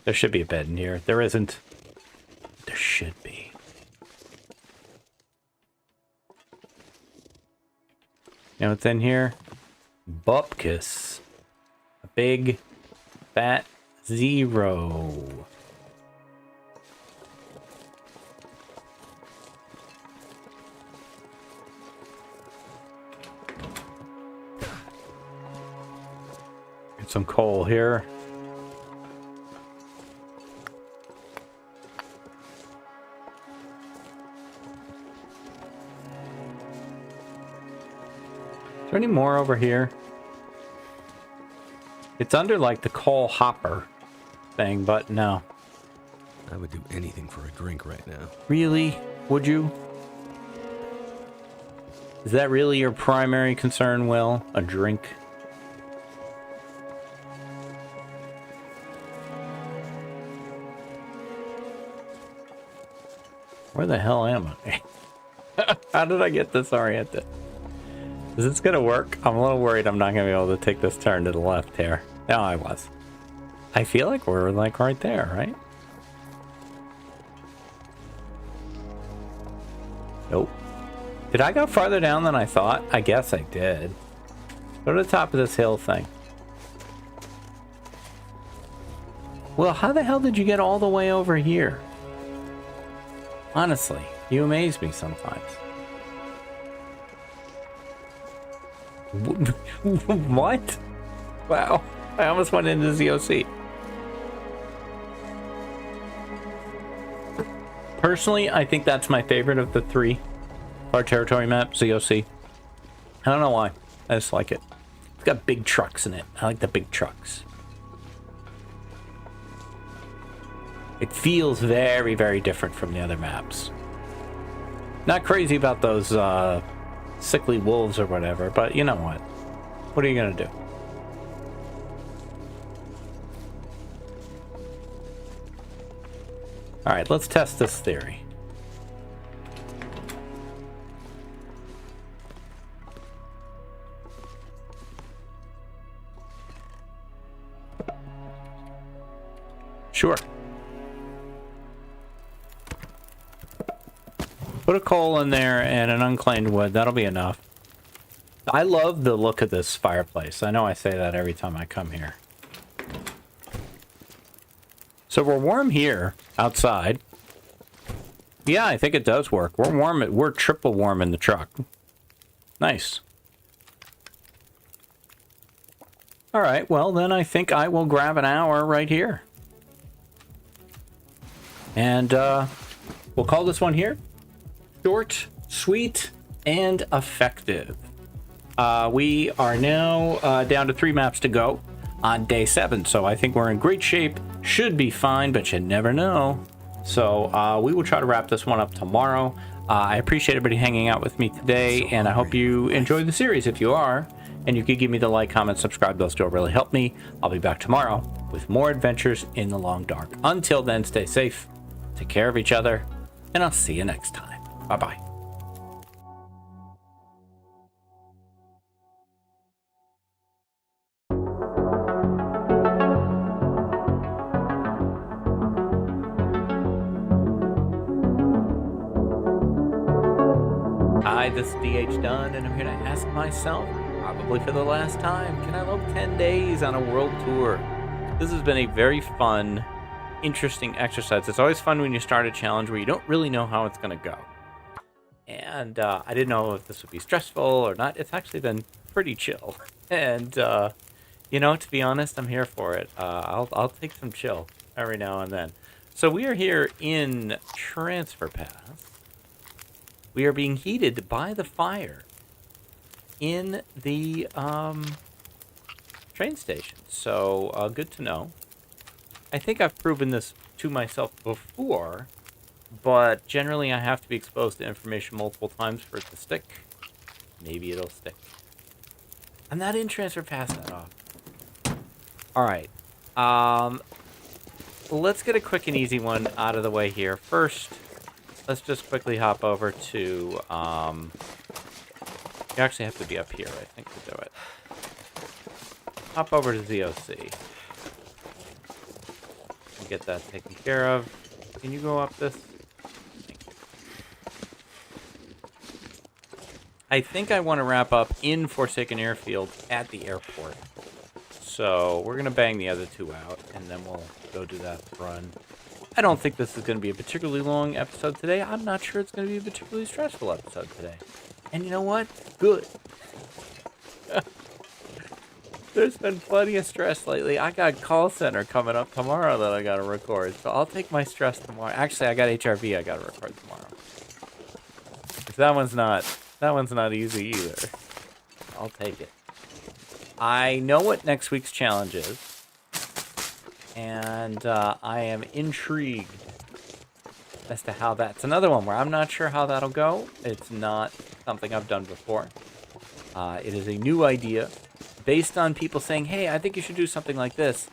[SPEAKER 1] There should be a bed in here. There isn't. There should be. You know what's in here? Bupkis. A big, fat zero. Get some coal here. Is there any more over here? It's under like the coal hopper thing, but no.
[SPEAKER 2] I would do anything for a drink right now.
[SPEAKER 1] Really? Would you? Is that really your primary concern, Will? A drink? Where the hell am I? How did I get disoriented? Is this gonna work? I'm a little worried I'm not gonna be able to take this turn to the left here. No, I was. I feel like we're like right there, right? Nope. Did I go farther down than I thought? I guess I did. Go to the top of this hill thing. Well, how the hell did you get all the way over here? Honestly, you amaze me sometimes. What? Wow. I almost went into ZOC. Personally, I think that's my favorite of the 3 our territory map, ZOC. I don't know why. I just like it. It's got big trucks in it. I like the big trucks. It feels very, very different from the other maps. Not crazy about those sickly wolves or whatever, but you know what? What are you gonna do? All right, let's test this theory. Sure. Put a coal in there and an unclaimed wood. That'll be enough. I love the look of this fireplace. I know I say that every time I come here. So we're warm here, outside. Yeah, I think it does work. We're warm. We're triple warm in the truck. Nice. All right, well, then I think I will grab an hour right here. And we'll call this one here. Short, sweet, and effective. We are now down to 3 maps to go on day 7. So I think we're in great shape. Should be fine, but you never know. So we will try to wrap this one up tomorrow. I appreciate everybody hanging out with me today, and I hope you enjoy the series. If you are, and you could give me the like, comment, subscribe, those two will really help me. I'll be back tomorrow with more adventures in the long dark. Until then, stay safe, take care of each other, and I'll see you next time. Bye-bye. Hi, this is DH Dunn, and I'm here to ask myself, probably for the last time, can I lope 10 days on a world tour? This has been a very fun, interesting exercise. It's always fun when you start a challenge where you don't really know how it's going to go. And I didn't know if this would be stressful or not. It's actually been pretty chill. And, you know, to be honest, I'm here for it. I'll take some chill every now and then. So we are here in Transfer Pass. We are being heated by the fire in the train station. So good to know. I think I've proven this to myself before, but generally I have to be exposed to information multiple times for it to stick. Maybe it'll stick. I'm not in Transfer Pass that often. All right. Let's get a quick and easy one out of the way here. First, let's just quickly hop over to, you actually have to be up here, I think, to do it. Hop over to ZOC. And get that taken care of. Can you go up this? Thank you. I think I want to wrap up in Forsaken Airfield at the airport. So we're going to bang the other 2 out, and then we'll go do that run. I don't think this is going to be a particularly long episode today. I'm not sure it's going to be a particularly stressful episode today. And you know what? Good. There's been plenty of stress lately. I got call center coming up tomorrow that I got to record. So I'll take my stress tomorrow. Actually, I got HRV I got to record tomorrow. That one's not easy either. I'll take it. I know what next week's challenge is. And I am intrigued as to how that's another one where I'm not sure how that'll go. It's not something I've done before. It is a new idea based on people saying, hey, I think you should do something like this.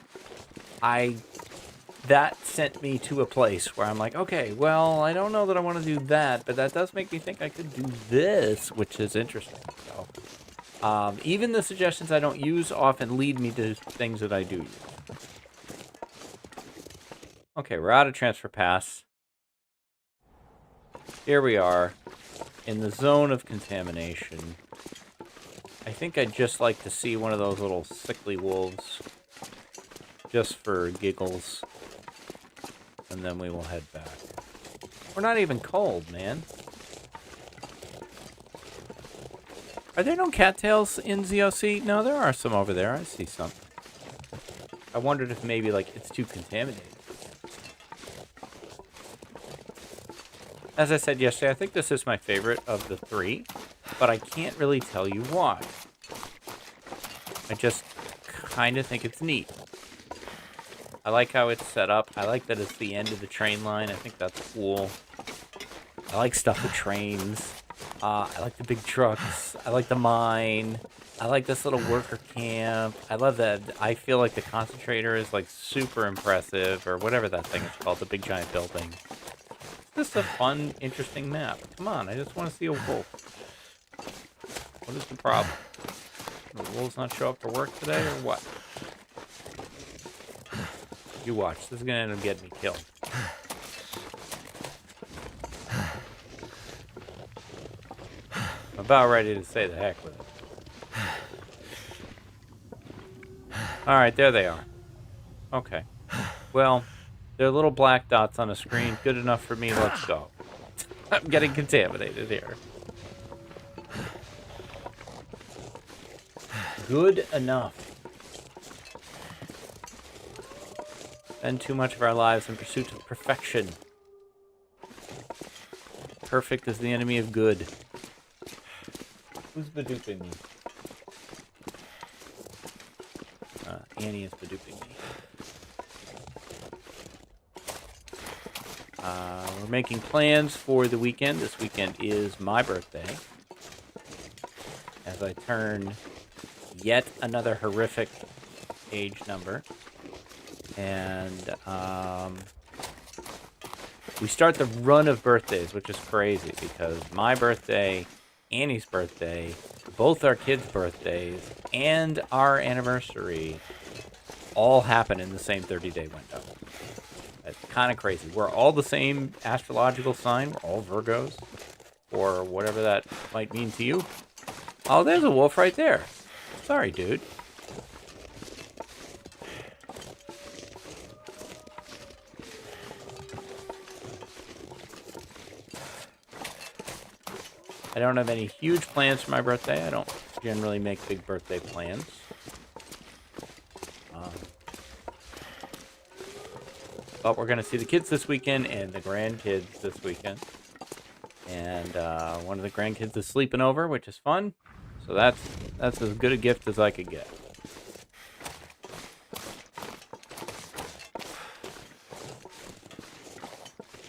[SPEAKER 1] That sent me to a place where I'm like, okay, well, I don't know that I want to do that, but that does make me think I could do this, which is interesting. So, even the suggestions I don't use often lead me to things that I do use. Okay, we're out of Transfer Pass. Here we are. in the zone of contamination. I think I'd just like to see one of those little sickly wolves. Just for giggles. And then we will head back. We're not even cold, man. Are there no cattails in ZOC? No, there are some over there. I see some. I wondered if maybe, like, it's too contaminated. As I said yesterday, I think this is my favorite of the three, but I can't really tell you why. I just kind of think it's neat. I like how it's set up. I like that it's the end of the train line. I think that's cool. I like stuff with trains. I like the big trucks. I like the mine. I like this little worker camp. I love that. I feel like the concentrator is like super impressive, or whatever that thing is called, the big giant building. It's just a fun, interesting map. Come on, I just want to see a wolf. What is the problem? Will the wolves not show up for work today, or what? You watch. This is going to end up getting me killed. I'm about ready to say the heck with it. Alright, there they are. Okay. Well, they're little black dots on a screen. Good enough for me. Let's go. I'm getting contaminated here. Good enough. Spend too much of our lives in pursuit of perfection. Perfect is the enemy of good. Who's beduping me? Annie is beduping me. We're making plans for the weekend. This weekend is my birthday. As I turn yet another horrific age number. And we start the run of birthdays, which is crazy because my birthday, Annie's birthday, both our kids' birthdays, and our anniversary all happen in the same 30-day window. It's kind of crazy. We're all the same astrological sign. We're all Virgos, or whatever that might mean to you. Oh, there's a wolf right there. Sorry, dude. I don't have any huge plans for my birthday. I don't generally make big birthday plans. But we're going to see the kids this weekend and the grandkids this weekend. And one of the grandkids is sleeping over, which is fun. So that's as good a gift as I could get.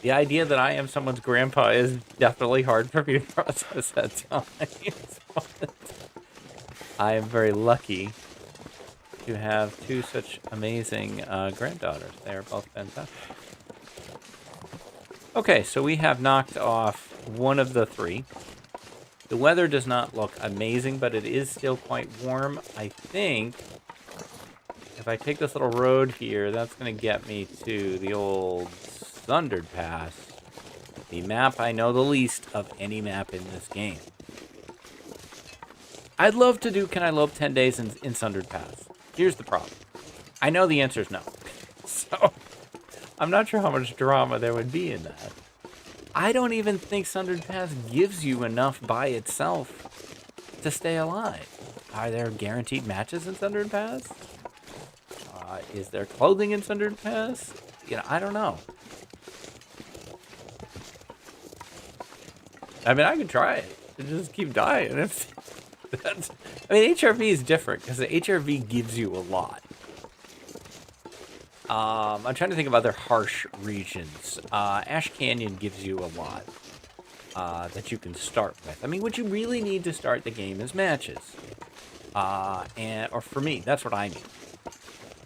[SPEAKER 1] The idea that I am someone's grandpa is definitely hard for me to process at times. I am very lucky to have two such amazing granddaughters. They are both fantastic. Okay, so we have knocked off one of the three. The weather does not look amazing, but it is still quite warm. I think if I take this little road here, that's going to get me to the old Sundered Pass, the map I know the least of any map in this game. I'd love to do Can I Lope 10 days in Sundered Pass. Here's the problem. I know the answer is no. So, I'm not sure how much drama there would be in that. I don't even think Sundered Pass gives you enough by itself to stay alive. Are there guaranteed matches in Sundered Pass? Is there clothing in Sundered Pass? You know, I don't know. I mean, I could try it and just keep dying. I mean, HRV is different because the HRV gives you a lot. I'm trying to think of other harsh regions. Ash Canyon gives you a lot that you can start with. I mean, what you really need to start the game is matches. Or for me, that's what I need.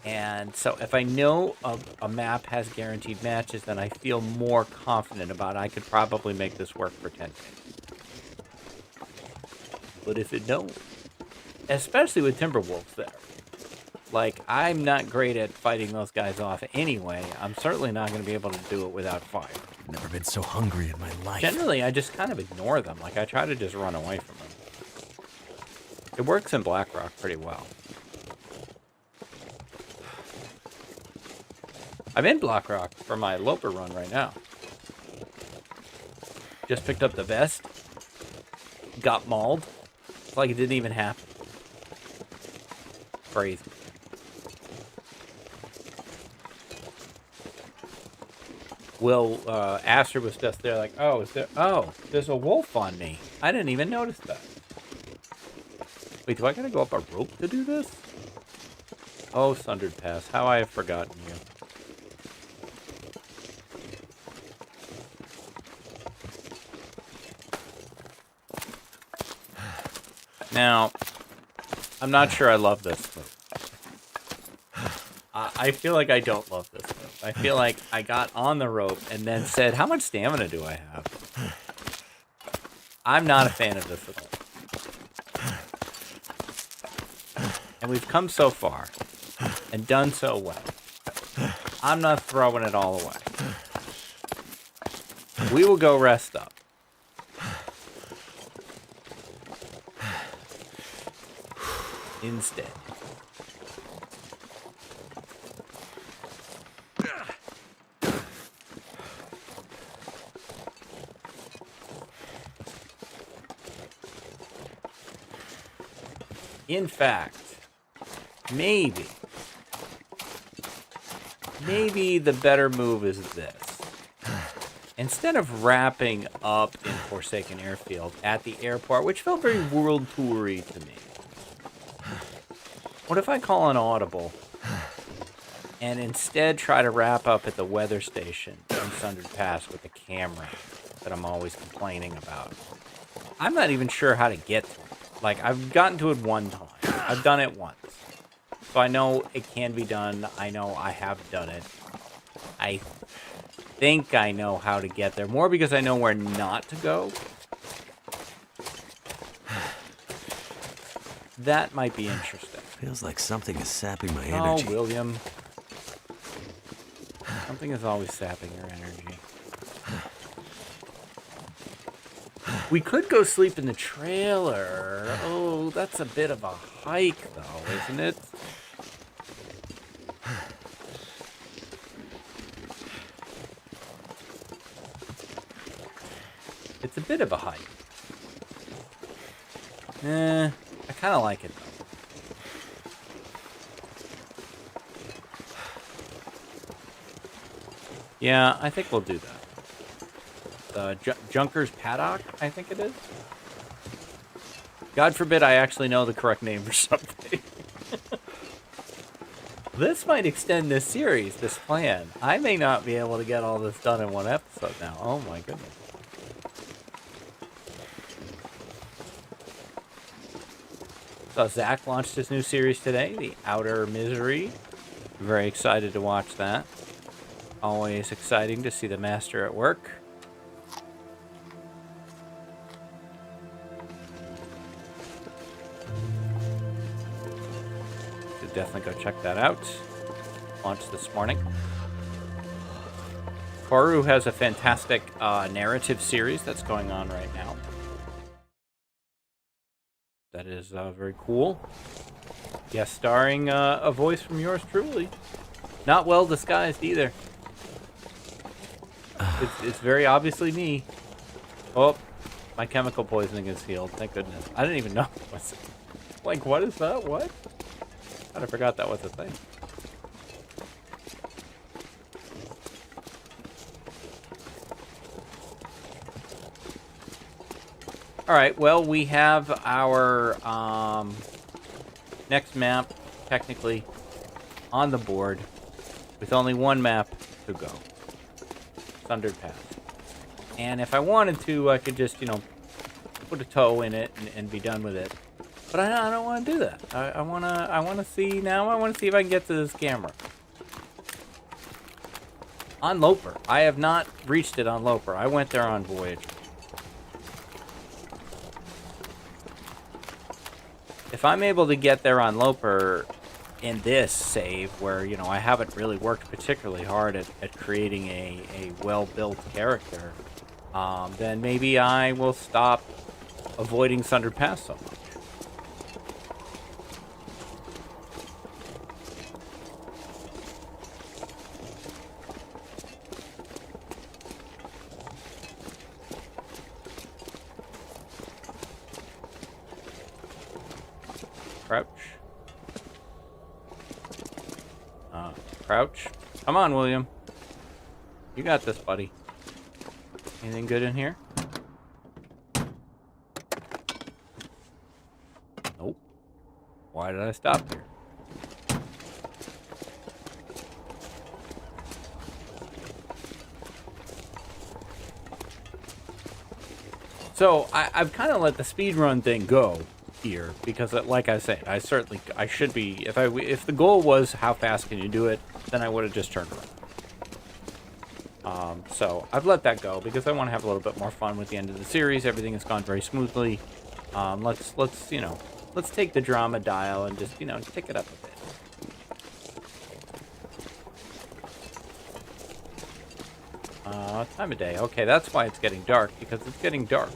[SPEAKER 1] And so if I know a map has guaranteed matches, then I feel more confident about it. I could probably make this work for 10 days. But if it don't, especially with Timberwolves there, Like, I'm not great at fighting those guys off anyway. I'm certainly not going to be able to do it without fire.
[SPEAKER 2] Never been so hungry in my life.
[SPEAKER 1] Generally, I just kind of ignore them. Like, I try to just run away from them. It works in Blackrock pretty well. I'm in Blackrock for my Loper run right now. Just picked up the vest. Got mauled. It's like it didn't even happen. Crazy. Will, Aster was just there like, oh, there's a wolf on me. I didn't even notice that. Wait, do I gotta go up a rope to do this? Oh, Sundered Pass, how I have forgotten you. Now, I'm not sure I love this move. I feel like I don't love this move. I feel like I got on the rope and then said, how much stamina do I have? I'm not a fan of this at all. And we've come so far and done so well. I'm not throwing it all away. We will go rest up. Instead. In fact, maybe the better move is this. Instead of wrapping up in Forsaken Airfield at the airport, which felt very World Tour-y to me, what if I call an audible and instead try to wrap up at the weather station in Sundered Pass with the camera that I'm always complaining about? I'm not even sure how to get to it. Like, I've gotten to it one time. I've done it once. So I know it can be done. I know I have done it. I think I know how to get there. More because I know where not to go. That might be interesting.
[SPEAKER 2] Feels like something is sapping my energy.
[SPEAKER 1] Oh, William. Something is always sapping your energy. We could go sleep in the trailer. Oh, that's a bit of a hike, though, isn't it? It's a bit of a hike. I kind of like it, though. Yeah, I think we'll do that. Junker's Paddock, I think it is. God forbid I actually know the correct name for something. This might extend this series, this plan. I may not be able to get all this done in one episode now. Oh my goodness. So Zach launched his new series today, The Outer Misery. Very excited to watch that. Always exciting to see the master at work. Should definitely go check that out. Launched this morning. Koru has a fantastic narrative series that's going on right now. That is very cool. Guest starring a voice from yours truly. Not well disguised either. It's very obviously me. Oh, my chemical poisoning is healed. Thank goodness. I didn't even know. Like, what is that? What? I forgot that was a thing. All right, well, we have our next map, technically, on the board, with only one map to go. Sundered Pass. And if I wanted to, I could just, put a toe in it and be done with it. But I don't want to do that. I want to see now. I want to see if I can get to this camera. On Loper. I have not reached it on Loper. I went there on Voyager. If I'm able to get there on Loper, in this save, where, you know, I haven't really worked particularly hard at creating a well-built character, then maybe I will stop avoiding Sundered Pass so much. Crouch. Crouch. Come on, William. You got this, buddy. Anything good in here? Nope. Why did I stop here? So, I've kind of let the speedrun thing go here, because like I said, I should be, if the goal was how fast can you do it, then I would have just turned around. So I've let that go because I want to have a little bit more fun with the end of the series. Everything has gone very smoothly. Let's take the drama dial and just, tick it up a bit. Time of day. Okay, that's why it's getting dark, because it's getting dark.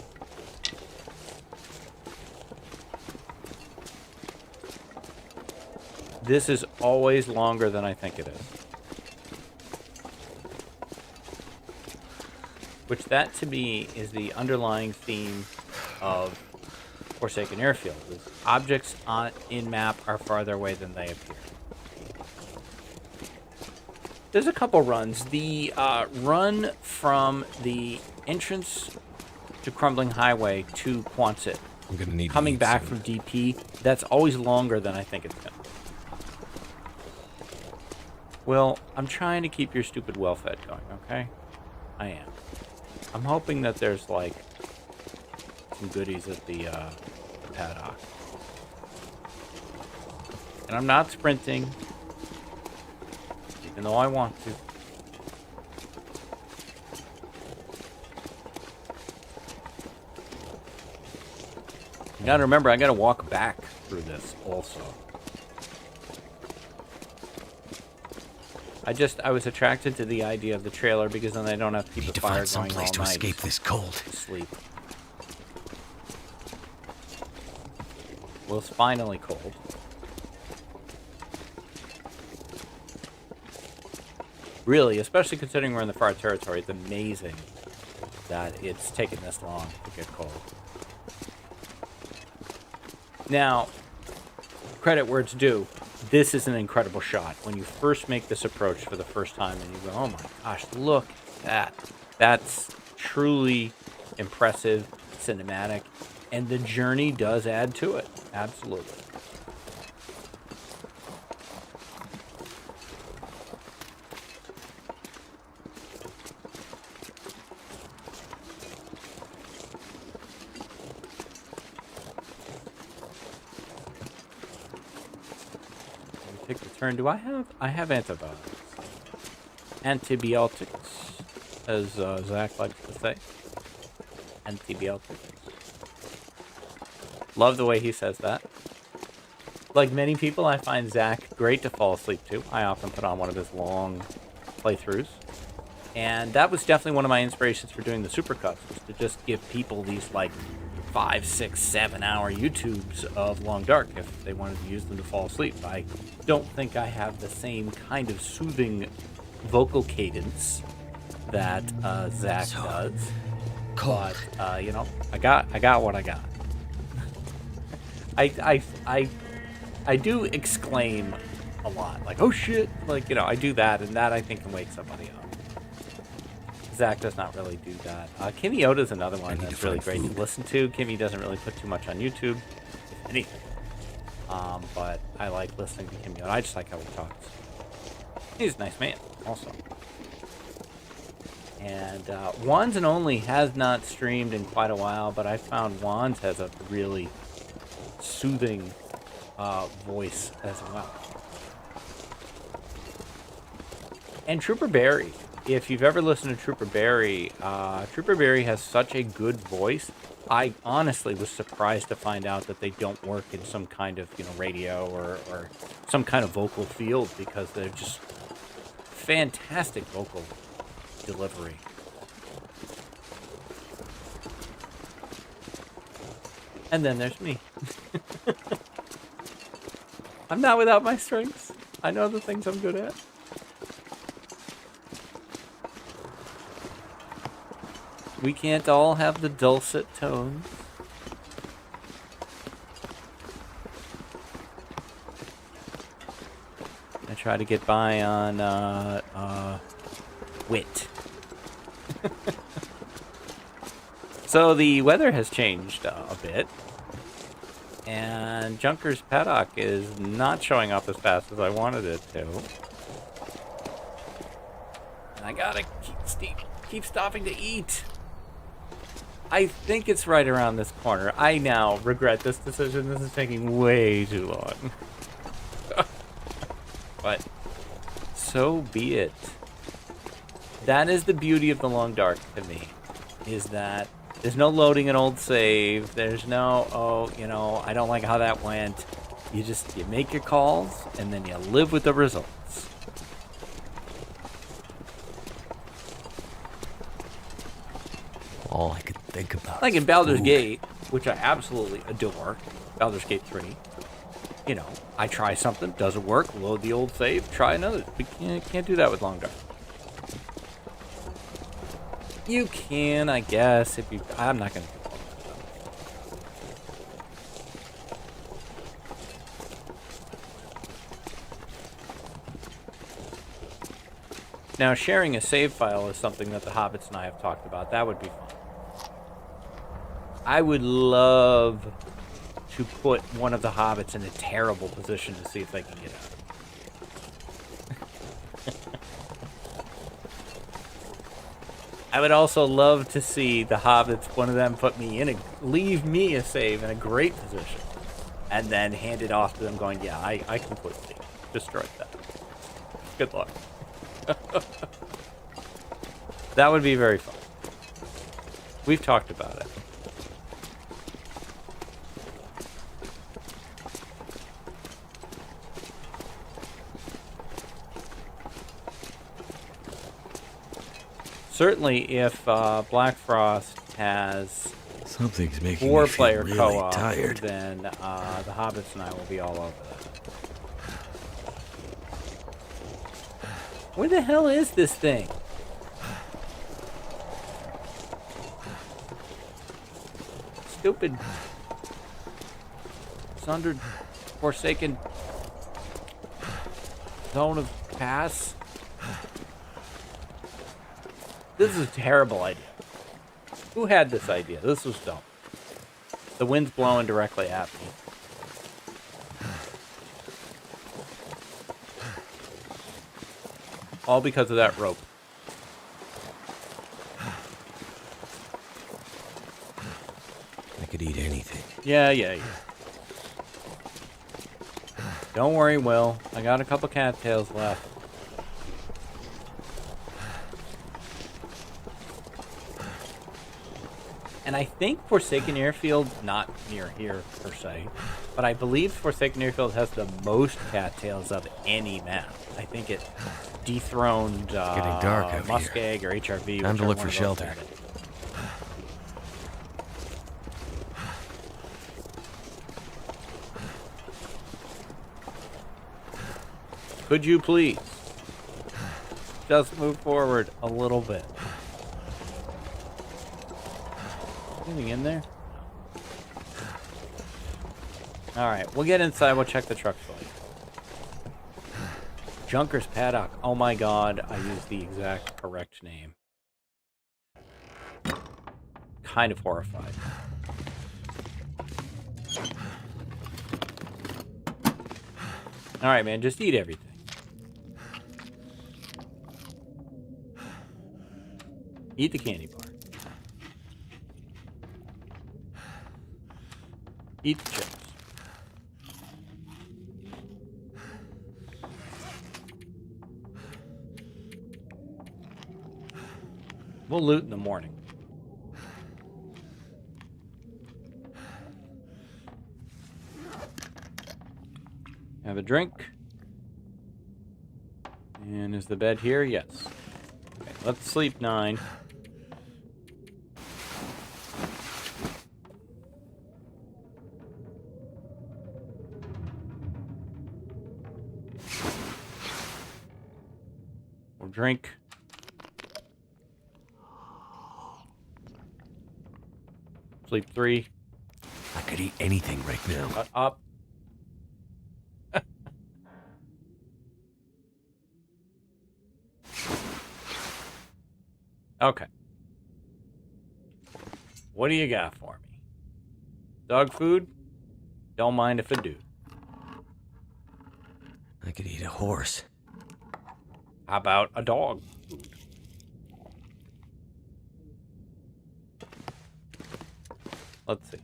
[SPEAKER 1] This is always longer than I think it is. Which, that to me is the underlying theme of Forsaken Airfield. Is objects in map are farther away than they appear. There's a couple runs. The run from the entrance to Crumbling Highway to Quonset,
[SPEAKER 2] I'm gonna need
[SPEAKER 1] coming back
[SPEAKER 2] soon.
[SPEAKER 1] from DP, that's always longer than I think it's going to be. Well, I'm trying to keep your stupid well-fed going, okay? I am. I'm hoping that there's, like, some goodies at the paddock. And I'm not sprinting, even though I want to. You gotta remember, I gotta walk back through this also. I was attracted to the idea of the trailer because then I don't have to keep the fire going all night.
[SPEAKER 2] To escape this cold.
[SPEAKER 1] Sleep. Well, it's finally cold. Really, especially considering we're in the far territory, it's amazing that it's taken this long to get cold. Now, credit where it's due. This is an incredible shot. When you first make this approach for the first time and you go, oh my gosh, look at that. That's truly impressive, cinematic, and the journey does add to it. Absolutely. Take the turn. Do I have antibiotics? Antibiotics, as Zach likes to say. Antibiotics. Love the way he says that. Like many people, I find Zach great to fall asleep to. I often put on one of his long playthroughs. And that was definitely one of my inspirations for doing the Supercuts, was to just give people these, like, 5, 6, 7 hour YouTubes of Long Dark if they wanted to use them to fall asleep. I don't think I have the same kind of soothing vocal cadence that Zach does.
[SPEAKER 2] Cold.
[SPEAKER 1] But I got what I got. I do exclaim a lot, like, oh shit, like, I do that, and that I think can wake somebody up. Zach does not really do that. Kimmy Oda's another one that's really great to listen to. Kimmy doesn't really put too much on YouTube, if anything. But I like listening to Kimmy Oda. I just like how he talks. He's a nice man, also. And Wands and Only has not streamed in quite a while, but I found Wands has a really soothing voice as well. And Trooper Bari. if you've ever listened to Trooper Bari has such a good voice. I honestly was surprised to find out that they don't work in some kind of, radio or some kind of vocal field, because they're just fantastic vocal delivery. And then there's me. I'm not without my strengths. I know the things I'm good at. We can't all have the dulcet tones. I try to get by on wit. So the weather has changed a bit, and Junker's paddock is not showing up as fast as I wanted it to. And I gotta keep stopping to eat. I think it's right around this corner. I now regret this decision. This is taking way too long. But so be it. That is the beauty of the Long Dark to me, is that there's no loading an old save. There's no, I don't like how that went. You make your calls, and then you live with the results.
[SPEAKER 2] All I could think about.
[SPEAKER 1] Like in Baldur's Gate, which I absolutely adore, Baldur's Gate 3. I try something, doesn't work, load the old save, try another. You can't do that with Long Dark. You can, I guess, if you... I'm not going to do all that stuff. Now, sharing a save file is something that the Hobbits and I have talked about. That would be fun. I would love to put one of the Hobbits in a terrible position to see if they can get out. I would also love to see the Hobbits, one of them, leave me a save in a great position, and then hand it off to them going, yeah, I completely destroyed that. Good luck. That would be very fun. We've talked about it. Certainly, if Black Frost has
[SPEAKER 2] something's making
[SPEAKER 1] 4-player
[SPEAKER 2] me feel really
[SPEAKER 1] co-op,
[SPEAKER 2] tired,
[SPEAKER 1] then the Hobbits and I will be all over that. Where the hell is this thing? Stupid, sundered, forsaken zone of Kass. This is a terrible idea. Who had this idea? This was dumb. The wind's blowing directly at me. All because of that rope.
[SPEAKER 2] I could eat anything.
[SPEAKER 1] Yeah. Don't worry, Will. I got a couple cattails left. And I think Forsaken Airfield, not near here per se, but I believe Forsaken Airfield has the most cattails of any map. I think it dethroned
[SPEAKER 2] getting dark out
[SPEAKER 1] Muskeg or HRV.
[SPEAKER 2] Time to look for shelter.
[SPEAKER 1] had it. Could you please just move forward a little bit? Anything in there? No. Alright, we'll get inside. We'll check the truck for you. Junker's Paddock. Oh my god, I used the exact correct name. Kind of horrified. Alright, man, just eat everything. Eat the candy bar. Eat the chips. We'll loot in the morning. Have a drink. And is the bed here? Yes. Okay, let's sleep 9. We'll drink. Sleep 3.
[SPEAKER 2] I could eat anything right now.
[SPEAKER 1] Shut up. Okay. What do you got for me? Dog food? Don't mind if I do.
[SPEAKER 2] I could eat a horse.
[SPEAKER 1] How about a dog food? Let's see.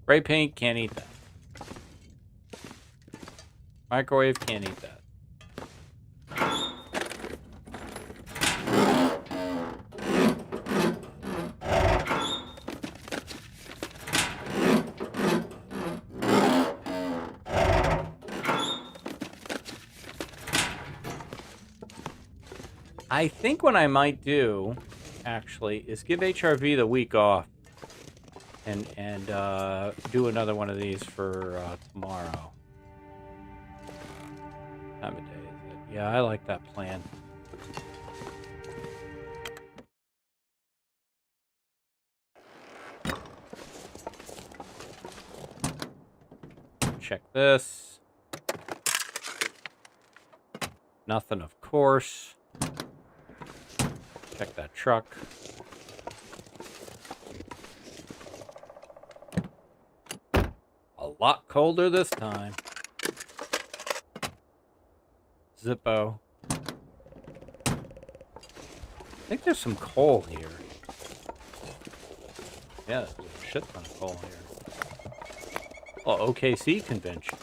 [SPEAKER 1] Spray paint, can't eat that. Microwave, can't eat that. I think what I might do, actually, is give HRV the week off and do another one of these for tomorrow. Time of day is it? Yeah, I like that plan. Check this. Nothing, of course. Check that truck. A lot colder this time. Zippo. I think there's some coal here. Yeah, there's a shit ton of coal here. Oh, OKC convention.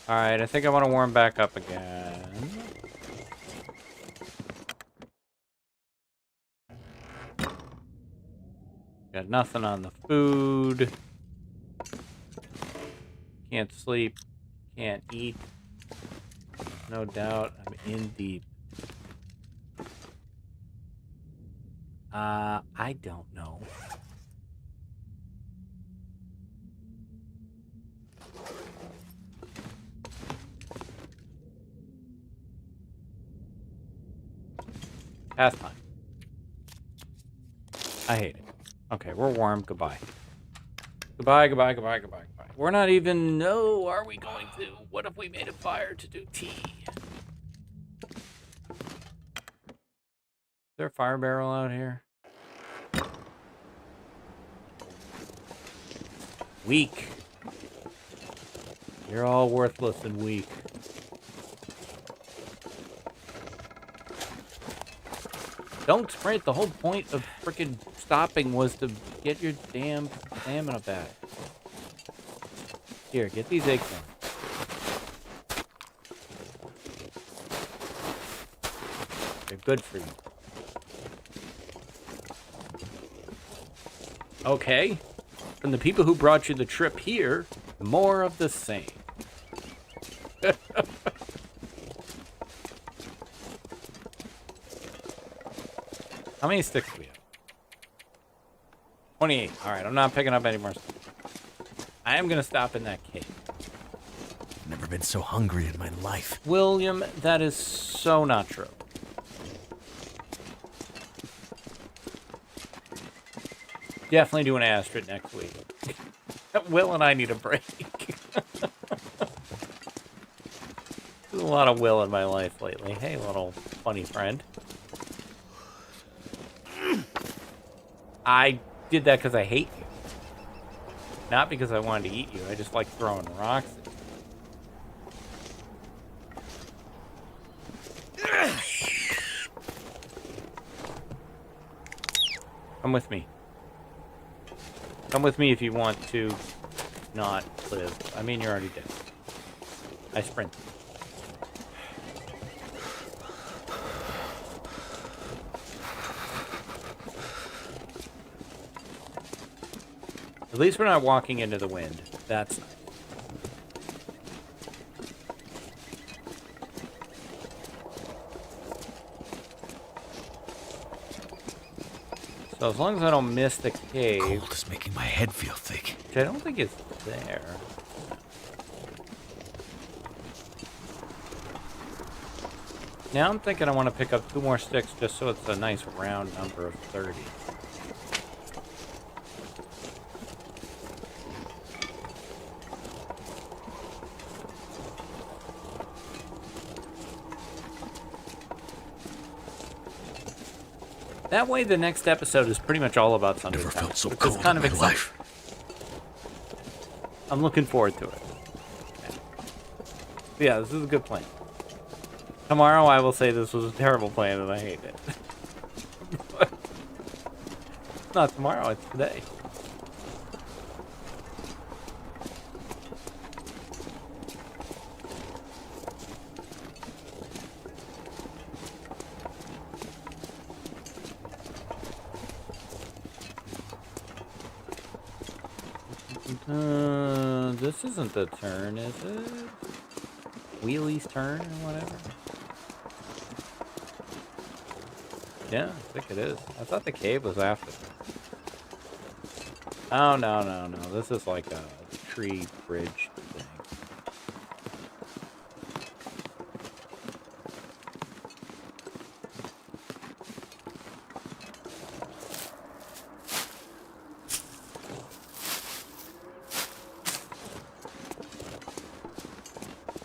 [SPEAKER 1] Alright, I think I want to warm back up again. Got nothing on the food. Can't sleep. Can't eat. No doubt I'm in deep. I don't know. Past time. I hate it. Okay, we're warm. Goodbye. Goodbye, goodbye, goodbye, goodbye, goodbye. We're not even... No, are we going to? What if we made a fire to do tea? Is there a fire barrel out here? Weak. You're all worthless and weak. Don't sprint. The whole point of frickin' stopping was to get your damn stamina back. Here, get these acorns. They're good for you. Okay. From the people who brought you the trip here, more of the same. How many sticks do we have? 28. Alright, I'm not picking up any more sticks. I am going to stop in that cave.
[SPEAKER 2] Never been so hungry in my life.
[SPEAKER 1] William, that is so not true. Definitely doing Astrid next week. Will and I need a break. There's a lot of Will in my life lately. Hey, little funny friend. I did that because I hate you. Not because I wanted to eat you. I just like throwing rocks at you. Come with me. Come with me if you want to not live. I mean, you're already dead. I sprint. At least we're not walking into the wind. That's nice. So as long as I don't miss the cave...
[SPEAKER 2] Cold is making my head feel thick.
[SPEAKER 1] Which I don't think it's there. Now I'm thinking I want to pick up 2 more sticks just so it's a nice round number of 30. That way, the next episode is pretty much all about Sunday.
[SPEAKER 2] Never felt so
[SPEAKER 1] which
[SPEAKER 2] cold
[SPEAKER 1] is kind
[SPEAKER 2] in
[SPEAKER 1] of
[SPEAKER 2] my
[SPEAKER 1] exciting.
[SPEAKER 2] life.
[SPEAKER 1] I'm looking forward to it. Yeah, this is a good plan. Tomorrow, I will say this was a terrible plan and I hate it. But it's not tomorrow; it's today. This isn't the turn, is it? Wheelie's turn or whatever? Yeah, I think it is. I thought the cave was after. Oh, no. This is like a tree bridge thing.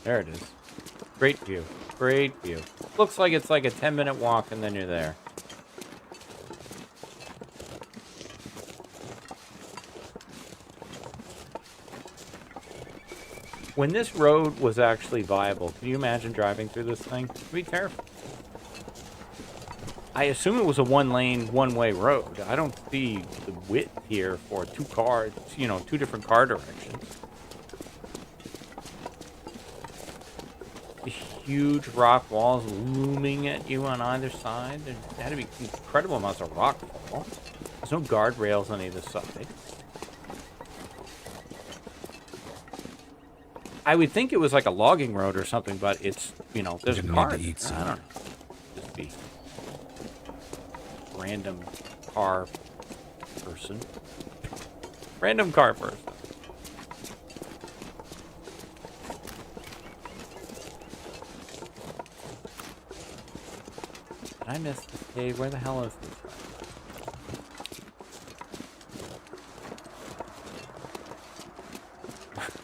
[SPEAKER 1] There it is. Great view. Great view. Looks like it's like a 10-minute walk and then you're there. When this road was actually viable, can you imagine driving through this thing? It'd be terrible. I assume it was a one-lane, one-way road. I don't see the width here for 2 cars, 2 different car directions. Huge rock walls looming at you on either side. There had to be incredible amounts of rock fall. There's no guardrails on either side. I would think it was like a logging road or something, but it's, there's a car. I don't know. Just be random car person. Random car person. I missed this cave. Where the hell is this?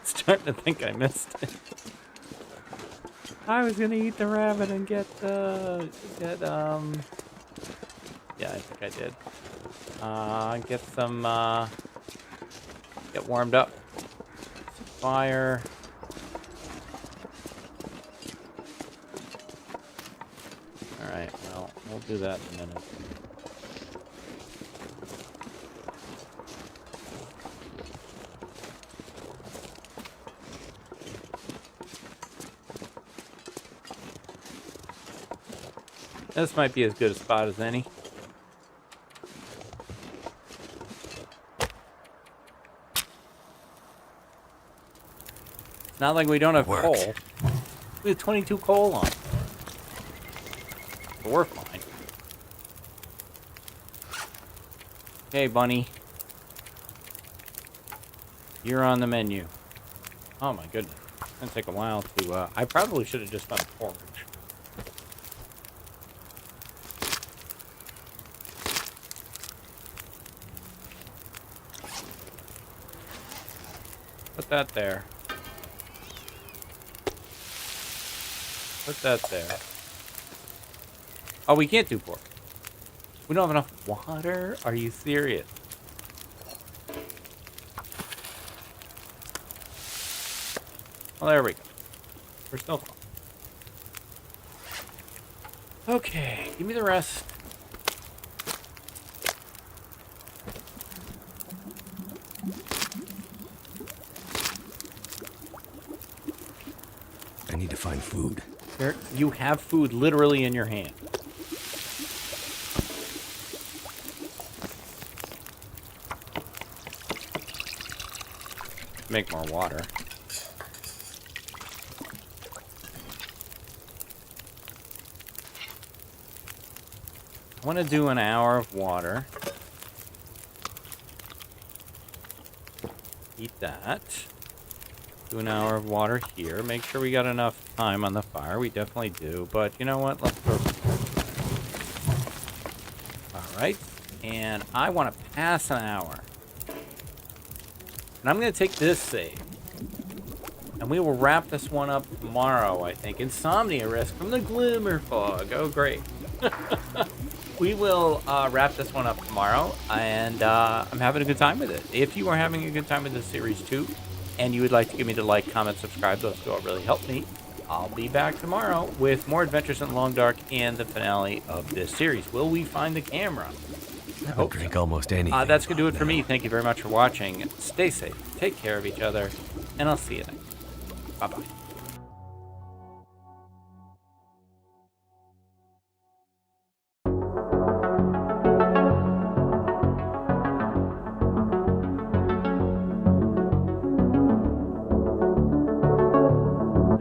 [SPEAKER 1] Starting to think I missed it. I was gonna eat the rabbit and get yeah, I think I did. Get warmed up. Some fire. Alright, well, we'll do that in a minute. This might be as good a spot as any. It's not like we don't have coal. We have 22 coal on. But we're fine. Okay, bunny. You're on the menu. Oh my goodness. It's gonna take a while to, I probably should have just done porridge. Put that there. Put that there. Oh, we can't do pork. We don't have enough water? Are you serious? Well, there we go. We're still fine. Okay, give me the rest.
[SPEAKER 2] need to find food.
[SPEAKER 1] You have food literally in your hand. Make more water. I want to do an hour of water. Eat that. Do an hour of water here. Make sure we got enough time on the fire. We definitely do. But you know what? Let's go. Alright. And I want to pass an hour. And I'm going to take this save. And we will wrap this one up tomorrow, I think. Insomnia risk from the Glimmer Fog. Oh, great. We will wrap this one up tomorrow. And I'm having a good time with it. If you are having a good time with this series too, and you would like to give me the like, comment, subscribe, those two all really help me, I'll be back tomorrow with more Adventures in the Long Dark and the finale of this series. Will we find the camera?
[SPEAKER 2] I hope drink almost anything.
[SPEAKER 1] That's going to do it for me. Thank you very much for watching. Stay safe. Take care of each other. And I'll see you next. Bye-bye.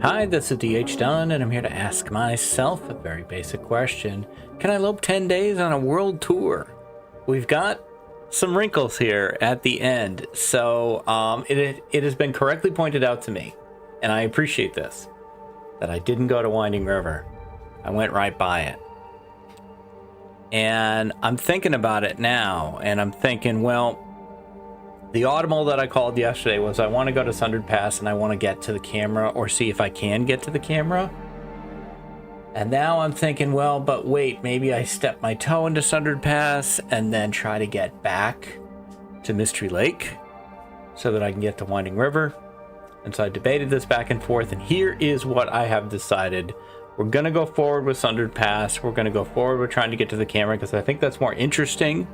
[SPEAKER 1] Hi, this is DH Dunn, and I'm here to ask myself a very basic question. Can I lope 10 days on a world tour? We've got some wrinkles here at the end, so it has been correctly pointed out to me, and I appreciate this, that I didn't go to Winding River. I went right by it. And I'm thinking about it now, and I'm thinking, well, the audible that I called yesterday was I want to go to Sundered Pass and I want to get to the camera or see if I can get to the camera. And now I'm thinking, well, but wait, maybe I step my toe into Sundered Pass and then try to get back to Mystery Lake so that I can get to Winding River. And so I debated this back and forth, and here is what I have decided. We're going to go forward with Sundered Pass. We're going to go forward with trying to get to the camera because I think that's more interesting.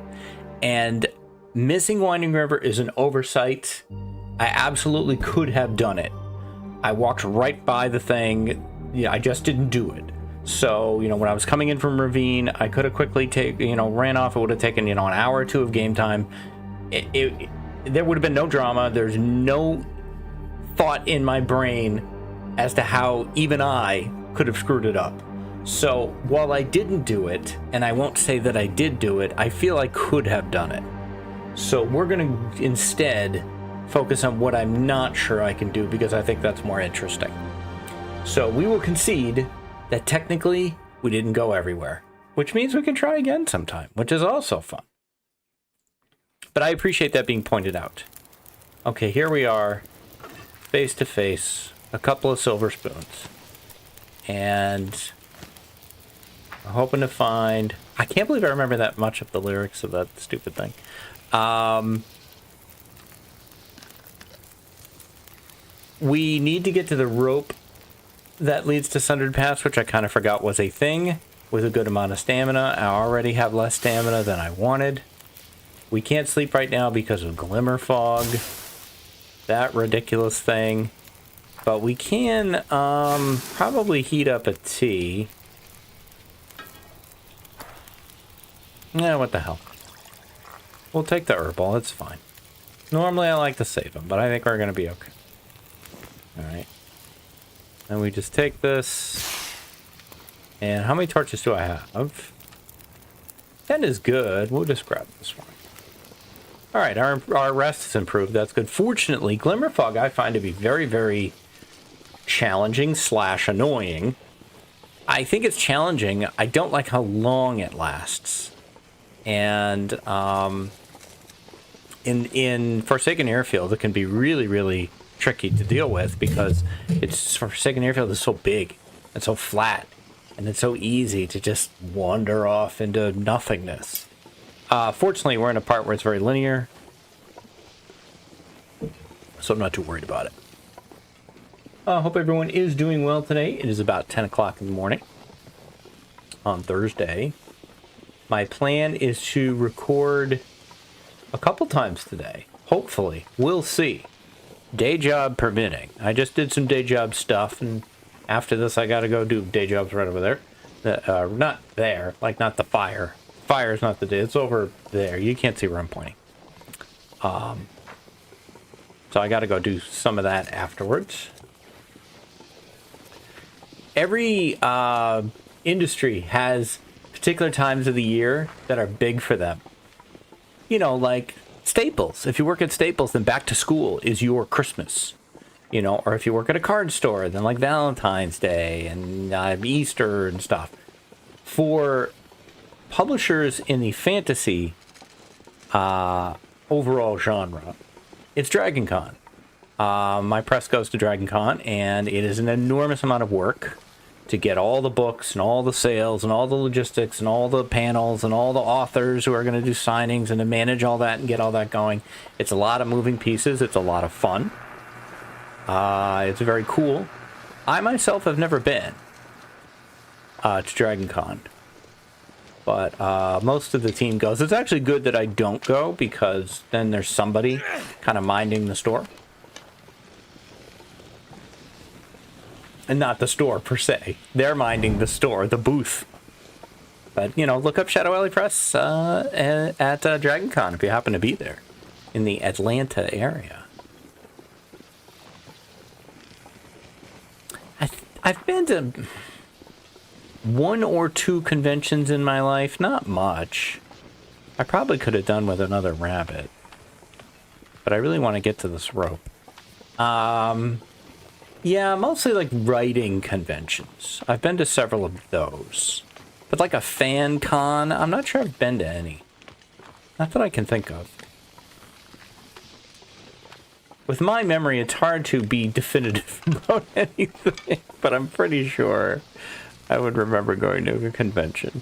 [SPEAKER 1] And missing Winding River is an oversight. I absolutely could have done it. I walked right by the thing. Yeah, I just didn't do it. So, when I was coming in from Ravine, I could have quickly ran off. It would have taken, an hour or two of game time. There would have been no drama. There's no thought in my brain as to how even I could have screwed it up. So while I didn't do it, and I won't say that I did do it, I feel I could have done it. So we're going to instead focus on what I'm not sure I can do because I think that's more interesting. So we will concede that technically we didn't go everywhere, which means we can try again sometime, which is also fun. But I appreciate that being pointed out. Okay, here we are, face to face, a couple of silver spoons. And I'm hoping to find... I can't believe I remember that much of the lyrics of that stupid thing. We need to get to the rope that leads to Sundered Pass, which I kind of forgot was a thing, with a good amount of stamina. I already have less stamina than I wanted. We can't sleep right now because of Glimmer Fog, that ridiculous thing. But we can probably heat up a tea. Yeah, what the hell. We'll take the herbal, it's fine. Normally I like to save them, but I think we're going to be okay. Alright. And we just take this. And how many torches do I have? 10 is good. We'll just grab this one. Alright, our rest is improved. That's good. Fortunately, Glimmer Fog I find to be very, very challenging / annoying. I think it's challenging. I don't like how long it lasts. And in Forsaken Airfield, it can be really, really tricky to deal with because Forsaken Airfield is so big and so flat, and it's so easy to just wander off into nothingness. Fortunately, we're in a part where it's very linear, so I'm not too worried about it. I hope everyone is doing well today. It is about 10 o'clock in the morning on Thursday. My plan is to record a couple times today. Hopefully. We'll see. Day job permitting. I just did some day job stuff and After this, I gotta go do day jobs right over there. Not there, like not the fire. Fire is not the day. It's over there. You can't see where I'm pointing. So I gotta go do some of that afterwards. Every industry has particular times of the year that are big for them. You know, like Staples. If you work at Staples, then back to school is your Christmas. You know, or if you work at a card store, then like Valentine's Day and Easter and stuff. For publishers in the fantasy overall genre, it's Dragon Con. My press goes to Dragon Con, and it is an enormous amount of work to get all the books and all the sales and all the logistics and all the panels and all the authors who are going to do signings and to manage all that and get all that going. It's a lot of moving pieces. It's a lot of fun. It's very cool. I myself have never been to Dragon Con, but most of the team goes. It's actually good that I don't go, because then there's somebody kind of minding the store. And not the store per se. They're minding the store, the booth. But, you know, look up Shadow Alley Press at Dragon Con if you happen to be there in the Atlanta area. I've been to 1 or 2 conventions in my life, not much. I probably could have done with another rabbit, but I really want to get to this rope. Yeah, mostly like writing conventions. I've been to several of those, but like a fan con, I'm not sure I've been to any. Not that I can think of. With my memory, it's hard to be definitive about anything, but I'm pretty sure I would remember going to a convention.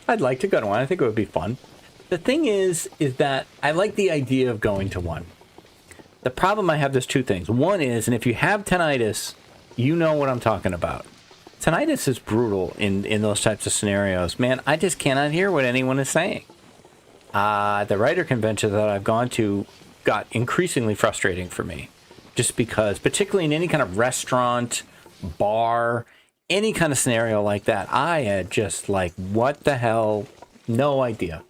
[SPEAKER 1] I'd like to go to one. I think it would be fun. The thing is that I like the idea of going to one. The problem I have, there's 2 things. One is, and if you have tinnitus, you know what I'm talking about. Tinnitus is brutal in those types of scenarios. Man, I just cannot hear what anyone is saying. The writer convention that I've gone to got increasingly frustrating for me. Just because, particularly in any kind of restaurant, bar, any kind of scenario like that, I had just like, what the hell? No idea.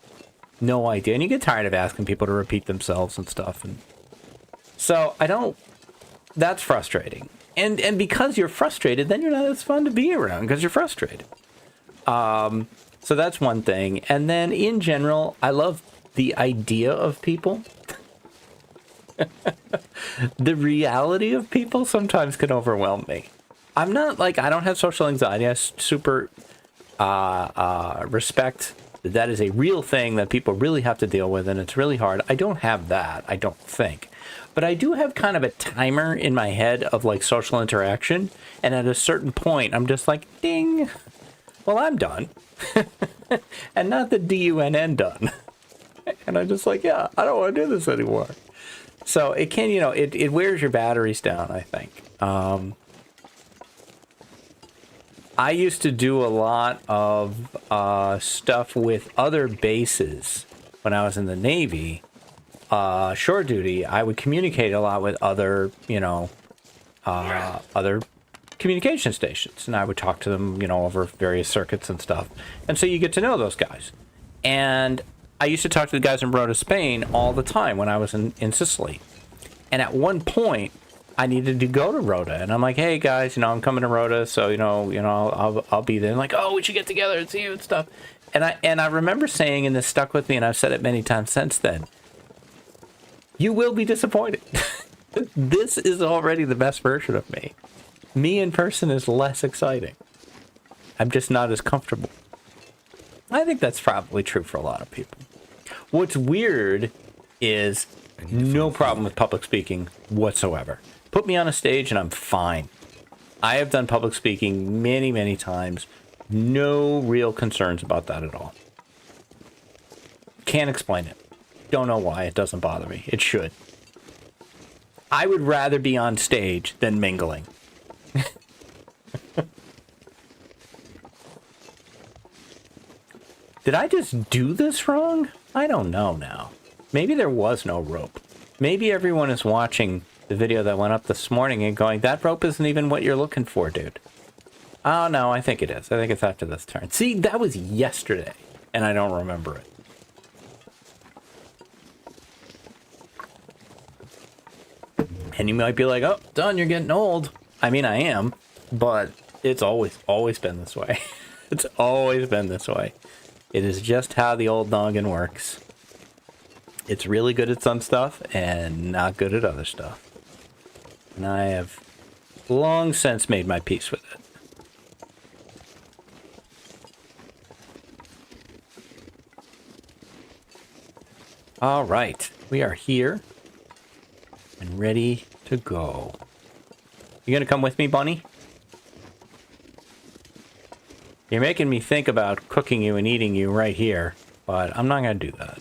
[SPEAKER 1] No idea. And you get tired of asking people to repeat themselves and stuff. And so that's frustrating. And because you're frustrated, then you're not as fun to be around because you're frustrated. So that's one thing. And then in general, I love the idea of people. The reality of people sometimes can overwhelm me. I'm not like, I don't have social anxiety. I super respect that is a real thing that people really have to deal with, and it's really hard. I don't have that, I don't think. But I do have kind of a timer in my head of like social interaction, and at a certain point, I'm just like, ding, well, I'm done. And not the DUNN done. And I'm just like, yeah, I don't want to do this anymore. So it can, you know, it wears your batteries down, I think. I used to do a lot of stuff with other bases when I was in the Navy. Shore duty, I would communicate a lot with other, you know, other communication stations. And I would talk to them, you know, over various circuits and stuff. And so you get to know those guys. And I used to talk to the guys in Rota, Spain all the time when I was in Sicily. And at one point, I needed to go to Rota, and I'm like, hey guys, you know, I'm coming to Rota, so you know, I'll be there. And like, oh, we should get together and see you and stuff. And I remember saying, and this stuck with me, and I've said it many times since then. You will be disappointed. This is already the best version of me. Me in person is less exciting. I'm just not as comfortable. I think that's probably true for a lot of people. What's weird is no problem with public speaking whatsoever. Put me on a stage and I'm fine. I have done public speaking many, many times. No real concerns about that at all. Can't explain it. Don't know why. It doesn't bother me. It should. I would rather be on stage than mingling. Did I just do this wrong? I don't know now. Maybe there was no rope. Maybe everyone is watching the video that went up this morning and going, that rope isn't even what you're looking for, dude. Oh, no, I think it is. I think it's after this turn. See, that was yesterday, and I don't remember it. And you might be like, oh, Dunn, you're getting old. I mean, I am, but it's always been this way. It's always been this way. It is just how the old noggin works. It's really good at some stuff and not good at other stuff. And I have long since made my peace with it. All right, we are here and ready to go. You gonna come with me, Bunny? You're making me think about cooking you and eating you right here, but I'm not gonna do that.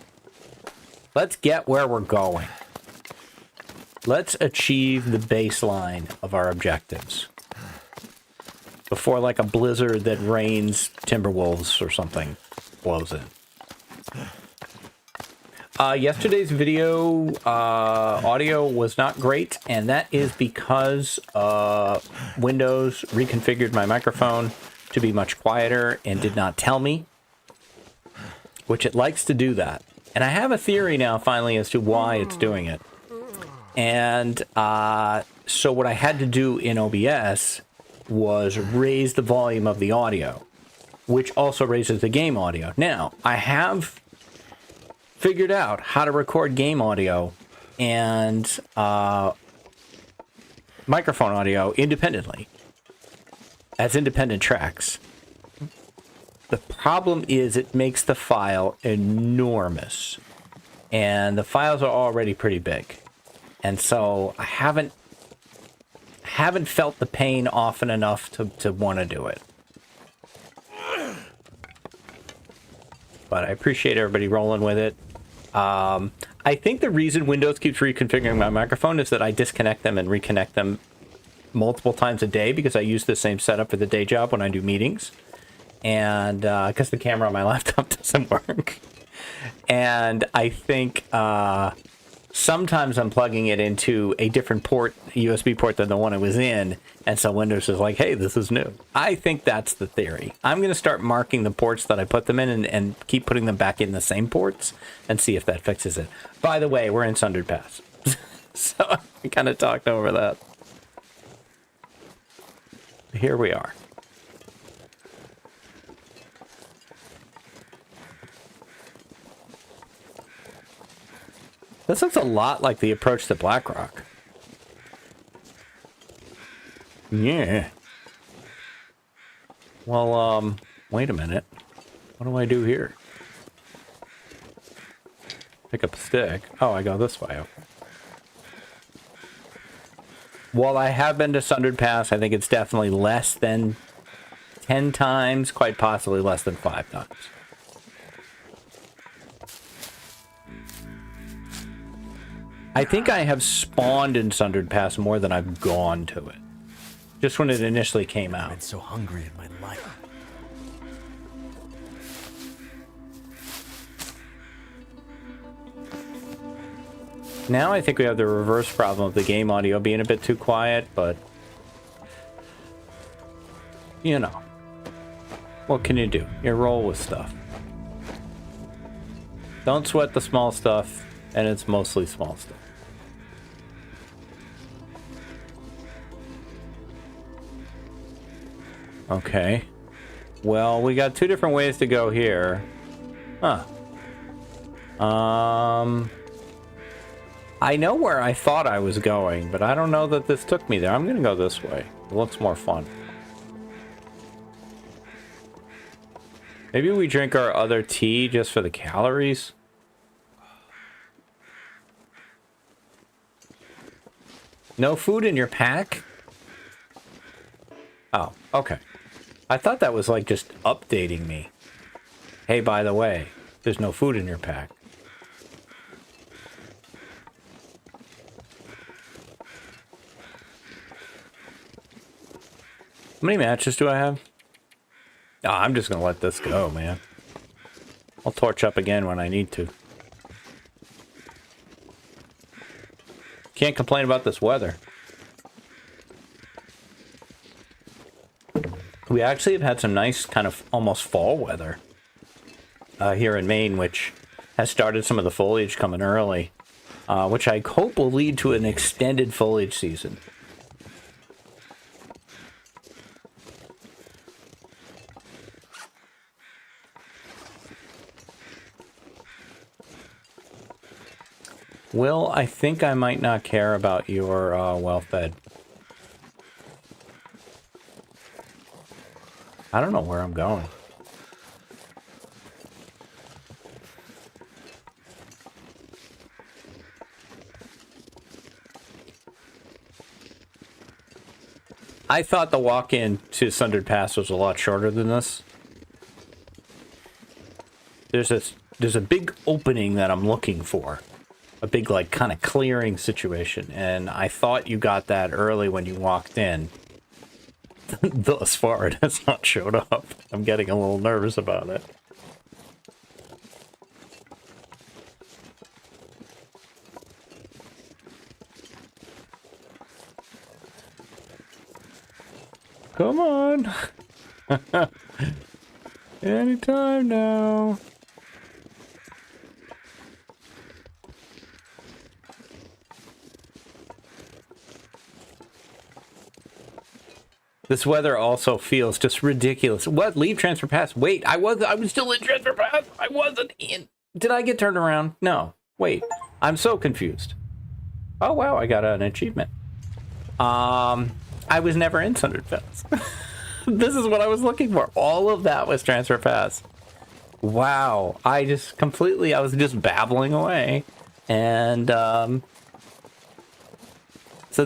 [SPEAKER 1] Let's get where we're going. Let's achieve the baseline of our objectives before like a blizzard that rains timberwolves or something blows in. Yesterday's video audio was not great, and that is because Windows reconfigured my microphone to be much quieter and did not tell me, which it likes to do that. And I have a theory now, finally, as to why it's doing it. And so what I had to do in OBS was raise the volume of the audio, which also raises the game audio. Now, I have figured out how to record game audio and microphone audio independently, as independent tracks. The problem is it makes the file enormous, and the files are already pretty big, and so I haven't felt the pain often enough to want to do it. But I appreciate everybody rolling with it. I think the reason Windows keeps reconfiguring my microphone is that I disconnect them and reconnect them multiple times a day because I use the same setup for the day job when I do meetings. And because the camera on my laptop doesn't work. And I think sometimes I'm plugging it into a different port, USB port, than the one it was in. And so Windows is like, hey, this is new. I think that's the theory. I'm going to start marking the ports that I put them in and keep putting them back in the same ports and see if that fixes it. By the way, we're in Sundered Pass. So I kind of talked over that. Here we are. This looks a lot like the approach to Blackrock. Yeah. Well, wait a minute. What do I do here? Pick up a stick. Oh, I go this way. Okay. While I have been to Sundered Pass, I think it's definitely less than 10 times, quite possibly less than 5 times. I think I have spawned in Sundered Pass more than I've gone to it. Just when it initially came out.
[SPEAKER 2] I've been so hungry in my life.
[SPEAKER 1] Now I think we have the reverse problem of the game audio being a bit too quiet, but you know, what can you do? You roll with stuff. Don't sweat the small stuff, and it's mostly small stuff. Okay. Well, we got 2 different ways to go here. Huh. I know where I thought I was going, but I don't know that this took me there. I'm gonna go this way. It looks more fun. Maybe we drink our other tea just for the calories. No food in your pack? Oh, okay. I thought that was like just updating me. Hey, by the way, there's no food in your pack. How many matches do I have? Oh, I'm just gonna let this go, man. I'll torch up again when I need to. Can't complain about this weather. We actually have had some nice kind of almost fall weather here in Maine, which has started some of the foliage coming early, which I hope will lead to an extended foliage season. Will, I think I might not care about your well-fed. I don't know where I'm going. I thought the walk-in to Sundered Pass was a lot shorter than this. There's a big opening that I'm looking for. A big, like, kind of clearing situation. And I thought you got that early when you walked in. Thus far, it has not showed up. I'm getting a little nervous about it. Come on. Anytime now. This weather also feels just ridiculous. What? Leave transfer pass? Wait, I was still in transfer pass. I wasn't in. Did I get turned around? No. Wait. I'm so confused. Oh wow, I got an achievement. I was never in Sundered Pass. This is what I was looking for. All of that was transfer pass. Wow. I was just babbling away. And so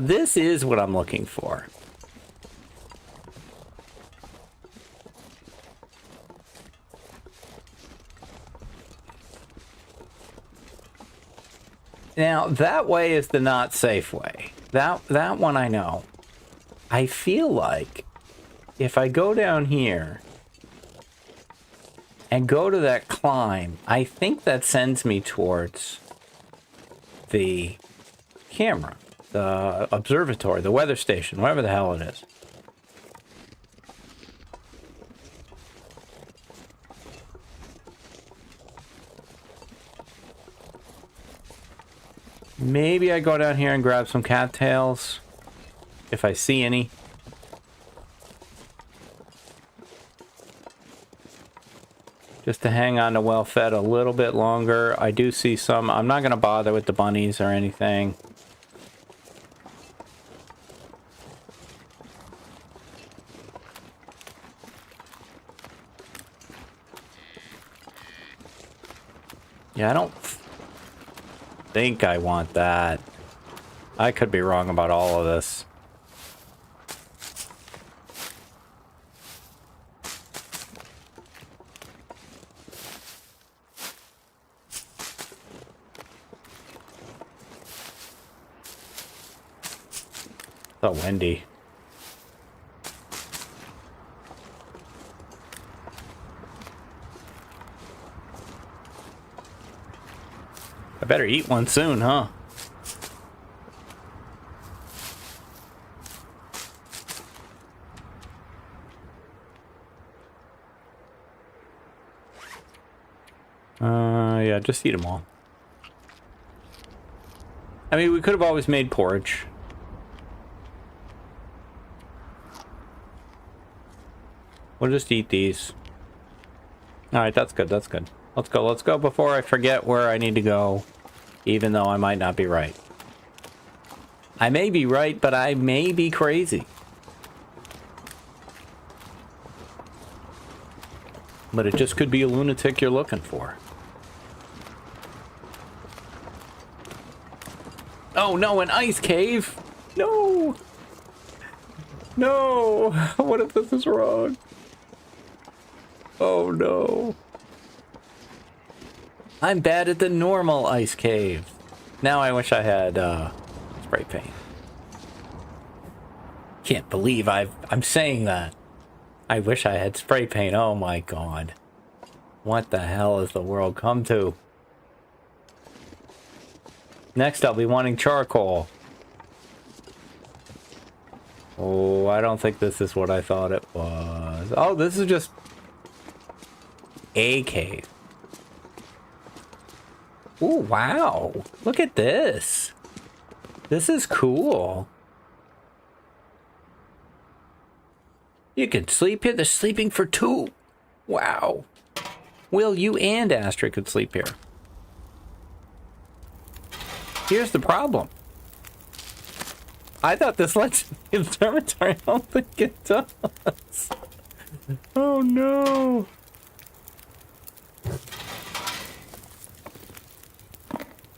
[SPEAKER 1] this is what I'm looking for. Now, that way is the not safe way. That one I know. I feel like if I go down here and go to that climb, I think that sends me towards the camera, the observatory, the weather station, whatever the hell it is. Maybe I go down here and grab some cattails, if I see any. Just to hang on to well-fed a little bit longer. I do see some. I'm not going to bother with the bunnies or anything. Yeah, I don't think I want that. I could be wrong about all of this. So windy. I better eat one soon, huh? Yeah, just eat them all. I mean, we could have always made porridge. We'll just eat these. Alright, that's good, that's good. Let's go before I forget where I need to go, even though I might not be right. I may be right, but I may be crazy. But it just could be a lunatic you're looking for. Oh no, an ice cave! No! No! What if this is wrong? Oh no. I'm bad at the normal ice cave. Now I wish I had spray paint. Can't believe I'm saying that. I wish I had spray paint. Oh my god. What the hell has the world come to? Next I'll be wanting charcoal. Oh, I don't think this is what I thought it was. Oh, this is just a cave. Oh, wow. Look at this. This is cool. You can sleep here. They're sleeping for two. Wow. Will, you and Astrid could sleep here. Here's the problem. I thought this lets me in the dormitory. I don't think it does. Oh no.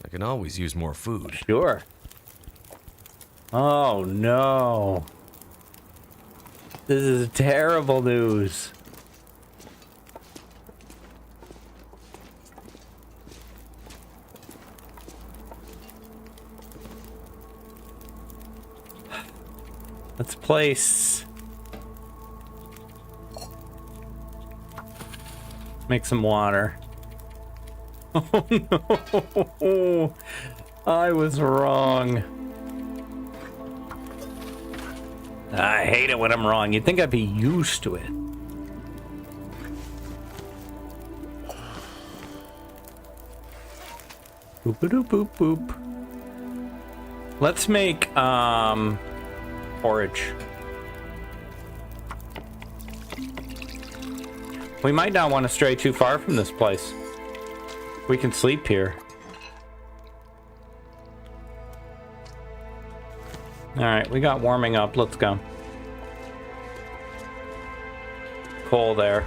[SPEAKER 2] I can always use more food.
[SPEAKER 1] Sure. Oh no. This is terrible news. Let's place. Make some water. Oh no! I was wrong. I hate it when I'm wrong. You'd think I'd be used to it. Boop boop boop boop. Let's make porridge. We might not want to stray too far from this place. We can sleep here. Alright, we got warming up. Let's go. Coal there.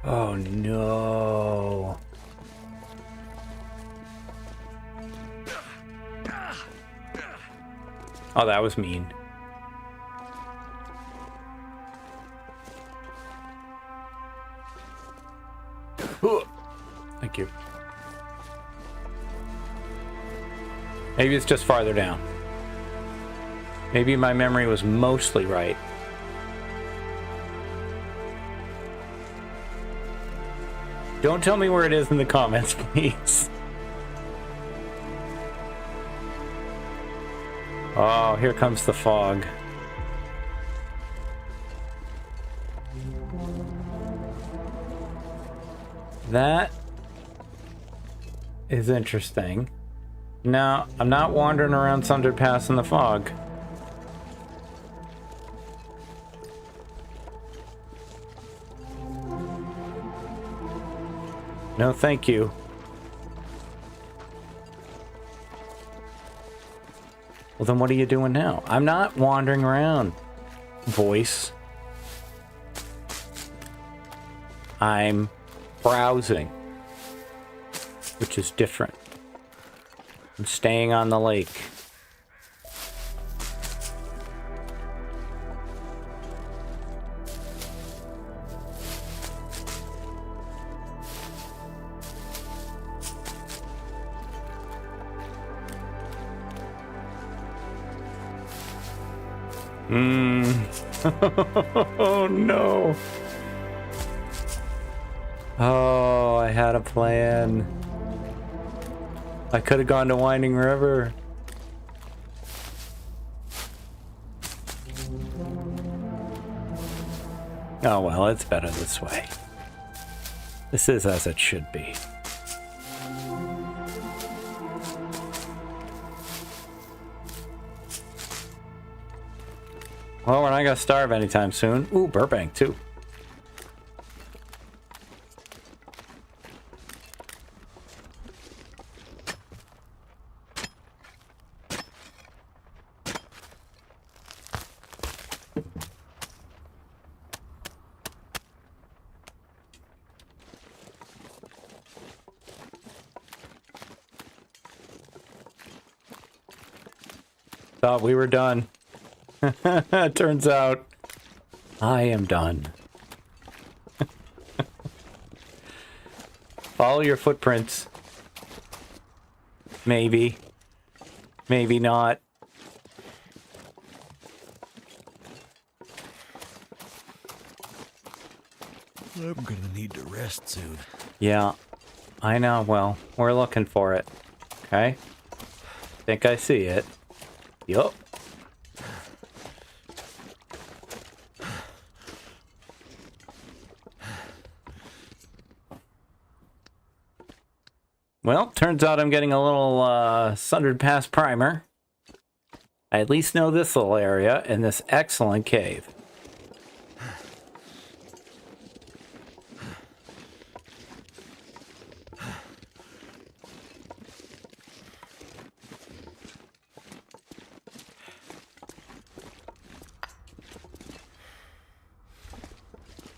[SPEAKER 1] Oh no. Oh, that was mean. Thank you. Maybe it's just farther down. Maybe my memory was mostly right. Don't tell me where it is in the comments, please. Oh, here comes the fog. That is interesting. No, I'm not wandering around Sundered Pass in the fog. No, thank you. Well, then what are you doing now? I'm not wandering around, voice. I'm browsing, which is different. I'm staying on the lake. Oh no. Oh, I had a plan. I could have gone to Winding River. Oh well, it's better this way. This is as it should be. Well, we're not gonna starve anytime soon. Ooh, Burbank too. Thought we were done. Turns out I am done. Follow your footprints. Maybe. Maybe not.
[SPEAKER 2] I'm gonna need to rest soon.
[SPEAKER 1] Yeah, I know. Well, we're looking for it. Okay? Think I see it. Yup. Well, turns out I'm getting a little Sundered Pass primer. I at least know this little area in this excellent cave.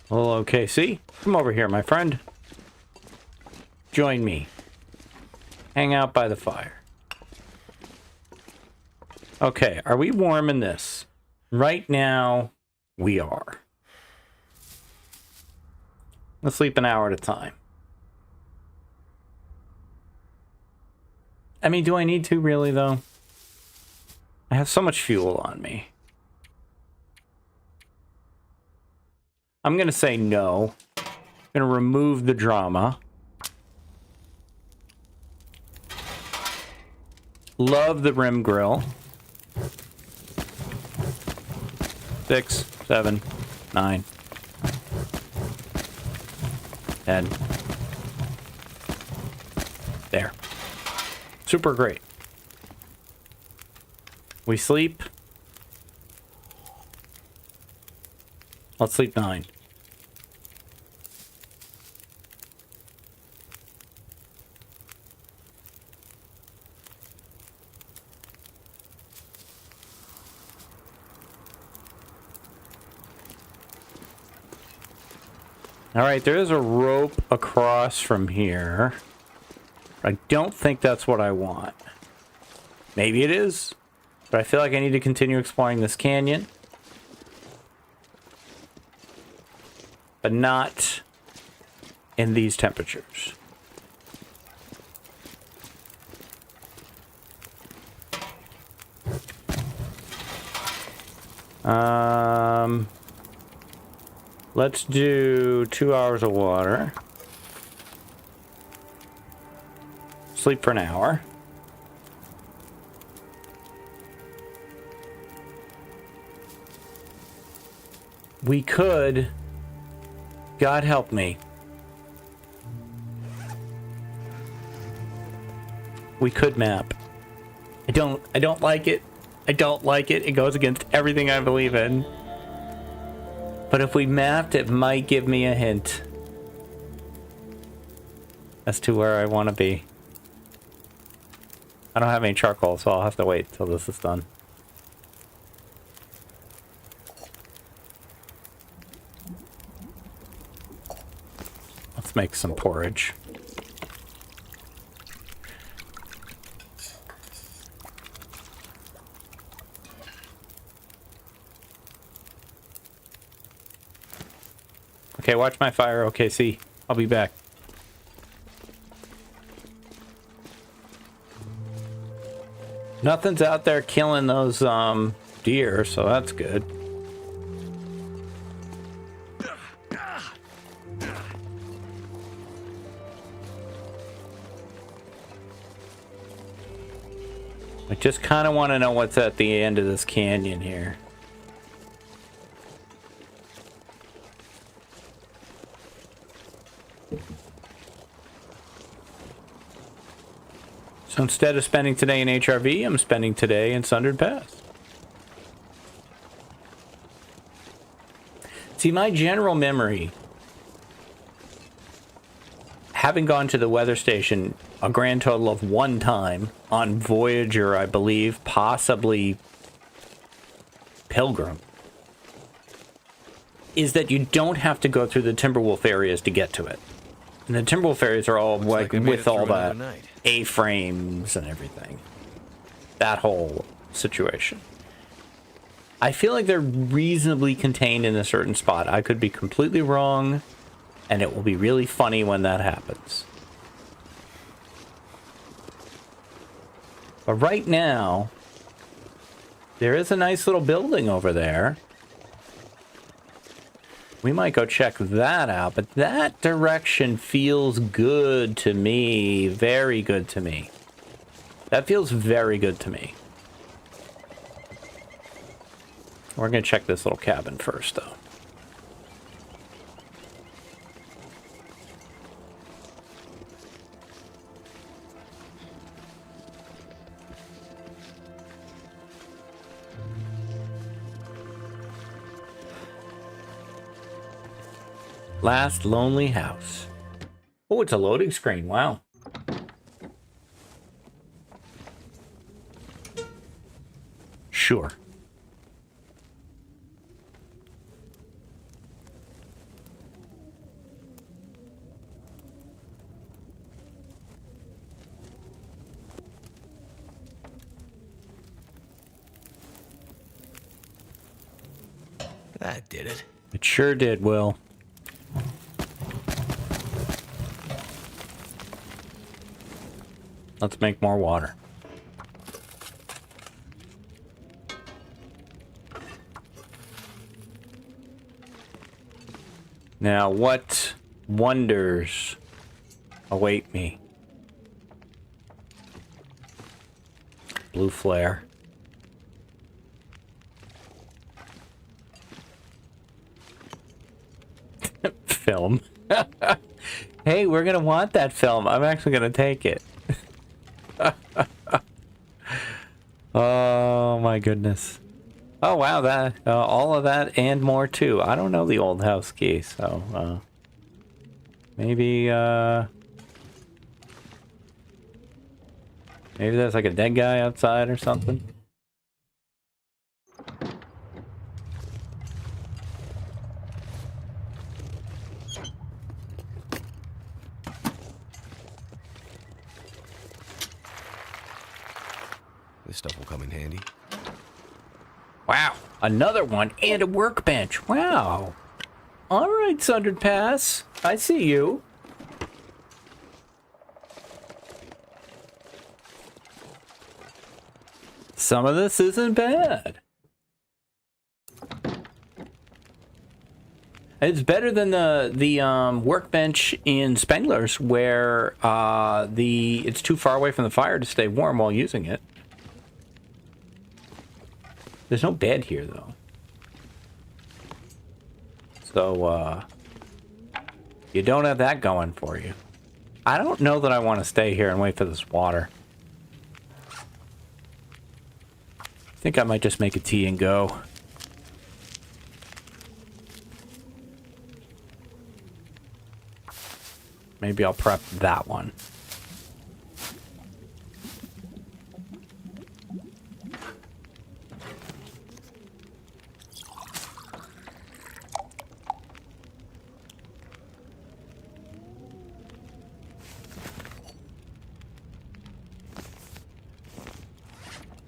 [SPEAKER 1] Hello, KC. Come over here, my friend. Join me. Hang out by the fire. Okay, are we warm in this? Right now, we are. Let's sleep an hour at a time. I mean, do I need to really, though? I have so much fuel on me. I'm going to say no. I'm going to remove the drama. Love the rim grill. 6, 7, 9, 10. There. Super great. We sleep. Let's sleep 9. All right, there is a rope across from here. I don't think that's what I want. Maybe it is, but I feel like I need to continue exploring this canyon. But not in these temperatures. Let's do 2 hours of water. Sleep for an hour. We could, God help me, we could map. I don't like it. I don't like it. It goes against everything I believe in. But if we mapped, it might give me a hint as to where I want to be. I don't have any charcoal, so I'll have to wait till this is done. Let's make some porridge. Okay, watch my fire. Okay, see. I'll be back. Nothing's out there killing those deer, so that's good. I just kind of want to know what's at the end of this canyon here. So instead of spending today in HRV, I'm spending today in Sundered Pass. See, my general memory, having gone to the weather station a grand total of 1 time on Voyager, I believe, possibly Pilgrim, is that you don't have to go through the Timberwolf areas to get to it. And the Timberwolf areas are all like with all that A-frames and everything. That whole situation. I feel like they're reasonably contained in a certain spot. I could be completely wrong, and it will be really funny when that happens. But right now, there is a nice little building over there. We might go check that out, but that direction feels good to me. Very good to me. That feels very good to me. We're going to check this little cabin first, though. Last lonely house. Oh, it's a loading screen. Wow. Sure.
[SPEAKER 2] That did it.
[SPEAKER 1] It sure did, Will. Let's make more water. Now, what wonders await me? Blue flare. Film. Hey, we're gonna want that film. I'm actually gonna take it. Oh my goodness. Oh wow, that all of that and more too. I don't know the old house key, so maybe maybe there's like a dead guy outside or something.
[SPEAKER 2] This stuff will come in handy.
[SPEAKER 1] Wow, another one and a workbench. Wow. All right, Sundered Pass. I see you. Some of this isn't bad. It's better than the workbench in Spengler's, where it's too far away from the fire to stay warm while using it. There's no bed here, though. So, you don't have that going for you. I don't know that I want to stay here and wait for this water. I think I might just make a tea and go. Maybe I'll prep that one.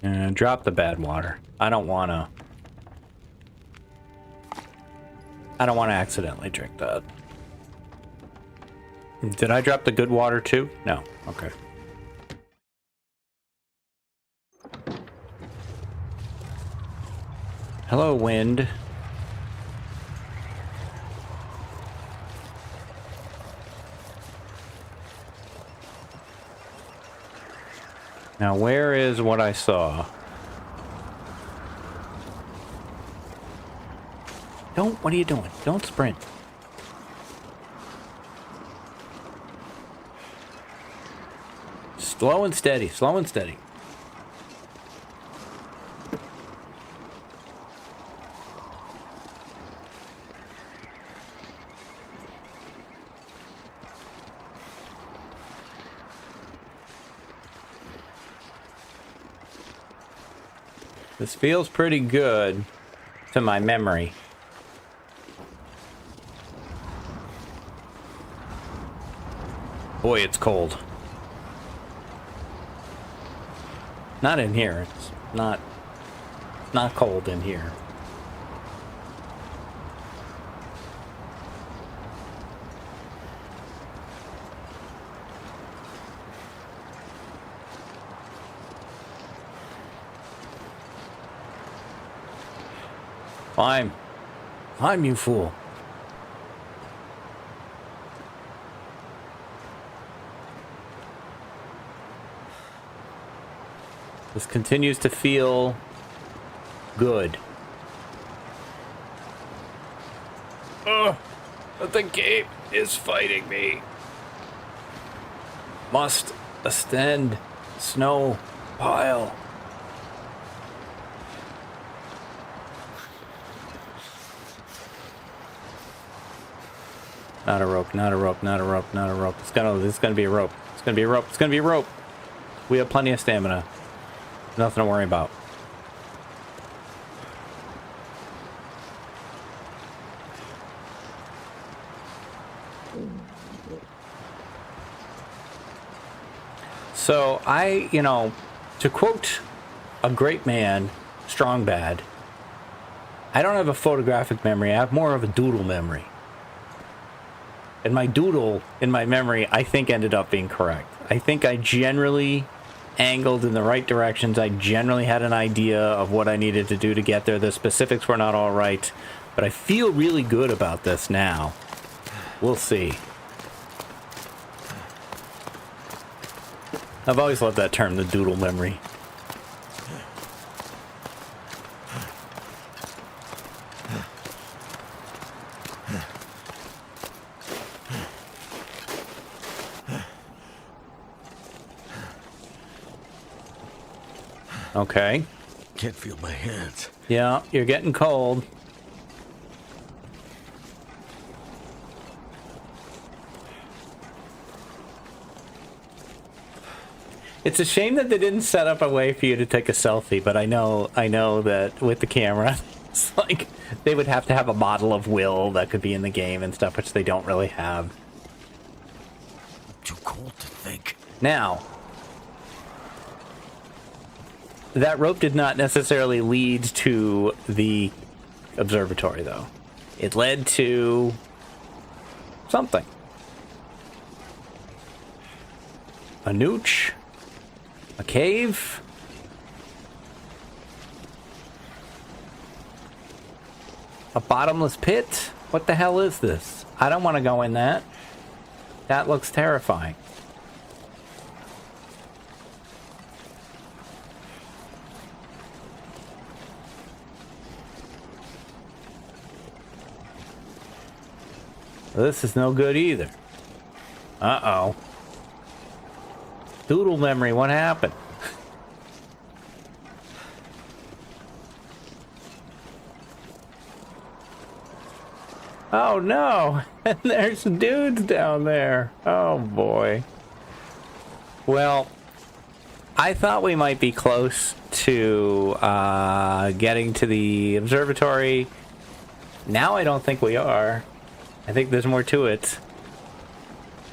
[SPEAKER 1] And drop the bad water. I don't want to accidentally drink that. Did I drop the good water too? No. Okay. Hello, wind. Now, where is what I saw? What are you doing? Don't sprint. Slow and steady, slow and steady. This feels pretty good to my memory. Boy, it's cold. Not in here. It's not cold in here. Climb, you fool. This continues to feel good. Ugh, but the game is fighting me. Must ascend snow pile. Not a rope, not a rope, not a rope, not a rope. It's gonna be a rope. It's gonna be a rope. It's gonna be a rope. We have plenty of stamina. Nothing to worry about. So to quote a great man, Strong Bad, I don't have a photographic memory. I have more of a doodle memory. And my doodle in my memory, I think, ended up being correct. I think I generally angled in the right directions. I generally had an idea of what I needed to do to get there. The specifics were not all right, but I feel really good about this now. We'll see. I've always loved that term, the doodle memory. Okay.
[SPEAKER 2] Can't feel my hands.
[SPEAKER 1] Yeah, you're getting cold. It's a shame that they didn't set up a way for you to take a selfie, but I know that with the camera, it's like they would have to have a model of Will that could be in the game and stuff, which they don't really have.
[SPEAKER 2] Too cold to think.
[SPEAKER 1] Now, that rope did not necessarily lead to the observatory, though. It led to something. A nooch. A cave. A bottomless pit. What the hell is this? I don't want to go in that. That looks terrifying. This is no good either. Uh-oh. Doodle memory, what happened? Oh no! And there's dudes down there. Oh boy. Well, I thought we might be close to getting to the observatory. Now I don't think we are. I think there's more to it.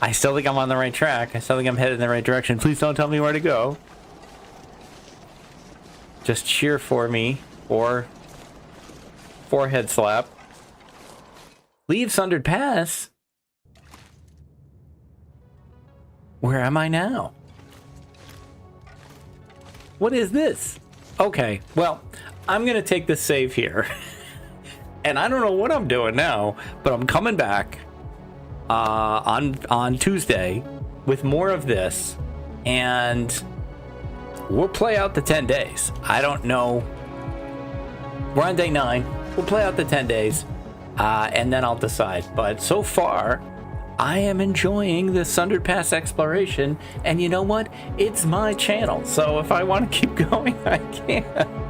[SPEAKER 1] I still think I'm on the right track. I still think I'm headed in the right direction. Please don't tell me where to go. Just cheer for me, or forehead slap. Leave Sundered Pass? Where am I now? What is this? Okay, well, I'm gonna take this save here. And I don't know what I'm doing now, but I'm coming back on Tuesday with more of this, and we'll play out the 10 days. I don't know. We're on day 9. We'll play out the 10 days, and then I'll decide. But so far, I am enjoying this Sundered Pass exploration, and you know what? It's my channel, so if I want to keep going, I can.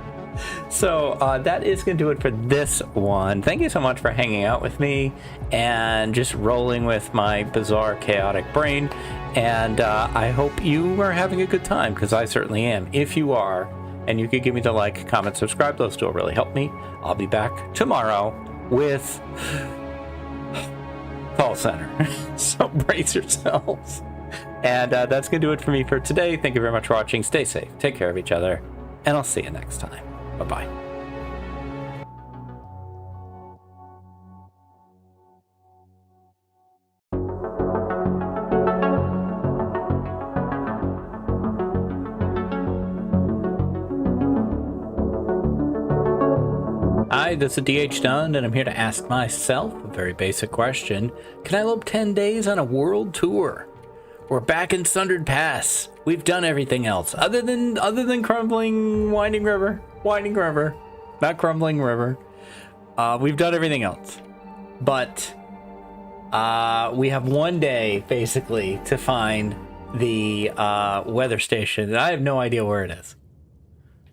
[SPEAKER 1] So that is going to do it for this one. Thank you so much for hanging out with me and just rolling with my bizarre, chaotic brain. And I hope you are having a good time, because I certainly am. If you are, and you could give me the like, comment, subscribe, those two will really help me. I'll be back tomorrow with Call Center. So brace yourselves. And that's going to do it for me for today. Thank you very much for watching. Stay safe. Take care of each other. And I'll see you next time. Bye-bye. Hi, this is DH Dunn, and I'm here to ask myself a very basic question. Can I lope 10 days on a world tour? We're back in Sundered Pass. We've done everything else other than crumbling winding river, not crumbling river. We've done everything else, but we have one day basically to find the weather station. I have no idea where it is,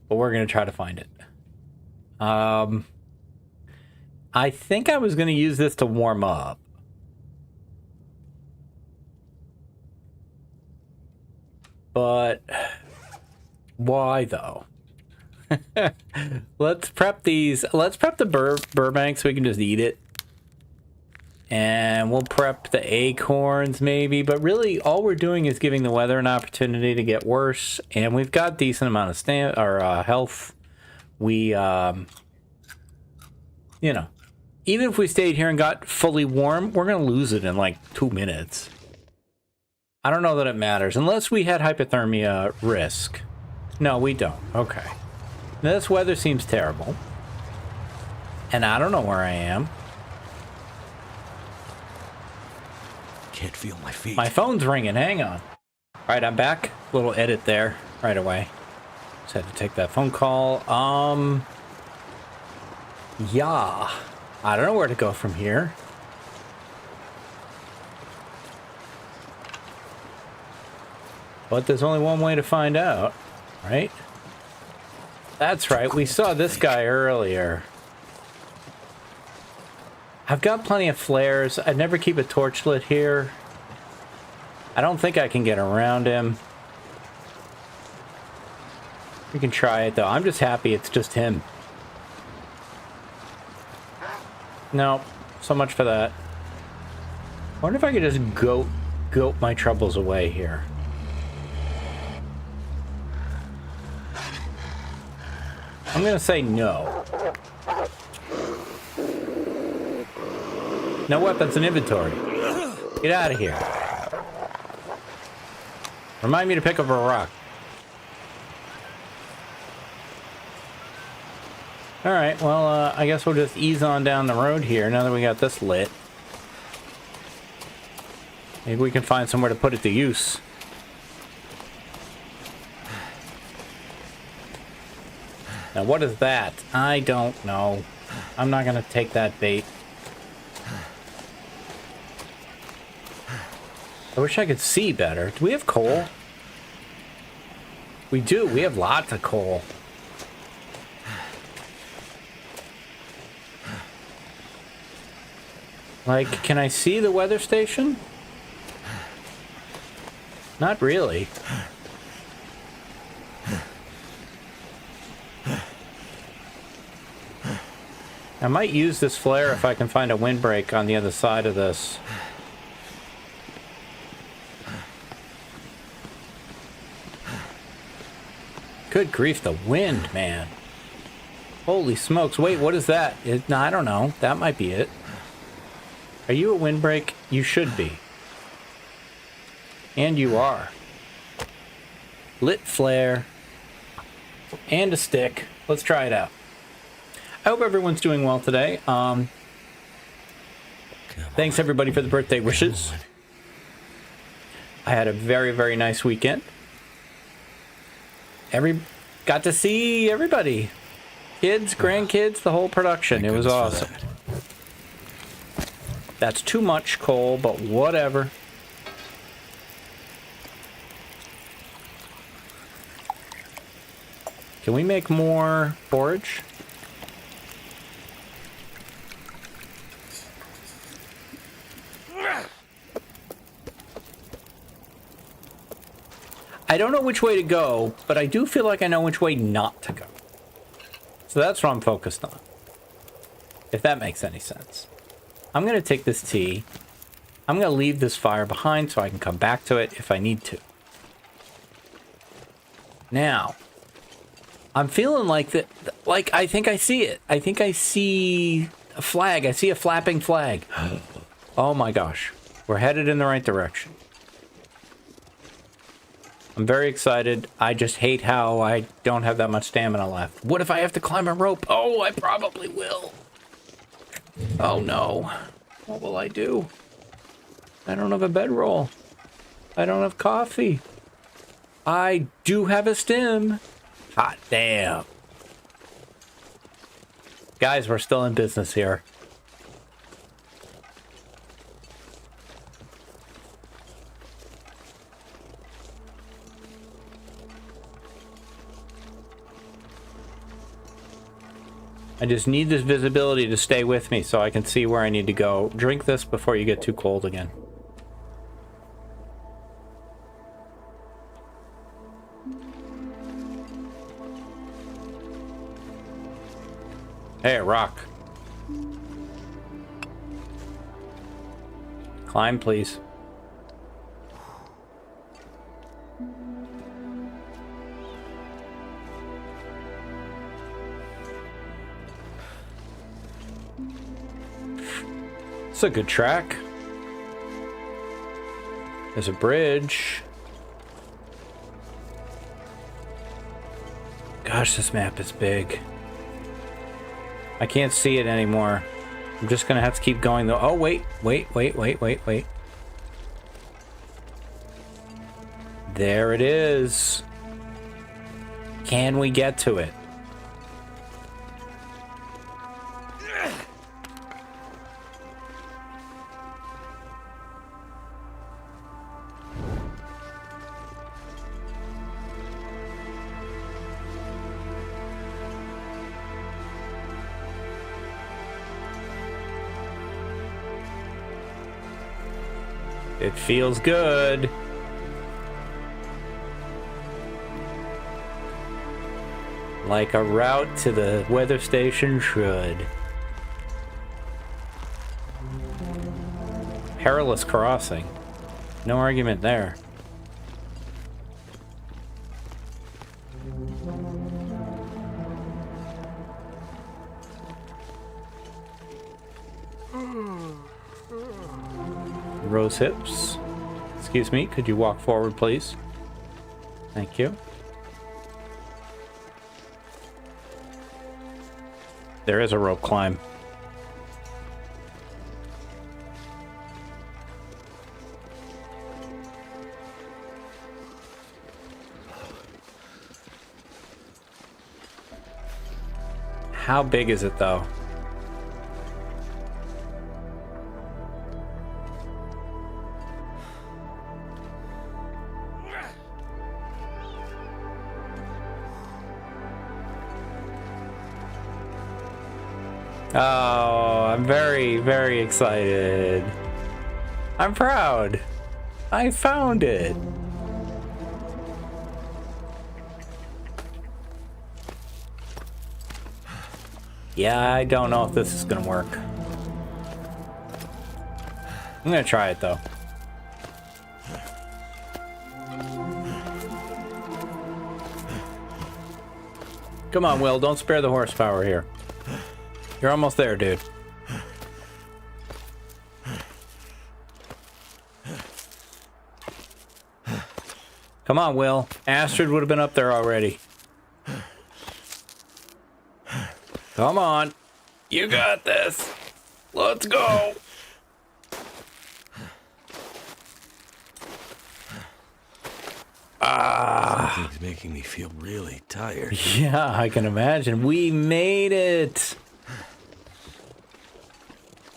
[SPEAKER 1] but we're gonna try to find it. I think I was gonna use this to warm up. But why though? Let's prep these. Let's prep the Burbank so we can just eat it. And we'll prep the acorns maybe. But really, all we're doing is giving the weather an opportunity to get worse. And we've got decent amount of health. We, you know, even if we stayed here and got fully warm, we're going to lose it in like 2 minutes. I don't know that it matters. Unless we had hypothermia risk. No, we don't. Okay. Now, this weather seems terrible. And I don't know where I am.
[SPEAKER 2] Can't feel my feet.
[SPEAKER 1] My phone's ringing. Hang on. All right, I'm back. Little edit there right away. Just had to take that phone call. Yeah. I don't know where to go from here. But there's only one way to find out, right? That's right. We saw this guy earlier. I've got plenty of flares. I'd never keep a torch lit here. I don't think I can get around him. We can try it, though. I'm just happy it's just him. No, so much for that. I wonder if I could just goat my troubles away here. I'm gonna say no. No weapons in inventory. Get out of here. Remind me to pick up a rock. Alright, well, I guess we'll just ease on down the road here now that we got this lit. Maybe we can find somewhere to put it to use. Now, what is that? I don't know. I'm not going to take that bait. I wish I could see better. Do we have coal? We do. We have lots of coal. Like, can I see the weather station? Not really. I might use this flare if I can find a windbreak on the other side of this. Good grief, the wind, man. Holy smokes. Wait, what is that? No, I don't know. That might be it. Are you a windbreak? You should be. And you are. Lit flare. And a stick. Let's try it out. I hope everyone's doing well today. Thanks everybody for the birthday wishes. I had a very, very nice weekend. Got to see everybody. Kids, grandkids, the whole production. It was awesome. That's too much coal, but whatever. Can we make more forage? I don't know which way to go, but I do feel like I know which way not to go. So that's what I'm focused on. If that makes any sense. I'm going to take this tea. I'm going to leave this fire behind so I can come back to it if I need to. Now, I'm feeling like that. Like, I think I see it. I think I see a flag. I see a flapping flag. Oh my gosh. We're headed in the right direction. I'm very excited. I just hate how I don't have that much stamina left. What if I have to climb a rope? Oh, I probably will. Oh no. What will I do? I don't have a bedroll. I don't have coffee. I do have a stem. Hot damn. Guys, we're still in business here. I just need this visibility to stay with me so I can see where I need to go. Drink this before you get too cold again. Hey, a rock. Climb, please. It's a good track. There's a bridge. Gosh, this map is big. I can't see it anymore. I'm just gonna have to keep going though. Oh, wait. There it is. Can we get to it? It feels good. Like a route to the weather station should. Perilous crossing. No argument there. Rose hips. Excuse me, could you walk forward, please? Thank you. There is a rope climb. How big is it, though? Oh, I'm very, very excited. I'm proud. I found it. Yeah, I don't know if this is gonna work. I'm gonna try it though. Come on, Will, don't spare the horsepower here. You're almost there, dude. Come on, Will. Astrid would have been up there already. Come on. You got this. Let's go.
[SPEAKER 2] Something's making me feel really tired.
[SPEAKER 1] Yeah, I can imagine. We made it.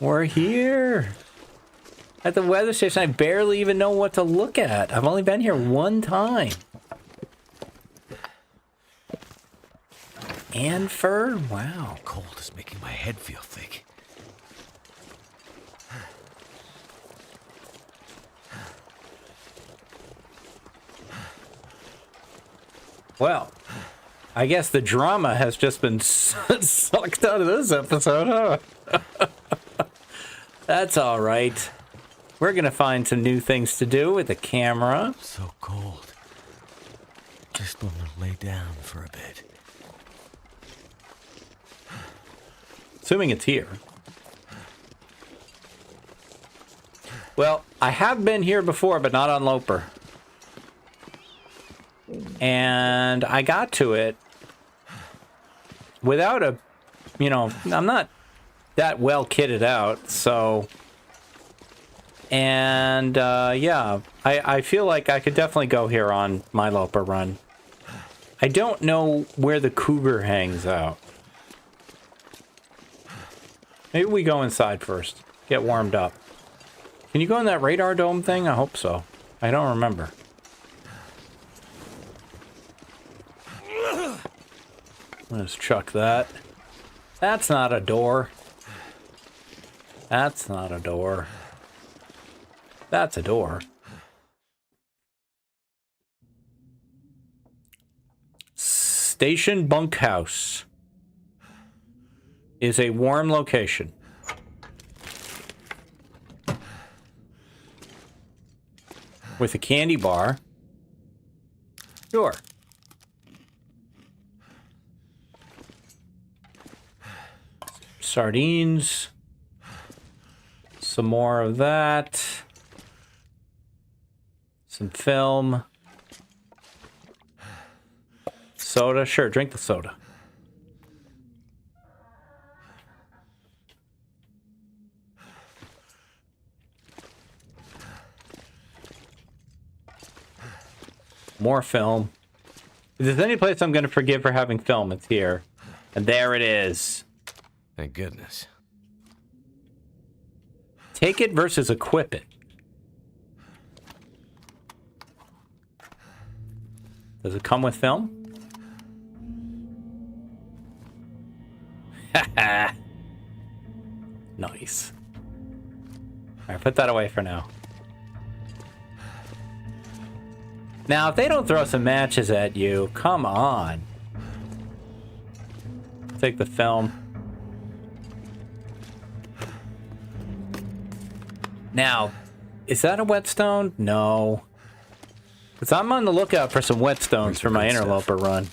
[SPEAKER 1] We're here. At the weather station, I barely even know what to look at. I've only been here one time. And fur? Wow.
[SPEAKER 2] Cold is making my head feel thick.
[SPEAKER 1] Well, I guess the drama has just been sucked out of this episode, huh? That's all right. We're going to find some new things to do with the camera.
[SPEAKER 2] So cold. Just want to lay down for a bit.
[SPEAKER 1] Assuming it's here. Well, I have been here before, but not on Loper. And I got to it without a, you know, I'm not that well kitted out, so... And, yeah, I feel like I could definitely go here on my Loper run. I don't know where the cougar hangs out. Maybe we go inside first. Get warmed up. Can you go in that radar dome thing? I hope so. I don't remember. Let's chuck that. That's not a door. That's not a door. That's a door. Station bunkhouse. is a warm location. With a candy bar. Sure. Sardines. Some more of that. Some film. Soda. Sure, drink the soda. More film. If there's any place I'm going to forgive for having film, it's here. And there it is.
[SPEAKER 2] Thank goodness.
[SPEAKER 1] Take it versus equip it. Does it come with film? Nice. Alright, put that away for now. Now, if they don't throw some matches at you, come on. Take the film. Now, is that a whetstone? No. Because I'm on the lookout for some whetstones for my interloper run.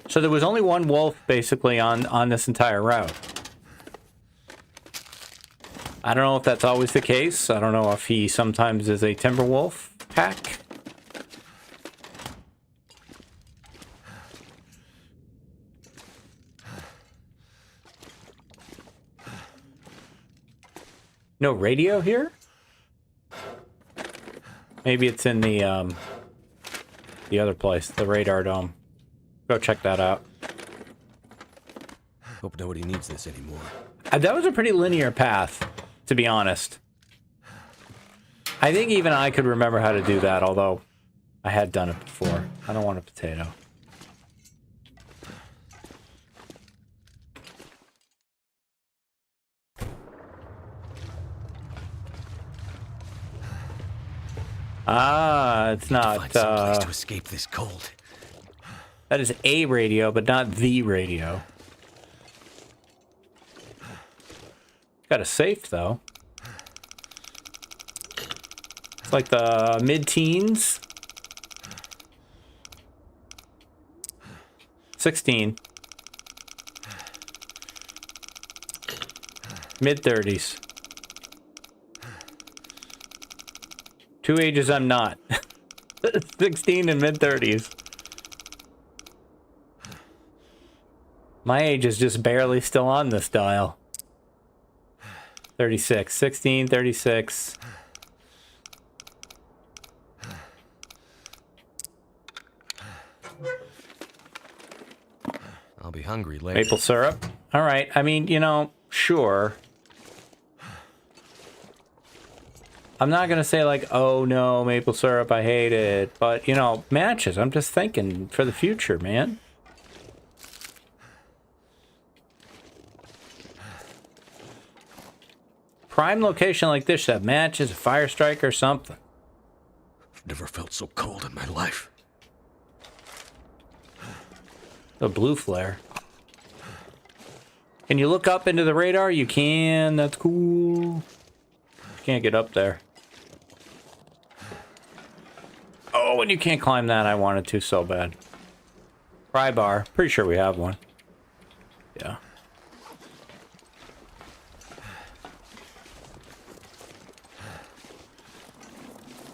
[SPEAKER 1] So there was only one wolf, basically, on this entire route. I don't know if that's always the case. I don't know if he sometimes is a timber wolf pack. No radio here? Maybe it's in the other place, the radar dome. Go check that out.
[SPEAKER 2] Hope nobody needs this anymore.
[SPEAKER 1] That was a pretty linear path, to be honest. I think even I could remember how to do that, although I had done it before. I don't want a potato. Ah, it's not,
[SPEAKER 2] Find some place to escape this cold.
[SPEAKER 1] That is a radio, but not the radio. Got a safe, though. It's like the mid-teens. 16. Mid-30s. Two ages I'm not. 16 and mid-30s. My age is just barely still on this dial. 36. 16, 36.
[SPEAKER 2] I'll be hungry later.
[SPEAKER 1] Maple syrup. All right. I mean, you know, sure. I'm not going to say like, oh no, maple syrup, I hate it. But, you know, matches. I'm just thinking for the future, man. Prime location like this that matches a fire strike or something.
[SPEAKER 2] I've never felt so cold in my life.
[SPEAKER 1] A blue flare. Can you look up into the radar? You can. That's cool. Can't get up there. Oh, and you can't climb that. I wanted to so bad. Pry bar. Pretty sure we have one. Yeah.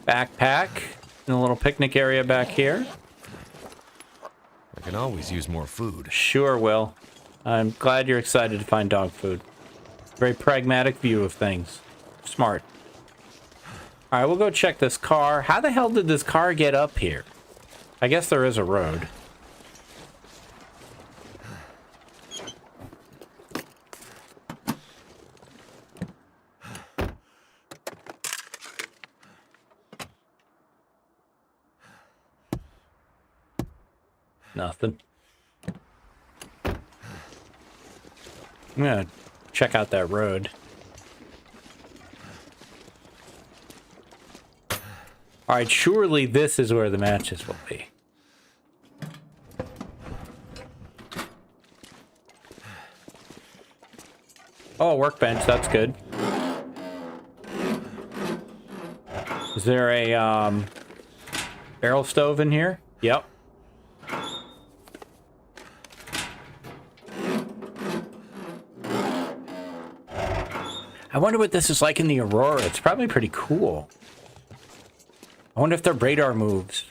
[SPEAKER 1] Backpack. And a little picnic area back here.
[SPEAKER 2] I can always use more food.
[SPEAKER 1] Sure will. I'm glad you're excited to find dog food. Very pragmatic view of things. Smart. Alright, we'll go check this car. How the hell did this car get up here? I guess there is a road. Nothing. I'm gonna check out that road. Alright, surely this is where the matches will be. Oh, workbench, that's good. Is there a barrel stove in here? Yep. I wonder what this is like in the Aurora. It's probably pretty cool. I wonder if their radar moves.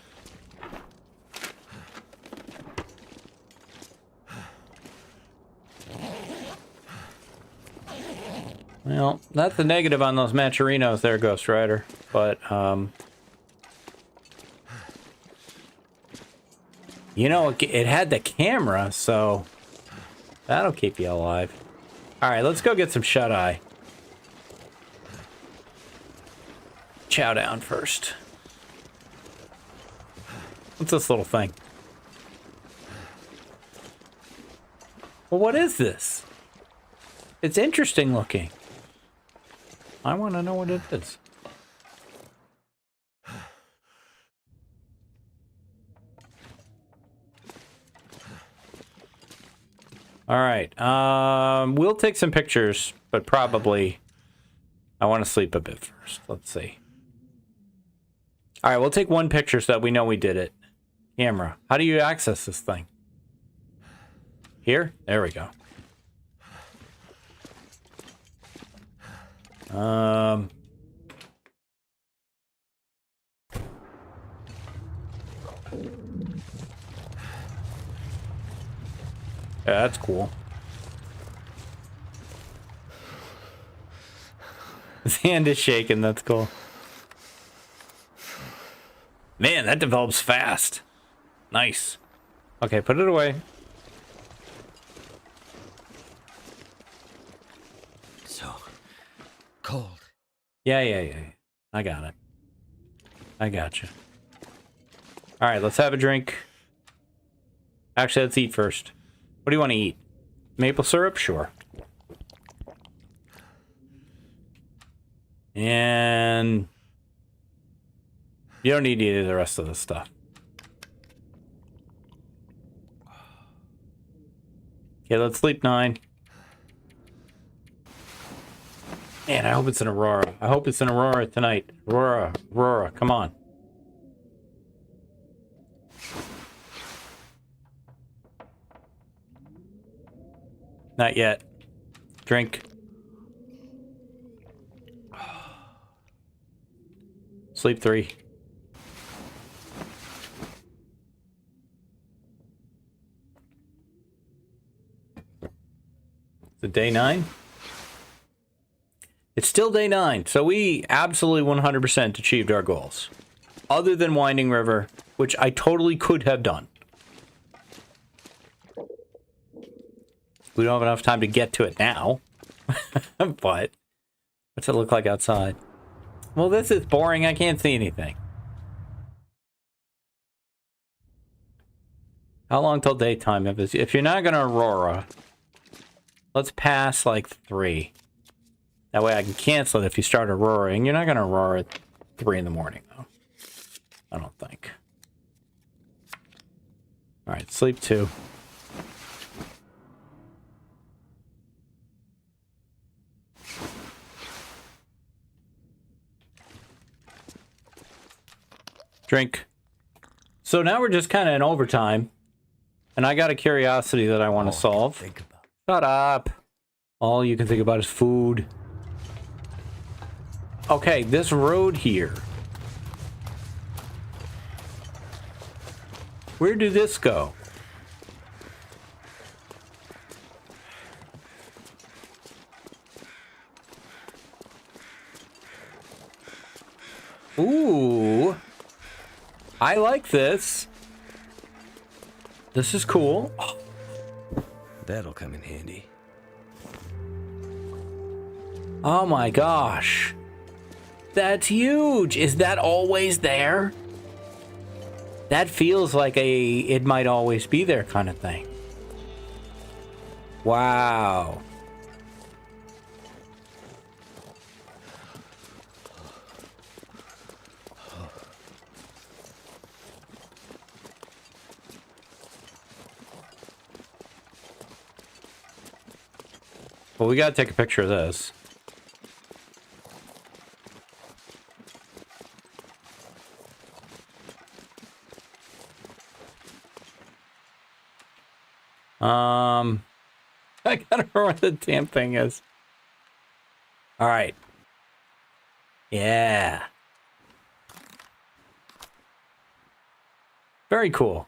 [SPEAKER 1] Well, that's the negative on those Matcherinos there, Ghost Rider. But, you know, it had the camera, so that'll keep you alive. Alright, let's go get some shut-eye. Chow down first. What's this little thing? Well, what is this? It's interesting looking. I want to know what it is. All right. We'll take some pictures, but probably I want to sleep a bit first. Let's see. All right, we'll take one picture so that we know we did it. Camera. How do you access this thing? Here? There we go. Yeah, that's cool. His hand is shaking, that's cool. Man, that develops fast. Nice. Okay, put it away.
[SPEAKER 2] So cold.
[SPEAKER 1] Yeah. I got it. I got you. All right, let's have a drink. Actually, let's eat first. What do you want to eat? Maple syrup? Sure. And you don't need any of the rest of this stuff. Okay, let's sleep 9. Man, I hope it's an Aurora. I hope it's an Aurora tonight. Aurora, come on. Not yet. Drink. Sleep 3. Is it day 9? It's still day 9, so we absolutely 100% achieved our goals. Other than Winding River, which I totally could have done. We don't have enough time to get to it now. But what's it look like outside? Well, this is boring. I can't see anything. How long till daytime? If you're not going to Aurora, let's pass like 3. That way I can cancel it if you start Auroraing. You're not going to Aurora at 3 in the morning, though. I don't think. All right, sleep 2. Drink. So now we're just kind of in overtime. And I got a curiosity that I want to solve.
[SPEAKER 2] Think about.
[SPEAKER 1] Shut up. All you can think about is food. Okay, this road here. Where did this go? Ooh. I like this. This is cool.
[SPEAKER 2] That'll come in handy.
[SPEAKER 1] Oh my gosh. That's huge. Is that always there? That feels like it might always be there kind of thing. Wow. Well, we gotta take a picture of this. I gotta remember what the damn thing is. All right. Yeah. Very cool.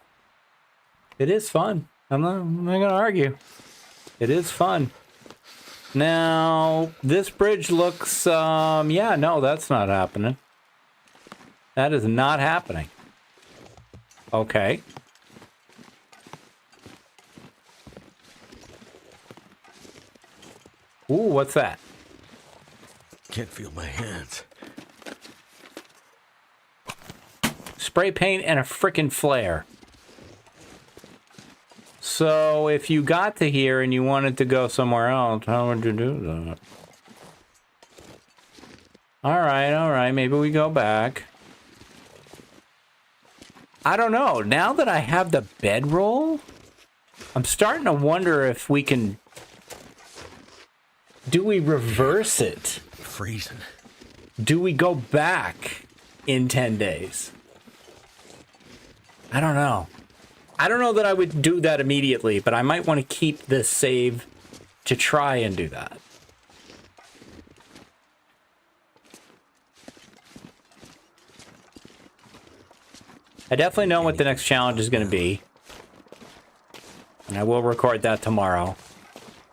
[SPEAKER 1] It is fun. I'm not gonna argue. It is fun. Now, this bridge looks, yeah, no, that's not happening. That is not happening. Okay. Ooh, what's that?
[SPEAKER 2] Can't feel my hands.
[SPEAKER 1] Spray paint and a frickin' flare. So, if you got to here and you wanted to go somewhere else, how would you do that? Alright, maybe we go back. I don't know. Now that I have the bedroll, I'm starting to wonder if we can... Do we reverse it?
[SPEAKER 2] Freezing.
[SPEAKER 1] Do we go back in 10 days? I don't know. I don't know that I would do that immediately, but I might want to keep this save to try and do that. I definitely know what the next challenge is going to be. And I will record that tomorrow.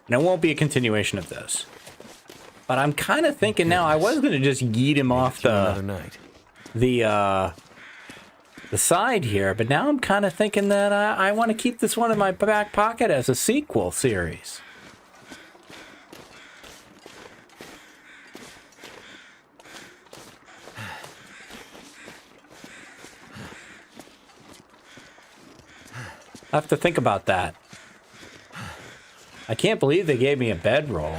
[SPEAKER 1] And it won't be a continuation of this. But I'm kind of thinking now, I was going to just yeet him off the side here, but now I'm kind of thinking that I want to keep this one in my back pocket as a sequel series. I have to think about that. I can't believe they gave me a bedroll.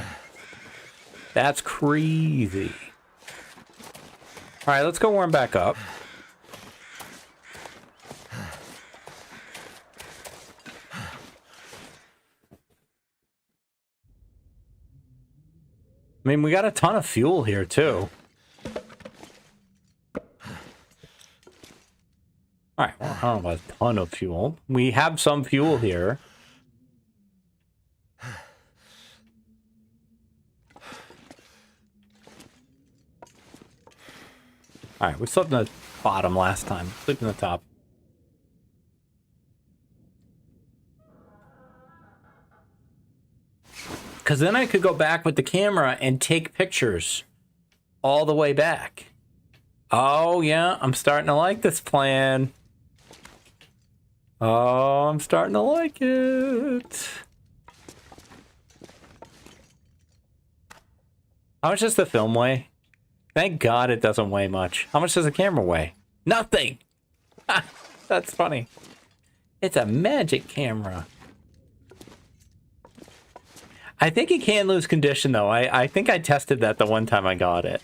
[SPEAKER 1] That's crazy. All right, let's go warm back up. I mean, we got a ton of fuel here, too. Alright, well, I don't know about a ton of fuel. We have some fuel here. Alright, we slept in the bottom last time. Sleep in the top. Because then I could go back with the camera and take pictures all the way back. Oh, yeah, I'm starting to like this plan. Oh, I'm starting to like it. How much does the film weigh? Thank God it doesn't weigh much. How much does the camera weigh? Nothing! That's funny. It's a magic camera. I think it can lose condition, though. I think I tested that the one time I got it.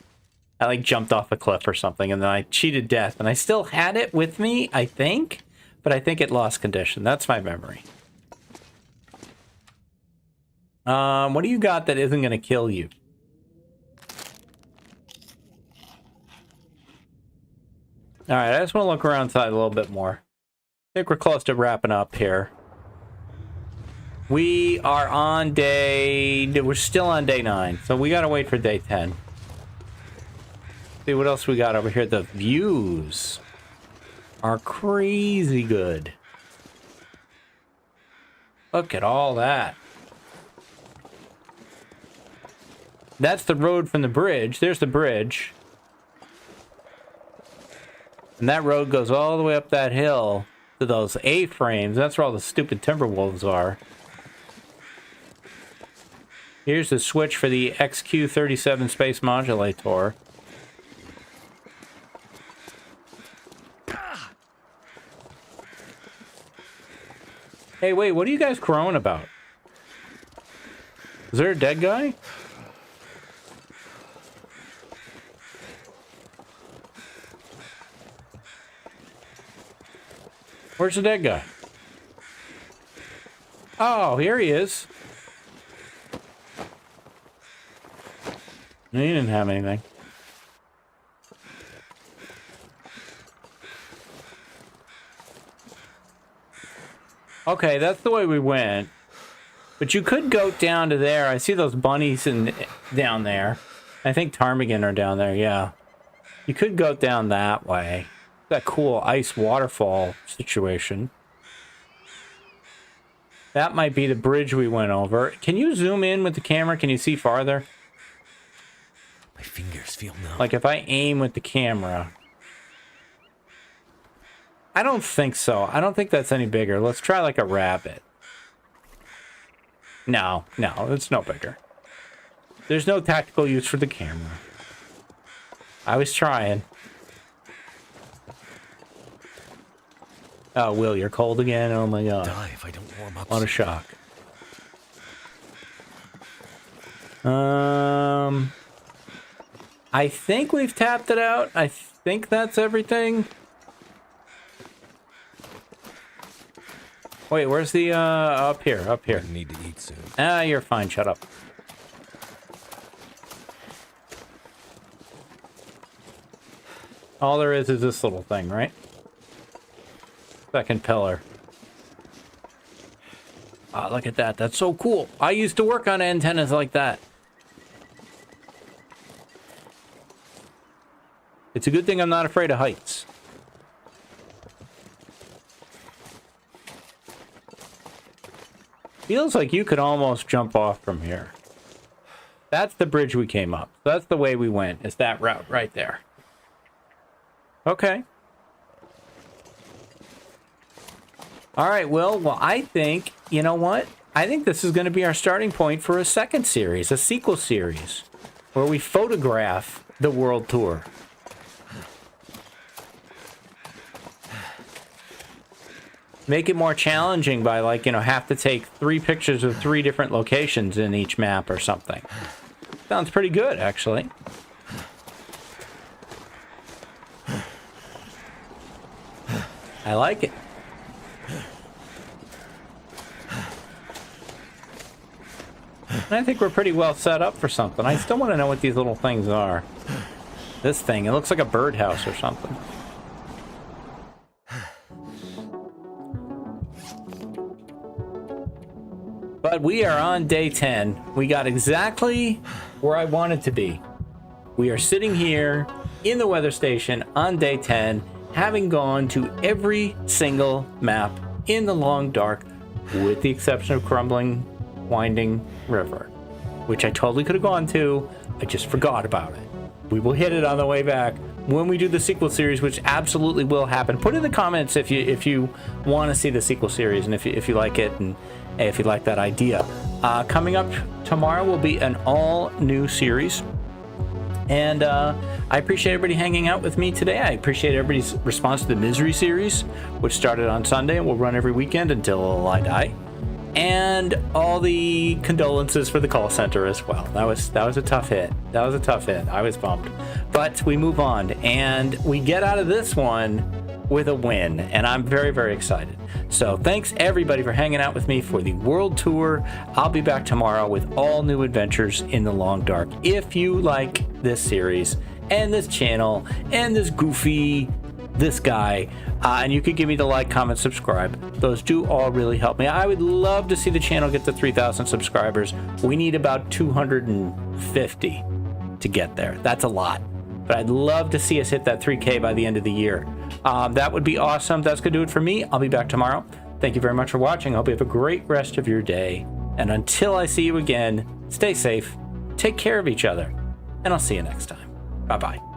[SPEAKER 1] I, like, jumped off a cliff or something, and then I cheated death. And I still had it with me, I think. But I think it lost condition. That's my memory. What do you got that isn't going to kill you? Alright, I just want to look around inside a little bit more. I think we're close to wrapping up here. We are on we're still on day 9, so we gotta wait for day 10. See what else we got over here. The views are crazy good. Look at all that. That's the road from the bridge. There's the bridge. And that road goes all the way up that hill to those A-frames. That's where all the stupid Timberwolves are. Here's the switch for the XQ-37 space modulator. Hey, wait, what are you guys crowing about? Is there a dead guy? Where's the dead guy? Oh, here he is. You didn't have anything. Okay, that's the way we went. But you could go down to there. I see those bunnies down there. I think ptarmigan are down there, yeah. You could go down that way. That cool ice waterfall situation. That might be the bridge we went over. Can you zoom in with the camera? Can you see farther?
[SPEAKER 2] My fingers feel numb.
[SPEAKER 1] Like if I aim with the camera. I don't think so. I don't think that's any bigger. Let's try like a rabbit. No, it's no bigger. There's no tactical use for the camera. I was trying. Oh, Will, you're cold again? Oh my god.
[SPEAKER 2] Die if I don't warm up.
[SPEAKER 1] What a shock. I think we've tapped it out. I think that's everything. Wait, where's the, up here.
[SPEAKER 2] I need to eat soon.
[SPEAKER 1] Ah, you're fine, shut up. All there is this little thing, right? Second pillar. Ah, look at that, that's so cool. I used to work on antennas like that. It's a good thing I'm not afraid of heights. Feels like you could almost jump off from here. That's the bridge we came up. That's the way we went, is that route right there. Okay. All right, well, I think, you know what? I think this is going to be our starting point for a second series, a sequel series, where we photograph the world tour. Make it more challenging by, like, you know, have to take 3 pictures of 3 different locations in each map or something. Sounds pretty good, actually. I like it. And I think we're pretty well set up for something. I still want to know what these little things are. This thing, it looks like a birdhouse or something. But we are on day 10. We got exactly where I wanted to be. We are sitting here in the weather station on day 10, having gone to every single map in the long dark, with the exception of Crumbling Winding River, which I totally could have gone to. I just forgot about it. We will hit it on the way back when we do the sequel series, which absolutely will happen. Put in the comments if you want to see the sequel series and if you like it and if you like that idea. Coming up tomorrow will be an all new series. And I appreciate everybody hanging out with me today. I appreciate everybody's response to the Misery series, which started on Sunday and will run every weekend until I die. And all the condolences for the call center as well. That was a tough hit. That was a tough hit. I was bummed. But we move on, and we get out of this one with a win, and I'm very, very excited. So thanks everybody for hanging out with me for the world tour. I'll be back tomorrow with all new adventures in the long dark. If you like this series and this channel and this guy, and you could give me the like, comment, subscribe. Those do all really help me. I would love to see the channel get to 3,000 subscribers. We need about 250 to get there. That's a lot, but I'd love to see us hit that 3K by the end of the year. That would be awesome. That's gonna do it for me. I'll be back tomorrow. Thank you very much for watching. I hope you have a great rest of your day, and until I see you again, stay safe, take care of each other, and I'll see you next time. Bye bye.